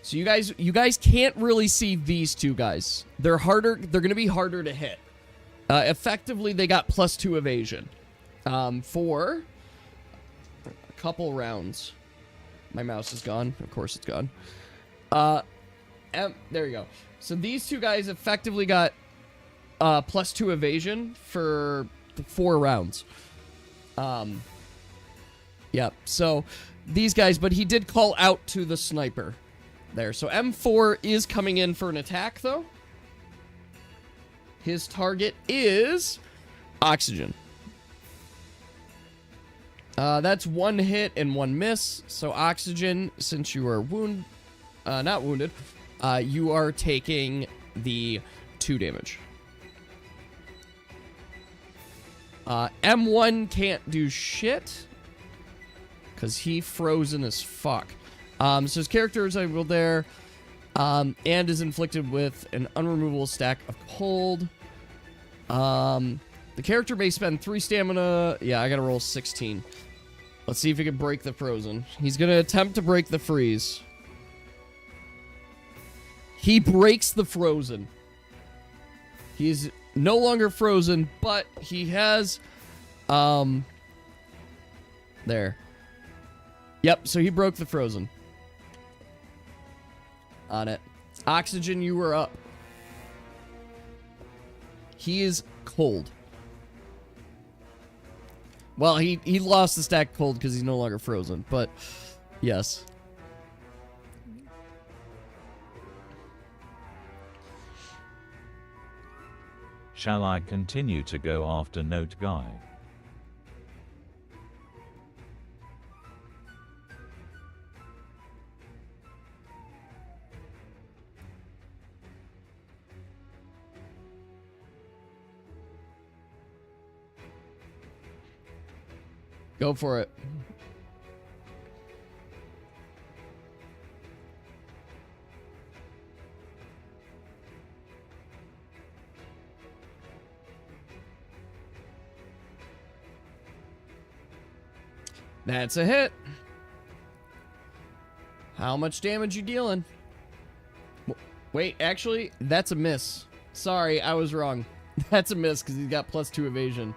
So you guys can't really see these two guys. They're harder. They're going to be harder to hit. Effectively, they got +2 evasion for a couple rounds. My mouse is gone. Of course, it's gone. There you go. So these two guys effectively got +2 evasion for 4 rounds. Yep. So these guys, but he did call out to the sniper there. So M4 is coming in for an attack, though. His target is Oxygen. That's 1 hit and 1 miss. So Oxygen, since you are not wounded, you are taking the 2 damage. M1 can't do shit because he frozen as fuck. So his character is able there, and is inflicted with an unremovable stack of cold. The character may spend 3 stamina. Yeah, I gotta roll 16. Let's see if he can break the frozen. He's gonna attempt to break the freeze. He breaks the frozen. He's no longer frozen, but he has, there. Yep, so he broke the frozen. On it. Oxygen, you were up. He is cold. Well, he lost the stack cold because he's no longer frozen, but yes. Shall I continue to go after Note Guy? Go for it. That's a hit. How much damage you dealing? Wait, actually, that's a miss. Sorry, I was wrong. That's a miss because he's got +2 evasion.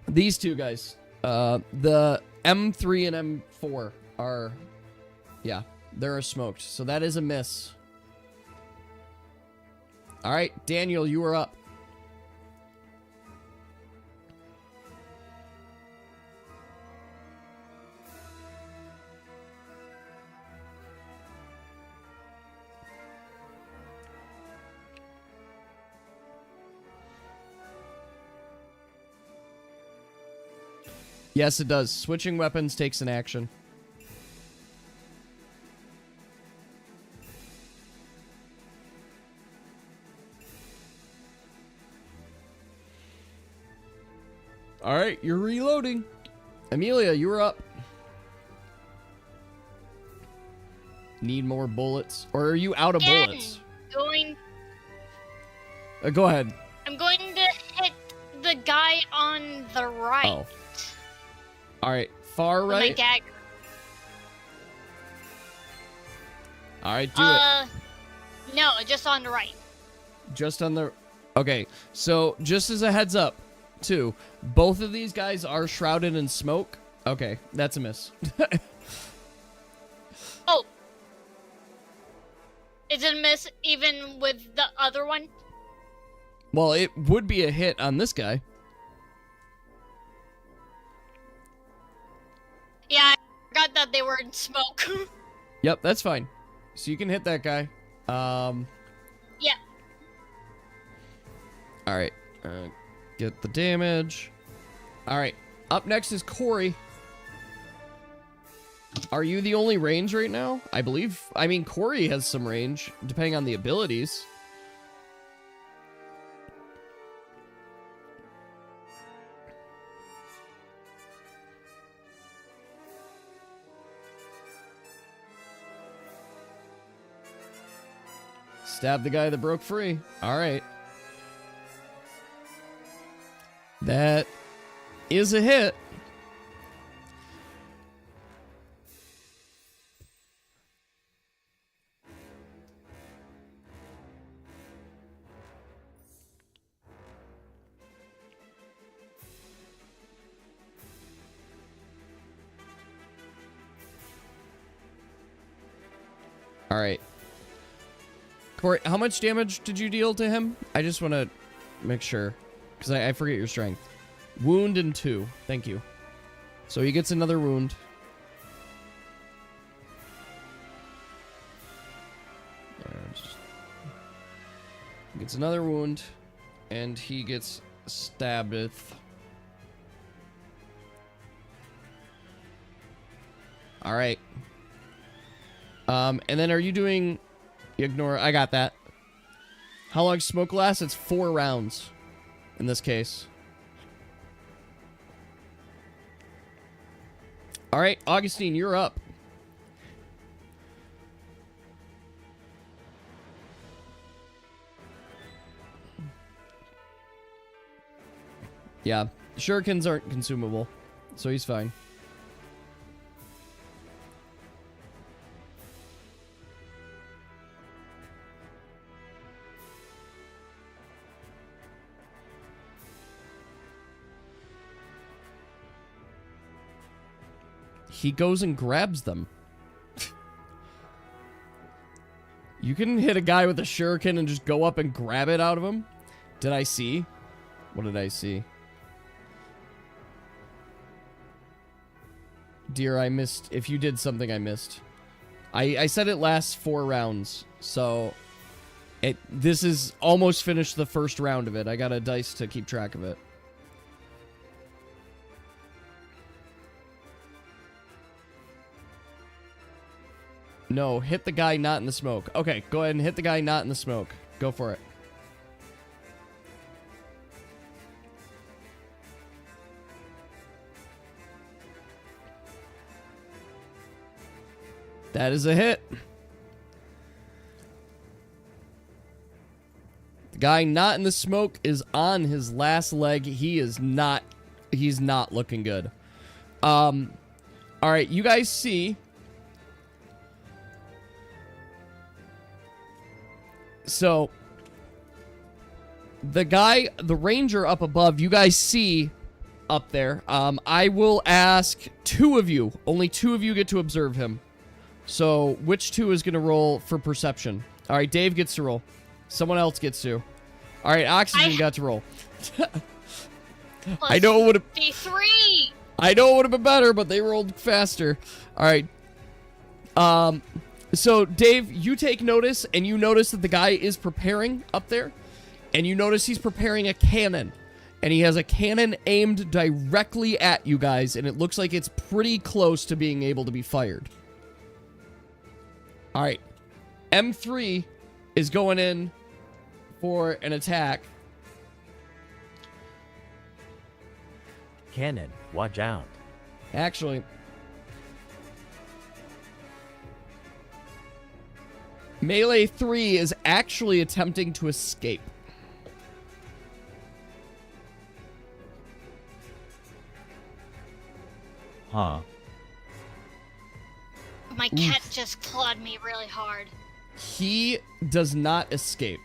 These two guys, the M3 and M4 are, yeah, they're smoked. So that is a miss. All right, Daniel, you are up. Yes, it does. Switching weapons takes an action. All right, you're reloading. Amelia, you were up. Need more bullets? Or are you out of bullets? Go ahead. I'm going to hit the guy on the right. Oh. All right, far With my right. dagger. All right, do it. No, just on the right. Just on the... Okay, so just as a heads up, too, both of these guys are shrouded in smoke. Okay, that's a miss. Oh. Is it a miss even with the other one? Well, it would be a hit on this guy. forgot they were in smoke. Yep, that's fine. So you can hit that guy. Yeah. Alright. Get the damage. Alright. Up next is Corey. Are you the only range right now? I believe. I mean, Corey has some range, depending on the abilities. Stab the guy that broke free. Alright. That is a hit. Alright. Corey, how much damage did you deal to him? I just want to make sure. Because I forget your strength. Wound and 2. Thank you. So he gets another wound. Gets another wound. And he gets stabbed. Alright. And then are you doing... Ignore... I got that. How long smoke lasts? It's 4 rounds. In this case. Alright, Augustine, you're up. Yeah, shurikens aren't consumable. So he's fine. He goes and grabs them. You can hit a guy with a shuriken and just go up and grab it out of him? Did I see? What did I see? Dear, I missed. If you did something, I missed. I said it lasts 4 rounds. So, this is almost finished the first round of it. I got a dice to keep track of it. No, hit the guy not in the smoke. Okay, go ahead and hit the guy not in the smoke. Go for it. That is a hit. The guy not in the smoke is on his last leg. He's not looking good. All right, you guys see. So, the guy, the ranger up above, you guys see up there. I will ask 2 of you. Only 2 of you get to observe him. So, which 2 is going to roll for perception? All right, Dave gets to roll. Someone else gets to. All right, Oxygen got to roll. I know it would have... 53! I know it would have been better, but they rolled faster. All right. So, Dave, you take notice, and you notice that the guy is preparing up there. And you notice he's preparing a cannon. And he has a cannon aimed directly at you guys, and it looks like it's pretty close to being able to be fired. Alright. M3 is going in for an attack. Cannon, watch out. Actually... Melee 3 is actually attempting to escape. Huh. My cat just clawed me really hard. He does not escape.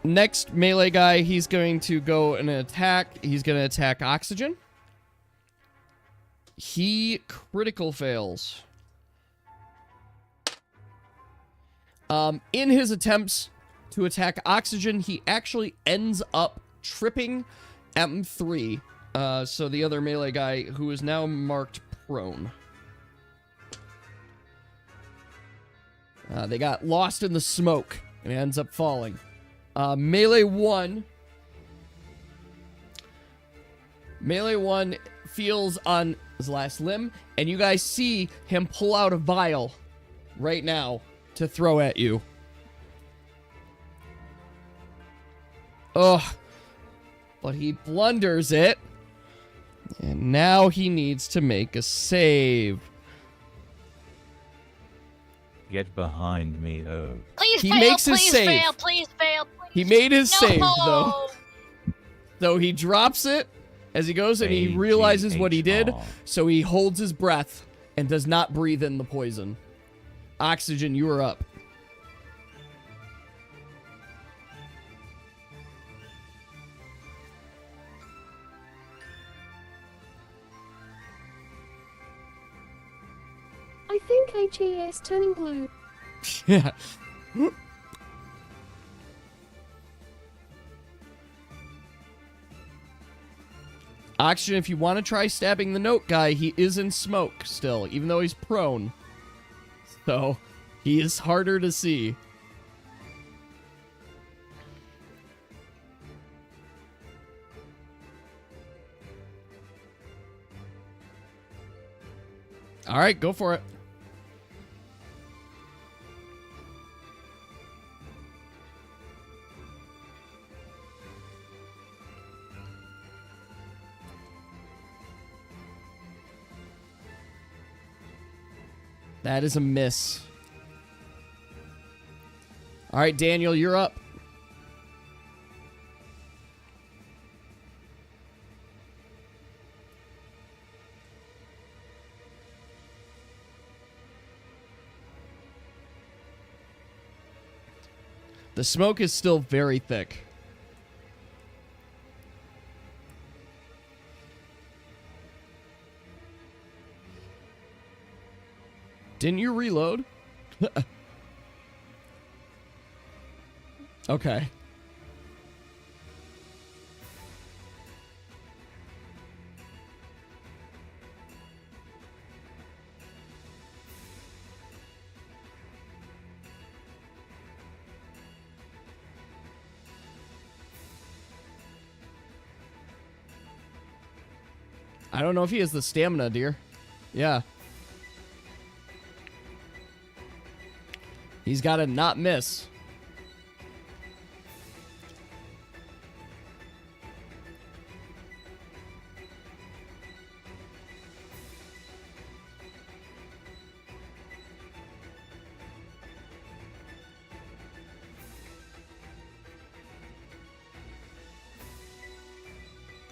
Next melee guy, he's going to go and attack. He's going to attack Oxygen. He critical fails. In his attempts to attack Oxygen. He actually ends up tripping M3. So the other melee guy who is now marked prone. They got lost in the smoke and ends up falling. Melee 1 feels on his last limb, and you guys see him pull out a vial right now to throw at you. Ugh. But he blunders it, and now he needs to make a save. Get behind me, oh. Please He fail, makes his please save. fail, please fail, please. He made his No! save, though. So he drops it as he goes, and he realizes what he did, so he holds his breath and does not breathe in the poison. Oxygen, you are up. I think HES turning blue. Yeah. Oxygen, if you want to try stabbing the note guy, he is in smoke still, even though he's prone. So, he is harder to see. All right, go for it. That is a miss. All right, Daniel, you're up. The smoke is still very thick. Didn't you reload? Okay. I don't know if he has the stamina, dear. Yeah. He's got to not miss.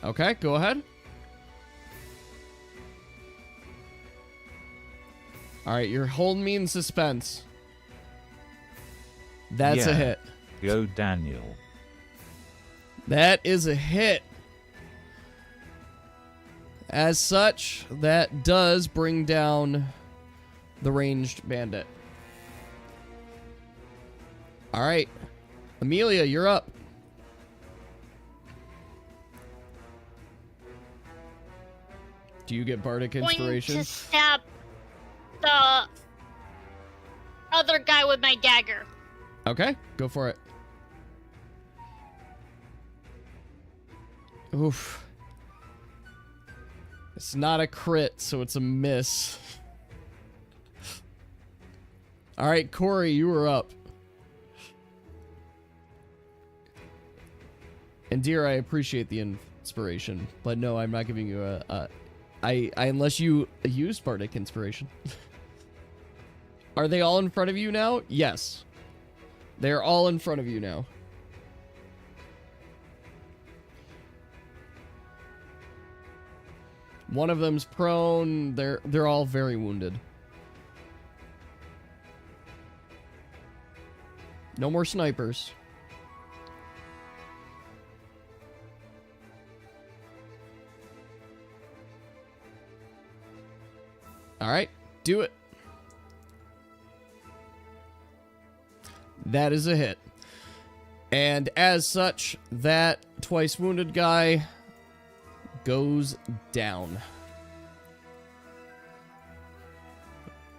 Okay, go ahead. All right, you're holding me in suspense. That's a hit. Go, Daniel. That is a hit. As such, that does bring down the ranged bandit. All right. Amelia, you're up. Do you get Bardic Inspiration? Going to stab the other guy with my dagger. Okay, go for it. Oof. It's not a crit, so it's a miss. All right, Corey, you are up. And dear, I appreciate the inspiration, but no, I'm not giving you I unless you use Bardic Inspiration. Are they all in front of you now? Yes. They're all in front of you now. One of them's prone. They're all very wounded. No more snipers. All right, do it. That is a hit. And as such, that twice wounded guy goes down.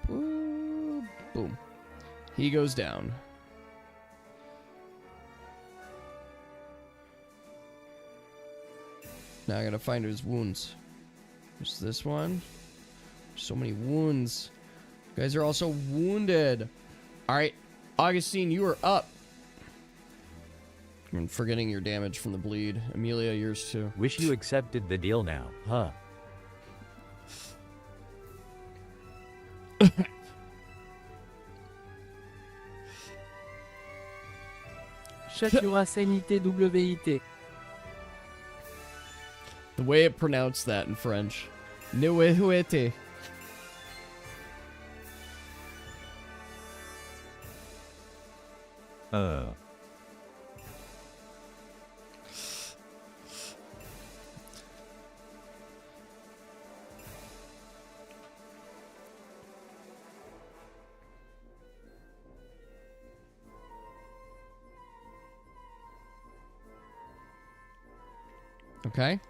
Boom. Boom. He goes down. Now I gotta find his wounds. There's this one. So many wounds. You guys are also wounded. Alright, Augustine, you are up. I'm forgetting your damage from the bleed. Amelia, yours too. Wish you accepted the deal now, huh? Chatura sanité WIT. The way it pronounced that in French. Nuehuete. Okay.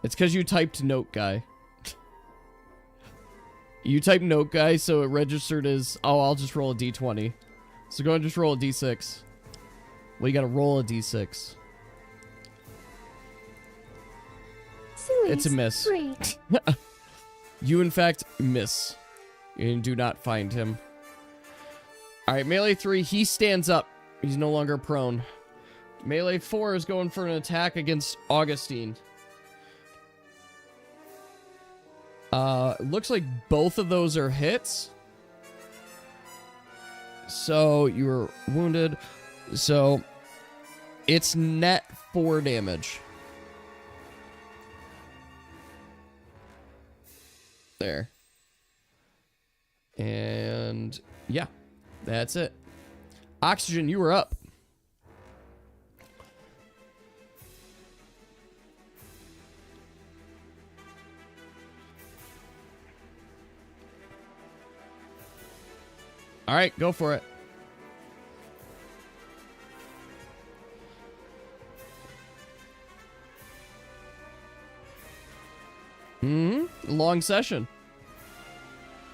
It's because you typed note guy. You typed note guy, so it registered as, oh, I'll just roll a d20. So go and just roll a d6. Well, you gotta roll a d6. Silly. It's a miss. 3. You, in fact, miss. And do not find him. Alright, melee 3, he stands up. He's no longer prone. Melee 4 is going for an attack against Augustine. Looks like both of those are hits. So, you were wounded. So, it's net 4 damage. There. And, yeah. That's it. Oxygen, you were up. All right, go for it. Long session.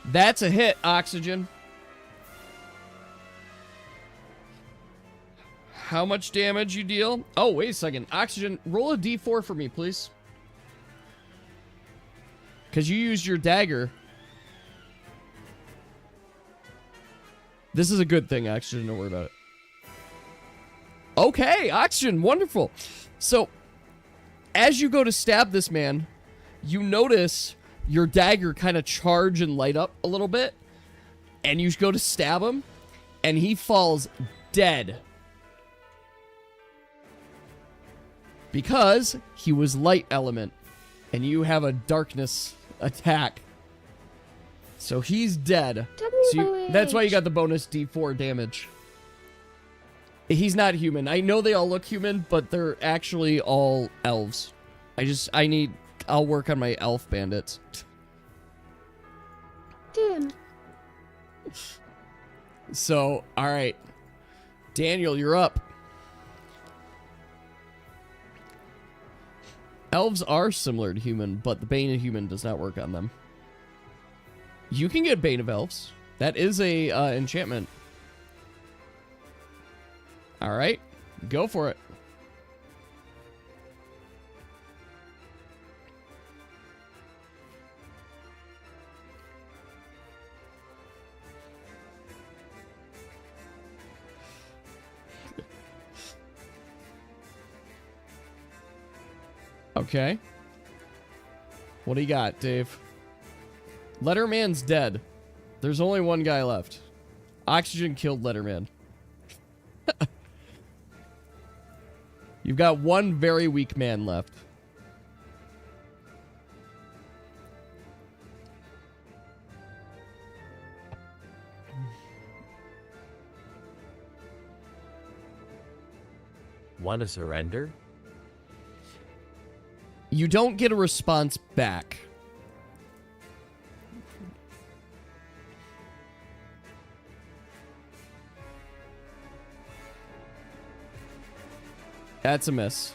That's a hit, Oxygen. How much damage you deal? Oh, wait a second. Oxygen, roll a d4 for me, please. Because you used your dagger. This is a good thing, Oxygen. Don't worry about it. Okay, Oxygen. Wonderful. So, as you go to stab this man, you notice your dagger kind of charge and light up a little bit. And you go to stab him, and he falls dead. Because he was light element, and you have a darkness attack. So he's dead. So that's why you got the bonus d4 damage. He's not human. I know they all look human, but they're actually all elves. I'll work on my elf bandits. Damn. So, alright. Daniel, you're up. Elves are similar to human, but the Bane of Human does not work on them. You can get Bane of Elves. That is a enchantment. Alright, go for it. Okay. What do you got, Dave? Letterman's dead. There's only one guy left. Oxygen killed Letterman. You've got one very weak man left. Want to surrender? You don't get a response back. That's a miss.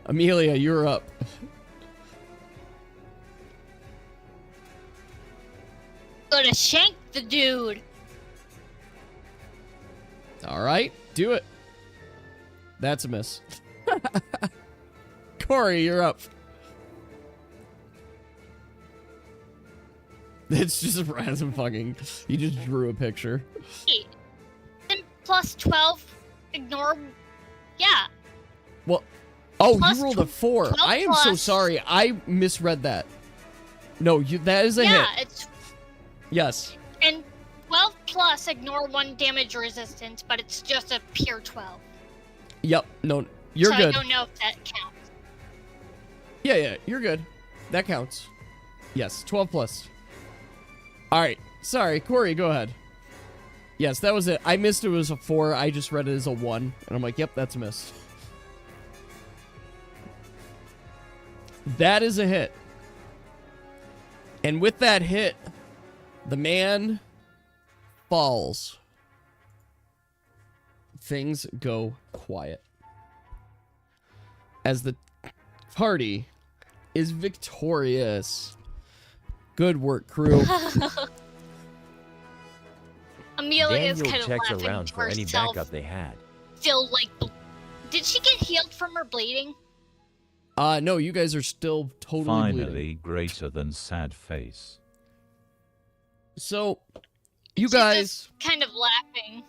Amelia, you're up. Gonna shank the dude. All right, do it. That's a miss. Corey, you're up. It's just a random fucking... You just drew a picture. Hey, then plus 12, ignore... Yeah. Well, oh, Plus you rolled a 4. 12 I am so plus- sorry. I misread that. No, that is a Yeah, hit. it's... Yes. And 12 plus, ignore 1 damage resistance, but it's just a pure 12. Yep. No, you're so good. I don't know if that counts. Yeah, you're good. That counts. Yes, 12 plus. All right. Sorry, Corey, go ahead. Yes, that was it. I missed it was a 4. I just read it as a 1. And I'm like, yep, that's a miss. That is a hit. And with that hit, the man falls. Things go quiet. As the party is victorious. Good work, crew. Amelia's Daniel kind of checks laughing around to for any herself. backup they had. Still, like, did she get healed from her bleeding? No, you guys are still totally Finally, bleeding. greater than sad face. So, you She's guys, just kind of laughing.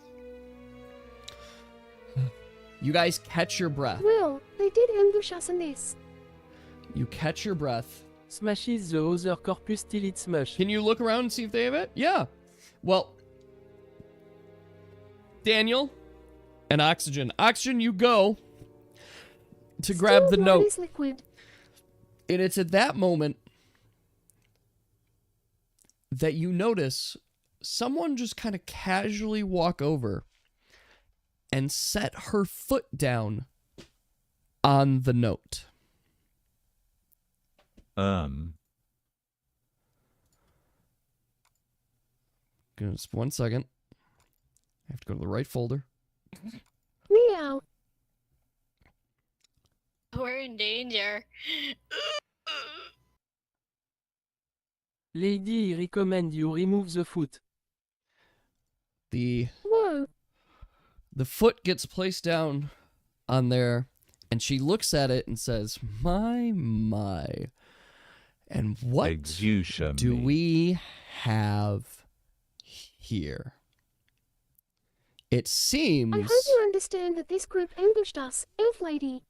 you guys catch your breath. Well, they did ambush us in this. You catch your breath. Smashes the other corpus till it's smashed. Can you look around and see if they have it? Yeah. Well, Daniel and Oxygen. Oxygen, you go to grab the Still blood note. is liquid. And it's at that moment that you notice someone just kind of casually walk over and set her foot down on the note. Just 1 second. I have to go to the right folder. Meow. We're in danger. Lady, recommend you remove the foot. Whoa. The foot gets placed down on there, and she looks at it and says, my. And what Exution do me. we have here? It seems... I hope you understand that this group ambushed us, Elf Lady.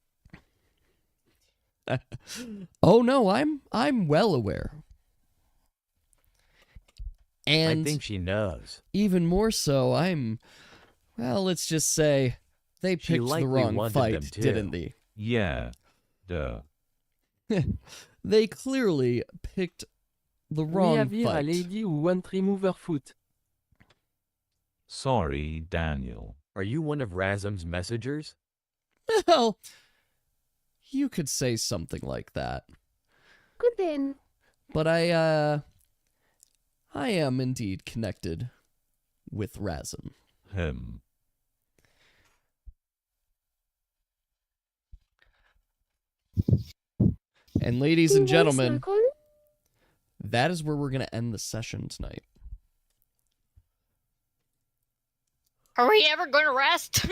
Oh no, I'm well aware. And I think she knows. even more so, well, let's just say they She picked the likely wrong wanted fight, them too. didn't they? Yeah. Duh. They clearly picked the wrong We have here a fight. lady who won't remove her foot. Sorry, Daniel. Are you one of Razum's messengers? Well, you could say something like that. Good then. But I am indeed connected with Razum. Him. And ladies and Do you want a gentlemen, smoke on? that is where we're going to end the session tonight. Are we ever going to rest?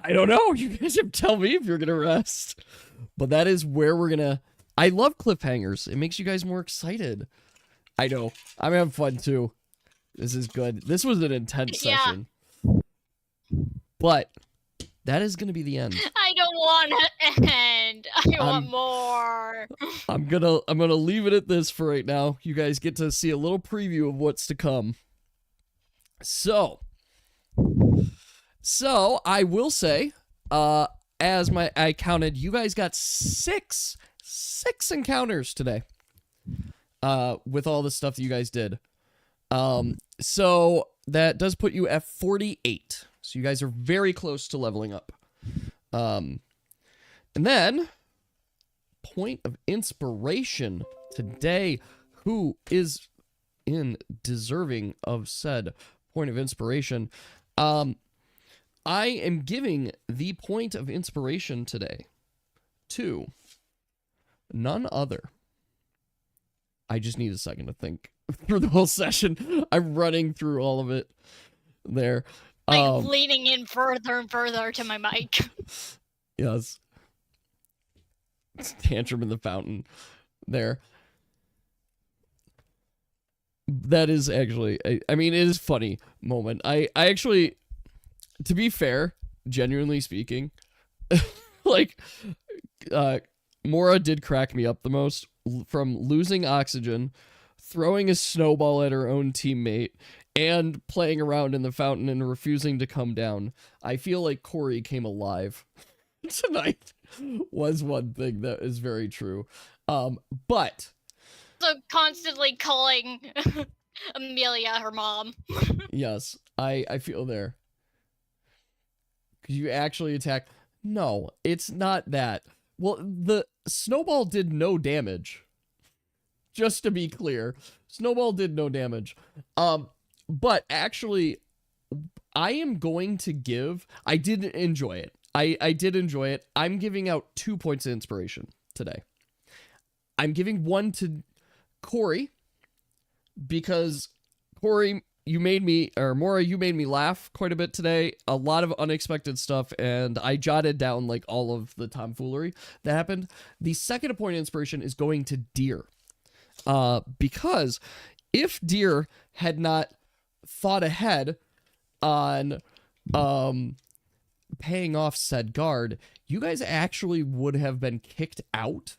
I don't know. You guys have to tell me if you're going to rest. But that is where we're going to... I love cliffhangers. It makes you guys more excited. I know. I'm having fun too. This is good. This was an intense Yeah. session. But that is going to be the end. I don't want to end. I want more. I'm gonna leave it at this for right now. You guys get to see a little preview of what's to come. So I will say, as I counted, you guys got six encounters today. With all the stuff that you guys did. So that does put you at 48. So you guys are very close to leveling up. And then, point of inspiration today. Who is deserving of said point of inspiration? I am giving the point of inspiration today to none other. I just need a second to think through the whole session. I'm running through all of it there. Leaning in further and further to my mic. Yes. Tantrum in the fountain there. That is actually, I mean, it is a funny moment. I actually, to be fair, genuinely speaking, like, Mora did crack me up the most from losing oxygen, throwing a snowball at her own teammate, and playing around in the fountain and refusing to come down. I feel like Corey came alive tonight was one thing that is very true. But So constantly calling Amelia her mom. yes, I feel there. Because you actually attack. No, it's not that. Well, the snowball did no damage. Just to be clear, snowball did no damage. But actually, I am going to give. I did enjoy it. I did enjoy it. I'm giving out 2 points of inspiration today. I'm giving one to Corey because Corey, you made me, or Mora, you made me laugh quite a bit today. A lot of unexpected stuff, and I jotted down like all of the tomfoolery that happened. The second point of inspiration is going to Deer, because if Deer had not thought ahead on paying off said guard, you guys actually would have been kicked out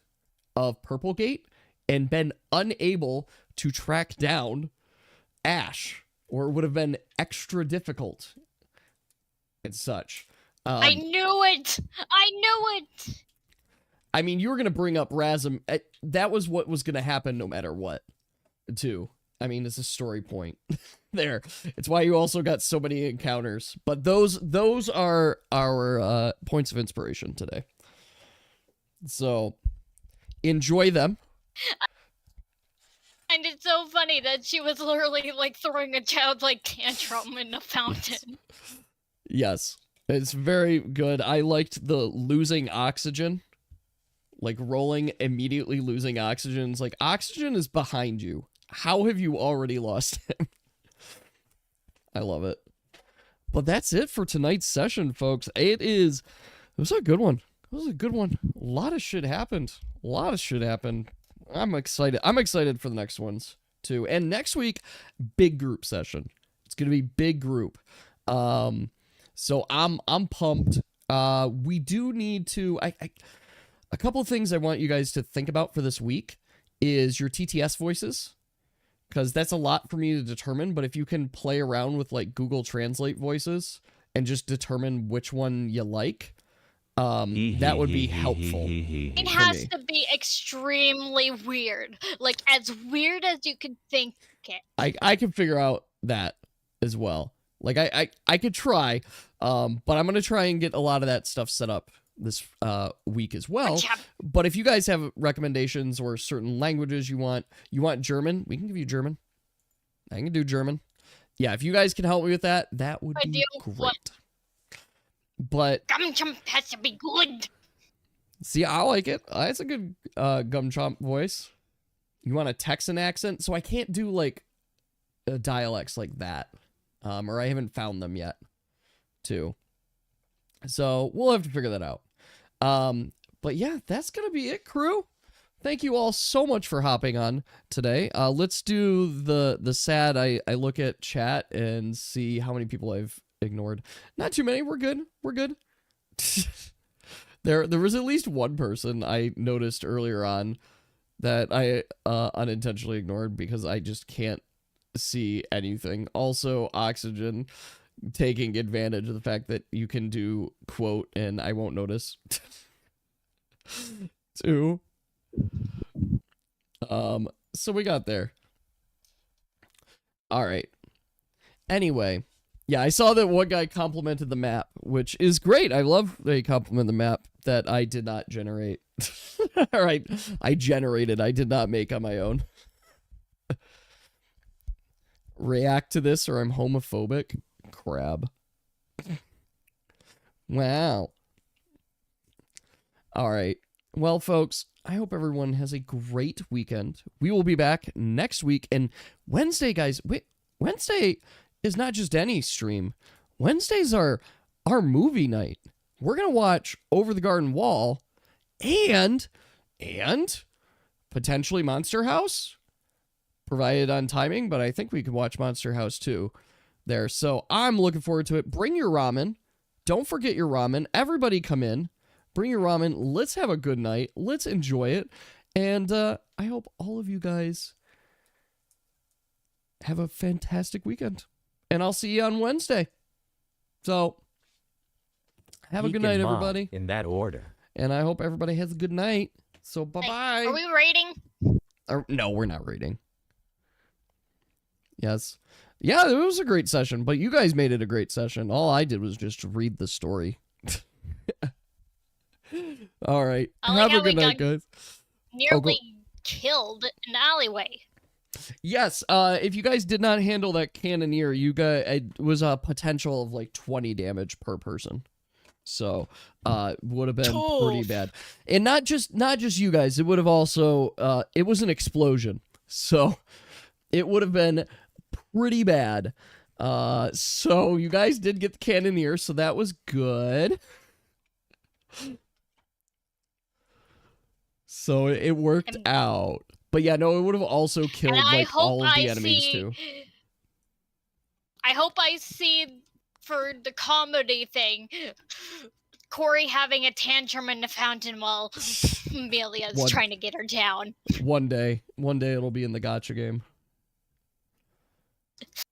of Purplegate and been unable to track down Ash, or it would have been extra difficult and such. I knew it! I knew it! I mean, you were going to bring up Razum. That was what was going to happen no matter what, too. I mean, it's a story point there. It's why you also got so many encounters. But those are our points of inspiration today. So, enjoy them. And it's so funny that she was literally like throwing a childlike tantrum in the fountain. Yes, it's very good. I liked the losing oxygen. Like rolling, immediately losing oxygen. It's like, oxygen is behind you. How have you already lost him? I love it. But that's it for tonight's session, folks. It was a good one. It was a good one. A lot of shit happened. I'm excited. I'm excited for the next ones, too. And next week, big group session. It's going to be big group. So I'm pumped. We do need to... a couple of things I want you guys to think about for this week is your TTS voices, because that's a lot for me to determine. But if you can play around with like Google Translate voices and just determine which one you like, that would be helpful. It has to be extremely weird, like as weird as you can think it. I can figure out that as well. Like I could try, but I'm gonna try and get a lot of that stuff set up this week as well. But if you guys have recommendations or certain languages you want German, we can give you German. I can do German. Yeah, if you guys can help me with that, that would be great. But Gum Chomp has to be good. See, I like it. It's a good Gum Chomp voice. You want a Texan accent? So I can't do like dialects like that, or I haven't found them yet, too. So we'll have to figure that out. But yeah, that's gonna be it, crew. Thank you all so much for hopping on today. Let's do the sad. I look at chat and see how many people I've ignored. Not too many. We're good. We're good. There was at least one person I noticed earlier on that I unintentionally ignored because I just can't see anything. Also, Oxygen taking advantage of the fact that you can do quote and I won't notice. 2. So we got there. All right. Anyway, yeah, I saw that one guy complimented the map, which is great. I love that he complimented the map that I did not generate. All right, I generated. I did not make on my own. React to this or I'm homophobic. Crab. Wow. All right. Well, folks, I hope everyone has a great weekend. We will be back next week. And Wednesday, guys, Wednesday is not just any stream. Wednesdays are our movie night. We're going to watch Over the Garden Wall and potentially Monster House, provided on timing, but I think we could watch Monster House too there. So I'm looking forward to it. Bring your ramen. Don't forget your ramen. Everybody come in. Bring your ramen. Let's have a good night. Let's enjoy it. And I hope all of you guys have a fantastic weekend. And I'll see you on Wednesday. So have a Geek good night, and Mod, everybody. in that order. And I hope everybody has a good night. So bye-bye. Are we rating? No, we're not rating. Yes. Yeah, it was a great session, but you guys made it a great session. All I did was just read the story. All right. Have a good night, guys. Nearly killed in an alleyway. Yes, if you guys did not handle that cannoneer, you guys, it was a potential of like 20 damage per person. So, would have been pretty bad. And not just you guys, it would have also, it was an explosion. So, it would have been pretty bad. So you guys did get the cannoneer, so that was good. So it worked out. But yeah, no, it would have also killed like all of the enemies too. I hope I see for the comedy thing, Corey having a tantrum in the fountain while Amelia's trying to get her down. One day it'll be in the gacha game.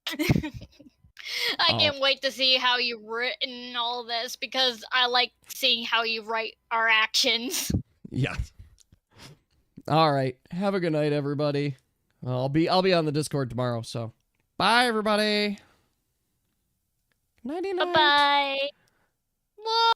I can't wait to see how you've written all this because I like seeing how you write our actions. Yeah. All right. Have a good night, everybody. I'll be on the Discord tomorrow. So, bye, everybody. Nighty night. Bye. Bye.